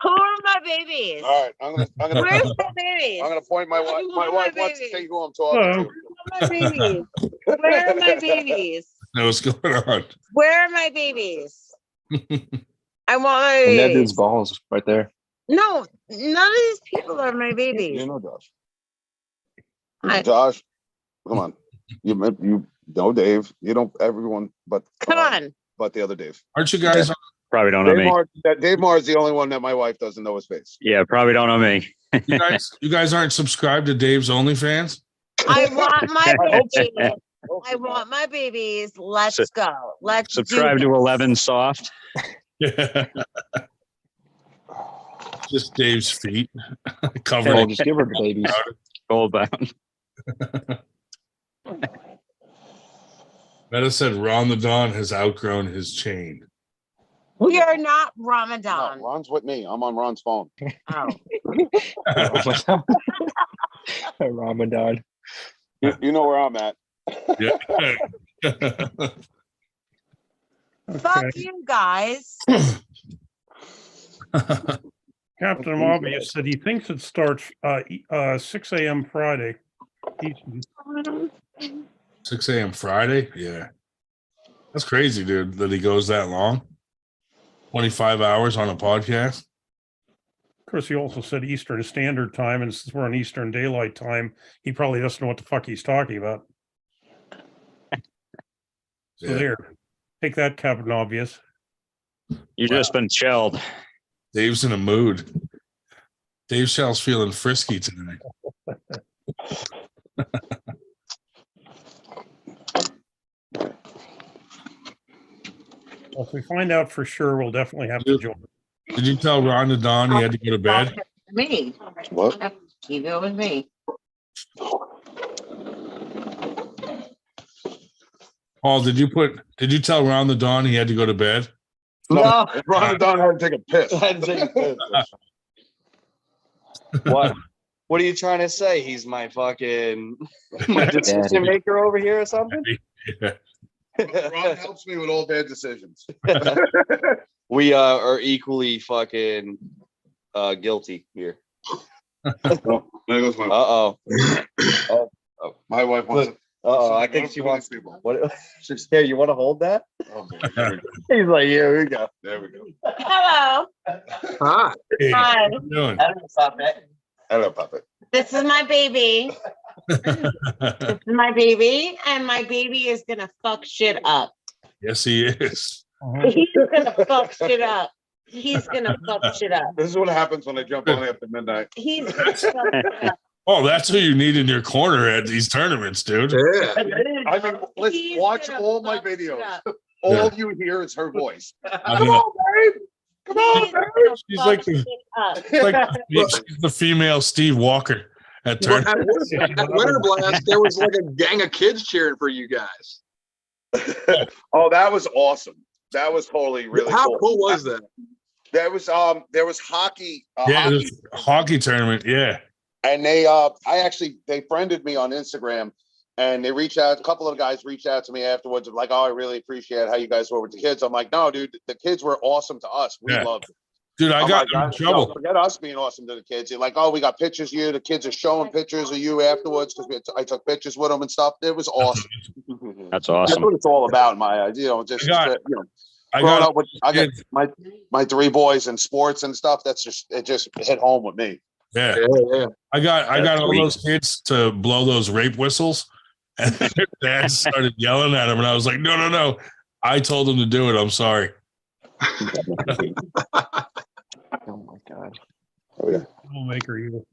Who are my babies? All right, I'm Where's gonna my babies? point my wife. I My want wife my wants to babies. see who I'm talking Hello. to. Where are my babies? Where are my babies? Know what's going on? Where are my babies? I want my And that dude's babies. balls right there. No, none of these people are my babies. You know, Josh. I- Josh, come on. You know Dave. You don't everyone, but Come on. but the other Dave. Aren't you guys? Probably don't know Dave me. Moore, Dave Moore is the only one that my wife doesn't know his face. Yeah, probably don't know me. You guys aren't subscribed to Dave's OnlyFans? I want my hope so. babies. I want my babies. Let's Su- go. Let's Subscribe do to this. 11 Soft. Yeah. Just Dave's feet covered. Oh, in- just give her the babies. Gold bound. Meta said Ron the Don has outgrown his chain. We are not No, Ramadan. Ron's with me. I'm on Ron's phone. Oh. Ramadan. You know where I'm at. Yeah. Fuck you guys. Captain Obvious said he thinks it starts 6 a.m. Friday. Eastern. 6 a.m. Friday? Yeah. That's crazy, dude, that he goes that long. 25 hours on a podcast. Of course, he also said Eastern Standard Time, and since we're on Eastern Daylight Time, he probably doesn't know what the fuck he's talking about. So Yeah. there. Take that, Captain Obvious. You just been chilled. Dave's in a mood. Dave Shell's feeling frisky tonight. Well, if we find out for sure, we'll definitely have to join. Did you tell Ron the Don he had to go to bed? Me. What? Keep it with me. Paul, did you tell Ron the Don he had to go to bed? No, Ron and Don had to take a piss. I had to take a piss. What? What are you trying to say? He's my fucking my decision maker over here or something? Yeah. Ron helps me with all bad decisions. We are equally fucking guilty here. Oh, there goes my Uh-oh. my wife wants it. Uh-oh. I think she wants what she's here. You want to hold that? He's like, yeah, here we go. There we go. Hello. Hi. Hey, Hi. how you doing? Hello, puppet. This is my baby. This is my baby, and my baby is gonna fuck shit up. Yes, he is. He's gonna fuck shit up. He's gonna fuck shit up. This is what happens when I jump on after midnight. He's gonna fuck shit up. Oh, that's who you need in your corner at these tournaments, dude. Yeah. I mean, listen, He's watch gonna all my fuck shit videos. up. All you hear is her voice. I Come know. on, babe. Come on, He's babe. gonna She's fuck like the- shit up. It's like she's the female Steve Walker at Well, tournaments. at Winter Blast, there was like a gang of kids cheering for you guys. Oh, that was awesome. That was totally really How cool. cool was that? There was hockey. Yeah, Hockey, this hockey tournament. Yeah. and they friended me on Instagram, and they reached out. A couple of guys reached out to me afterwards, like, "Oh, I really appreciate how you guys were with the kids." I'm like, "No, dude, the kids were awesome to us. We Yeah. loved it." Dude, I I'm got like, in "Guys, trouble. no, forget us being awesome to the kids. You're like, oh, we got pictures of you. The kids are showing pictures of you afterwards because I took pictures with them and stuff. It was awesome. That's That's awesome. what it's all about in my eyes. Just I growing got up with I got kids. my three boys in sports and stuff. It just hit home with me. Yeah. Yeah. I got all sweet. those kids to blow those rape whistles, and their dad started yelling at him, and I was like, no. I told him to do it. I'm sorry. Oh my god. Maker evil.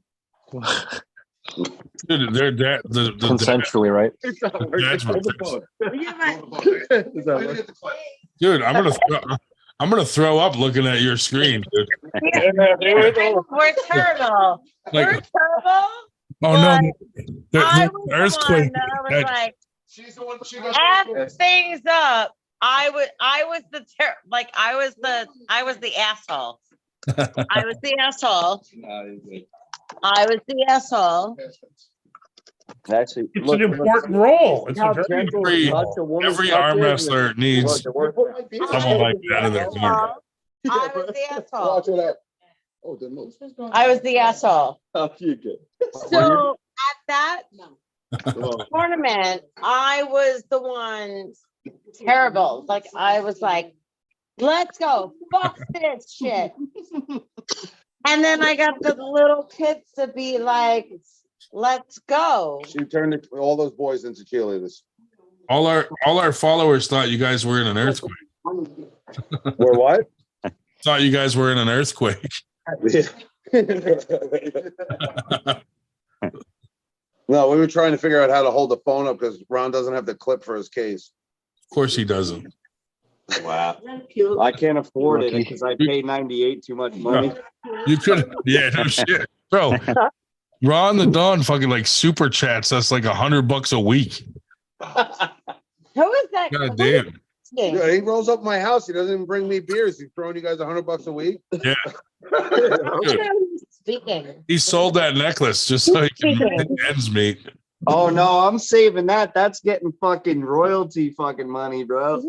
Dude, their dad, the Consensually, right? dads were pissed. Yeah, Dude, I'm gonna throw up looking at your screen, dude. we're terrible. We're Like, terrible. oh no, I the was the earthquake. one that was That- like, She's the one. She F things up I was the I was the asshole. I was the asshole. I was the asshole. Actually, It's look, an important role. It's a how very gentle Every- touch a woman's Every touch arm is, wrestler needs someone like that in their corner. I was the asshole. Watch it out. Oh, didn't move. I was the asshole. How you get? So at that tournament, I was the one terrible. Like I was like, let's go, fuck this shit. And then I got the little kids to be like, let's go. She turned all those boys into cheerleaders. All our followers thought you guys were in an earthquake. We're what? Thought you guys were in an earthquake. No, we were trying to figure out how to hold the phone up because Ron doesn't have the clip for his case. Of course he doesn't. Wow. I can't afford it because I pay 98 too much money. You could, yeah, no shit, bro. Ron the Don fucking like super chats. That's like $100 a week. Who is that? God damn. Yeah, he rolls up my house. He doesn't even bring me beers. He's throwing you guys $100 a week. Yeah. Dude, Speaking. he sold that necklace just so he can make ends meet. Oh no, I'm saving that. That's getting fucking royalty fucking money, bro.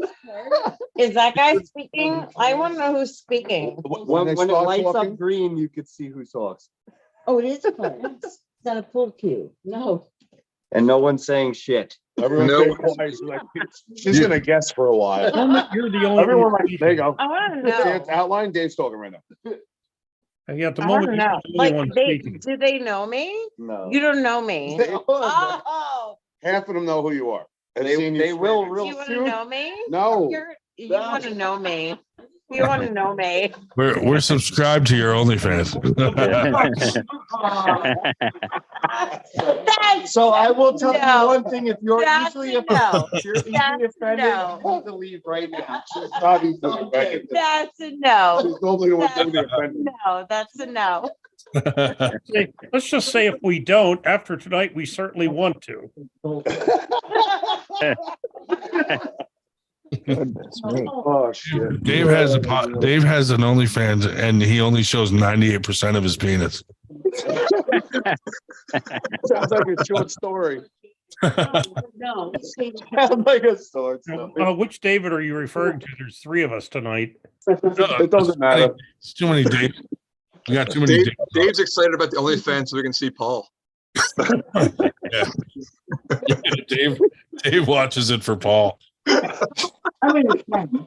Is that guy speaking? I want to know who's speaking. When it lights up green, you could see who talks. Oh, it is a phone. It's not a pool cue. No. And no one's saying shit. Everyone's No. staying quiet. She's gonna guess for a while. You're the only Everyone, one. there you go. I want to See, know. it's outline. Dave's talking right now. Yeah, at the I want moment, to you're know. the only one Like, speaking. do they know me? No. You don't know me. Oh, Half of them know who you are. Have seen you They will screaming. real you want to soon. know me? No. You want to know me. You want to know me. We're subscribed to your OnlyFans. That's So I will tell No. you one thing: if you're That's easily a no. offended, you're easily That's offended, no. you need to leave right now. Not easily offended. That's a no. She's totally the one totally offended. No, that's a no. Hey, let's just say if we don't, after tonight, we certainly want to. Goodness me. Oh shit. Dave has an OnlyFans and he only shows 98% of his penis. Sounds like a short story. No. Sounds like a sword. Which David are you referring to? There's three of us tonight. It doesn't matter. It's too many Daves. We got too many Dave, Daves. Dave's excited about the OnlyFans so we can see Paul. Yeah. Dave watches it for Paul.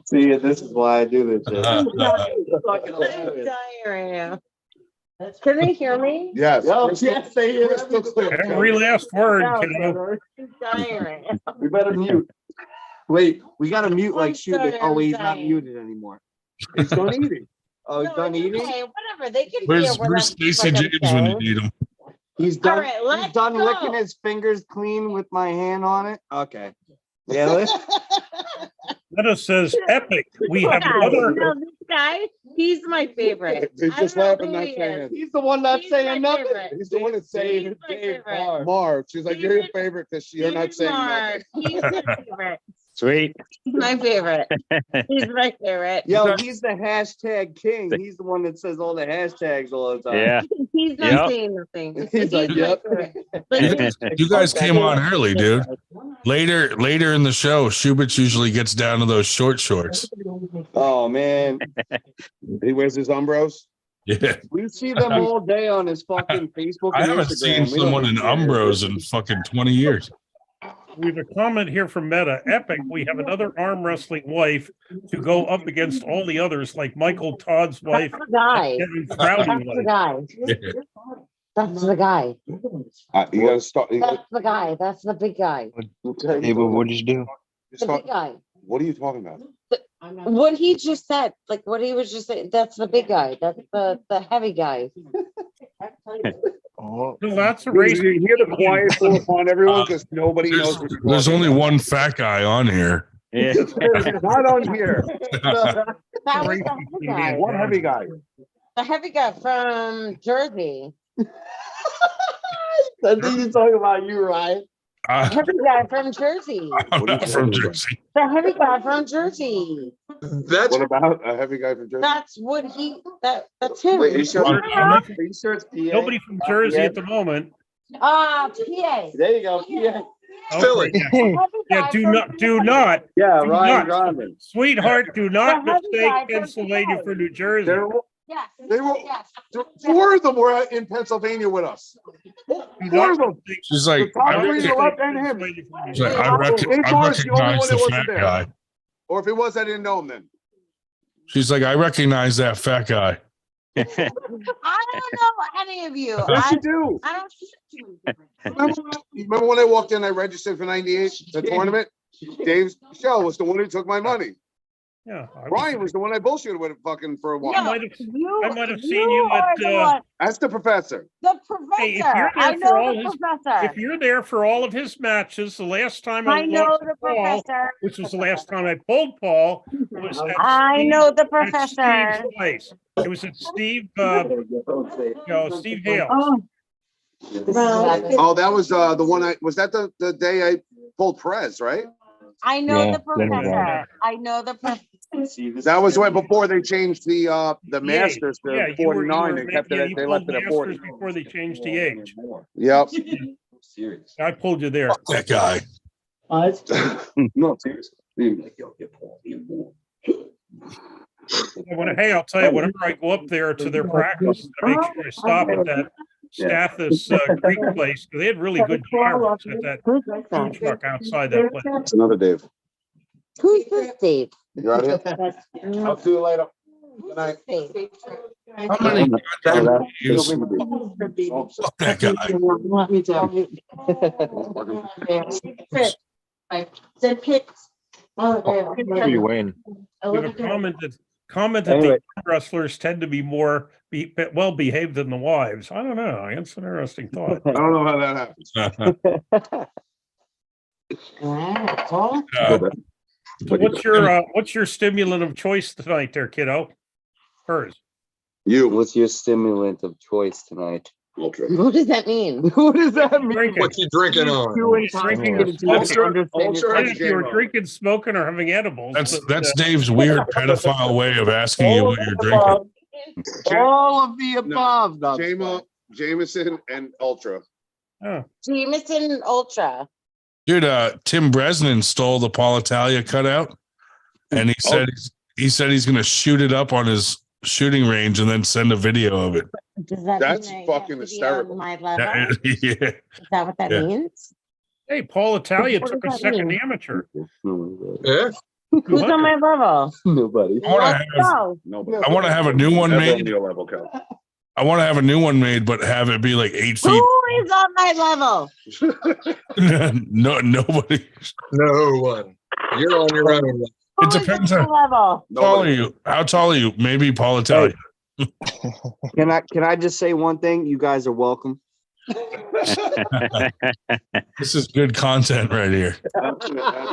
See, this is why I do this shit. I'm dying right now. Can they hear me? Yes. Yes, they hear Crystal clear. Every last word, No, kiddo. I'm dying right now. We better mute. Wait, we gotta mute like I'm shoot it. sorry, Oh, I'm he's not dying. muted anymore. He's done eating. Oh, he's No, done it's eating? okay, whatever. They can hear Where's whatever Stacey the fuck I'm James when you saying. need him? He's done. All right, He's let's done go. licking his fingers clean with my hand on it. Okay. Yeah. Meta says epic. We have Yeah, another. no, this guy, he's my favorite. He's I just don't know laughing, who not he saying is. it. He's the one not He's my saying nothing. favorite. He's the one that's saying He's my favorite. Marv. Marv. She's like, you're your David- favorite because you're not David saying Marr, nothing. he's my favorite. Sweet. He's my favorite. He's my favorite. Yo, he's the hashtag king. He's the one that says all the hashtags all the time. Yeah. He's not Yep. saying nothing. He's like, my yep. favorite. But he's- You guys came on early, dude. Later in the show, Schubert usually gets down to those short shorts. Oh man, He wears his Umbros. Yeah. we see them all day on his fucking Facebook. I and haven't Instagram. seen We don't someone in care. Umbros in fucking 20 years. We have a comment here from Meta. Epic. We have another arm wrestling wife to go up against all the others, like Michael Todd's wife, That's the guy. Kevin That's Crowley's the wife. guy. That's the guy. You gotta start. That's the guy. That's the big guy. Hey, but what did you do? The big guy. What are you talking about? What he just said, like what he was just saying, that's the big guy. That's the heavy guy. Oh, Well, that's a You race. hear the quiet fall upon everyone because nobody knows what you're There's talking only about. one fat guy on here. Yeah. Not on here. That was the heavy guy. What heavy guy? The heavy guy from Jersey. I think he's talking about you, Ryan. Heavy guy from Jersey. I'm not from Jersey. The heavy guy from Jersey. That's What about a heavy guy from Jersey? That's what that's him. Wait, are you sure? I'm not- Are you sure it's PA? Nobody from Jersey at the moment. PA. There you go, PA. Philly. Yeah, Heavy yeah, guy do from not, do Jersey. not, Yeah, do Ryan not, Grondin. sweetheart, do not The heavy mistake guy from Pennsylvania PA. for New Jersey. There were- Yes. They were Yes. 4 of them were in Pennsylvania with us. Do 4 not of them. mistake She's like, The top I, three to the rec- left and him. Pennsylvania for New she's like, Jersey. Dave I Morris, the only one recognize that the wasn't fat there. guy. Or if he was, I didn't know him then. She's like, I recognize that fat guy. I don't know any of you. Yes, you do. I don't. Remember when I walked in, I registered for 98, the tournament? Dave Shell was the one who took my money. Yeah. Ryan was the one I bullshitted with fucking for a I while. might have, You, I might have seen you are at, the one- That's the professor. the Hey, if professor. you're there I for know all the his- professor. if you're there for all of his matches, the last time I know lost the to Paul, professor. which was the last time I pulled Paul, was at I Steve- know the at professor. Steve's place. It was at Steve, Steve Hale. Oh, that was the one was that the day I pulled Prez, right? I know Yeah, the professor. I know the professor. That was way before they changed the Masters to Yeah, you were- 49. you They kept yeah, it. you They pulled left it at Masters 40. before they changed the age. Yep. I pulled you there. That guy. No, seriously. Hey, I'll tell you, whenever I go up there to their practice, I make sure I stop at that Stathis Greek place, because they had really good gyros at that food truck outside that place. It's another Dave. Who's this Dave? You out here? I'll see you later. Good night. How many goddamn years? Fuck that guy. Send pics. What are you weighing? You have a comment that the wrestlers tend to be more well behaved than the wives. I don't know. It's an interesting thought. I don't know how that happens. So what's your stimulant of choice tonight, there, kiddo? Hers. What's your stimulant of choice tonight? Ultra. What does that mean? What does that mean? Drinking. What's he drinking on? Drinking Ultra- or smoking. Ultra I think you were drinking, smoking, or having edibles. That's Dave's weird pedophile way of asking you what you're drinking. All of the above. No, Jameson and Ultra. Oh. Jameson Ultra. Dude, Tim Bresnan stole the Paul Italia cutout, and he said he's going to shoot it up on his shooting range and then send a video of it. Does that That's mean I fucking have to be hysterical. on my level? Yeah. Is that what that Yeah. means? Hey, Paul Italia What took does a that second mean? amateur. Yeah. Who's on my level? Nobody. Let's go. I want to have a new one Never on made. your level, Cal. I want to have a new one made, but have it be like 8 Who feet. is on my level? No, nobody. No one. You're on your own. It Who is depends on on my level? how tall are you. How tall are you? Maybe Paul Italia. Can I just say one thing? You guys are welcome. This is good content right here. That's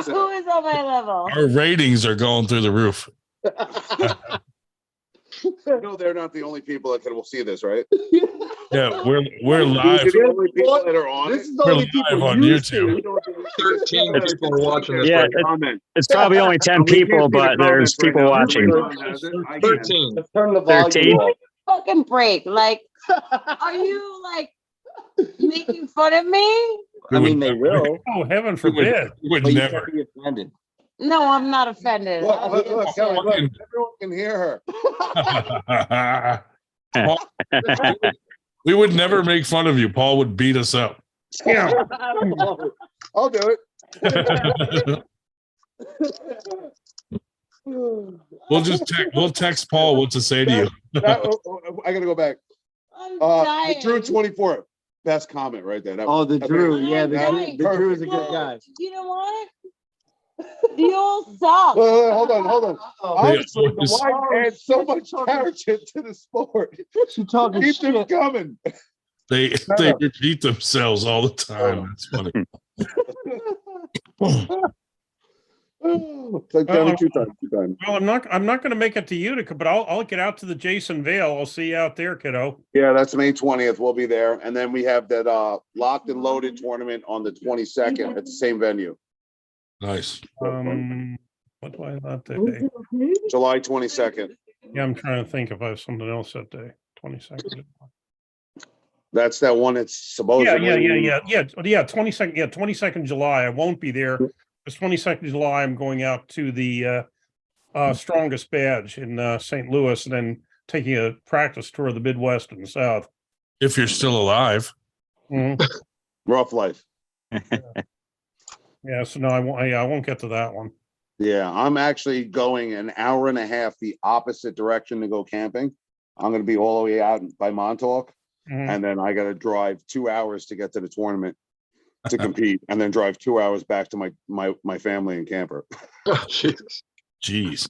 it. Who is on my level? Our ratings are going through the roof. No, they're not the only people that will see this, right? Yeah, we're live. These are the only people that are on This it. is the We're only live people on you YouTube. see. 13 people watching this Yeah, right now. Comment. It's probably only 10 We can't people, see the but there's comments right people now. watching. Everybody has it. I can. 13. Turn the 13. volume off. Fucking break. Like, are you like making fun of me? I mean, they will. Oh, heaven We would, forbid. we would But you never. can't be offended. No, I'm not offended. Look, Kelly, look, everyone can hear her. Paul, we would never make fun of you. Paul would beat us up. Yeah. I'll do it. We'll text Paul what to say to you. I gotta go back. I'm The dying. Drew 24. Best comment right there. Oh, the Drew. Yeah, Perfect. the Drew is a good guy. You know what? You all suck. Hold on. Honestly, the always- wife adds so much character to the sport. She talking Keep them shit. coming. They repeat themselves all the time. That's funny. It's like down two times. Well, I'm not going to make it to Utica, but I'll get out to the Jason Vale. I'll see you out there, kiddo. Yeah, that's May 20th. We'll be there. And then we have that locked and loaded tournament on the 22nd at the same venue. Nice. What do I have that day? July 22nd. Yeah, I'm trying to think if I have something else that day. 22nd. That's that one that's supposedly. Yeah. 22nd. Yeah, 22nd July. I won't be there. It's 22nd July. I'm going out to the Strongest Badge in St. Louis, and then taking a practice tour of the Midwest and the South. If you're still alive. Mhm. Rough life. Yeah, so no, I won't get to that one. Yeah, I'm actually going an hour and a half the opposite direction to go camping. I'm going to be all the way out by Montauk, and then I got to drive 2 hours to get to the tournament to compete, and then drive 2 hours back to my family and camper. Oh, Jesus. Jeez,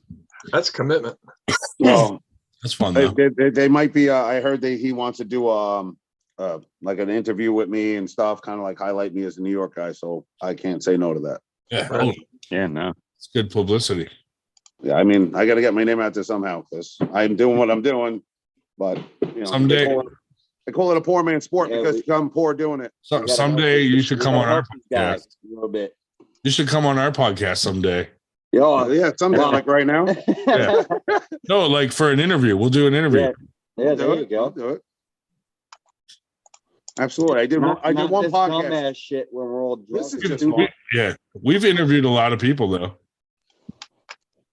that's commitment. Well, that's fun though. They might be. I heard he wants to do like an interview with me and stuff, kind of like highlight me as a New York guy. So I can't say no to that. Yeah, no, it's good publicity. Yeah, I mean, I got to get my name out there somehow because I'm doing what I'm doing. But you know, Someday they call it a poor man's sport because I'm poor doing it. Someday you should come on our podcast. A little bit. You should come on our podcast someday. Yeah, someday, like right now. Yeah. No, like for an interview. We'll do an interview. Yeah, there you go. I'll do it. Absolutely. I did one podcast. Dumbass shit when we're all drunk. This is just small. Yeah, we've interviewed a lot of people though.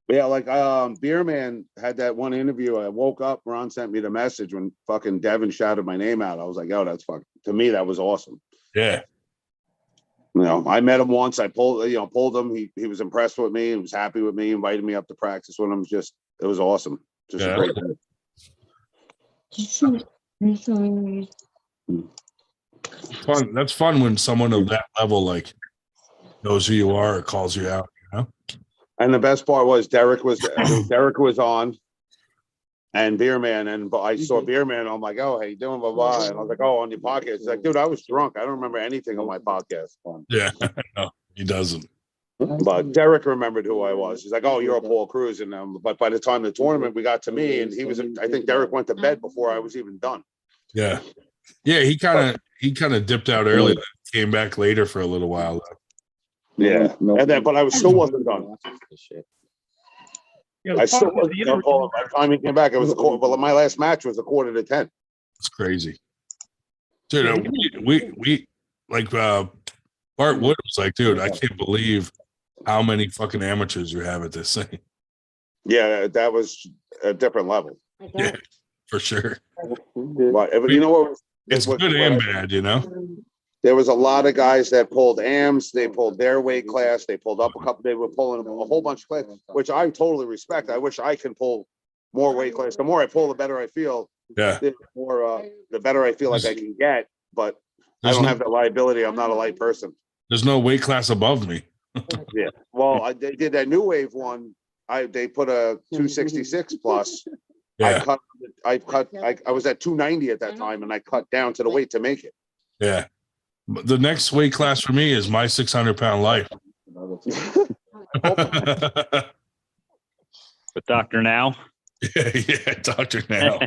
Yeah, like Beer Man had that one interview. I woke up, Ron sent me the message when fucking Devin shouted my name out. I was like, oh, that's fucking, to me, that was awesome. Yeah. You know, I met him once. I pulled him. He was impressed with me. He was happy with me, invited me up to practice with him. It was awesome. Just a great day. Fun. That's fun when someone of that level like knows who you are or calls you out, you know? And the best part was Derek was on and Beer Man, and I saw Beer Man. I'm like, oh, how you doing? Blah blah. And I was like, oh, on your podcast. He's like, dude, I was drunk. I don't remember anything on my podcast. Yeah, no, he doesn't. But Derek remembered who I was. He's like, oh, you're a Paul Cruz. And but by the time the tournament, we got to me, and I think Derek went to bed before I was even done. Yeah. Yeah, he kind of dipped out early, came back later for a little while. Yeah. And then, but I still wasn't done. Yeah, I still wasn't done. By the time he came back, it was a quarter. Well, my last match was a 9:45. It's crazy. Dude, we like Bart Wood was like, dude, I can't believe how many fucking amateurs you have at this thing. Yeah, that was a different level. Yeah, for sure. But you know what? It's good and bad, you know. There was a lot of guys that pulled AMs. They pulled their weight class. They pulled up a couple. They were pulling a whole bunch of class, which I totally respect. I wish I can pull more weight class. The more I pull, the better I feel. Yeah. The better I feel like I can get. But I don't have that liability. I'm not a light person. There's no weight class above me. Yeah. Well, they did that new wave one. They put a 266 plus. Yeah. I was at 290 at that time, and I cut down to the weight to make it. Yeah. But the next weight class for me is my 600-pound life. But Dr. Now. Yeah, Dr. Now.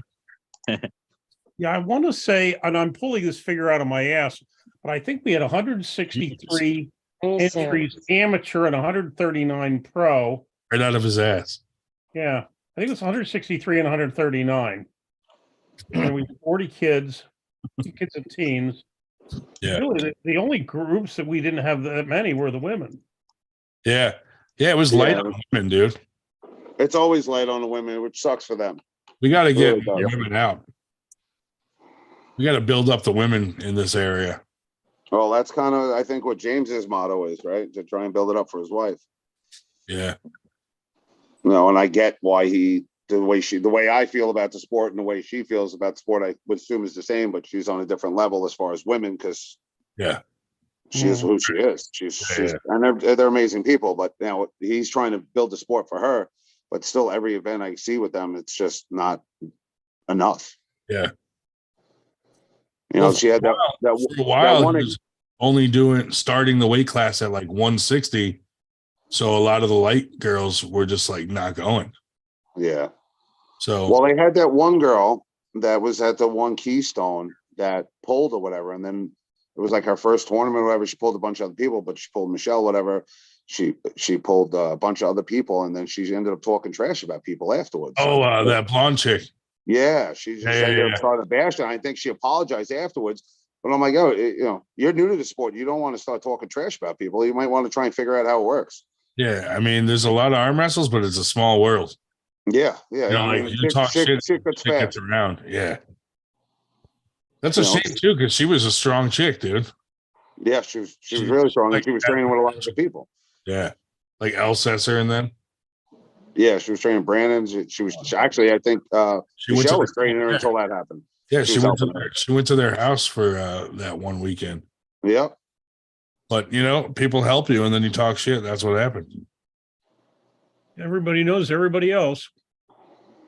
Yeah, I want to say, and I'm pulling this figure out of my ass, but I think we had 163 entries amateur and 139 pro. Right out of his ass. Yeah, I think it was 163 and 139. And we had 40 kids and teens. Yeah. Really, the only groups that we didn't have that many were the women. Yeah. Yeah, it was light on women, dude. It's always light on the women, which sucks for them. We got to get women out. We got to build up the women in this area. Well, that's kind of, I think, what James's motto is, right? To try and build it up for his wife. Yeah. No, and I get why the way I feel about the sport and the way she feels about the sport, I would assume is the same, but she's on a different level as far as women because she is who she is. She's and they're amazing people, but now he's trying to build the sport for her, but still every event I see with them, it's just not enough. Yeah. You know, she had that for a while, he was only starting the weight class at like 160 So a lot of the light girls were just like not going. Yeah. So Well, they had that one girl that was at the one Keystone that pulled or whatever, and then it was like her first tournament or whatever. She pulled a bunch of other people, but she pulled Michelle, whatever. She pulled a bunch of other people, and then she ended up talking trash about people afterwards. that blonde chick. Yeah, she just Yeah, ended yeah. up starting to bash, and I think she apologized afterwards. But I'm like, oh, you're new to the sport. You don't want to start talking trash about people. You might want to try and figure out how it works. Yeah, I mean, there's a lot of arm wrestles, but it's a small world. Yeah, yeah. You know, I like mean, you talk shit, shit gets shit gets fast. around. Yeah, that's a You know? shame too, because she was a strong chick, dude. Yeah, she was really strong, and like she was training with a lot of good people. Yeah, like Elsesser, and then Yeah, she was training Brandon. Actually, I think she went to Michelle was their, training her yeah. until that happened. Yeah, She she was went to helping her. she went to their house for that one weekend. Yep. But you know, people help you, and then you talk shit. That's what happened. Everybody knows everybody else.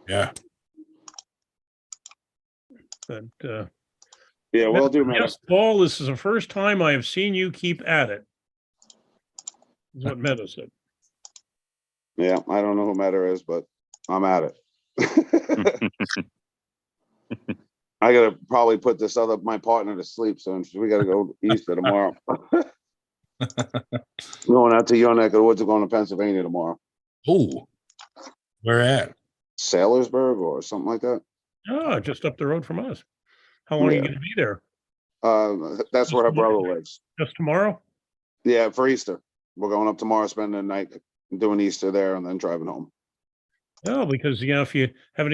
Yeah. But Yeah, we'll do, man. yes, Paul, this is the first time I have seen you keep at it. Is what Meta said. Yeah, I don't know who Matter is, but I'm at it. I gotta probably put my partner to sleep soon. We gotta go Easter tomorrow. Going out to your neck of the woods, going to Pennsylvania tomorrow. Oh, where at? Sailorsburg or something like that. Oh, just up the road from us. How long are you going to be there? That's where her brother lives. Just tomorrow? Yeah, for Easter. We're going up tomorrow, spending the night, doing Easter there, and then driving home. No, because if you have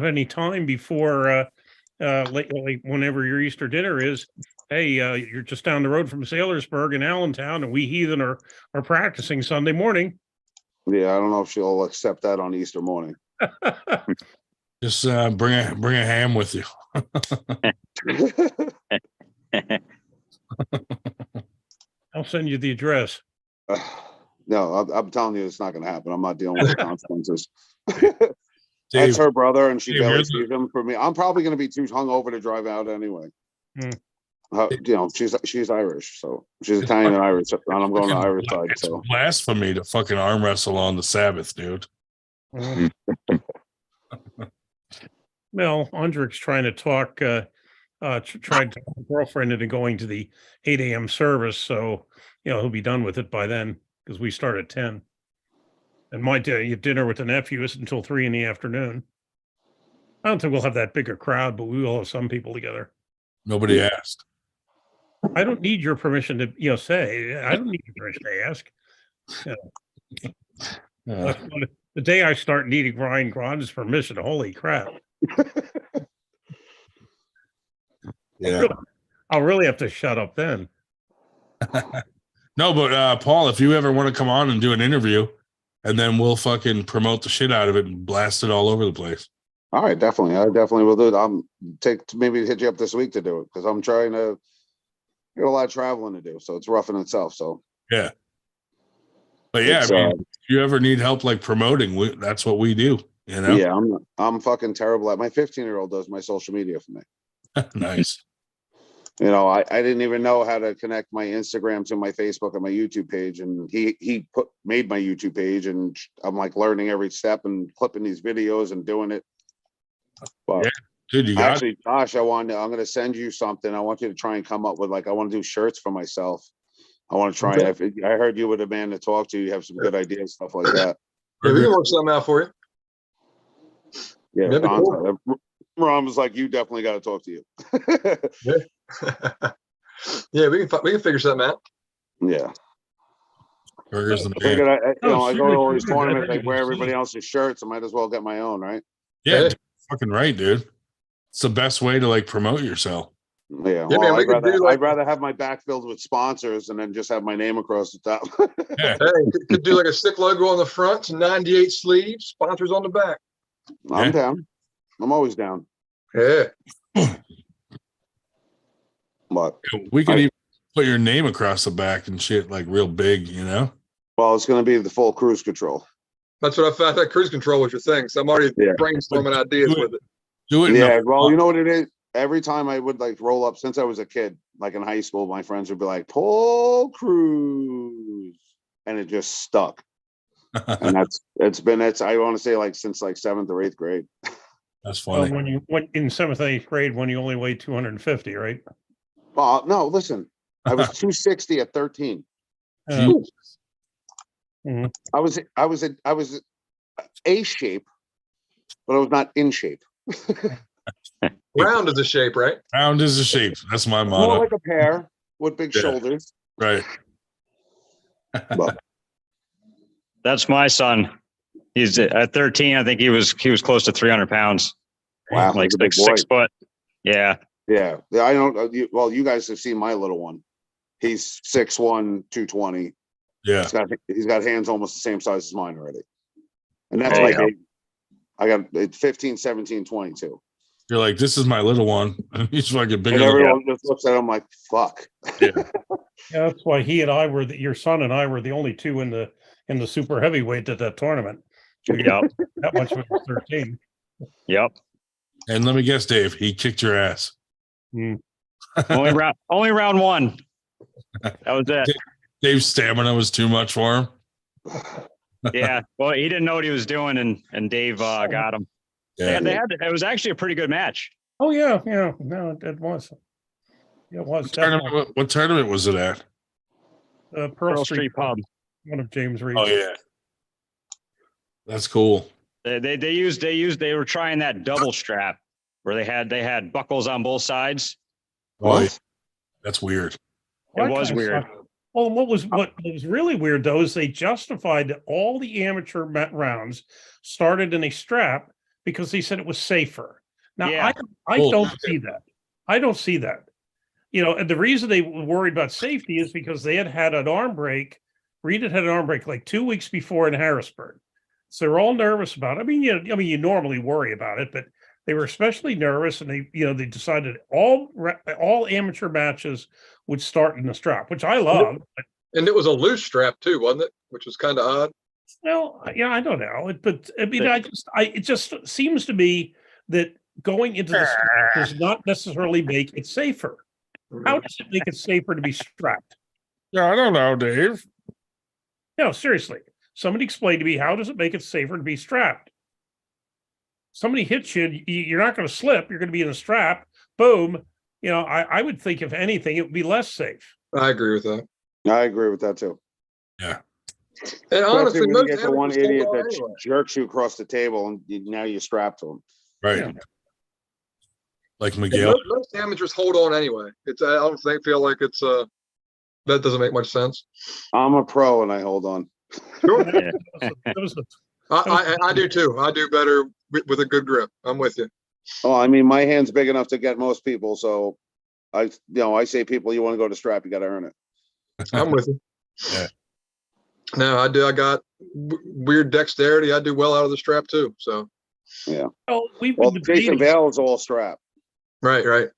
any time before late, whenever your Easter dinner is, hey, you're just down the road from Sailorsburg in Allentown, and we heathen are practicing Sunday morning. Yeah, I don't know if she'll accept that on Easter morning. Just bring a ham with you. I'll send you the address. No, I'm telling you, it's not going to happen. I'm not dealing with the consequences. Dave, That's her brother, and she Dave, barely you're sees him. For me, I'm probably going to be too hungover to drive out anyway. She's Irish, so she's Italian and Irish, and I'm going to the Irish side. It's So blasphemy to fucking arm wrestle on the Sabbath, dude. Well, Andrik's trying to talk, tried to talk his girlfriend into going to the 8 a.m. service, so he'll be done with it by then because we start at 10. And my dinner with the nephew isn't until 3 in the afternoon. I don't think we'll have that big a crowd, but we will have some people together. Nobody asked. I don't need your permission to say. I don't need your permission to ask. The day I start needing Ryan Grand's permission, holy crap. Yeah. I'll really have to shut up then. No, but Paul, if you ever want to come on and do an interview, and then we'll fucking promote the shit out of it and blast it all over the place. all right, definitely, I definitely will do it. I'm maybe hit you up this week to do it because I'm trying to get a lot of traveling to do, so it's rough in itself. So yeah, but yeah, I mean, if you ever need help like promoting, that's what we do. You know? Yeah, I'm fucking terrible at. My 15-year-old does my social media for me. Nice. I didn't even know how to connect my Instagram to my Facebook and my YouTube page, and he made my YouTube page, and I'm like learning every step and clipping these videos and doing it. But yeah, dude, you got actually, Josh, I'm going to send you something. I want you to try and come up with I want to do shirts for myself. I want to try. Okay. I heard you were the man to talk to. You have some good ideas, stuff like that. Yeah, we can work something out for you. Yeah, That'd be cool. Ron was like, you definitely got to talk to you. Yeah, we can figure something out. Yeah. Burgers the I figured I go to all these seriously, tournaments, that I wear is- everybody else's shirts. I might as well get my own, right? Yeah, Hey. dude, fucking right, dude. It's the best way to promote yourself. Yeah. Yeah, Well, man, we could do I'd rather have my back filled with sponsors and then just have my name across the top. Yeah. Hey, could do like a stick logo on the front, some 98 sleeves, sponsors on the back. I'm Yeah. down. I'm always down. Yeah. But We could even put your name across the back and shit real big, well, it's going to be the full cruise control. That's what I found. That cruise control was your thing. So I'm already brainstorming ideas with it. Do it. Yeah. Well, you know what it is? Every time I would roll up since I was a kid, in high school, my friends would be like, Paul Cruz. and it just stuck. And it's I want to say like since like 7th or 8th grade. That's Well, funny. when you went in 7th and 8th grade, when you only weighed 250, right? No, listen, I was 260 at 13. Mhm. I was A shape, but I was not in shape. Round is the shape, right? Round is the shape. That's my More motto. like a pear with big Yeah. shoulders. Right. But That's my son. He's at 13. I think he was close to 300 pounds. wow, Like he's a big boy. 6 foot. Yeah. Yeah, I don't. Well, you guys have seen my little one. He's 6'1", 220. Yeah. He's got hands almost the same size as mine already. And that's Oh, my yeah. baby. I got 15, 17, 22. You're like, this is my little one. And he's fucking bigger And than everyone just looks at him like, fuck. Yeah. Yeah, that's why he and I were your son and I were the only two in the super heavyweight at that tournament. Yep. That much was 13. Yep. And let me guess, Dave, he kicked your ass. Only round one. That was it. Dave's stamina was too much for him. Yeah. Well, he didn't know what he was doing, and Dave got him. Yeah. It was actually a pretty good match. Oh yeah, no, it was. Yeah, it was definitely. What tournament was it at? Pearl Street Pub. One of James Reed's. Oh yeah. That's cool. They were trying that double strap where they had buckles on both sides. What? That's weird. It was weird. Well, what was really weird though is they justified that all the amateur rounds started in a strap because they said it was safer. Now Yeah. I don't see that. I don't see that. You know, and the reason they were worried about safety is because they had an arm break. Reed had an arm break like 2 weeks before in Harrisburg. So they're all nervous about it. I mean, you normally worry about it, but they were especially nervous, and they decided all amateur matches would start in the strap, which I love. And it was a loose strap too, wasn't it? Which was kind of odd. Well, yeah, I don't know, but I mean, it just seems to me that going into the strap does not necessarily make it safer. How does it make it safer to be strapped? Yeah, I don't know, Dave. No, seriously. Somebody explain to me, how does it make it safer to be strapped? Somebody hits you, you're not going to slip. You're going to be in a strap. Boom. You know, I would think if anything, it would be less safe. I agree with that. I agree with that too. Yeah. And honestly, Especially when you most get the one amateurs idiot hold on that anyway. jerks you across the table and now you're strapped to him. Right. Yeah. Like And Miguel. most amateurs hold on anyway. I don't feel like it's that doesn't make much sense. I'm a pro and I hold on. I do too. I do better with a good grip. I'm with you. Oh, I mean, my hand's big enough to get most people. So I say people, you want to go to strap, you got to earn it. I'm with you. Yeah. No, I do. I got weird dexterity. I do well out of the strap too. So yeah. Well, Jason debating. Bale is all strap. Right. Well,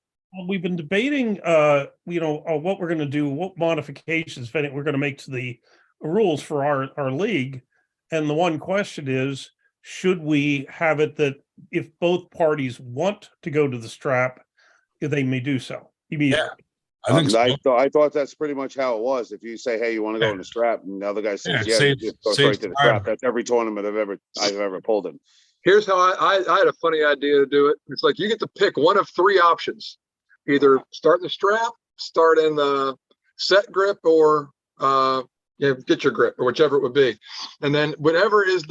we've been debating, what we're going to do, what modifications, if any, we're going to make to the rules for our league. And the one question is, should we have it that if both parties want to go to the strap, they may do so immediately? I think so. I thought that's pretty much how it was. If you say, "Hey, you want to go in the strap," and the other guy says, Yeah, "Yeah," you just go straight to the strap. That's every tournament I've ever pulled in. Here's how I had a funny idea to do it. It's like you get to pick one of three options: either start in the strap, start in the set grip, or get your grip, or whichever it would be. And then whatever is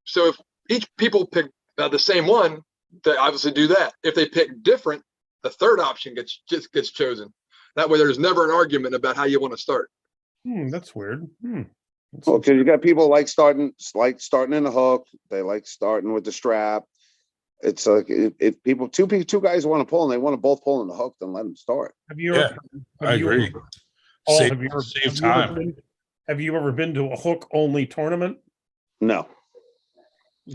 so if each people pick the same one, they obviously do that. If they pick different, the third option gets chosen. That way, there's never an argument about how you want to start. That's weird. Well, because you got people starting in the hook. They like starting with the strap. It's like if people two guys want to pull and they want to both pull in the hook, then let them start. Have you? I agree. Save time. Have you ever been to a hook only tournament? No.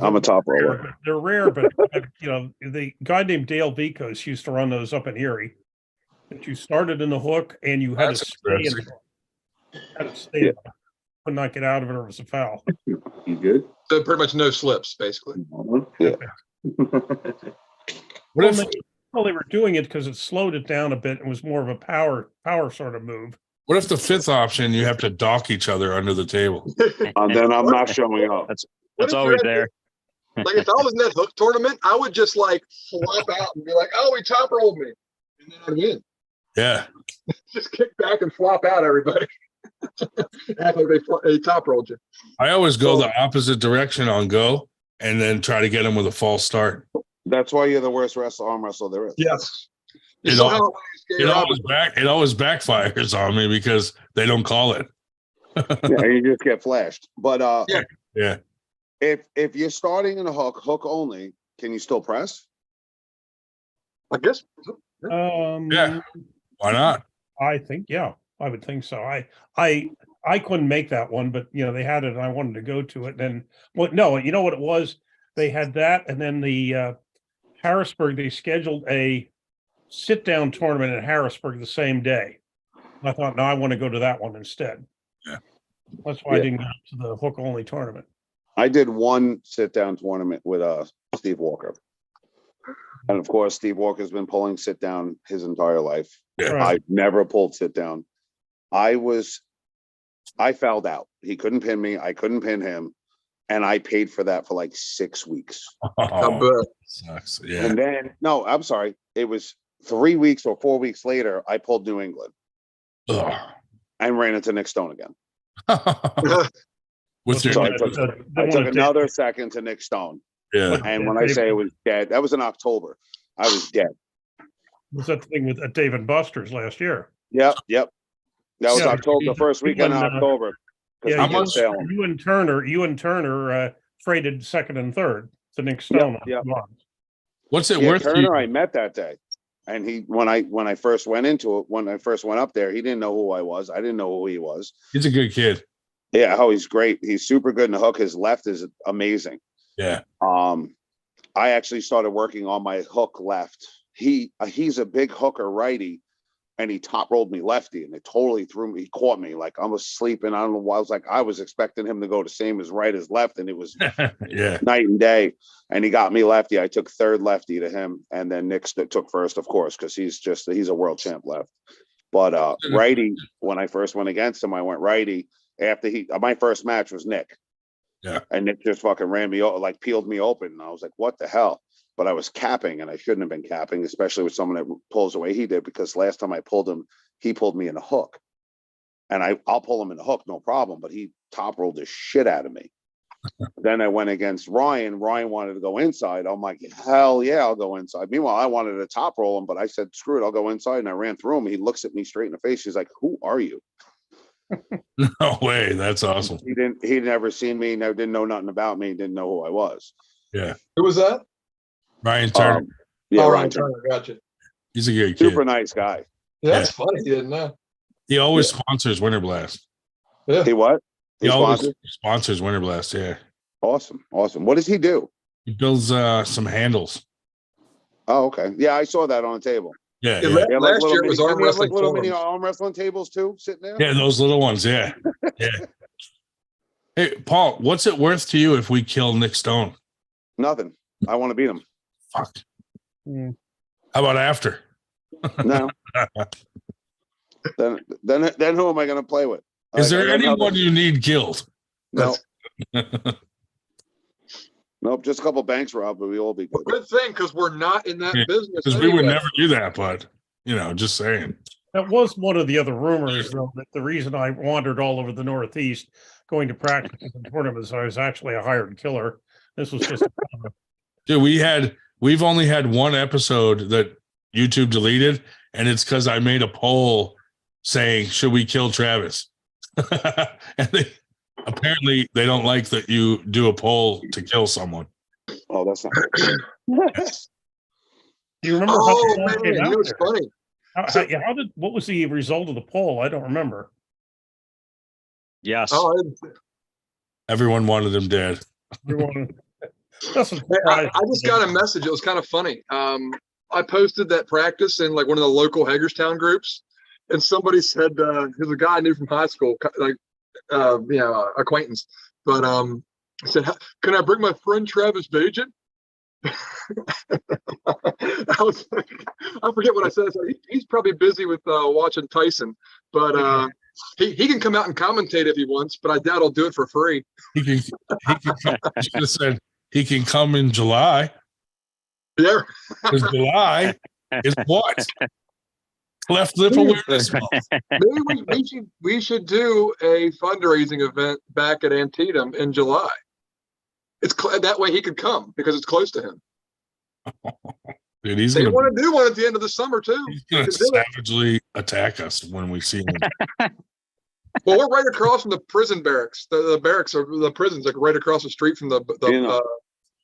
I'm a top roller. They're rare, but the guy named Dale Vicos used to run those up in Erie. That you started in the hook and you had to stay in the hook. Had to stay in the hook. Could not get out of it, or it was a foul. You good? So pretty much no slips, basically. Yeah. They were doing it because it slowed it down a bit and was more of a power sort of move. What if the fifth option you have to dock each other under the table? Then I'm not showing up. That's What if always you're at there. Like if I was in that hook tournament, I would just like flop out and be like, "Oh, he top rolled me," and then I'd win. Yeah. Just kick back and flop out everybody. Act like they top rolled you. I always go the opposite direction on go and then try to get them with a false start. That's why you're the worst arm wrestler there is. Yes. It always backfires on me because they don't call it. Yeah, you just get flashed. But Yeah. if you're starting in a hook only, can you still press? I guess. Yeah. Why not? I think, yeah, I would think so. I couldn't make that one, but they had it and I wanted to go to it. And no, you know what it was? They had that, and then the Harrisburg, they scheduled a sit-down tournament in Harrisburg the same day. I thought, no, I want to go to that one instead. Yeah. That's why I didn't go to the hook-only tournament. I did one sit-down tournament with Steve Walker. And of course, Steve Walker's been pulling sit-down his entire life. Yeah. Right. I've never pulled sit-down. I fouled out. He couldn't pin me. I couldn't pin him. And I paid for that for like 6 weeks. Oh, sucks. Yeah. And then, no, I'm sorry. It was 3 weeks or 4 weeks later, I pulled New England Ugh. and ran into Nick Stone again. With your So I took another second to Nick Stone. yeah. And when I say it was dead, that was in October. I was dead. Was that the thing with David Buster's last year? Yep. That was Yeah, October, the first weekend in October. Yeah, he did Salem. you and Turner traded second and third to Nick Stone. Yep. What's it Yeah, worth to you? Turner, I met that day. And when I first went into it, when I first went up there, he didn't know who I was. I didn't know who he was. He's a good kid. Yeah, he's great. He's super good in the hook. His left is amazing. Yeah. I actually started working on my hook left. He's a big hooker righty, and he top rolled me lefty, and it totally threw me. He caught me like I was sleeping. I don't know why. I was expecting him to go the same as right as left, and it was Yeah. night and day. And he got me lefty. I took third lefty to him, and then Nick took first, of course, because he's a world champ left. But righty, when I first went against him, I went righty. After my first match was Nick. Yeah. And Nick just fucking ran me over, like peeled me open. And I was like, what the hell? But I was capping, and I shouldn't have been capping, especially with someone that pulls the way he did, because last time I pulled him, he pulled me in a hook. And I'll pull him in the hook, no problem. But he top rolled the shit out of me. Then I went against Ryan. Ryan wanted to go inside. I'm like, hell yeah, I'll go inside. Meanwhile, I wanted to top roll him, but I said, screw it, I'll go inside. And I ran through him. He looks at me straight in the face. He's like, who are you? No way. That's awesome. He'd never seen me, didn't know nothing about me, didn't know who I was. Yeah. Who was that? Ryan Turner. Yeah, Ryan Turner. Gotcha. He's a good kid. Super nice guy. Yeah, that's funny. You didn't know. He always sponsors Winter Blast. Yeah. He what? He always sponsored? sponsors Winter Blast. Yeah. Awesome. What does he do? He builds some handles. Oh, okay. Yeah, I saw that on the table. Yeah. Yeah, Yeah. Yeah, last little year it was mini- arm didn't he have, wrestling little mini forums. arm wrestling tables too, sitting there. Yeah. Those little ones. Yeah. Yeah. Hey, Paul, what's it worth to you if we kill Nick Stone? Nothing. I want to beat him. Fuck. Mm. How about after? No. then who am I going to play with? Is I there got anyone nothing. you need killed? No. Nope. Just a couple banks robbed, but we all be good. Good thing, because we're not in that Yeah, business. Because we would anyway. never do that, but just saying. That was one of the other rumors, though, that the reason I wandered all over the Northeast going to practice and tournaments, I was actually a hired killer. This was just Dude, we've only had one episode that YouTube deleted, and it's because I made a poll saying, should we kill Travis? And apparently they don't like that you do a poll to kill someone. Oh, that's not. Do you remember Oh how the poll man, came out it was there? funny. What was the result of the poll? I don't remember. Yes. Oh, Everyone wanted him dead. Everyone, that's a I surprise. just got a message. It was kind of funny. I posted that practice in like one of the local Hagerstown groups, and somebody said, "There's a guy I knew from high school, like acquaintance." But I said, "Can I bring my friend Travis Bajan?" I was like, I forget what I said. I said he's probably busy with watching Tyson, but he can come out and commentate if he wants, but I doubt he'll do it for free. He can come, I should have said he can come in July. Yeah. Because July is what? Cleft lip awareness month. Maybe we should do a fundraising event back at Antietam in July. That way he could come because it's close to him. Dude, he's They gonna want to do one at the end of the summer too. he's gonna savagely attack us when we see him. Well, we're right across from the prison barracks. The barracks are the prisons, like right across the street from the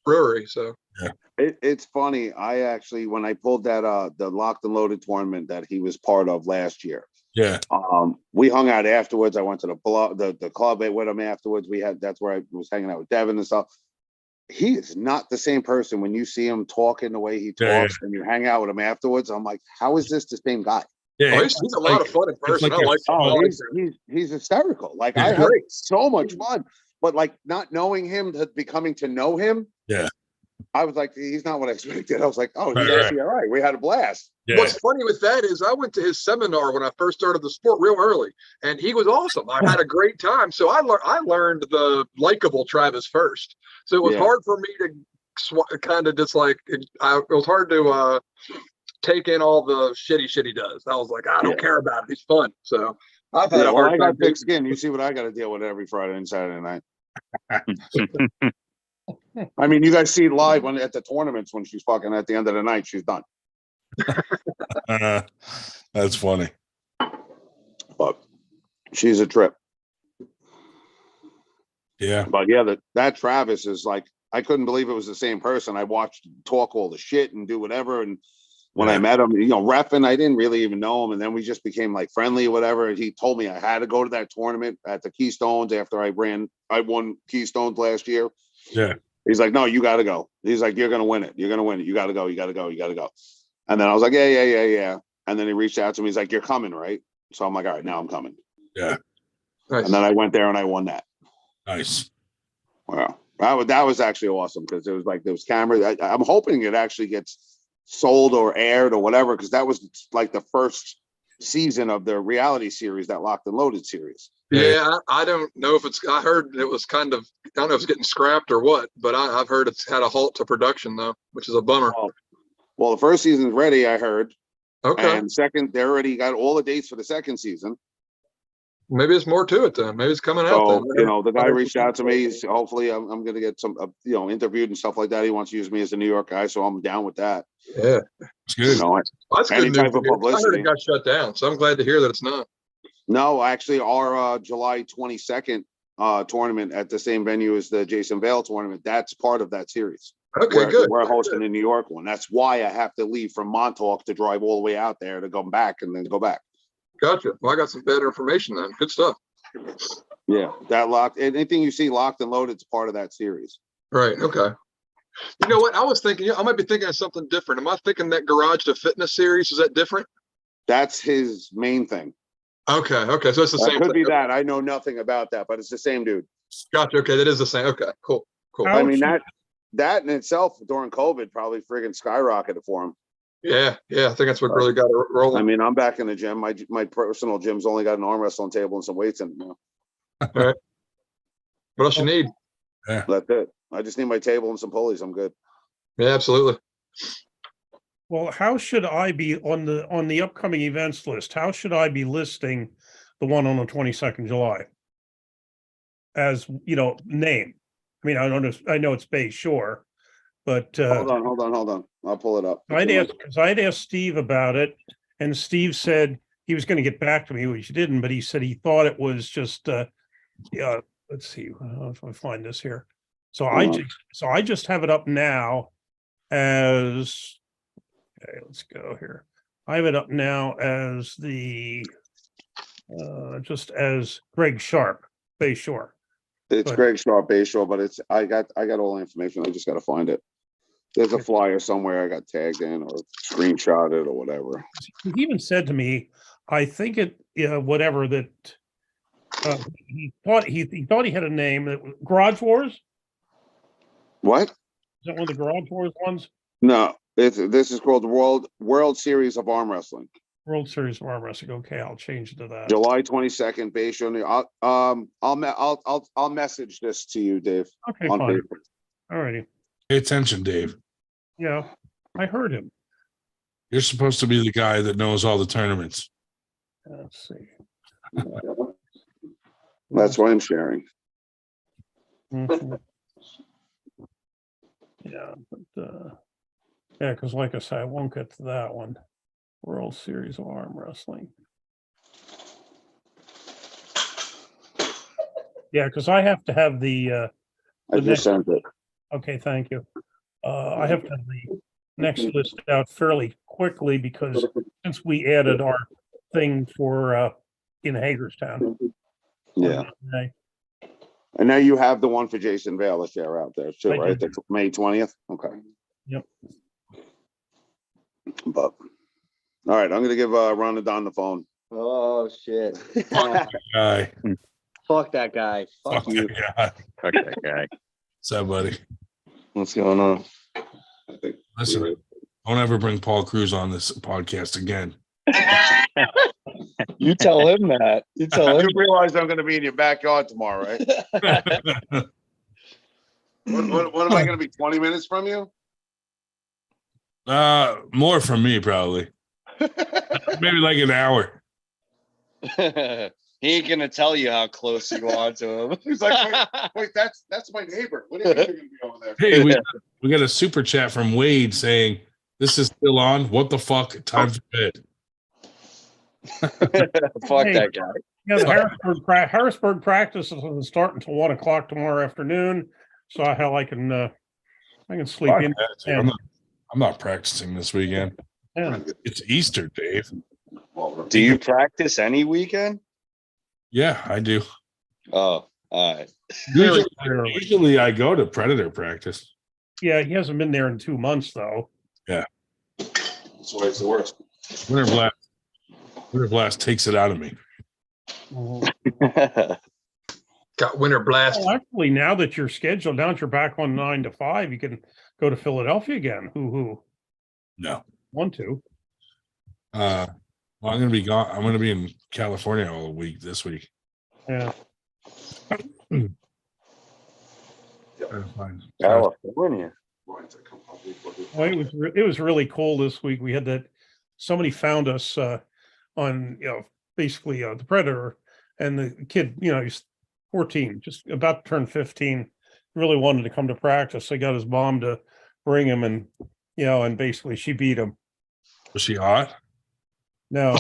brewery. So It's funny. I actually, when I pulled that the locked and loaded tournament that he was part of last year, Yeah. we hung out afterwards. I went to the club with him afterwards. That's where I was hanging out with Devin and stuff. He is not the same person when you see him talking the way he talks and you hang out with him afterwards. I'm like, how is this the same guy? Yeah, he's a lot of fun in person. He's hysterical. Like I had so much fun, but like not knowing him, becoming to know him. Yeah. I was like, he's not what I expected. I was like, oh, he's actually all right. We had a blast. Yeah. What's funny with that is I went to his seminar when I first started the sport real early, and he was awesome. I had a great time. So I learned the likable Travis first. So it was hard for me to kind of just like, it was hard to take in all the shit he does. I was like, I don't care about it. He's fun. So I've had a hard time. I got thick skin. You see what I got to deal with every Friday and Saturday night. I mean, you guys see live at the tournaments when she's fucking at the end of the night, she's done. That's funny. But she's a trip. Yeah. But yeah, that Travis is like, I couldn't believe it was the same person. I watched him talk all the shit and do whatever. And when I met him, reffing, I didn't really even know him. And then we just became like friendly or whatever. And he told me I had to go to that tournament at the Keystones after I won Keystones last year. Yeah. He's like, no, you got to go. He's like, you're going to win it. You're going to win it. You got to go. You got to go. You got to go. And then I was like, yeah. And then he reached out to me. He's like, you're coming, right? So I'm like, all right, now I'm coming. Yeah. Nice. And then I went there and I won that. Nice. Wow. That was actually awesome because it was like those cameras. I'm hoping it actually gets sold or aired or whatever, because that was like the first season of the reality series, that Locked and Loaded series. Yeah, I don't know if I heard it was kind of, I don't know if it's getting scrapped or what, but I've heard it's had a halt to production though, which is a bummer. Well, the first season's ready, I heard. Okay. And second, they already got all the dates for the second season. Maybe it's more to it then. Maybe it's coming out then. The guy reached out to me. Hopefully I'm going to get some, interviewed and stuff like that. He wants to use me as a New York guy, so I'm down with that. Yeah. It's good. That's good any news type to of hear. I publicity. heard it got shut down, so I'm glad to hear that it's not. No, actually, our July 22nd tournament at the same venue as the Jason Vale tournament, that's part of that series. Okay, good. We're hosting the New York one. That's why I have to leave from Montauk to drive all the way out there to go back and then go back. Gotcha. Well, I got some better information then. Good stuff. Yeah, anything you see Locked and Loaded is part of that series. Right. Okay. You know what? I was thinking, I might be thinking of something different. Am I thinking that Garage to Fitness series? Is that different? That's his main thing. Okay. So it's the same. Could be that. I know nothing about that, but it's the same dude. Gotcha. Okay. That is the same. Okay. Cool. I mean, that in itself during COVID probably friggin' skyrocketed for him. Yeah. I think that's what really got it rolling. I mean, I'm back in the gym. My personal gym's only got an arm wrestling table and some weights in it now. All right. What else you need? Yeah. That's it. I just need my table and some pulleys. I'm good. Yeah, absolutely. Well, how should I be on the upcoming events list? How should I be listing the one on the 22nd July? As name. I mean, I know it's Bay Shore, but hold on. I'll pull it up. I'd asked Steve about it, and Steve said he was going to get back to me, which he didn't, but he said he thought it was just let's see if I find this here. So I just have it up now as, okay, let's go here. I have it up now as just as Greg Sharp, Bay Shore. It's Greg Sharp, Bay Shore, but I got all the information. I just got to find it. There's a flyer somewhere I got tagged in or screenshotted or whatever. He even said to me, I think whatever that he thought he had a name. Garage Wars? What? Is that one of the Garage Wars ones? No, this is called the World Series of Arm Wrestling. World Series of Arm Wrestling. Okay, I'll change it to that. July 22nd, base unit. I'll message this to you, Dave. Okay, on fine. paper. All righty. Pay attention, Dave. Yeah, I heard him. You're supposed to be the guy that knows all the tournaments. Let's see. That's why I'm sharing. Mhm. Yeah, but yeah, because like I said, I won't get to that one. World Series of Arm Wrestling. Yeah, because I have to have the I just sent it. okay, thank you. I have to have the next list out fairly quickly because since we added our thing for in Hagerstown. Yeah. And now you have the one for Jason Vale to share out there too, I right? do. That's May 20th. Okay. Yep. But all right, I'm gonna give Rhonda Don the phone. Oh shit. Guy. Fuck that guy. Fuck you. that guy. Fuck that guy. What's up, buddy? What's going on? Listen, don't ever bring Paul Cruz on this podcast again. You tell him that. You tell him. You realize I'm gonna be in your backyard tomorrow, right? What am I gonna be? 20 minutes from you? More from me, probably. Maybe like an hour. He ain't gonna tell you how close you are to him. He's like, wait, that's my neighbor. What are you gonna be over there? Hey, we got a super chat from Wade saying this is still on. What the fuck? Time for bed. Fuck Hey. that guy. Yeah, the Harrisburg practice doesn't start until 1 o'clock tomorrow afternoon. So I can sleep in. I'm not practicing this weekend. Yeah. It's Easter, Dave. Do you practice any weekend? Yeah, I do. Oh, all right. Usually I go to Predator practice. Yeah, he hasn't been there in 2 months though. Yeah. That's why it's the worst. Winter Blast takes it out of me. Got winter blast. Well, actually, now that you're scheduled, now that you're back on 9 to 5, you can go to Philadelphia again. Who No. want to? Well, I'm gonna be gone. I'm gonna be in California all week this week. Yeah. California. Well, it was really cool this week. We had that somebody found us on basically the Predator, and the kid he's 14, just about to turn 15, really wanted to come to practice. They got his mom to bring him, and and basically she beat him. Was she hot? No,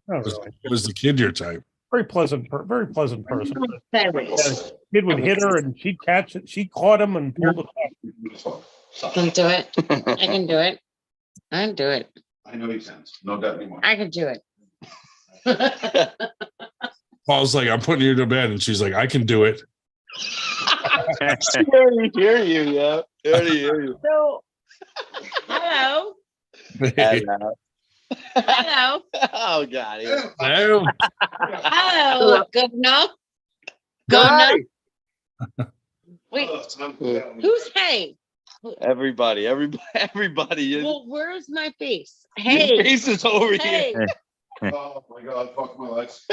not really. Was the kid your type? Very pleasant person. Kid would hit her and she'd catch it. She caught him and pulled it up. Can do it. I can do it. I can do it. I know you can. No doubt anymore. I can do it. Paul's like, I'm putting you to bed, and she's like, I can do it. She already hear you, yeah. She already hear you. So, hello. Hello. Hello. Oh God. Hello. Hello. Governor. Governor. Wait, who's hey? Everybody is. Well, where's my face? Your Hey. face is over Hey. here. Oh my God, fuck my legs.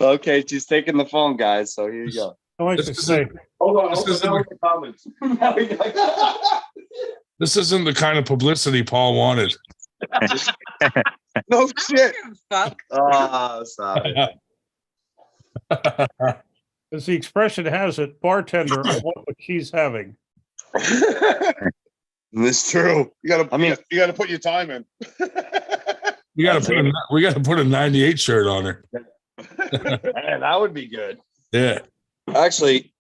Okay, she's taking the phone, guys. So here you go. I like to say, Hold on. This Now we can comments. This isn't the kind of publicity Paul wanted. No shit. Fuck. Oh, stop it. as the expression has it, bartender, I want what she's having. That's true. You gotta put your time in. We got to put a 98 shirt on her. Man, that would be good. Yeah. Actually,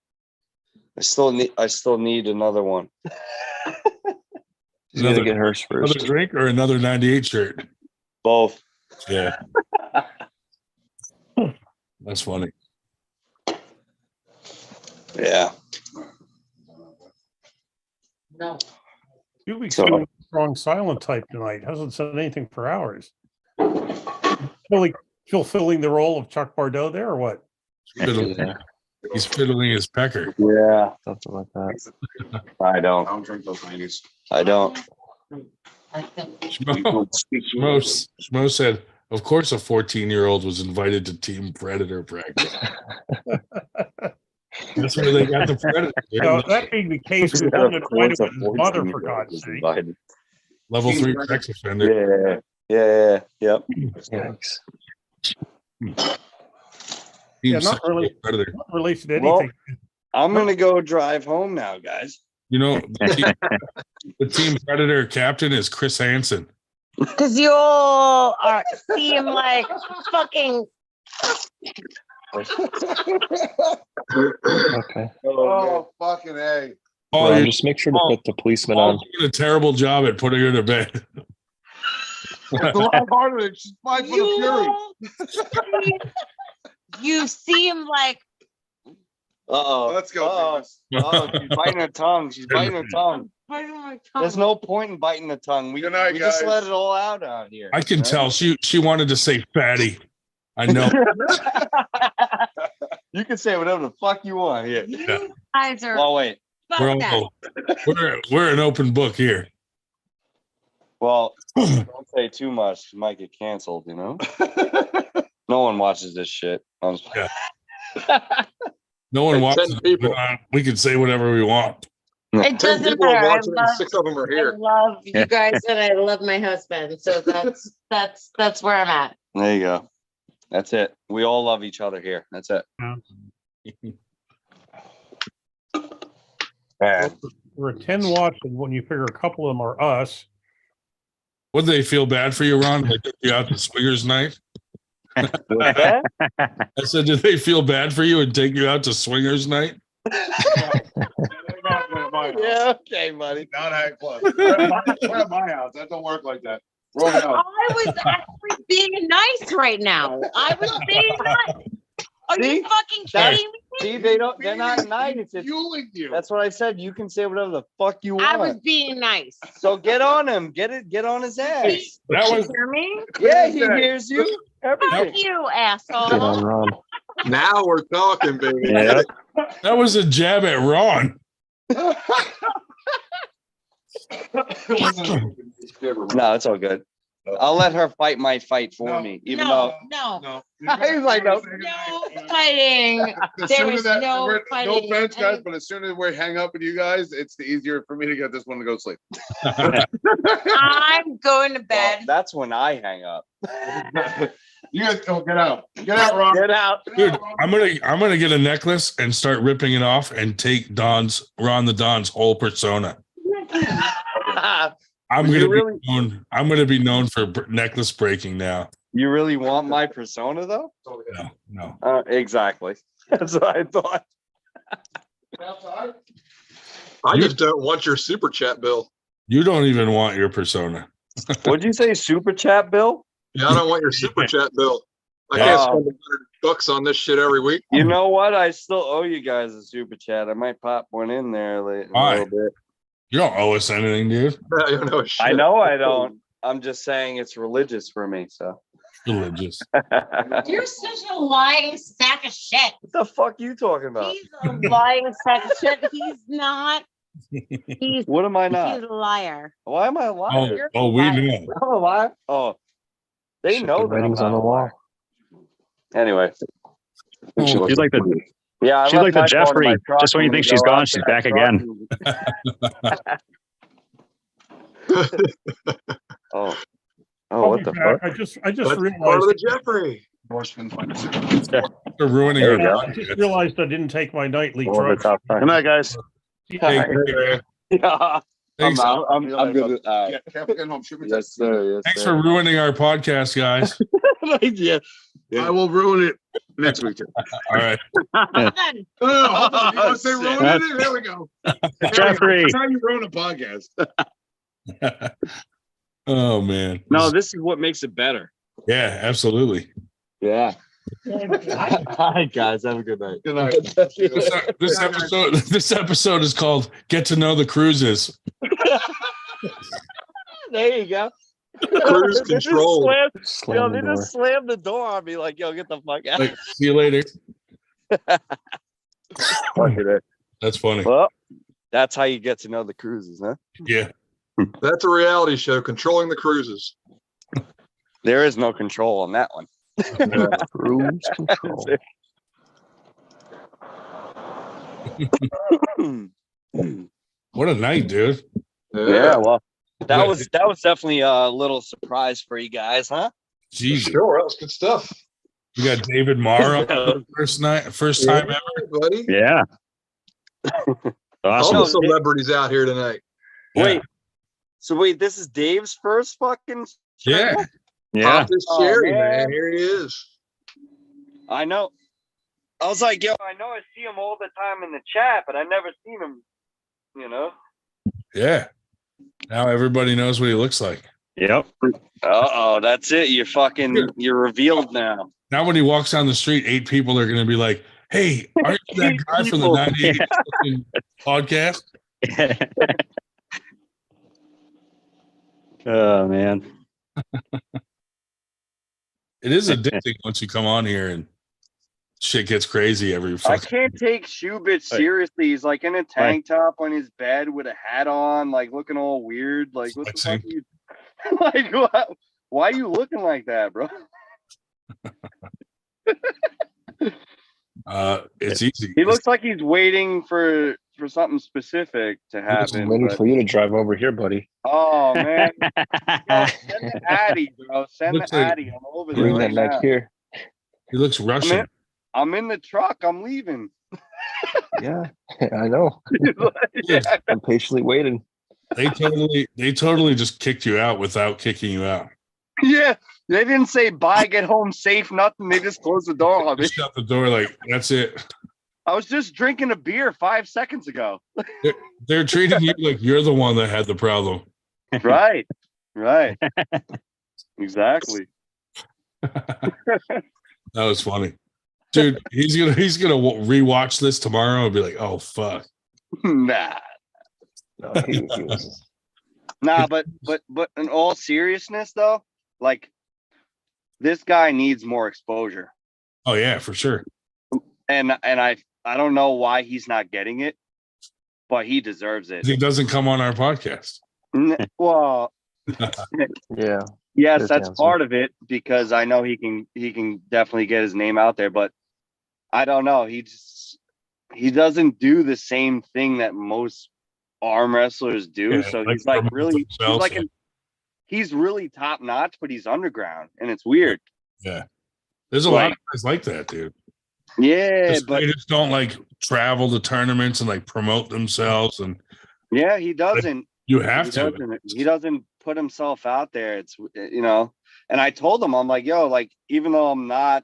I still need another one. She's gonna get hers first. Another drink or another 98 shirt? Both. Yeah. That's funny. Yeah. No. 2 weeks So- strong silent type tonight. Hasn't said anything for hours. Really fulfilling the role of Chuck Bardo there, or what? He's fiddling his pecker. Yeah. Something like that. I don't. I don't drink those 90s. I don't. Schmo said, of course, a 14-year-old was invited to Team Predator practice. That's where they got the Predator. So that being the case, we Yeah, wouldn't of have invited course, a with his mother, 14-year-old for God's was sake. invited. Level 3 sex offender. Yeah, yep. Yikes. Yeah, Team not really, Predator. not released to Well, anything. I'm gonna go drive home now, guys. You know, the team Predator captain is Chris Hansen. Because you all seem like fucking. Okay. Oh, fucking A. Oh, Ron, you're just make sure to put the policeman all on. doing a terrible job at putting her to bed. It's a lot harder than she's 5 foot of fury. You seem like. Uh-oh. Let's go, Uh-oh. Venus. Oh, she's biting her tongue. She's biting her tongue. Biting my There's tongue. no point in biting the tongue. We, Good night, we just guys. let it all out here. I can you know? tell she wanted to say fatty. I know. You can say whatever the fuck you want here. You guys are. Well, wait. Fuck We're that. all, we're an open book here. Well, don't say too much. You might get canceled, you know? No one watches this shit. Yeah. No one Like watches 10 it. people. We can say whatever we want. It 10 doesn't people are matter. watching and 6 of them are I here. love you guys and I love my husband. So that's where I'm at. There you go. That's it. We all love each other here. That's it. We're 10 watching when you figure a couple of them are us. Would they feel bad for you, Ron? They took you out to swingers night. What's that? I said, did they feel bad for you and take you out to swingers night? Yeah, okay, buddy. Not high club. We're at my house. That don't work like that. Roll it out. I was actually being nice right now. I was being nice. Are See? you fucking That's- kidding me? See, they're not nice. It's, Fueling you. that's what I said. You can say whatever the fuck you I was want. being nice. So get on him. Get on his ass. That You was hear me? Yeah, he hears you. Everything. Fuck you, Get on asshole. Ron. Now we're talking, baby. Yeah. that was a jab at Ron. No, it's all good. I'll let her fight my fight for me, even though. No. He's like, no. No fighting. As There soon is as that, no no fighting. offense, guys, but as soon as we hang up with you guys, it's the easier for me to get this one to go sleep. I'm going to Well, bed. that's when I hang up. You guys go get out. Get out, Ron. Get out. Dude, I'm gonna get a necklace and start ripping it off and take Ron the Don's whole persona. I'm You gonna really- be known. I'm gonna be known for necklace breaking now. You really want my persona, though? No. Exactly. That's what I thought. I just don't want your super chat bill. You don't even want your persona. What'd you say, super chat, Bill? Yeah, I don't want your super chat bill. I Yeah. can't spend $100 on this shit every week. You know what? I still owe you guys a super chat. I might pop one in there a Why? little bit. You don't owe us anything, dude. I don't know shit. I know I don't. I'm just saying it's religious for me. So. Religious. You're such a lying sack of shit. What the fuck you talking about? He's a lying sack of shit. He's not. He's What am I not? a liar. Why am I a liar? We know. I'm a liar. Oh, they Check know the that I'm ratings not on the a liar. wall. Anyway. She's like the Yeah, I she's like left the my phone in my Jeffrey. truck Just when you and think we she's go gone, out she's to that back truck again. Oh, what the fuck? I just That's part of realized the Jeffrey. They're ruining There our you go. I just realized I didn't take my nightly All the drugs. top Good night, guys. Hey, Yeah, thanks, I'm good. Yeah, careful getting home. Shoot me Yes, sir. Yes, thanks sir. for ruining our podcast, guys. yeah. I will ruin it next week. All right. Done. Oh, hold on. You want to say ruin it? There we go. Jeffrey. That's how you ruin a podcast. Oh man. No, this is what makes it better. Yeah, absolutely. Yeah. All right, guys. Have a good night. Good night. This episode is called "Get to Know the Cruises." There you go. Cruise They just control. slammed- Slam they the just slammed the door on me like, yo, get the fuck out. Like, see you later. Fuck it. That's funny. Well, that's how you get to know the cruises, huh? Yeah. That's a reality show, controlling the cruises. There is no control on that one. Cruise control. What a night, dude. Yeah, well, Yeah. that was definitely a little surprise for you guys, huh? Jesus. Sure, that was good stuff. You got David Marr on the first time ever. buddy. Yeah. All Awesome. the celebrities out here tonight. Wait, so wait, this is Dave's first fucking show? Yeah. Yeah. Pop this Oh, cherry, man. man. Here he is. I know. I was like, yo, I know I see him all the time in the chat, but I never seen him, you know? Yeah. Now everybody knows what he looks like. Yep. Uh-oh, that's it. You're revealed now. Now when he walks down the street, 8 people are going to be like, hey, aren't you that guy from the 98 fucking podcast? Oh man. It is addicting once you come on here and shit gets crazy every I fucking. can't take Shubit seriously. He's like in a tank top on his bed with a hat on, like looking all weird. Like, what the fuck are you? Like, why are you looking like that, bro? It's easy. He looks like he's waiting for something specific to I'm happen. waiting but- for you to drive over here, buddy. Oh man, yo, send the Addy, bro. Send Looks the like- Addy. I'm over there Bring that right neck now. here. He looks Russian. I'm in the truck. I'm leaving. Yeah, I know. Yeah. I'm patiently waiting. They totally just kicked you out without kicking you out. Yeah, they didn't say bye, get home safe, nothing. They just closed the door on me. Just shut the door like that's it. I was just drinking a beer 5 seconds ago. They're treating you like you're the one that had the problem. Right, right, exactly. That was funny, dude. He's gonna rewatch this tomorrow and be like, "Oh fuck." Nah, No, he was, nah, but in all seriousness, though, like this guy needs more exposure, Oh yeah, for sure. and I don't know why he's not getting it, but he deserves it. He doesn't come on our podcast. Well, yeah. yes, There's that's the answer. part of it because I know he can definitely get his name out there, but I don't know. He doesn't do the same thing that most arm wrestlers do. Yeah, So like he's like promote really themselves. he's really top notch, but he's underground and it's weird. Yeah, there's a lot Like- of guys like that, dude. Yeah, but They just don't like travel to tournaments and like promote themselves, and yeah, he doesn't. you have he to. doesn't put himself out there. It's and I told him, I'm like, yo, like even though I'm not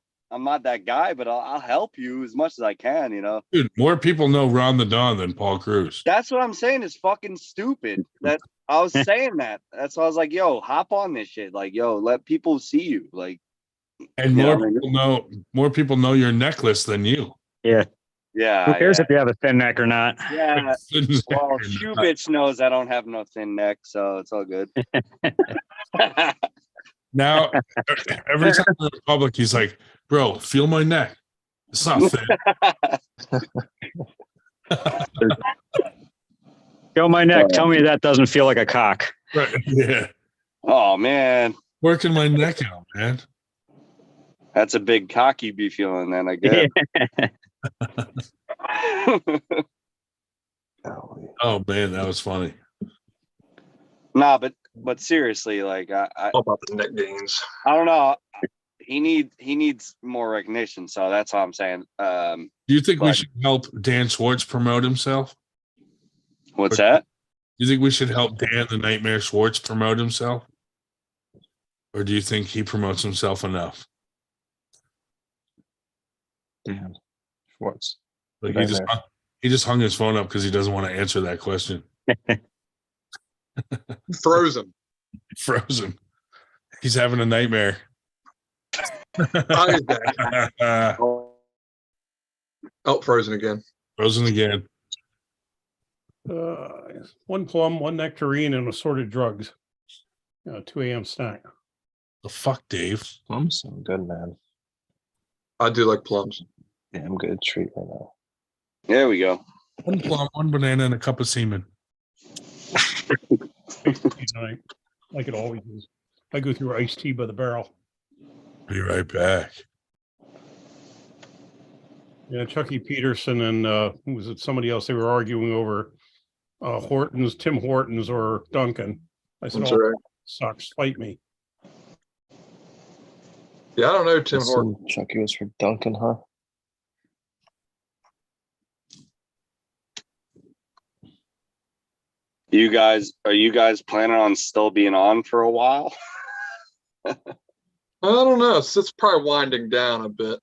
that guy, but I'll help you as much as I can, Dude, more people know Ron the Don than Paul Cruz. That's what I'm saying is fucking stupid. That I was saying that. That's why I was like, yo, hop on this shit. Like, yo, let people see you. Like, And you know more what I mean? more people know your necklace than you. Yeah. yeah. Who cares if you have a thin neck or not? Yeah. Well, Shubitch knows I don't have no thin neck, so it's all good. Now, every time we're in public, he's like, "Bro, feel my neck. It's not thin." Feel my neck. Tell me that doesn't feel like a cock. Right? Yeah, Oh man, working my neck out, man. that's a big cock you be feeling then, I guess. Oh man, that was funny. Nah, but seriously, like I All about the neck gains. don't know. He needs more recognition, so that's all I'm saying. Do you think we But- should help Dan Schwartz promote himself? What's that? Do you think we should help Dan the Nightmare Schwartz promote himself? Or do you think he promotes himself enough? Damn. Schwartz. Like Nightmare. he just hung his phone up because he doesn't want to answer that question. Frozen. Frozen. He's having a nightmare. Oh, he's back. Oh, frozen again. Frozen again. One plum, one nectarine, and assorted drugs. 2 a.m. snack. The fuck, Dave? Plums sound good, man. I do like plums. Damn good treat right now. There we go. One plum, one banana, and a cup of semen. iced tea tonight, like it always is. I go through iced tea by the barrel. Be right back. Yeah, Chucky Peterson and who was it? Somebody else. They were arguing over Tim Hortons or Duncan. I said, That's "Oh, right. sucks. Fight me." Yeah, I don't know Tim Horton. Chucky was for Duncan, huh? Are you guys planning on still being on for a while? I don't know. It's probably winding down a bit.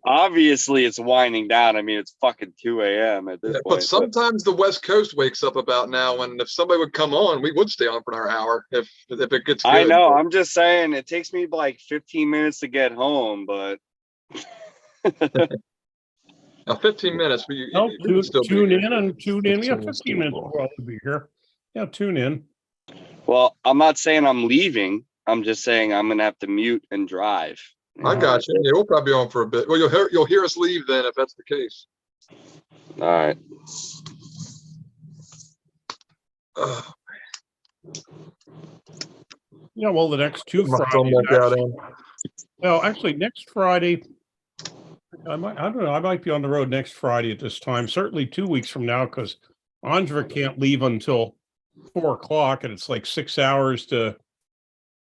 Obviously, it's winding down. I mean, it's fucking 2 a.m. at this Yeah, point. but sometimes the West Coast wakes up about now, and if somebody would come on, we would stay on for another hour if it gets good. I know. I'm just saying it takes me like 15 minutes to get home, but Now 15 minutes. No, You can still tune be in and tune in. Yeah, 15 is 15 minutes doable. will probably be here. Yeah, tune in. well, I'm not saying I'm leaving. I'm just saying I'm gonna have to mute and drive. I got you. Yeah, we'll probably be on for a bit. Well, you'll hear us leave then if that's the case. All right. Ugh. Yeah, well, the next two My Fridays. thumb won't go down. Well, actually, next Friday, I don't know. I might be on the road next Friday at this time. Certainly 2 weeks from now, because Andra can't leave until 4 o'clock, and it's like 6 hours to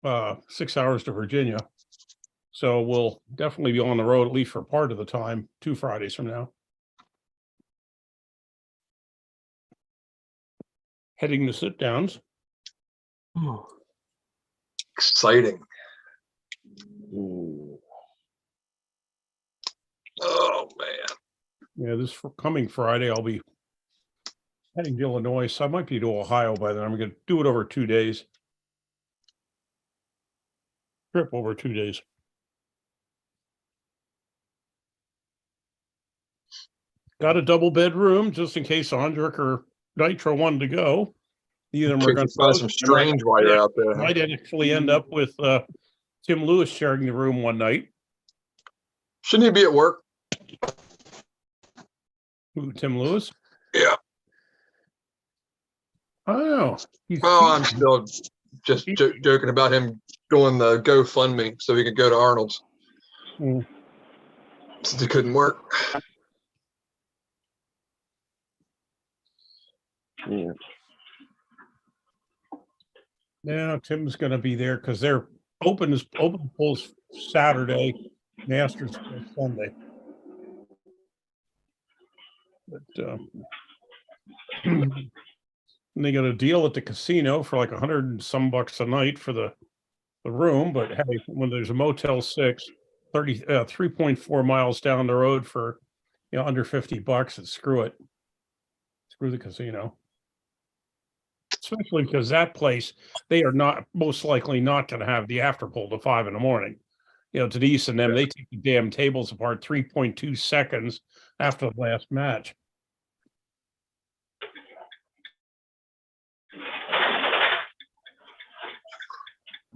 Virginia. So we'll definitely be on the road at least for part of the time, 2 Fridays from now. Heading to sit downs. Exciting. Ooh. Oh man. Yeah, this coming Friday, I'll be heading to Illinois, so I might be to Ohio by then. I'm going to do it over 2 days. Trip over 2 days. Got a double bedroom just in case Andrick or Nitro wanted to go. Either we're going to Find some strange while you're out there. Might actually end up with Tim Lewis sharing the room one night. Shouldn't he be at work? Who, Tim Lewis? Yeah. I don't know. Oh, I'm still just joking about him doing the GoFundMe so he could go to Arnold's. Mm. Since he couldn't work. Yeah. Yeah, Tim's going to be there because they're open polls Saturday, Masters Sunday. But and they got a deal at the casino for like $100 and some bucks a night for the room. But hey, when there's a Motel 6, 3.4 miles down the road for under $50, and screw it. Screw the casino. Especially because that place, they are not most likely not going to have the after pull to 5 in the morning. Denise and them, they take the damn tables apart 3.2 seconds after the last match.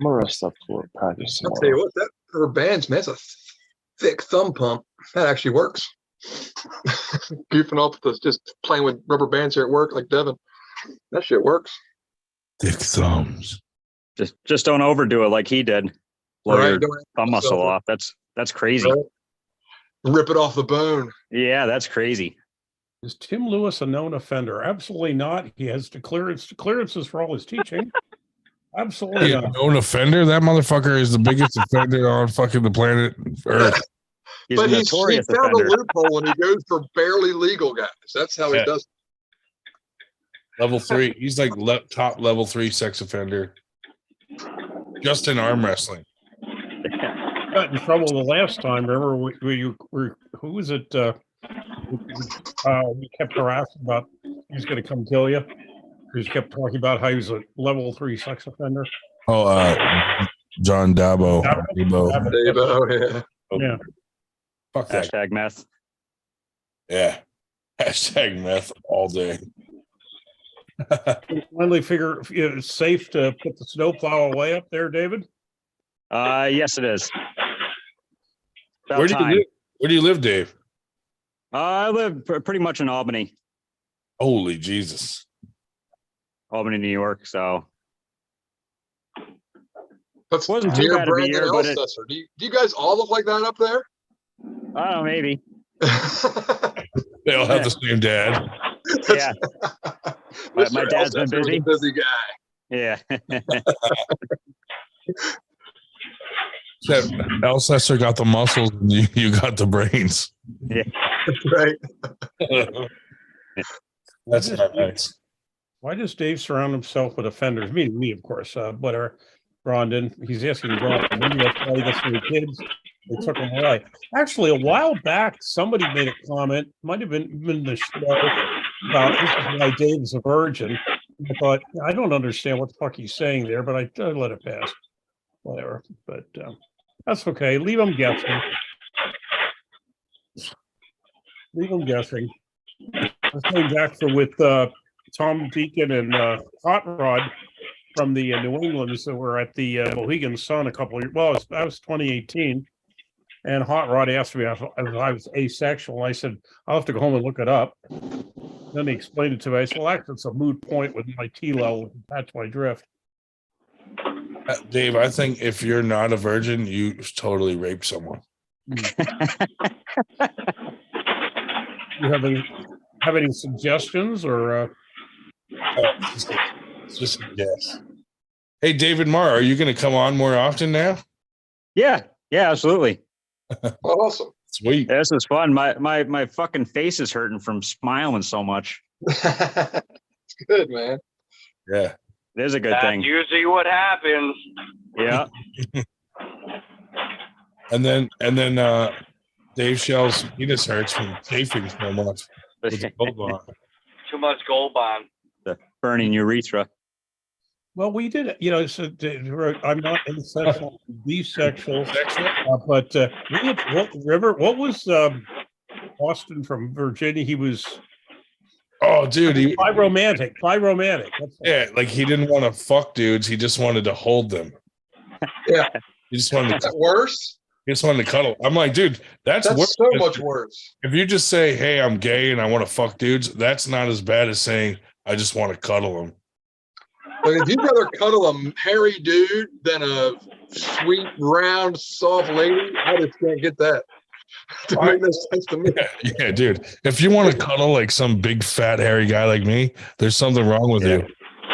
I'm gonna rest up for practice I'll tell you tomorrow. what, that rubber bands, man, it's a thick thumb pump. That actually works. Goofing off with just playing with rubber bands here at work, like Devin. That shit works. Thick thumbs. Just don't overdo it like he did. Blow Right, your don't thumb muscle yourself off. That's crazy. Right. Rip it off the bone. Yeah, that's crazy. Is Tim Lewis a known offender? Absolutely not. He has clearances for all his teaching. Absolutely Yeah, not. known offender. That motherfucker is the biggest offender on fucking the planet Earth. He's But a he notorious found offender. a loophole and he goes for barely legal guys. That's how he Yeah. does it. Level 3. He's like top level 3 sex offender. Just in arm wrestling. Got in trouble the last time. Remember, who was it? We kept harassing about he's going to come kill you. He kept talking about how he was a level 3 sex offender. Oh, John Dabo. Dabo, yeah. Yeah. Fuck that. Hashtag meth. Yeah. Hashtag meth all day. Finally figure it's safe to put the snowplow away up there, David? Yes, it is. About Where do you time. live? Where do you live, Dave? I live pretty much in Albany, Holy Jesus. New York. So That's Wasn't too dear bad of a Brandon year, but it, Elsesser. Do you guys all look like that up there? I don't know, maybe. They all have the same dad. Yeah. My Mr. dad's been Elsesser was a busy. busy guy. Yeah. Except Elsesser got the muscles and you got the brains. Yeah. Right. That's not nice. Why does Dave surround himself with offenders? Me, of course. But Rondon, he's asking Ron, when do you play this for the kids? They took him away. Actually, a while back, somebody made a comment, might have been the show, about this is why Dave's a virgin. I thought, I don't understand what the fuck he's saying there, but I let it pass. Whatever. But that's okay. Leave him guessing. Leave him guessing. I was going back with Tom Deacon and Hot Rod from the New Englands that were at the Mohegan Sun a couple of years. Well, that was 2018. And Hot Rod asked me if I was asexual. I said, I'll have to go home and look it up. Then he explained it to me. I said, well, actually, it's a moot point with my T level. That's my drift. Dave, I think if you're not a virgin, you totally raped someone. You have any suggestions or? It's just a guess. Hey, David Marr, are you going to come on more often now? Yeah, absolutely. Awesome. Sweet. Yeah, this is fun. My fucking face is hurting from smiling so much. It's good, man. Yeah. It is a good thing. Usually what happens. Yeah. And then Dave Shell's penis hurts from chafing so much. With the Gold Bond. Too much Gold Bond. The burning urethra. Well, we did, so I'm not asexual, bisexual, but what was Austin from Virginia? He was biromantic. Yeah, like he didn't want to fuck dudes. He just wanted to hold them. Yeah. He just wanted Is that worse? He just wanted to cuddle. I'm like, dude, that's worse. So much worse. If you just say, hey, I'm gay and I want to fuck dudes, that's not as bad as saying, I just want to cuddle them. Like, if you'd rather cuddle a hairy dude than a sweet, round, soft lady, I just can't get that. It makes no sense to me. Yeah, dude. If you want to cuddle like some big, fat, hairy guy like me, there's something wrong with you.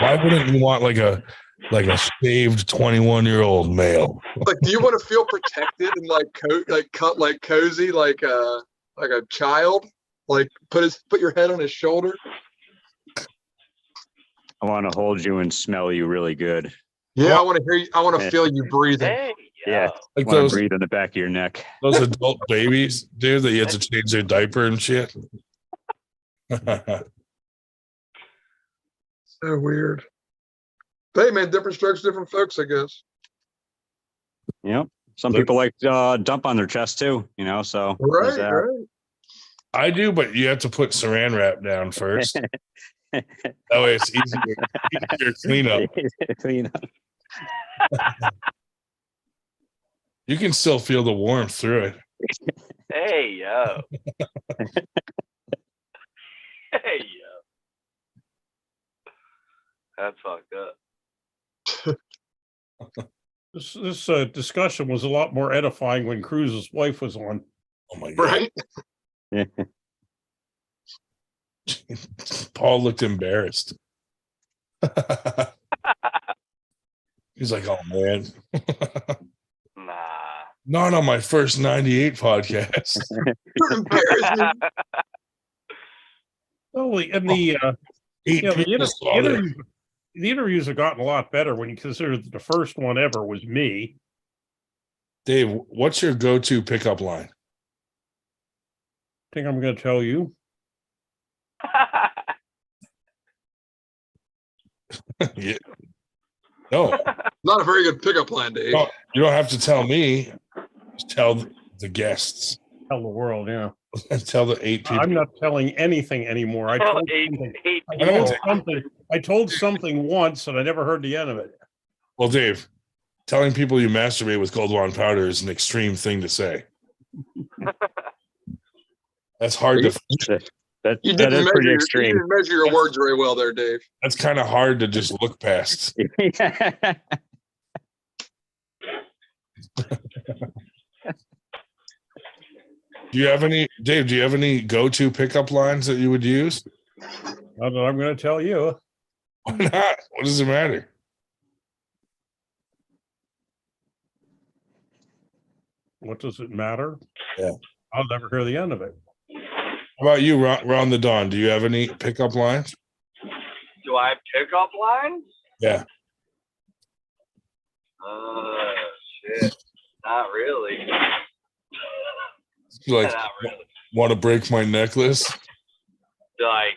Why wouldn't you want like a shaved 21-year-old male? Like, do you want to feel protected and cozy, like a child? Like, put your head on his shoulder. I want to hold you and smell you really good. Yeah, I want to hear you. I want to feel you breathing. Hey, Yeah. Like I want those- to breathe in the back of your neck. Those adult babies, dude, that you have to change their diaper and shit. So weird. Hey, man, different strokes, different folks, I guess. Yep. Some people like dump on their chest too, so. there's that. Right. I do, but you have to put saran wrap down first. That way it's easier to clean up. Clean up. You can still feel the warmth through it. Hey, yo. Hey, yo. That's fucked up. This discussion was a lot more edifying when Cruz's wife was on. Oh my god! Right? Paul looked embarrassed. He's like, "Oh man, Nah. not on my first 98 podcast." You're embarrassing. Oh, and the people the interviews have gotten a lot better when you consider that the first one ever was me. Dave, what's your go-to pickup line? I think I'm going to tell you. Yeah. No, Not a very good pickup line, Dave. no, you don't have to tell me. Just tell the guests. Tell the world, yeah. Tell the 8 people. I'm not telling anything anymore. I told something. I told something once, and I never heard the end of it. Well, Dave, telling people you masturbate with Gold Bond powder is an extreme thing to say. That's hard to. That You is didn't pretty measure, you extreme. didn't measure your words very well there, Dave. That's kind of hard to just look past. Do you have any, Dave? Do you have any go-to pickup lines that you would use? Not that I'm going to tell you. Why not? What does it matter? What does it matter? Yeah. I'll never hear the end of it. How about you, Ron the Don? Do you have any pickup lines? Do I have pickup lines? Yeah. Shit. Not really. Like, Not really. want to break my necklace? Like,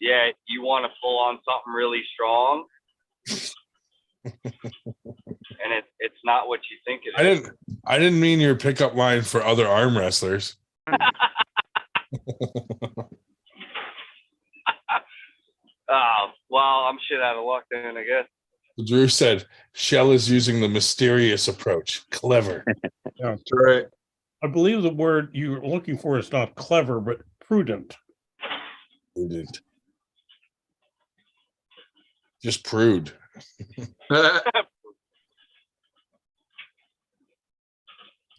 yeah, you want to pull on something really strong, and it's not what you think it is. I didn't mean your pickup line for other arm wrestlers. Oh, well, I'm shit out of luck then, I guess. Drew said Shell is using the mysterious approach. Clever. Yeah. That's right. I believe the word you're looking for is not clever, but prudent. Prudent. Just prude. If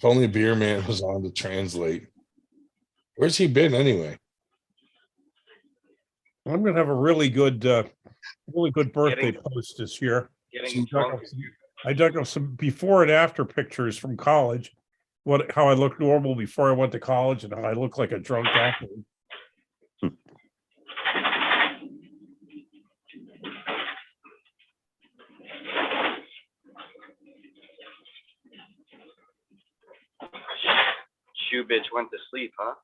only Beer Man was on to translate. Where's he been anyway? I'm going to have a really good birthday post this year. Getting drunk. I dug up some before and after pictures from college. How I looked normal before I went to college and how I look like a drunk athlete. Shoe bitch went to sleep, huh?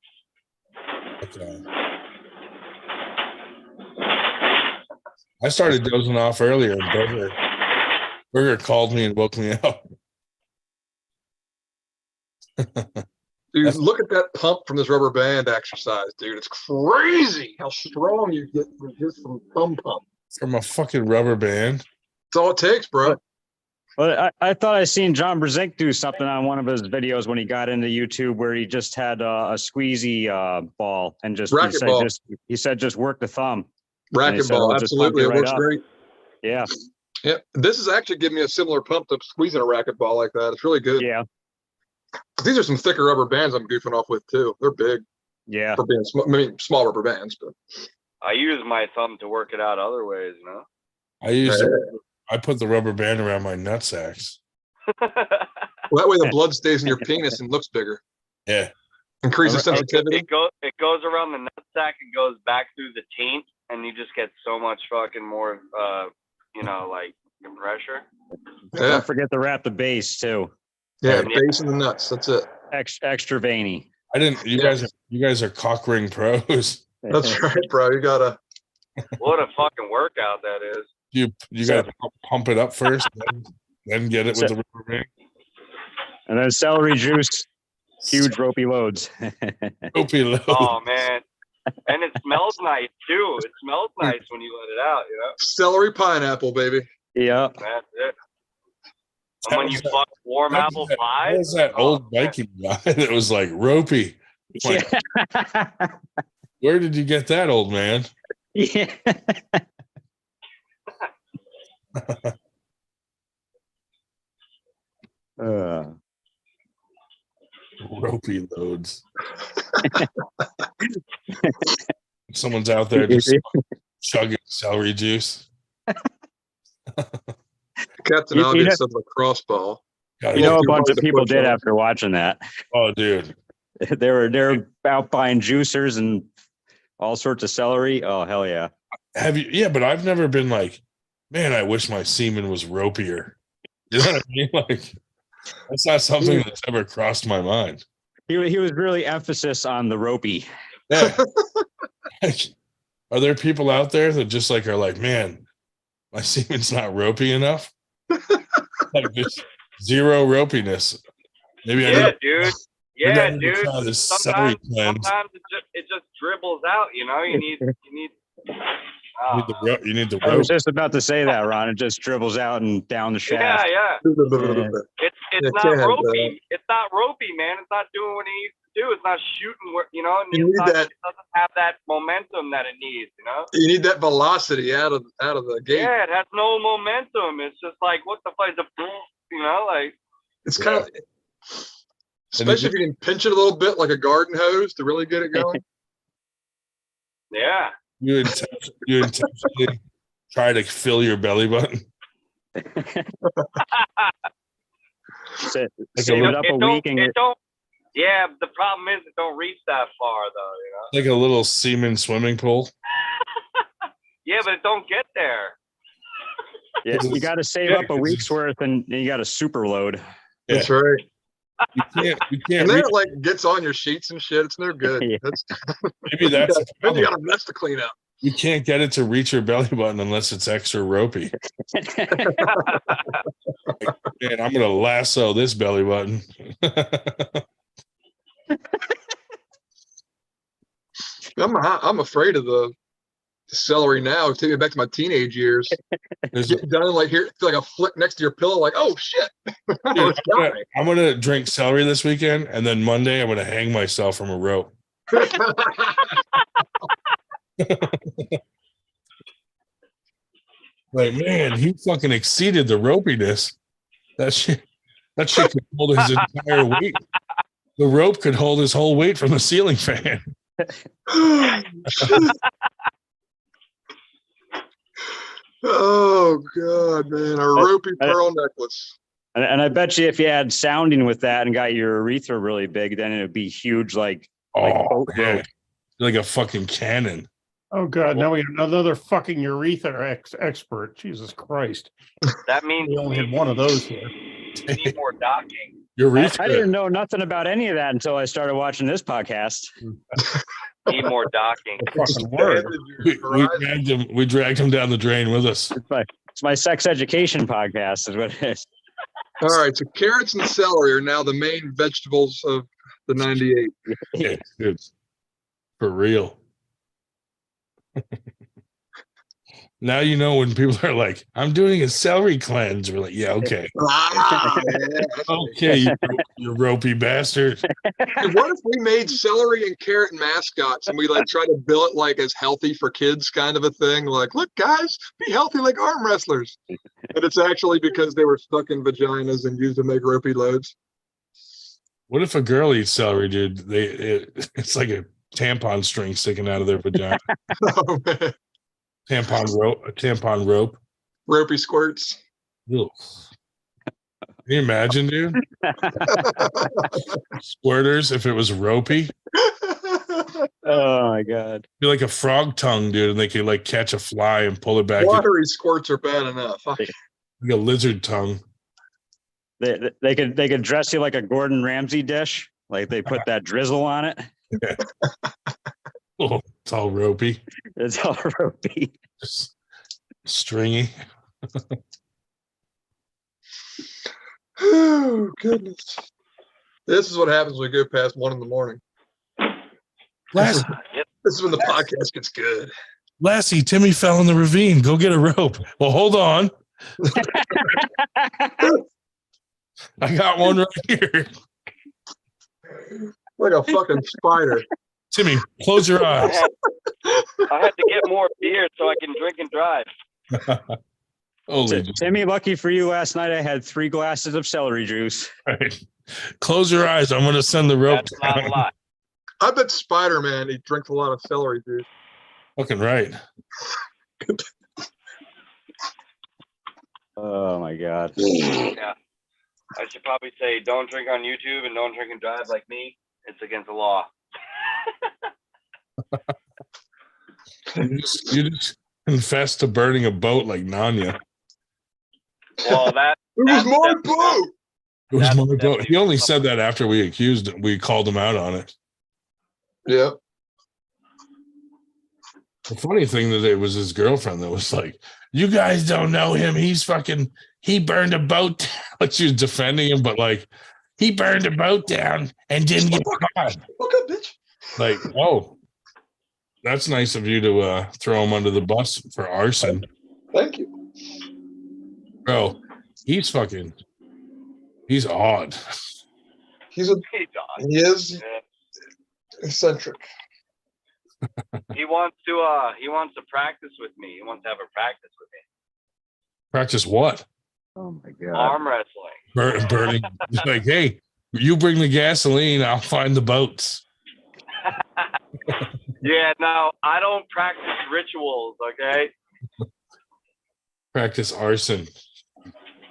Okay. I started dozing off earlier, and Burger called me and woke me up. Dude, look at that pump from this rubber band exercise, dude. It's crazy how strong you get from just from thumb pump. From a fucking rubber band. That's all it takes, bro. But I thought I seen John Brzezinski do something on one of his videos when he got into YouTube where he just had a squeezy ball and just he said just work the thumb. Racquetball, absolutely. It works great. Yeah. Yeah. This is actually giving me a similar pump to squeezing a racquetball like that. It's really good. Yeah. These are some thicker rubber bands I'm goofing off with too. They're big. Yeah. For being small rubber bands, but I use my thumb to work it out other ways, you know. I put the rubber band around my nutsacks. Well, that way the blood stays in your penis and looks bigger. Yeah. Increases sensitivity. It goes around the nutsack and goes back through the taint, and you just get so much fucking more, like pressure. Yeah. Don't forget to wrap the base too. Yeah, base in the nuts. That's it. Extra veiny. I didn't. You guys are cock ring pros. That's right, bro. You gotta. What a fucking workout that is. You gotta pump it up first, then get it with the rubber band. And then celery juice, huge ropey loads. Ropey loads. Oh man. And it smells nice too. It smells nice when you let it out, you know. Celery pineapple, baby. Yeah. That's it. And when you fuck warm apple pie. What was that old Viking guy that was like ropey? Like, where did you get that, old man? Yeah. Ropey loads. Someone's out there just chugging celery juice. Captain Obvious of the crossbow. You know, a bunch of people did after watching that. Oh, dude. They're out buying juicers and all sorts of celery. Oh, hell yeah. Have you? Yeah, but I've never been like, man, I wish my semen was ropier. You know what I mean? Like, that's not something that's ever crossed my mind. He was really emphasis on the ropey. Yeah. Like, are there people out there that just like are like, man, my semen's not ropey enough? Like just zero ropiness. Maybe dude. Yeah, dude. Sometimes it just dribbles out. You know, you need. You need the rope. I was just about to say that, Ron. It just dribbles out and down the shaft. Yeah. it's Yeah, not can't have ropey. It's not ropey, man. It's not doing what it needs to do. It's not shooting where, you know, and You it's need not, that- it doesn't have that momentum that it needs, you know? You need that velocity out of the gate. Yeah, it has no momentum. It's just like, what the fuck, you know, like. It's kind of, especially if you can pinch it a little bit like a garden hose to really get it going. Yeah. You intentionally try to fill your belly button. Save it up a week and it don't. Yeah, the problem is it don't reach that far though, you know. Like a little semen swimming pool. Yeah, but it don't get there. yeah, you got to save up a week's worth and you got to super load. That's right. You can't And then reach, it like gets on your sheets and shit. It's no good. Yeah. That's, maybe that's the then you problem. got a mess to clean up. You can't get it to reach your belly button unless it's extra ropey. Man, I'm gonna lasso this belly button. I'm afraid of the celery now. Take me back to my teenage years. Get done like here, feel like a flick next to your pillow, like, oh shit. Dude, I'm gonna drink celery this weekend, and then Monday I'm gonna hang myself from a rope. Like, man, he fucking exceeded the ropiness. That shit could hold his entire weight. The rope could hold his whole weight from the ceiling fan. Oh god, man, a ropey pearl necklace. And I bet you if you had sounding with that and got your urethra really big, then it would be huge, like boat yeah. rope. Like a fucking cannon. Oh God! Now we got another fucking urethra expert. Jesus Christ! That means We only had one of those here. we need more docking. Urethra. I didn't know nothing about any of that until I started watching this podcast. Need more docking. Fucking word. We dragged him down the drain with us. It's my sex education podcast, is what it is. All right, so carrots and celery are now the main vegetables of the 98. Yeah, dude. For real. Now you know when people are like, I'm doing a celery cleanse. We're like, yeah, okay. Okay, you ropey bastard. And what if we made celery and carrot mascots and we like try to bill it like as healthy for kids kind of a thing? Like, look, guys, be healthy like arm wrestlers. And it's actually because they were stuck in vaginas and used to make ropey loads. What if a girl eats celery, dude? It's like a tampon string sticking out of their vagina. Oh, man. Tampon rope. Ropey squirts. Ew. Can you imagine, dude? Squirters if it was ropey. Oh my god. Be like a frog tongue, dude, and they could like catch a fly and pull it back. Watery squirts are bad enough. Like a lizard tongue. They could dress you like a Gordon Ramsay dish, like they put that drizzle on it. Yeah. Oh, it's all ropey. It's all ropey. Just stringy. Oh goodness. This is what happens when we go past 1 a.m. Lassie, This is when the podcast gets good. Lassie, Timmy fell in the ravine. Go get a rope. Well, hold on. I got one right here. Like a fucking spider. Timmy, close your eyes. I had to get more beer so I can drink and drive. Holy Timmy, lucky for you, last night I had 3 glasses of celery juice. right. Close your eyes. I'm going to send the rope. That's not a lot. I bet Spider-Man, he drinks a lot of celery juice. Fucking right. Oh my god. Yeah. I should probably say don't drink on YouTube and don't drink and drive like me. It's against the law. You just confessed to burning a boat like Nanya. Well, that It was my boat. It was That's my boat. definitely He only said that after we called him out on it. Yeah. The funny thing that it was his girlfriend that was like, you guys don't know him. He burned a boat down. Like she was defending him, but like he burned a boat down and didn't get caught. Look up, bitch. Like, oh, that's nice of you to throw him under the bus for arson. Thank you. Bro, he's fucking He's odd. He is Yeah. eccentric. He wants to practice with me. He wants to have a practice with me. Practice what? Oh my god. Arm wrestling. Burning. Like, hey, you bring the gasoline, I'll find the boats. Yeah, no, I don't practice rituals, okay? Practice arson.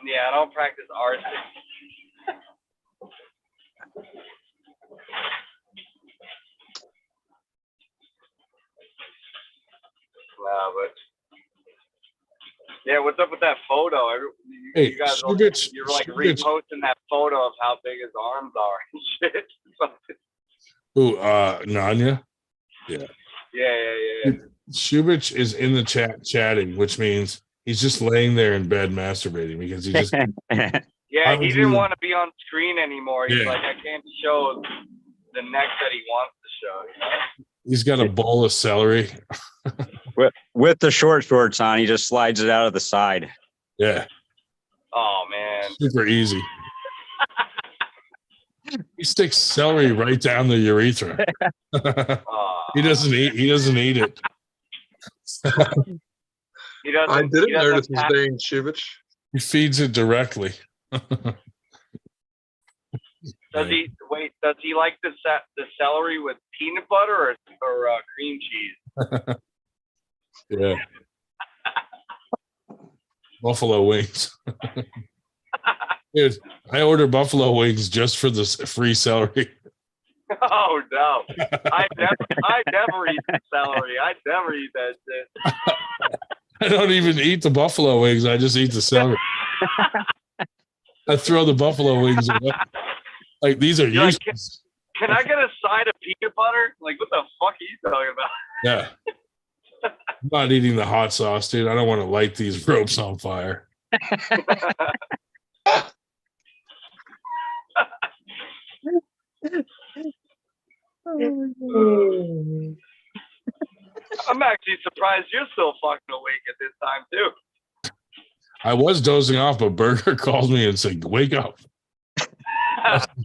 Yeah, I don't practice arson. Wow, but yeah, what's up with that photo? Hey, You guys, Shubich, you're like Shubich. reposting that photo of how big his arms are and shit. Ooh, Nanya. Yeah. Shubich is in the chat chatting, which means he's just laying there in bed masturbating because he just Yeah, he didn't want to be on screen anymore. He's Yeah. like, I can't show the neck that he wants to show. You know? he's got a bowl of celery. With the short shorts on, he just slides it out of the side. Yeah, Oh man. super easy. He sticks celery right down the urethra. He doesn't eat it. He doesn't. I didn't he doesn't notice his have- name, Shivich. He feeds it directly. Does he wait? Does he like the celery with peanut butter or cream cheese? Yeah. Buffalo wings. Dude, I order buffalo wings just for this free celery. Oh no! I never eat the celery. I never eat that shit. I don't even eat the buffalo wings. I just eat the celery. I throw the buffalo wings away. Like, these are You're like, useless. Can I get a side of peanut butter? Like, what the fuck are you talking about? Yeah. I'm not eating the hot sauce, dude. I don't want to light these ropes on fire. I'm actually surprised you're still fucking awake at this time too. I was dozing off, but Burger called me and said, "Wake up."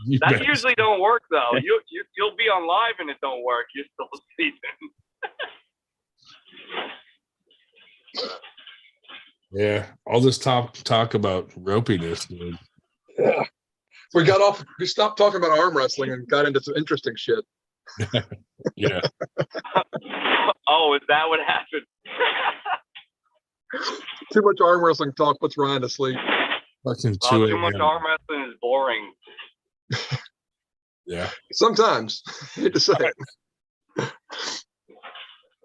You That bet. usually don't work though. You'll be on live and it don't work. You're still sleeping. Yeah, all this talk about ropiness, dude. Yeah. We stopped talking about arm wrestling and got into some interesting shit. Yeah. Oh, is that what happened? Too much arm wrestling talk puts Ryan to sleep. Fucking Oh, 2 too much a.m. arm wrestling is boring. Yeah. Sometimes. Hate to say it.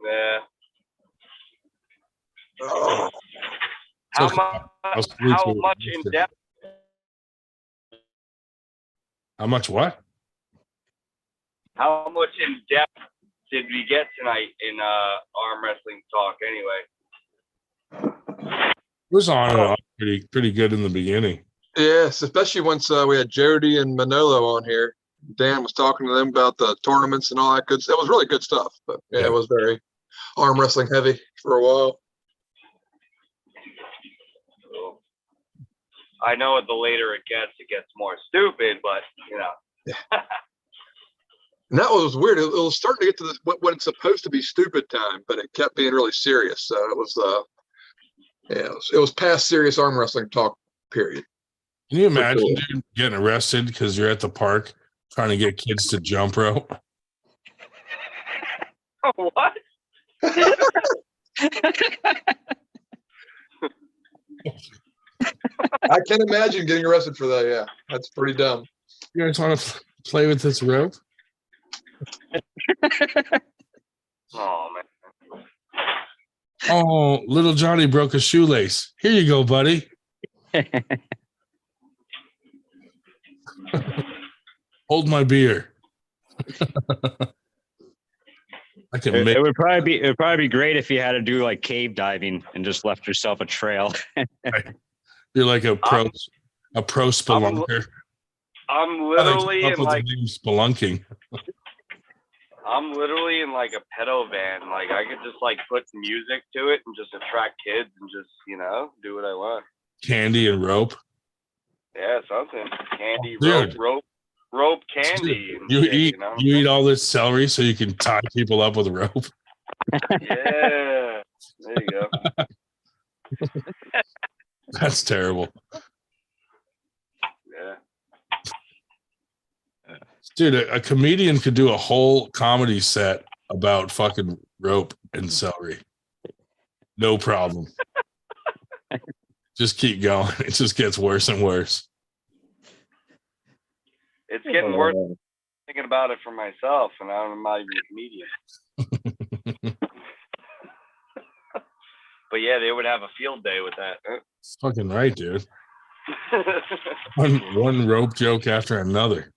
Yeah. Oh. How I'll sleep how through it. much in depth? How much what? How much in depth did we get tonight in arm wrestling talk? Anyway. It was on and off pretty good in the beginning. Yes, especially once we had Jody and Manolo on here. Dan was talking to them about the tournaments and all that good stuff. It was really good stuff, but yeah, it was very arm wrestling heavy for a while. I know the later it gets more stupid, but you know. And that was weird. It was starting to get to this when it's supposed to be stupid time, but it kept being really serious. So it was it was past serious arm wrestling talk, period. Can you imagine, dude, getting arrested because you're at the park trying to get kids to jump rope? What? I can imagine getting arrested for that. Yeah, that's pretty dumb. You guys want to play with this rope? Oh man. Oh, little Johnny broke a shoelace. Here you go, buddy. Hold my beer. I can make It would probably be great if you had to do like cave diving and just left yourself a trail. You're like a pro spelunker. I'm literally Up in with like the name spelunking. I'm literally in like a pedo van. Like I could just like put music to it and just attract kids and just, you know, do what I want. Candy and rope. Yeah, something. Candy, Dude. rope candy. and You shit, eat you know? you eat all this celery so you can tie people up with rope. Yeah. There you go. That's terrible. Yeah. Dude, a comedian could do a whole comedy set about fucking rope and celery. No problem. Just keep going. It just gets worse and worse. It's getting worse thinking about it for myself, and I'm not even a comedian. But yeah, they would have a field day with that. It's fucking right, dude. One rope joke after another.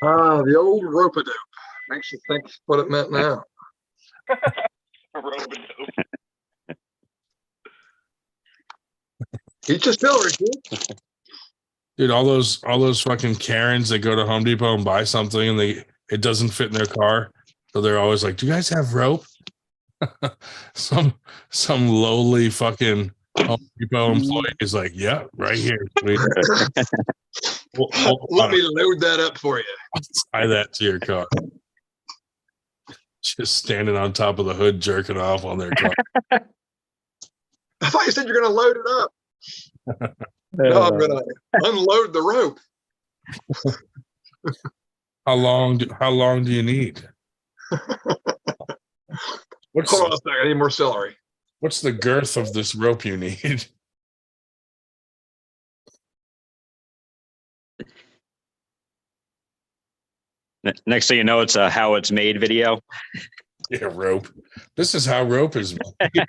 The old rope-a-dope. Makes you think what it meant now. Rope-a-dope. Eat your celery, dude. Dude, all those fucking Karens that go to Home Depot and buy something and it doesn't fit in their car. So they're always like, "Do you guys have rope?" some lowly fucking Home Depot employee is like, "Yeah, right here. Let me load that up for you. Tie that to your car." Just standing on top of the hood, jerking off on their car. I thought you said you're gonna load it up. No, I'm gonna unload the rope. How long do you need? Hold on a second, I need more celery. What's the girth of this rope you need? Next thing you know, it's a how it's made video. Yeah, rope. This is how rope is made.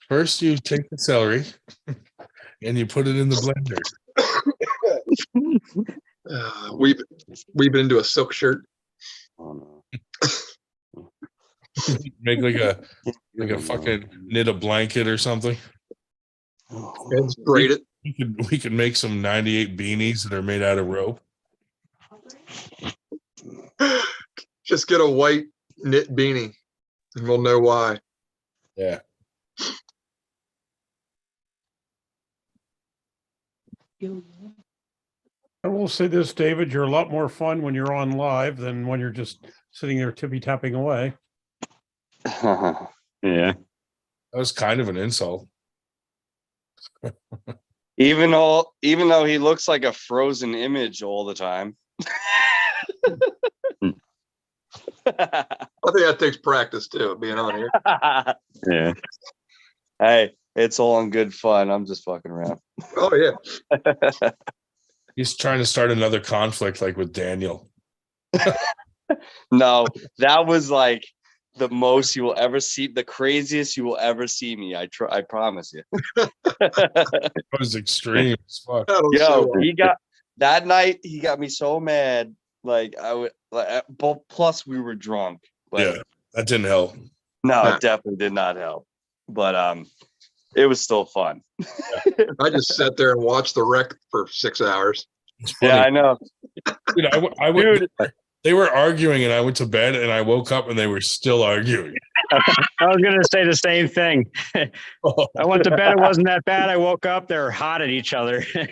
First, you take the celery and you put it in the blender. We've been into a silk shirt. Make like a fucking knit a blanket or something. And braid it. We could make some 98 beanies that are made out of rope. Just get a white knit beanie and we'll know why. Yeah. I will say this, David, you're a lot more fun when you're on live than when you're just sitting there tippy tapping away. Yeah. That was kind of an insult. Even though he looks like a frozen image all the time. I think that takes practice too, being on here. Yeah. Hey, it's all in good fun. I'm just fucking around. Oh yeah. He's trying to start another conflict like with Daniel. No, that was like the most you will ever see, the craziest you will ever see me. I promise you. It was extreme as fuck. Yo, he got that night. He got me so mad. Like I would. Plus, we were drunk. Like, yeah, that didn't help. No, it definitely did not help. But it was still fun. I just sat there and watched the wreck for 6 hours. Yeah, I know. Dude, I would. They were arguing, and I went to bed, and I woke up, and they were still arguing. I was gonna say the same thing. I went to bed. It wasn't that bad. I woke up. They're hot at each other. So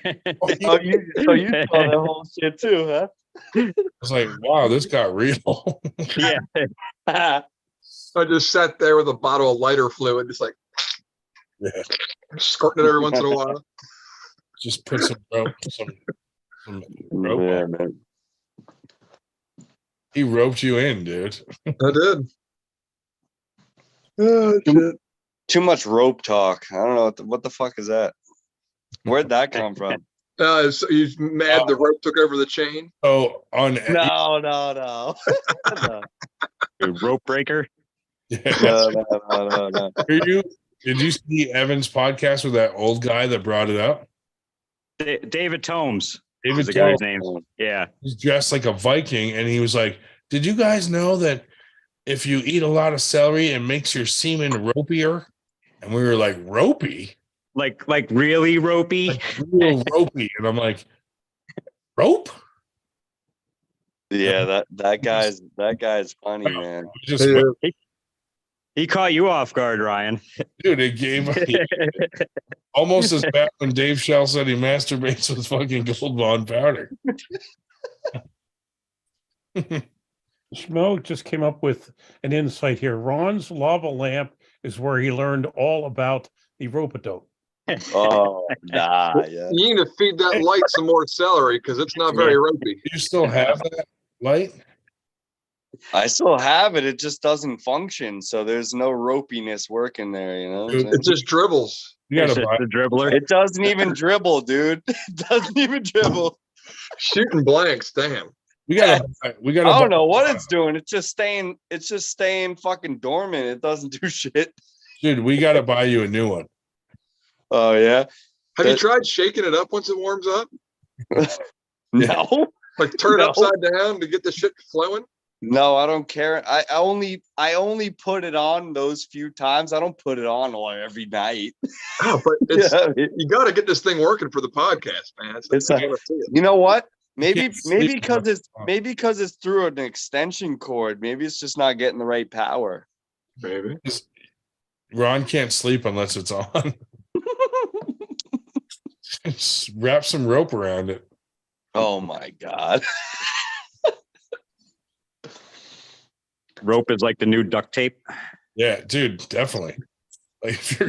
you saw the whole shit too, huh? I was like, wow, this got real. Yeah. I just sat there with a bottle of lighter fluid, just like squirting it every once in a while. Just put some rope, some rope. Yeah, man. He roped you in, dude. I did. Oh, shit. Too much rope talk. I don't know what the fuck is that. Where'd that come from? So he's mad the rope took over the chain. Oh, on No. Rope breaker. Yeah. No. Did you see Evan's podcast with that old guy that brought it up? David Tomes. David the guy's Tomes. name. Yeah. He's dressed like a Viking, and he was like, "Did you guys know that if you eat a lot of celery, it makes your semen ropier?" And we were like, "Ropey? Like really ropey?" Like real ropey?" And I'm like, "Rope? Yeah, that guy's funny, man. Just He caught you off guard, Ryan. dude, it gave almost as bad when Dave Shell said he masturbates with fucking Gold Bond powder. Schmo just came up with an insight here. Ron's lava lamp is where he learned all about the rope-a-dope. Oh, nah, yeah. You need to feed that light some more celery because it's not very ropey. You still have that light? I still have it. It just doesn't function. So there's no ropiness working there, you know? Dude, It just dribbles. You gotta buy the dribbler. It doesn't even dribble, dude. It doesn't even dribble. Shooting blanks, damn. we gotta I buy, don't know what it's doing. It's just staying fucking dormant. It doesn't do shit. dude, we gotta buy you a new one. Oh yeah. Have you tried shaking it up once it warms up? No. Like turn it No. upside down to get the shit flowing? No, I don't care. I only put it on those few times. I don't put it on every night. Oh, but it's, Yeah, you got to get this thing working for the podcast, man. It's I like- wanna see it. you know what? Maybe can't sleep because it's through an extension cord. Maybe it's just not getting the right power. Maybe. Ron can't sleep unless it's on. Just wrap some rope around it. Oh my god. Rope is like the new duct tape. Yeah, dude, definitely. Like if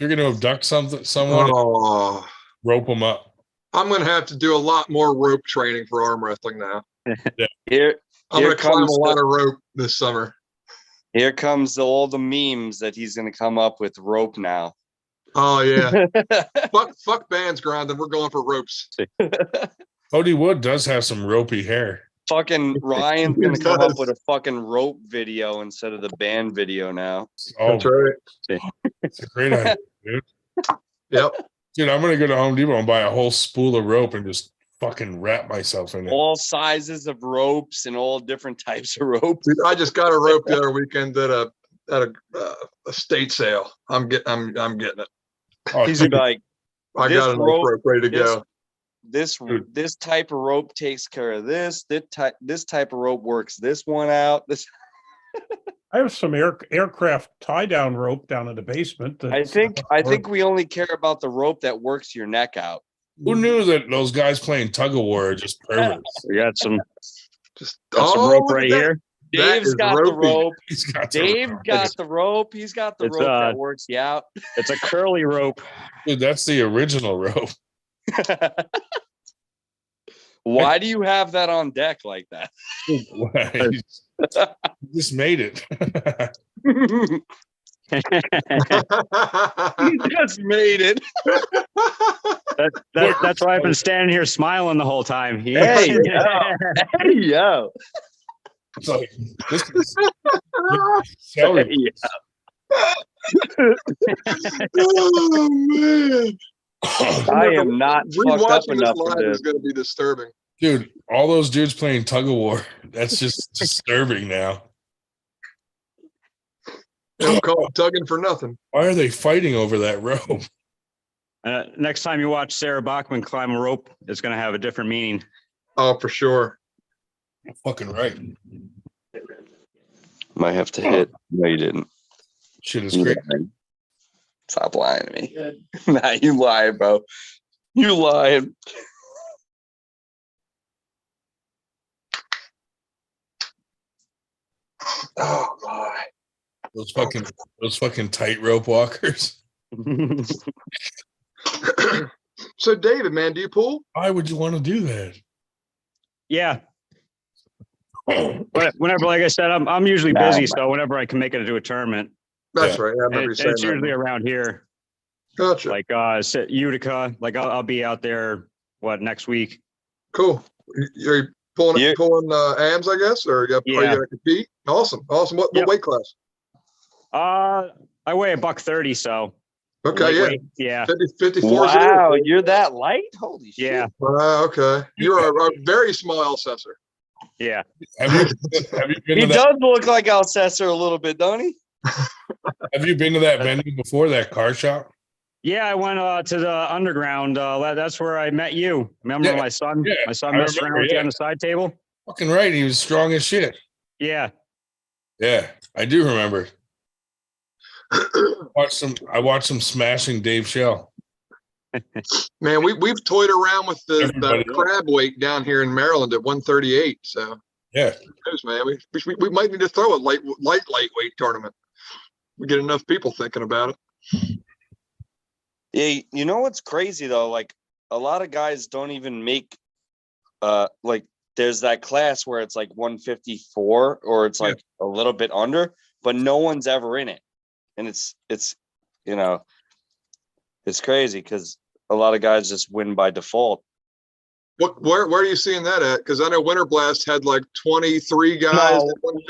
you're gonna abduct someone, Oh, rope them up. I'm gonna have to do a lot more rope training for arm wrestling now. Here I'm Here gonna climb a comes lot the- of rope this summer. here comes all the memes that he's gonna come up with rope now. Oh yeah. fuck bands grinding. We're going for ropes. Cody Wood does have some ropey hair. Fucking Ryan's gonna He come up does. with a fucking rope video instead of the band video now. Oh, That's right. it's a great idea, dude. Yep. Dude, I'm gonna go to Home Depot and buy a whole spool of rope and just fucking wrap myself in it. All sizes of ropes and all different types of ropes. Dude, I just got a rope the other weekend at a estate sale. I'm getting it. Oh, He's gonna be like, I This got a rope- rope ready to this- go. this type of rope takes care of this. This type of rope works this one out. This I have some aircraft tie down rope down in the basement. I think we only care about the rope that works your neck out. Who knew that those guys playing tug of war are just perverts? We got some Just got some oh, rope look at right that. here. That Dave's is got the ropey. rope. He's got the Dave rope. got the rope. He's got the It's, rope that works you out. It's a curly rope. Dude, that's the original rope. Why do you have that on deck like that? He just made it. He just made it. That's why I've been standing here smiling the whole time. Hey, Hey, yo. It's like, this is celery. Oh man. I am not fucked up Rewatching this enough for live this. is going to be disturbing. Dude, all those dudes playing tug of war, that's just disturbing now. They don't call it tugging for nothing. Why are they fighting over that rope? Next time you watch Sarah Bachman climb a rope, it's going to have a different meaning. Oh, for sure. Fucking right. Might have to hit. No, you didn't. Shit is great. Stop lying to me. Nah, you lying, bro. You lying. Oh my. Those fucking tightrope walkers. So, David, man, do you pool? Why would you want to do that? Yeah. But whenever, like I said, I'm usually busy, so whenever I can make it into a tournament, That's Yeah. right. I remember you and saying it's usually that. around here, Gotcha. like Utica. Like I'll be out there next week. Cool. You're pulling Yeah. AMs, I guess, or are you Yeah. going to compete? Awesome. What Yep. weight class? I weigh $130, so Okay, yeah. lightweight, yeah, 54. Wow, you're that light? Holy shit. yeah, Okay. You're a very small Alcester. yeah. Have you been He to that? does look like Alcester a little bit, don't he? Have you been to that venue before? That car shop? Yeah, I went to the underground. That's where I met you. Remember Yeah, my son? yeah, My son I messed around remember, with you yeah. on the side table. Fucking right. He was strong as shit. Yeah. Yeah, I do remember. I watched some smashing Dave Shell. Man, we've toyed around with the Everybody else. crab weight down here in Maryland at 138. So Yeah. who knows, man, we might need to throw a lightweight tournament. We get enough people thinking about it. Yeah, you know what's crazy though? Like a lot of guys don't even make like there's that class where it's like 154 or it's like a little bit under, but no one's ever in it. And it's you know, it's crazy because a lot of guys just win by default. Where are you seeing that at? Because I know Winter Blast had like 23 guys.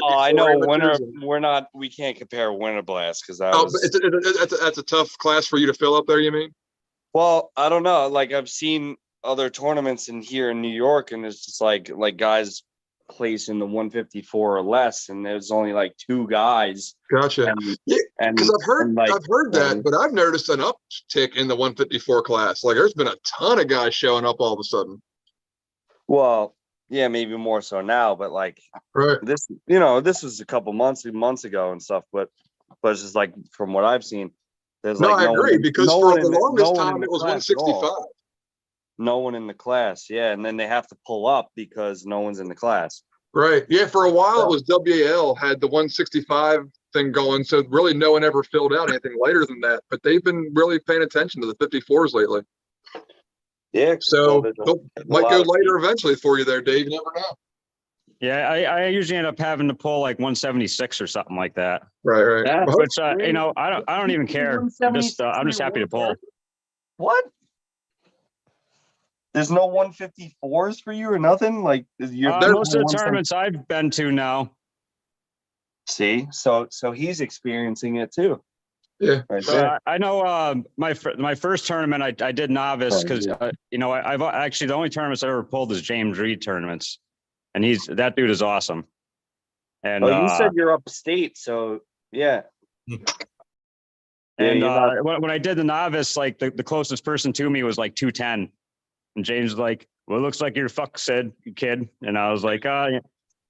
I know we can't compare Winter Blast because that's a tough class for you to fill up there, you mean? Well, I don't know. Like I've seen other tournaments in here in New York, and it's just like guys place in the 154 or less, and there's only like 2 guys. Gotcha. Yeah, because I've heard that, but I've noticed an uptick in the 154 class. Like there's been a ton of guys showing up all of a sudden. Well, yeah, maybe more so now, but like this, this was a couple months ago and stuff, but it's just like from what I've seen, there's no, I agree, because for the longest time it was 165. No one in the class, yeah, and then they have to pull up because no one's in the class. Right. Yeah, for a while it was WAL had the 165 thing going, so really no one ever filled out anything later than that. But they've been really paying attention to the 54s lately. Yeah. So might go later eventually for you there, Dave. You never know. Yeah, I usually end up having to pull like 176 or something like that. Right. Which I don't even care. I'm just happy to pull. What? There's no 154s for you or nothing? Like most of the tournaments I've been to now. See, so he's experiencing it too. Yeah. Right so there. I know my first tournament I did novice because I've actually the only tournaments I ever pulled is James Reed tournaments, and that dude is awesome. And you said you're upstate, so yeah. And when I did the novice, like the closest person to me was like 210. And James was like, "Well, it looks like you're kid." And I was like, yeah,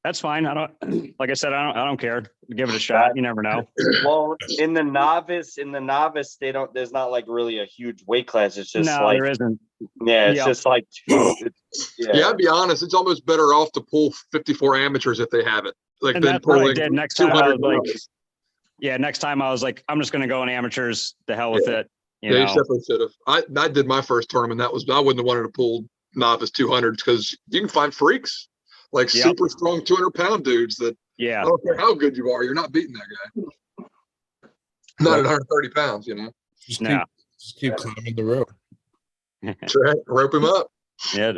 that's fine. I don't care. Give it a shot. You never know." Well, in the novice, there's not like really a huge weight class. It's just there isn't. Yeah, it's just like yeah, I'd be honest, it's almost better off to pull 54 amateurs if they have it. Like then that's what I did. Next time I was like, next time I was like, I'm just gonna go in amateurs, the hell with it. You definitely should have. I did my first tournament. I wouldn't have wanted to pull novice 200s because you can find freaks like super strong 200-pound dudes that I don't care how good you are, you're not beating that guy. Not at 130 pounds, Just keep climbing the rope. That's right. Rope him up. Yeah.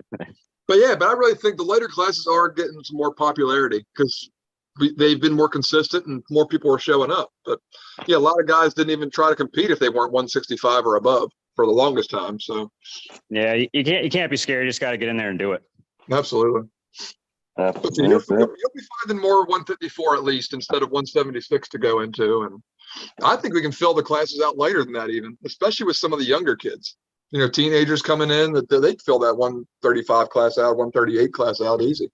But I really think the later classes are getting some more popularity because they've been more consistent and more people are showing up. But a lot of guys didn't even try to compete if they weren't 165 or above for the longest time. So yeah, you can't be scared. You just got to get in there and do it. Absolutely. But you'll be finding more 154 at least instead of 176 to go into. And I think we can fill the classes out later than that, even, especially with some of the younger kids. Teenagers coming in, that they'd fill that 135 class out, 138 class out easy.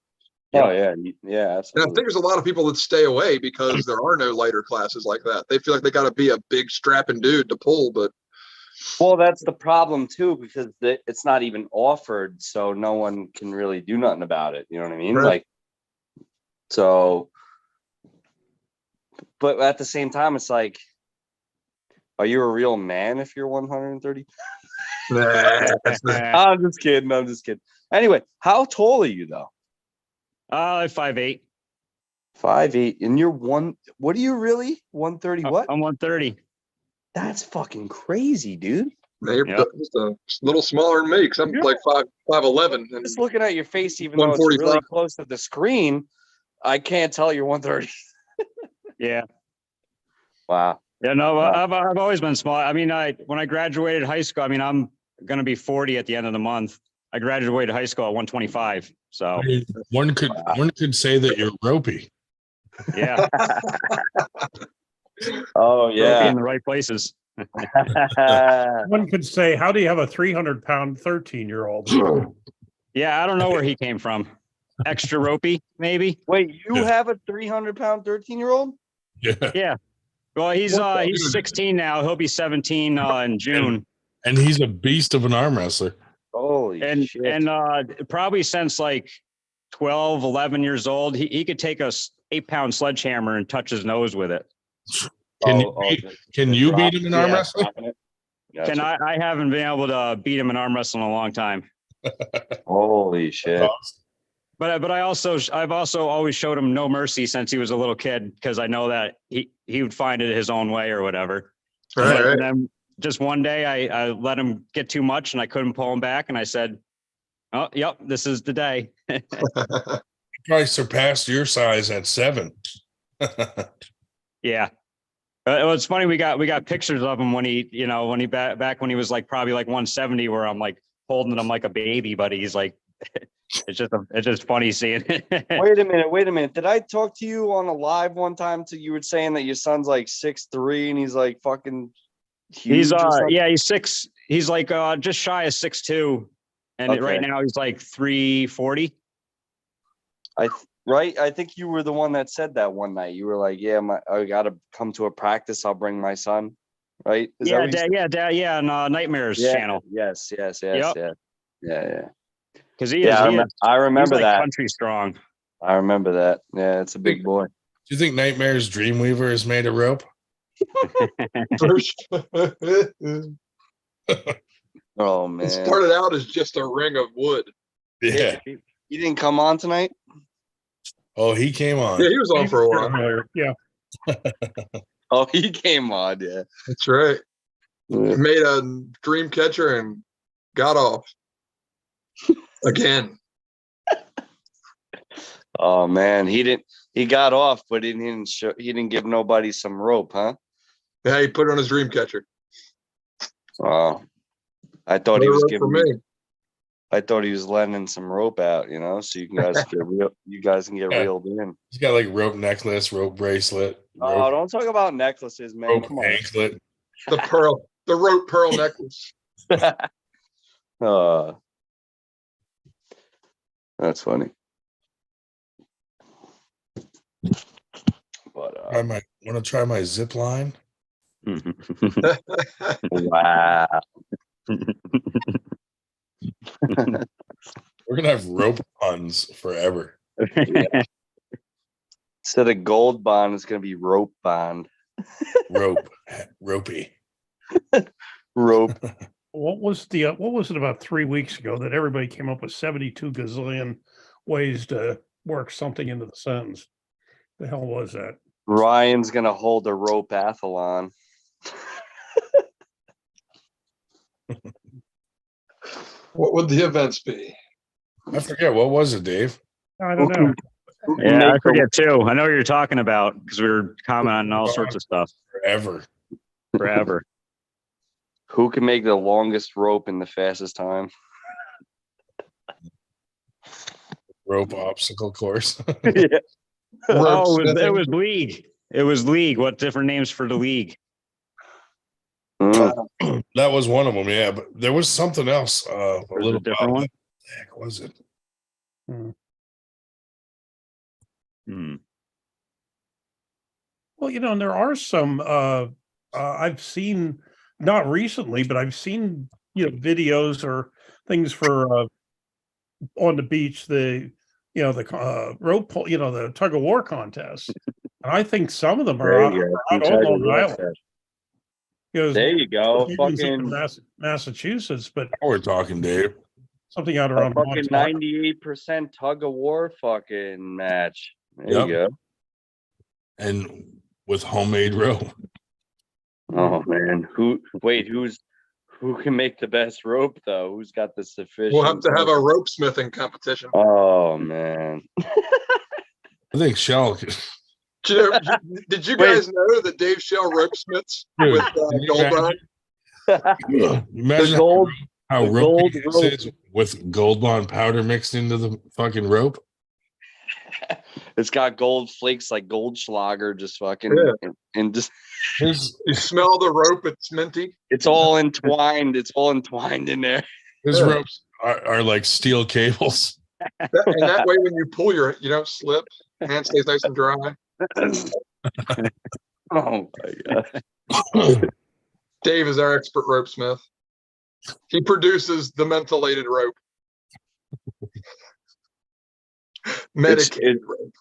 Oh yeah, absolutely. And I think there's a lot of people that stay away because there are no lighter classes like that. They feel like they got to be a big strapping dude to pull, but. Well, that's the problem too, because it's not even offered, so no one can really do nothing about it. You know what I mean? Right. Like, so. But at the same time, it's like, are you a real man if you're 130? Nah, I'm just kidding. Anyway, how tall are you though? 5'8". 5'8", and you're what are you really? 130 what? I'm 130. That's fucking crazy, dude. You're just a little smaller than me because I'm like 5'11". Just looking at your face, even though it's really close to the screen, I can't tell you're 130. Yeah. Wow. Yeah, no, I've always been small. I mean, when I graduated high school, I mean, I'm going to be 40 at the end of the month. I graduated high school at 125. So one could say that you're ropey. Yeah. Oh yeah. In the right places. One could say, how do you have a 300-pound 13-year-old? Yeah, I don't know where he came from. extra ropey, maybe. Wait, you Yeah. have a 300-pound 13-year-old? Yeah. Yeah. Well, he's Dude. 16 now. He'll be 17 in June. And he's a beast of an arm wrestler. Holy And shit. probably since like 12, 11 years old, he could take a 8-pound sledgehammer and touch his nose with it. Can just you drop- beat him in arm yeah, wrestling? dropping it. And Gotcha. I haven't been able to beat him in arm wrestling in a long time. Holy shit. But I've also always showed him no mercy since he was a little kid, because I know that he would find it his own way or whatever. And then just one day I let him get too much and I couldn't pull him back, and I said, "Oh, yep, this is the day." Probably surpassed your size at 7. Yeah. Well, it's funny, we got pictures of him when he back when he was like probably like 170, where I'm like holding him like a baby, but he's like it's just funny seeing it. Wait a minute. Did I talk to you on a live one time? You were saying that your son's like 6'3" and he's like fucking huge. He's or something? yeah, he's like just shy of 6'2", and Okay. right now he's like 340. Right? I think you were the one that said that one night. You were like, "Yeah, I gotta come to a practice. I'll bring my son." Right? Is that what you said? Yeah, on Nightmares Yeah, channel. Yes. Yep. Yeah. Because I remember he's like that. country strong. I remember that. Yeah, it's a big boy. Do you think Nightmare's Dreamweaver is made of rope? Oh man. It started out as just a ring of wood. Yeah. He didn't come on tonight? Oh, he came on. Yeah, he was on for a while. Yeah. Oh, he came on, yeah. That's right. Yeah. Made a dream catcher and got off again. Oh man, he got off, but he didn't give nobody some rope, huh? Yeah, he put it on his dream catcher. Oh. I thought No he was rope for me. I thought he was lending some rope out, so you guys can get Yeah. reeled in. He's got like rope necklace, rope bracelet, Oh, rope, don't talk about necklaces, man. rope Come on. anklet. The rope pearl necklace. That's funny. But I might want to try my zip line. wow. We're gonna have rope puns forever. Yeah. Instead of gold bond, it's gonna be rope bond. Ropey. Rope. What was it about 3 weeks ago that everybody came up with 72 gazillion ways to work something into the sentence? The hell was that? Ryan's gonna hold a rope athlon. What would the events be? I forget, what was it, Dave? I don't know. Yeah, I forget too. I know what you're talking about because we were commenting on all sorts of stuff. Forever. Who can make the longest rope in the fastest time? Rope obstacle course. Yeah. Oh, it was league. It was league. What different names for the league? Mm. That was one of them, yeah. But there was something else. A There's little a different one. What the heck was it? Well, and there are some I've seen, not recently, but I've seen videos or things for on the beach, the rope pull, the tug of war contest. And I think some of them are out on Long Island. There you go. Fucking Massachusetts, but Now we're talking, Dave. something out A around fucking Montauk. 98% tug of war fucking match. There Yep. you go. And with homemade rope. Oh man, who can make the best rope though? Who's got the sufficient? We'll have to have a rope smithing competition. Oh man. I think Shell. Did you guys know that Dave Shell rope smiths Dude, with can you gold bond? Imagine gold- how the ropey gold this rope. is with gold bond powder mixed into the fucking rope. It's got gold flakes like Goldschlager, just fucking and just You smell the rope, it's minty. it's all entwined. It's all entwined in there. His ropes are like steel cables. And that way, when you pull you don't slip. Hand stays nice and dry. Oh my god. Dave is our expert rope smith. He produces the mentholated rope. Medicated rope.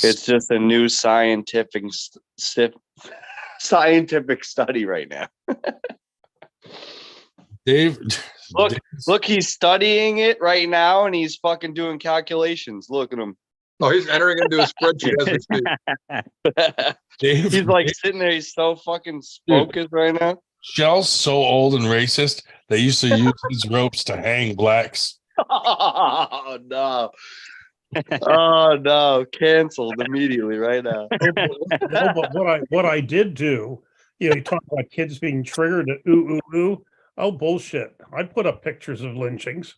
It's just a new scientific study right now. Dave, Look, he's studying it right now, and he's fucking doing calculations. Look at him. Oh, he's entering into a spreadsheet as we speak. Dave, He's like sitting there. He's so fucking focused right now. Shell's so old and racist. They used to use these ropes to hang blacks. Oh no! Oh no! Canceled immediately right now. No, but what I did do, you talk about kids being triggered at ooh ooh ooh. Oh bullshit! I put up pictures of lynchings.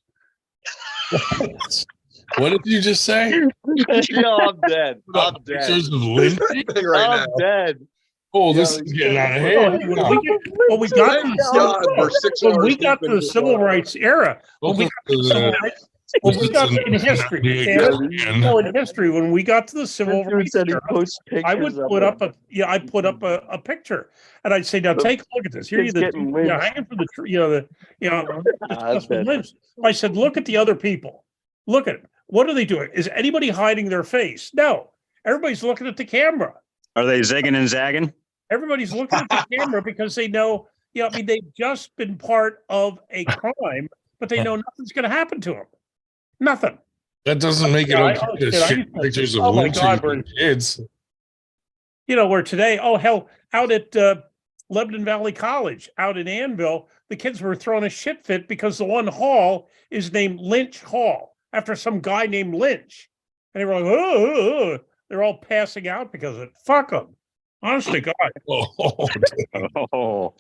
What did you just say? Yo, I'm dead. I'm dead. Pictures of lynching? I'm dead. Oh, this is getting out of hand. When we got to the civil rights era, when we got to the civil rights, when we got in history, in history, when we got to the civil rights era, I would put up a picture, and I'd say, now take a look at this. Here you hanging from the tree, lynched. I said, look at the other people. Look at it. What are they doing? Is anybody hiding their face? No. Everybody's looking at the camera. Are they zigging and zagging? Everybody's looking at the camera because they know, they've just been part of a crime, but they know nothing's going to happen to them. Nothing. That doesn't make it okay to share pictures of lynching kids. Where today, hell, out at Lebanon Valley College, out in Annville, the kids were throwing a shit fit because the one hall is named Lynch Hall after some guy named Lynch. And they were like, oh. They're all passing out because of it. Fuck them. Honest to God. Oh,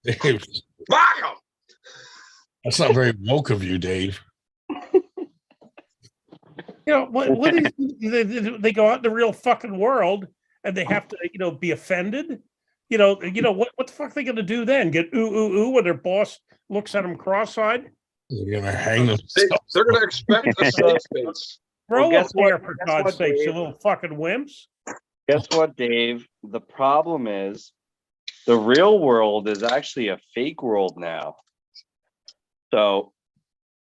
Dave. Fuck them. That's not very woke of you, Dave. What is they go out in the real fucking world and they have to, be offended. What the fuck are they gonna do then? Get ooh when their boss looks at them cross-eyed? They're gonna hang them. They're gonna expect a safe space. Grow up there, for God's sake, you little fucking wimps. Guess what, Dave? The problem is the real world is actually a fake world now. So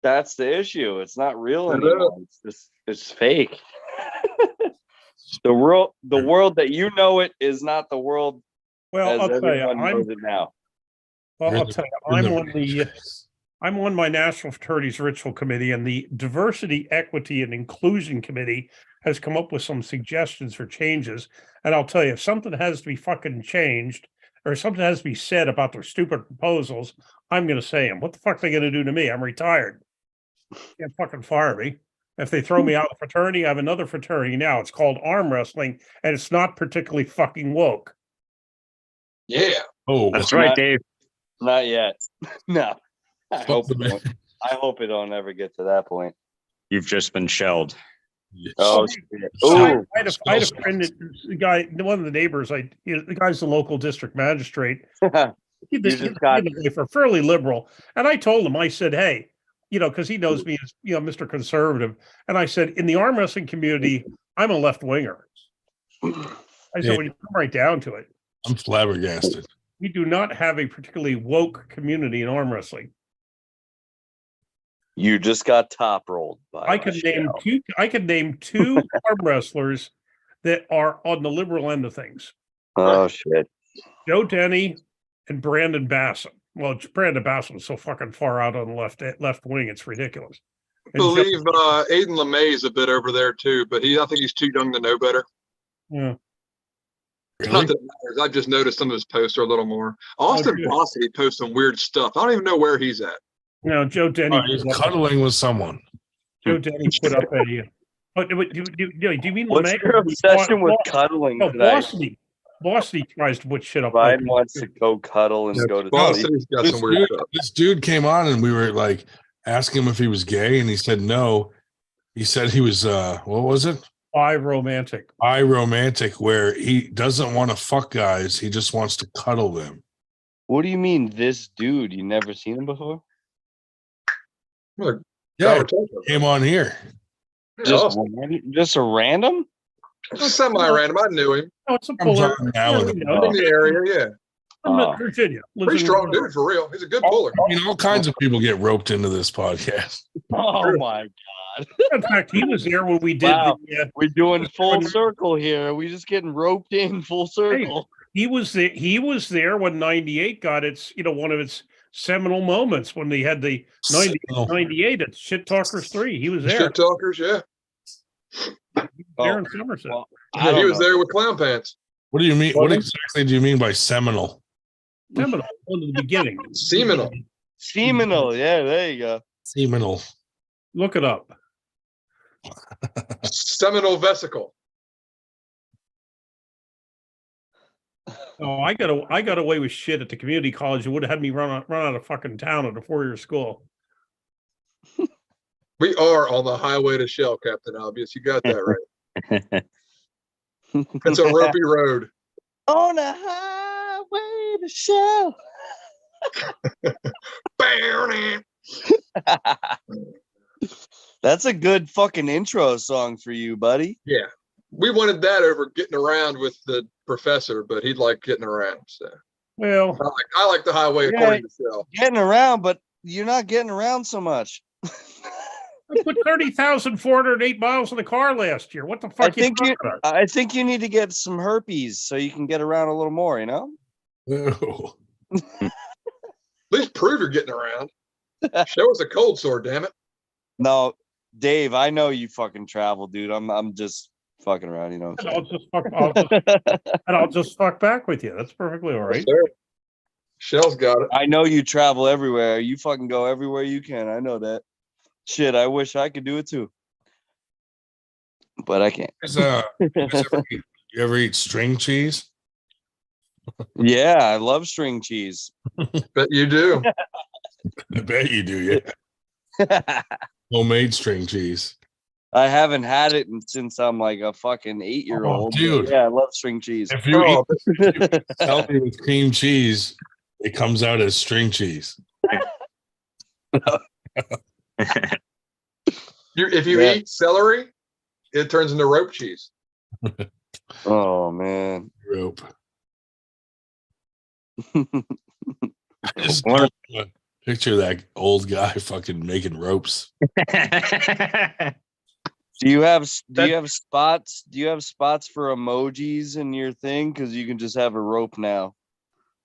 that's the issue. It's not real anymore. It's fake. The world that you know it is not the world. Well, I'll tell you, knows it now. Well, I'll tell you, I'm on my National Fraternities Ritual Committee, and the Diversity, Equity, and Inclusion Committee has come up with some suggestions for changes. And I'll tell you, if something has to be fucking changed or something has to be said about their stupid proposals, I'm going to say them. What the fuck are they going to do to me? I'm retired. Can't fucking fire me. If they throw me out of the fraternity, I have another fraternity now. It's called arm wrestling, and it's not particularly fucking woke. Yeah. Oh, that's right, Dave. Not yet. No. I hope it don't ever get to that point. You've just been shelled. Oh, I had a friend, the guy, one of the neighbors. The guy's the local district magistrate. He's for fairly liberal, and I told him, I said, hey, because he knows me as Mr. Conservative, and I said, in the arm wrestling community, I'm a left winger. I said, when you come right down to it, I'm flabbergasted. We do not have a particularly woke community in arm wrestling. You just got top rolled. I could name two arm wrestlers that are on the liberal end of things. Oh shit! Joe Denny and Brandon Bassam. Well, Brandon Bassam is so fucking far out on the left wing, it's ridiculous. I believe Aiden LeMay is a bit over there too, but I think he's too young to know better. Yeah. Really? Not that it matters. I've just noticed some of his posts are a little more. Austin Bossy posts some weird stuff. I don't even know where he's at. No, Joe Denny. He's cuddling with someone. Joe Denny put up a. Do you mean what's your obsession with cuddling? No, Bossy tries to put shit up. Ryan wants to go cuddle and go to sleep. This dude came on and we were like asking him if he was gay, and he said no. He said he was what was it? Biromantic. Biromantic, where he doesn't want to fuck guys, he just wants to cuddle them. What do you mean, this dude? You never seen him before? Yeah, conversation. came on here. Yeah, Just, awesome. just a random? Semi-random. I knew him Oh, it's a Comes puller. on now and then. from the area. Yeah, From Oh. Virginia. Lives pretty in strong Virginia. dude for real. He's a good puller. I mean, all kinds of people get roped into this podcast. Oh my God. In fact, he was there when we did Wow. the. We're doing full circle here. Are we just getting roped in full circle? He was there when '98 got its, one of its seminal moments when they had the 98 at Shit Talkers 3. He was there. Shit talkers. Yeah, There in Somerset. Well, yeah. He was there with clown pants. What do you mean? Well, What exactly do you mean by seminal? Seminal from the beginning. Seminal. Seminal. Yeah, there you go. Seminal. Look it up. Seminal vesicle. Oh, I got away with shit at the community college. It would have had me run out of fucking town at a 4-year school. We are on the highway to Shell, Captain Obvious. You got that right. It's a ropey road. On a highway to Shell. That's a good fucking intro song for you, buddy. Yeah. We wanted that over getting around with the professor, but he'd like getting around. So Well, I like the highway according to Shell. Getting around, but you're not getting around so much. I put 30,408 miles in the car last year. What the fuck? I think you need to get some herpes so you can get around a little more, you know? Oh. At least prove you're getting around. Show us a cold sore, damn it. No, Dave, I know you fucking travel, dude. I'm just fucking around, you know. And I'll just fuck back with you. That's perfectly all right. Sure. Shell's got it. I know you travel everywhere. You fucking go everywhere you can. I know that. Shit, I wish I could do it too. But I can't. You ever eat string cheese? Yeah, I love string cheese. Bet you do. I bet you do, yeah. Homemade string cheese. I haven't had it since I'm like a fucking 8-year-old. Oh, dude. Yeah, I love string cheese. If you eat healthy with cream cheese, it comes out as string cheese. If you eat celery, it turns into rope cheese. Oh man. Rope. I just don't picture that old guy fucking making ropes. Do you have spots? Do you have spots for emojis in your thing? Because you can just have a rope now.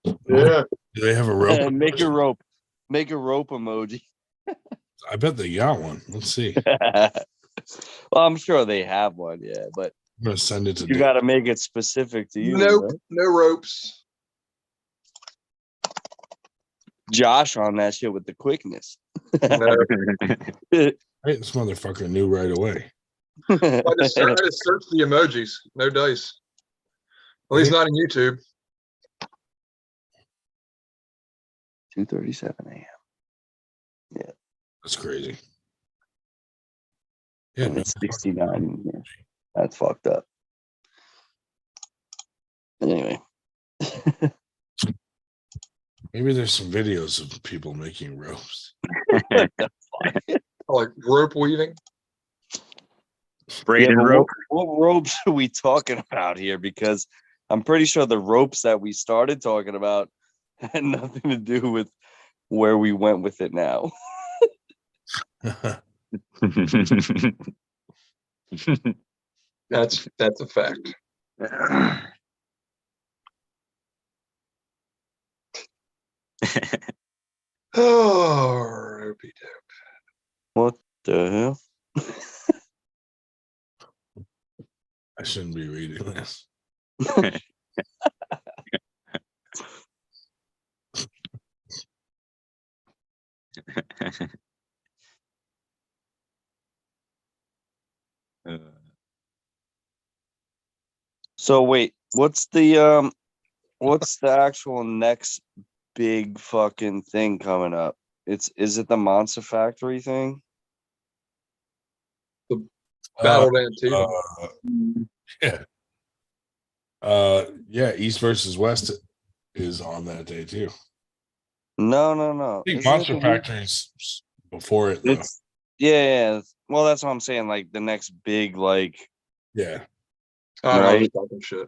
Yeah. Do they have a rope? Make a rope. Make a rope emoji. I bet they got one. Let's see. Well, I'm sure they have one, yeah, but I'm gonna send it to you got to make it specific to you. Nope, right? no ropes. Josh on that shit with the quickness. No. Hey, this motherfucker knew right away. I just searched the emojis. No dice. At least not in YouTube. 2:37 a.m. Yeah, That's crazy. Yeah, and it's 69 in here. That's fucked up. Anyway. maybe there's some videos of people making ropes. Like rope weaving. Braided but rope. What ropes are we talking about here? Because I'm pretty sure the ropes that we started talking about had nothing to do with where we went with it now. That's a fact. Oh, ropey dope. What the hell? I shouldn't be reading this. So wait, what's the actual next big fucking thing coming up? Is it the Monster Factory thing? Battle Antietam. Yeah. Yeah, East versus West is on that day too. No. I think Isn't it Monster the week- Factory's before it though. Yeah. Well, that's what I'm saying. Like the next big, like, Yeah. I was right. talking shit.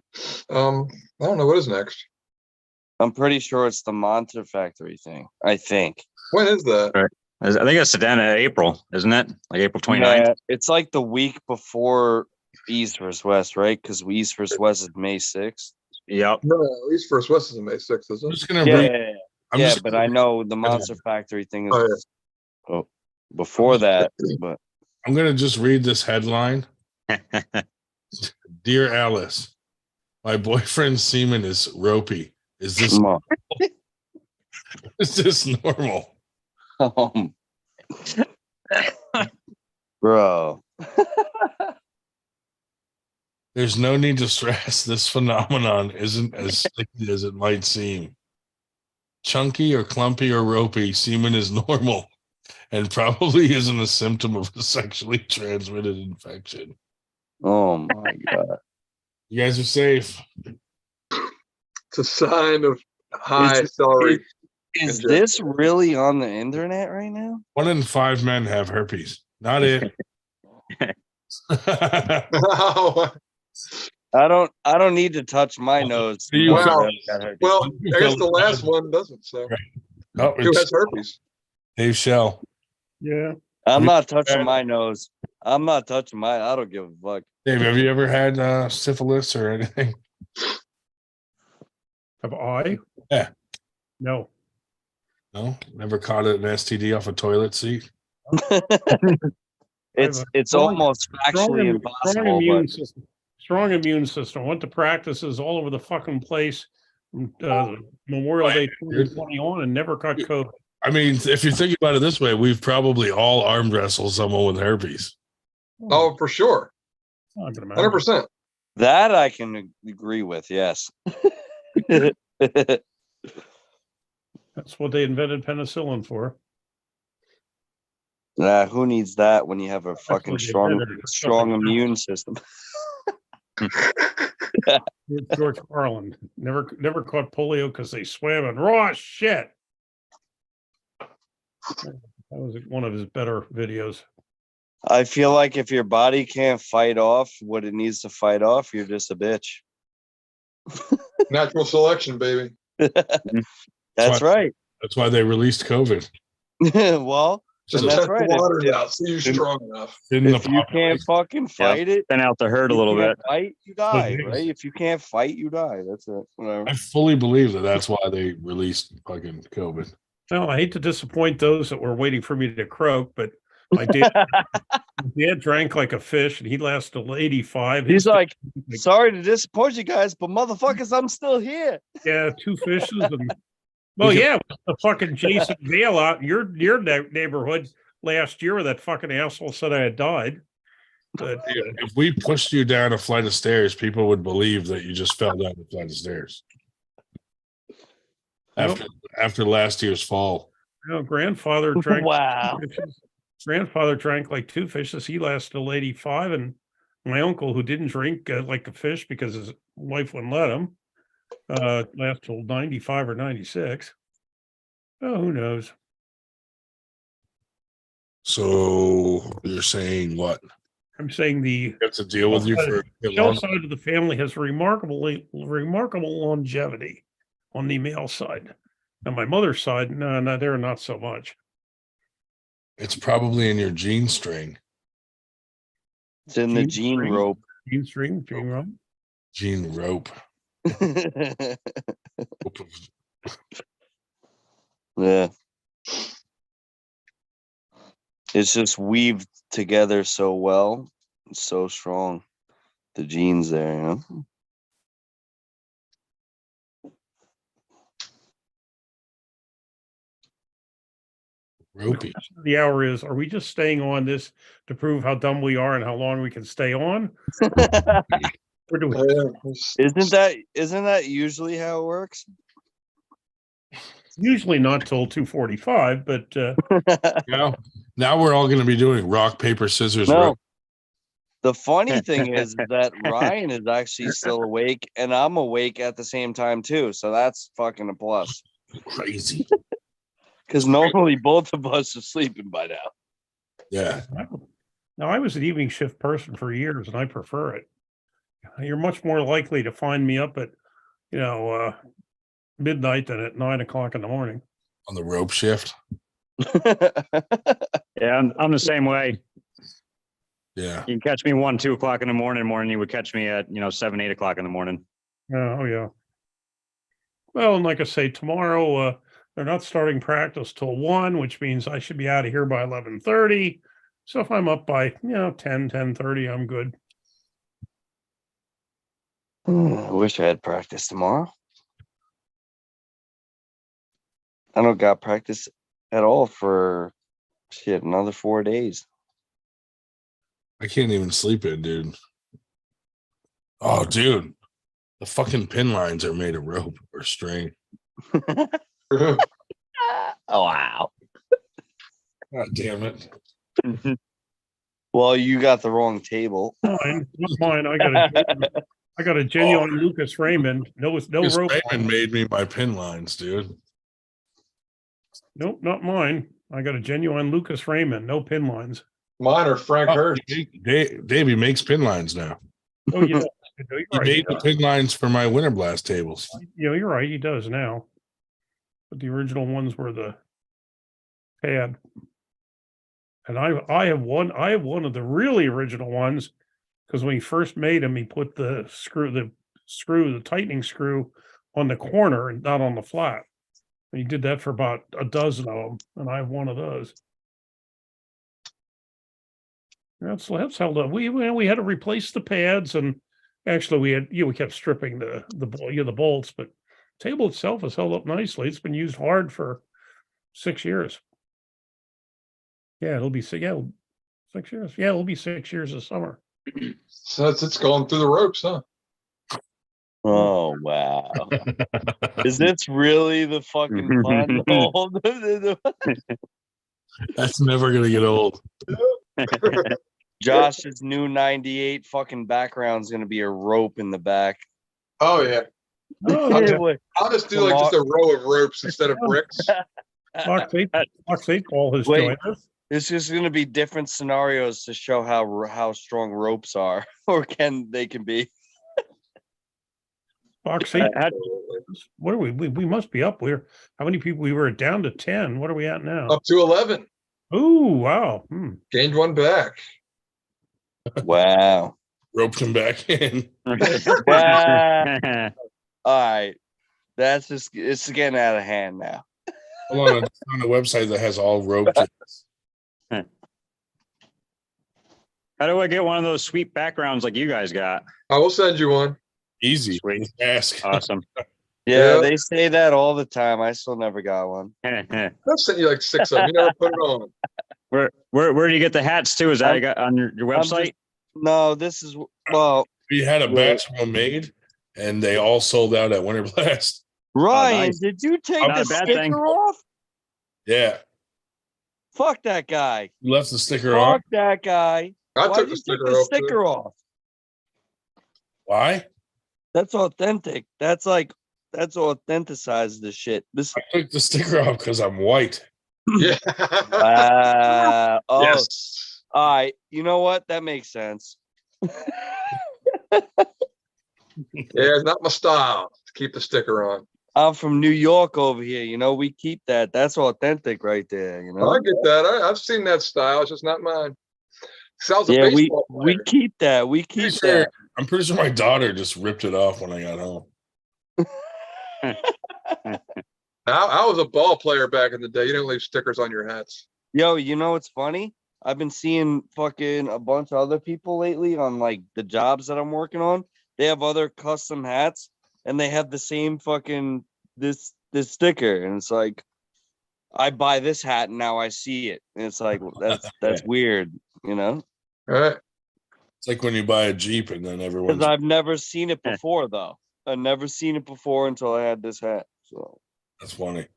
I don't know what is next. I'm pretty sure it's the Monster Factory thing. I think. When is that? Right. I think it's the end of April, isn't it? Like April 29th. Yeah, it's like the week before East versus West, right? Because East versus West is May 6th. Yep. No, East First West is on May 6th, isn't I'm it? just gonna Yeah, read. yeah, I'm yeah, just but gonna I read know the the Monster headline. Factory thing Oh, is before that. But I'm gonna just read this headline. Dear Alice, my boyfriend's semen is ropey. Is this come on. is this normal? Bro. There's no need to stress. This phenomenon isn't as sticky as it might seem. Chunky or clumpy or ropey, semen is normal and probably isn't a symptom of a sexually transmitted infection. Oh my god. You guys are safe. it's a sign of high celery. Is ingestion. this really on the internet right now? 1 in 5 men have herpes. Not it. Oh, I don't need to touch my nose. to You know Wow. that I got herpes. well, I guess the last one doesn't. So Oh, who it's has herpes? Dave Shell. Yeah. I'm you not touching had- my nose. I'm not touching my. I don't give a fuck. Dave, have you ever had syphilis or anything? Have I? Yeah. No. No? Never caught an STD off a toilet seat? It's strong- almost factually Strong impossible. immune But system. Strong immune system. Went to practices all over the fucking place. Memorial Day 2020 on and never caught COVID. I mean, if you think about it this way, we've probably all arm wrestled someone with herpes. Oh, for sure, I can imagine. 100%. that I can agree with. Yes. That's what they invented penicillin for. Who needs that when you have a fucking what they strong invented it for strong something immune system? George Carlin never caught polio because they swam in raw shit. That was one of his better videos. I feel like if your body can't fight off what it needs to fight off, you're just a bitch. Natural selection, baby. That's right. That's why they released COVID. Well, Just and that's test right. the waters If- out. See you're strong enough. If you can't fucking fight it, Been out the herd a you little can't bit. fight, you die, it is. right? If you can't fight, you die. That's it. Whatever. I fully believe that's why they released fucking COVID. Well, I hate to disappoint those that were waiting for me to croak, but my dad drank like a fish and he lasted till 85. He's His- like, sorry to disappoint you guys, but motherfuckers, I'm still here. yeah, 2 fishes. And, well, We yeah, the fucking Jason Vale out in your neighborhood last year, that fucking asshole said I had died. But If we pushed you down a flight of stairs, people would believe that you just fell down the flight of stairs. After last year's fall. grandfather drank. Wow. 2 fishes. Grandfather drank like 2 fishes. He lasted till 85, and my uncle, who didn't drink like a fish because his wife wouldn't let him, lasted till 95 or 96. Oh, who knows? So you're saying what? I'm saying the You have to deal with you for a bit male longer? side of the family has remarkable longevity on the male side. On my mother's side, no, they're not so much. It's probably in your gene string. It's in the Gene gene string. rope. Gene rope. Gene rope. Yeah. It's just weaved together so well. It's so strong. The genes there, you know? Ropey. The hour is, are we just staying on this to prove how dumb we are and how long we can stay on? Or do we? Isn't that usually how it works? Usually not till 2:45, but Now we're all going to be doing rock, paper, scissors. No. rope. The funny thing is that Ryan is actually still awake and I'm awake at the same time too. So that's fucking a plus. Crazy. Because normally both of us are sleeping by now. Yeah. Now, I was an evening shift person for years and I prefer it. You're much more likely to find me up at, midnight than at 9 o'clock in the morning. On the rope shift. Yeah, I'm the same way. Yeah. You can catch me 1, 2 o'clock in the morning. You would catch me at 7, 8 o'clock in the morning. Oh, yeah. Well, and like I say, tomorrow, they're not starting practice till 1, which means I should be out of here by 11:30. So if I'm up by, 10:30, I'm good. I wish I had practice tomorrow. I don't got practice at all for another 4 days. I can't even sleep in, dude. Oh, dude. The fucking pin lines are made of rope or string. Oh wow. God damn it. Well, you got the wrong table. Mine, not mine. I got a genuine Lucas Raymond. No Lucas rope. Raymond made me my pin lines, dude. Nope, not mine. I got a genuine Lucas Raymond. No pin lines. Mine are Frank Hurst. Davey makes pin lines now. Oh, yeah. He made the pin lines for my Winter Blast tables. Yeah, you're right. He does now. But the original ones were the pad. And I have one of the really original ones because when he first made them, he put the tightening screw on the corner and not on the flat. And he did that for about a dozen of them, and I have one of those. That's held up. We had to replace the pads, and actually we kept stripping the bolts, but the table itself has held up nicely. It's been used hard for 6 years. Yeah, it'll be 6 years. Yeah, it'll be 6 years this summer. So it's going through the ropes, huh? Oh wow. Is this really the fucking fun? That's never gonna get old. Josh's new 98 fucking background's gonna be a rope in the back. Oh yeah. I'll just do like just a row of ropes instead of bricks. Fox 8 Ball has Wait. joined us. It's just going to be different scenarios to show how strong ropes are, or can be. Fox 8. What are we? We must be up. How many people? We were down to 10. What are we at now? Up to 11. Oh, wow. Gained one back. Wow. Roped him back in. All right. It's getting out of hand now. Hold on a website that has all rope. How do I get one of those sweet backgrounds like you guys got? I will send you one. Easy. Sweet. Ask. Awesome. Yeah, they say that all the time. I still never got one. I've sent you like 6 of them. You never put it on. Where do you get the hats too? Is that you got on your website? No, this is We had a batch of them made, and they all sold out at Winter Blast. Ryan, nice. did you take Not the a bad sticker thing. off? Yeah. Fuck that guy. You left the sticker on. Fuck that guy. I Why took did the you sticker take the off. sticker off? Why? That's authentic. That's authenticized the shit. This I took the sticker off because I'm white. Yeah. oh, Yes. all right. You know what? That makes sense. Yeah, it's not my style to keep the sticker on. I'm from New York over here. We keep that. That's authentic right there. I get that. I've seen that style. It's just not mine. Sounds a Yeah, baseball we player. keep that. We keep that. I'm pretty sure my daughter just ripped it off when I got home. I was a ball player back in the day. You didn't leave stickers on your hats. Yo, you know what's funny? I've been seeing fucking a bunch of other people lately on like the jobs that I'm working on. They have other custom hats and they have the same fucking this sticker. And it's like, I buy this hat and now I see it. And it's like, that's weird, All right. It's like when you buy a Jeep and then everyone's. Because I've never seen it before though. I've never seen it before until I had this hat. So That's funny.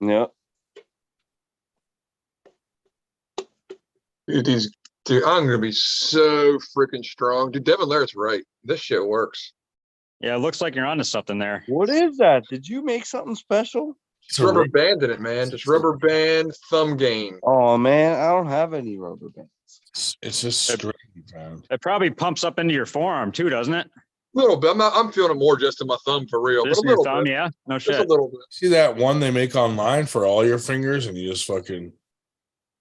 yeah. Dude, I'm gonna be so freaking strong. Dude, Devin Laird's right. This shit works. Yeah, it looks like you're onto something there. What is that? Did you make something special? It's a rubber ring. band in it, man. Just rubber band thumb game. Oh man, I don't have any rubber bands. It's just string, man. It probably pumps up into your forearm too, doesn't it? A little bit. I'm feeling it more just in my thumb for real, Just but a in your little thumb, bit. yeah. No Just a shit. little bit. See that one they make online for all your fingers, and you just fucking.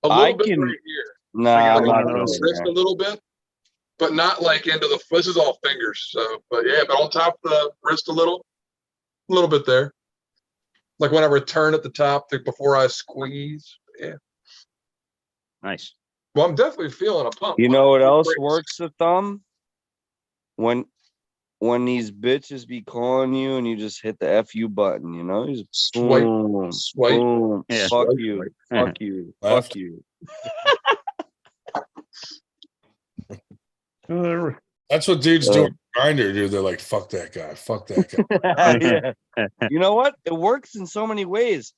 A I little bit can- right here. No, I got I'm one not of going those. Wrist there. a little bit, but not like into the. This is all fingers. So, but yeah, but on top of the wrist a little bit there. Like when I return at the top before I squeeze. Yeah. Nice. Well, I'm definitely feeling a pump. You know what else works the thumb? When these bitches be calling you and you just hit the FU button, you know? You just Swipe, boom, swipe. boom, Yeah. fuck Swipe, you, swipe. fuck you, Left. fuck you. That's what dudes do on Grinder, dude. They're like, "Fuck that guy. Fuck that guy." Yeah. You know what? It works in so many ways.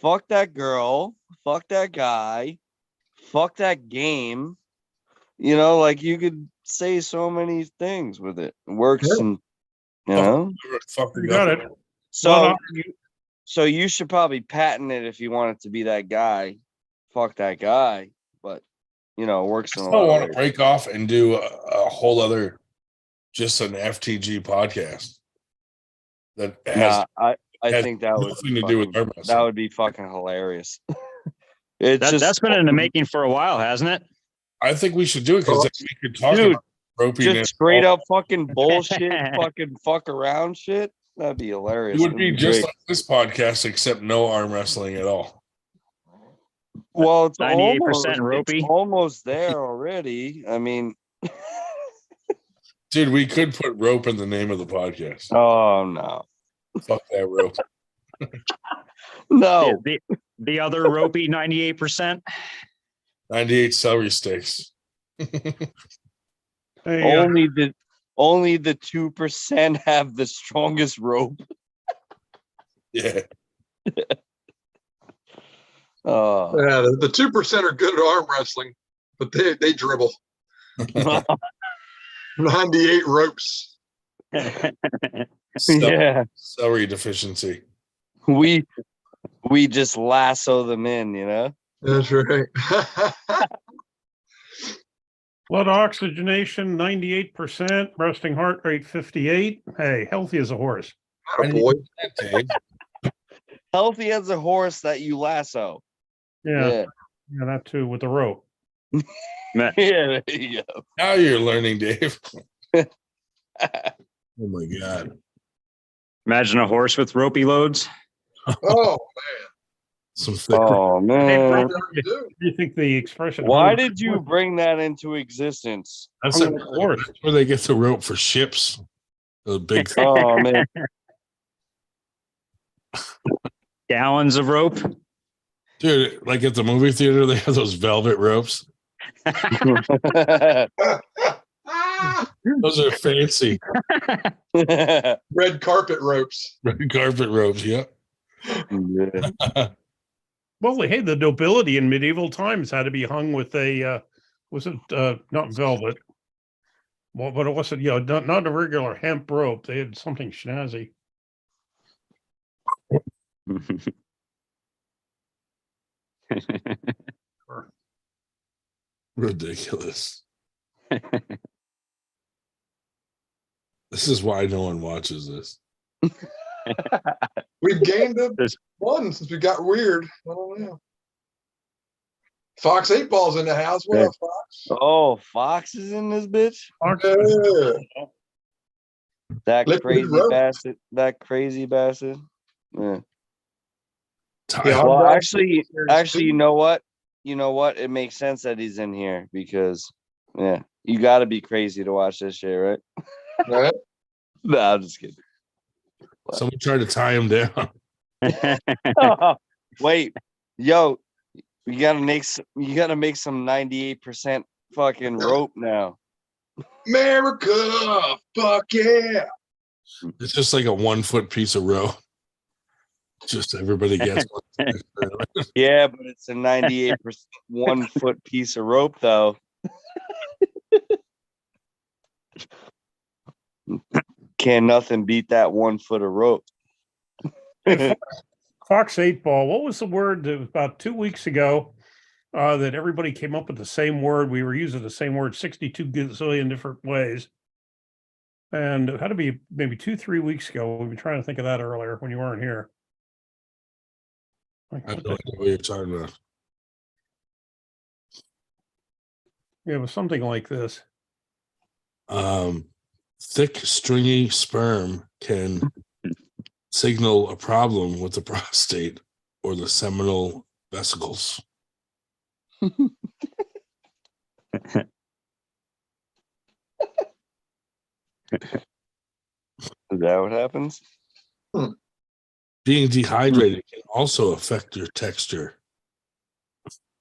Fuck that girl, fuck that guy, fuck that game. You know, like you could say so many things with it. It works Yeah. and you know. Fuck the You got guy. it. So you should probably patent it if you want it to be that guy. Fuck that guy. But you know, it works I in a still lot want of to ways. break off and do a whole other, just an FTG podcast that has Nah, I has think that would nothing be to do with fucking, arm that wrestling. would be fucking hilarious. It's That's been in the making for a while, hasn't it? I think we should do it because we could talk Dude, about ropiness. just straight up fucking bullshit, fucking fuck around shit. That'd be hilarious. It would It'd be just great. like this podcast, except no arm wrestling at all. Well, it's 98% almost, ropey. it's almost there already. I mean, Dude, we could put rope in the name of the podcast. oh no, Fuck that rope. no. The other ropey 98%. 98 celery sticks. Hey, Only the 2% have the strongest rope. Yeah. Oh, Yeah, the 2% are good at arm wrestling, but they dribble. 98 ropes. yeah. Celery deficiency. We just lasso them in, you know. That's right. blood oxygenation 98%, resting heart rate 58. Hey, healthy as a horse. Boy. Dave. Healthy as a horse that you lasso. Yeah, yeah, that too with the rope. Yeah, there you go. Now you're learning, Dave. Oh my God. Imagine a horse with ropey loads. Oh Some thick. Oh Hey, man, Bert, do you think the expression? why hung did you bring that into existence? That's hung like a horse? that's where they get the rope for ships. The big thing. Oh man, Gallons of rope. Dude, like at the movie theater, they have those velvet ropes. Those are fancy. Red carpet ropes. Red carpet ropes. Yep. Yeah. Well, hey, the nobility in medieval times had to be hung with a was it not velvet? Well, but it wasn't, not a regular hemp rope. They had something snazzy. Ridiculous. This is why no one watches this. We've gained one since we got weird. I don't know. Fox 8 Ball's in the house. What up, Fox? Oh, Fox is in this bitch. Yeah. That Liquid crazy rope. bastard. That crazy bastard. Yeah. Tired. Well, actually, you know what? You know what? It makes sense that he's in here because, yeah, you got to be crazy to watch this shit, right? Right? No, I'm just kidding. Someone tried to tie him down. Wait, yo, you gotta make some 98% fucking rope now. America, fuck yeah. It's just like a 1 foot piece of rope. Just everybody gets one. Yeah, but it's a 98% 1 foot piece of rope though. Can't nothing beat that 1 foot of rope. Fox 8 ball. What was the word that was about 2 weeks ago that everybody came up with the same word? We were using the same word 62 gazillion different ways. And it had to be maybe 2-3 weeks ago. We've been trying to think of that earlier when you weren't here. Like, I have what no the- idea what you're talking about. Yeah, it was something like this. Thick, stringy sperm can signal a problem with the prostate or the seminal vesicles. Is that what happens? Being dehydrated can also affect your texture,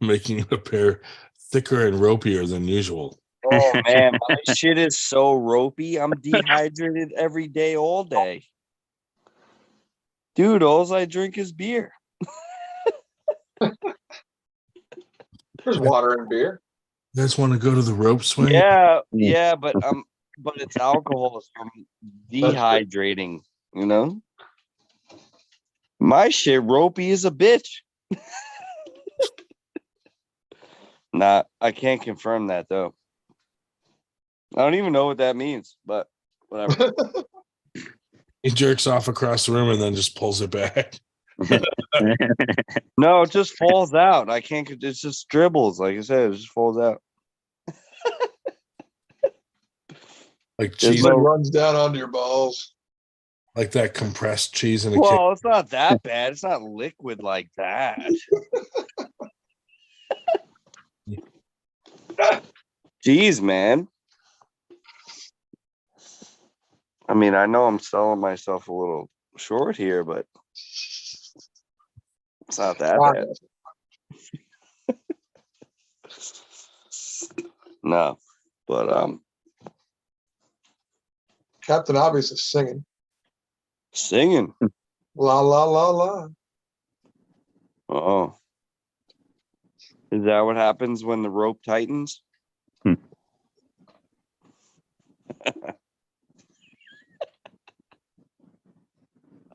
making it appear thicker and ropier than usual. Oh man, my shit is so ropey. I'm dehydrated every day, all day. Dude, all I drink is beer. There's water in beer. You guys want to go to the rope swing? Yeah, but it's alcohol, so I'm dehydrating, you know? My shit ropey is a bitch. Nah, I can't confirm that though. I don't even know what that means, but whatever. He jerks off across the room and then just pulls it back. No, it just falls out. I can't, it just dribbles. Like I said, it just falls out. Like There's cheese, no- runs down onto your balls. like that compressed cheese in a Well, it's not that bad. It's not liquid like that. Jeez, man. I mean, I know I'm selling myself a little short here, but it's not that bad. No, but Captain Obvious is singing. singing. La la la la. Oh, is that what happens when the rope tightens?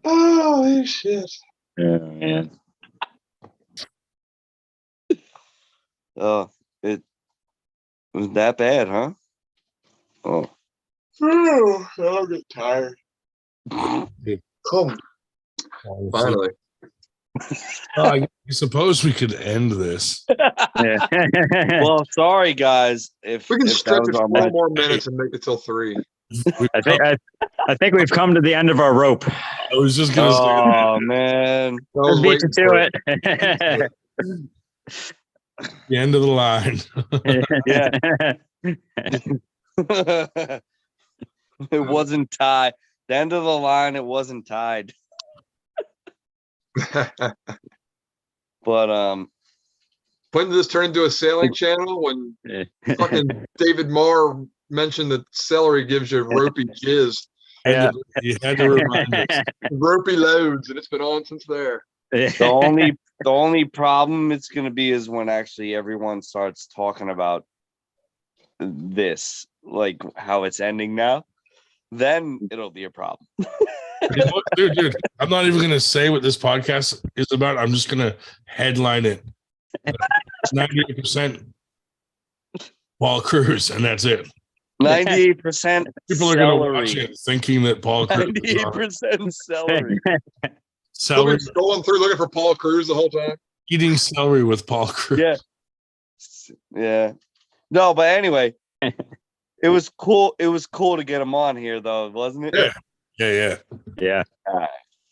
Oh shit. Yeah, man. Oh, it was that bad, huh? Oh. I'll get tired. Come. Finally. I suppose we could end this. Well, sorry guys. If We can if that stretch was it on 4 my more minutes and make it till 3. I think we've come to the end of our rope. I was just gonna say Oh man. I was Beat you waiting for to it. the end of the line. Yeah. It wasn't tied. The end of the line, it wasn't tied. But when did this turn into a sailing channel? When fucking David Marr mentioned that celery gives you ropey jizz, Yeah. You had to remind us. ropey loads, and it's been on since there. the only problem it's gonna be is when actually everyone starts talking about this, like how it's ending now. Then it'll be a problem. You know what, dude, I'm not even gonna say what this podcast is about. I'm just gonna headline it. 98% Paul Cruz, and that's it. 98% People are gonna watch it thinking that Paul Cruz is on 98% celery. celery, Going through looking for Paul Cruz the whole time. eating celery with Paul Cruz. Yeah. Yeah. No, but anyway, it was cool. It was cool to get him on here, though, wasn't it? Yeah. Yeah.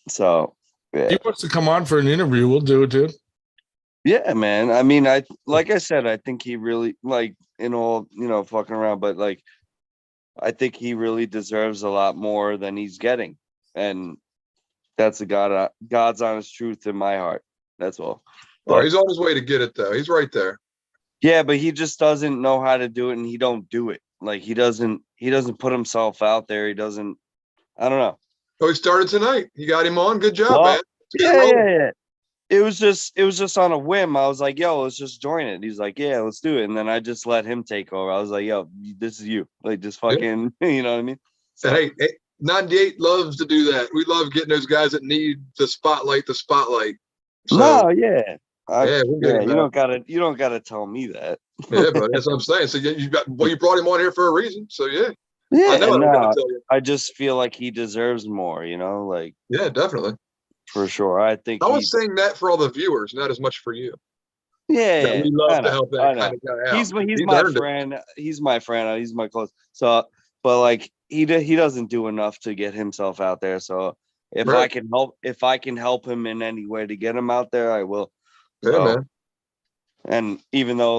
So, yeah. He wants to come on for an interview. We'll do it, dude. Yeah, man. I mean, like I said, I think he really, like, in all, fucking around, but like, I think he really deserves a lot more than he's getting. And that's God's honest truth in my heart. That's all. Well, he's on his way to get it, though. He's right there. Yeah, but he just doesn't know how to do it, and he don't do it. Like he doesn't put himself out there. He doesn't. I don't know. Oh, he started tonight. You got him on. Good job, Well, man. It's a good roll. Yeah. It was just on a whim. I was like, yo, let's just join it. He's like, yeah, let's do it. And then I just let him take over. I was like, yo, this is you. Like, just fucking, you know what I mean? So, Hey, 98 loves to do that. We love getting those guys that need the spotlight. So, No, yeah. yeah, we'll get Yeah, him you back. don't gotta tell me that. Yeah, but that's what I'm saying. So you got, well, you brought him on here for a reason. So yeah, Yeah, I know. I don't gotta no, tell you. I just feel like he deserves more, like Yeah, definitely. for sure. I think I was he's saying that for all the viewers, not as much for you. That yeah, we I love to know, help I that know. kind of guy out. He's He's my earned it. friend. He's my friend. He's my close. So, but like he doesn't do enough to get himself out there. So if Right. I can help him in any way to get him out there, I will. Yeah, So, man. and even though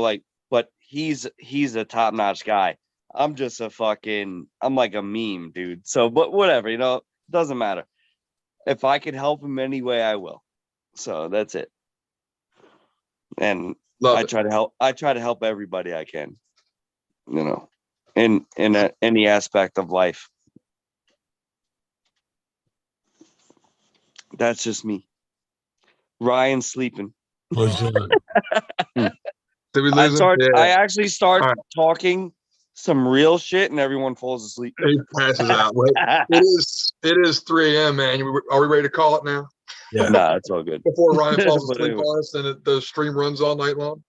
but he's a top notch guy. I'm just I'm like a meme, dude. So, but whatever, doesn't matter. If I can help him any way, I will. So that's it. And Love I it. try to help everybody I can, in any aspect of life. That's just me. Ryan sleeping. Was, Did we lose him? Yeah. I actually start All right. talking some real shit and everyone falls asleep. He passes out. Wait, it is 3 a.m., man. Are we ready to call it now? yeah. Nah, it's all good. Before Ryan falls But asleep anyway. on us and the stream runs all night long?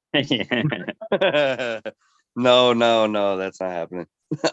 No, that's not happening.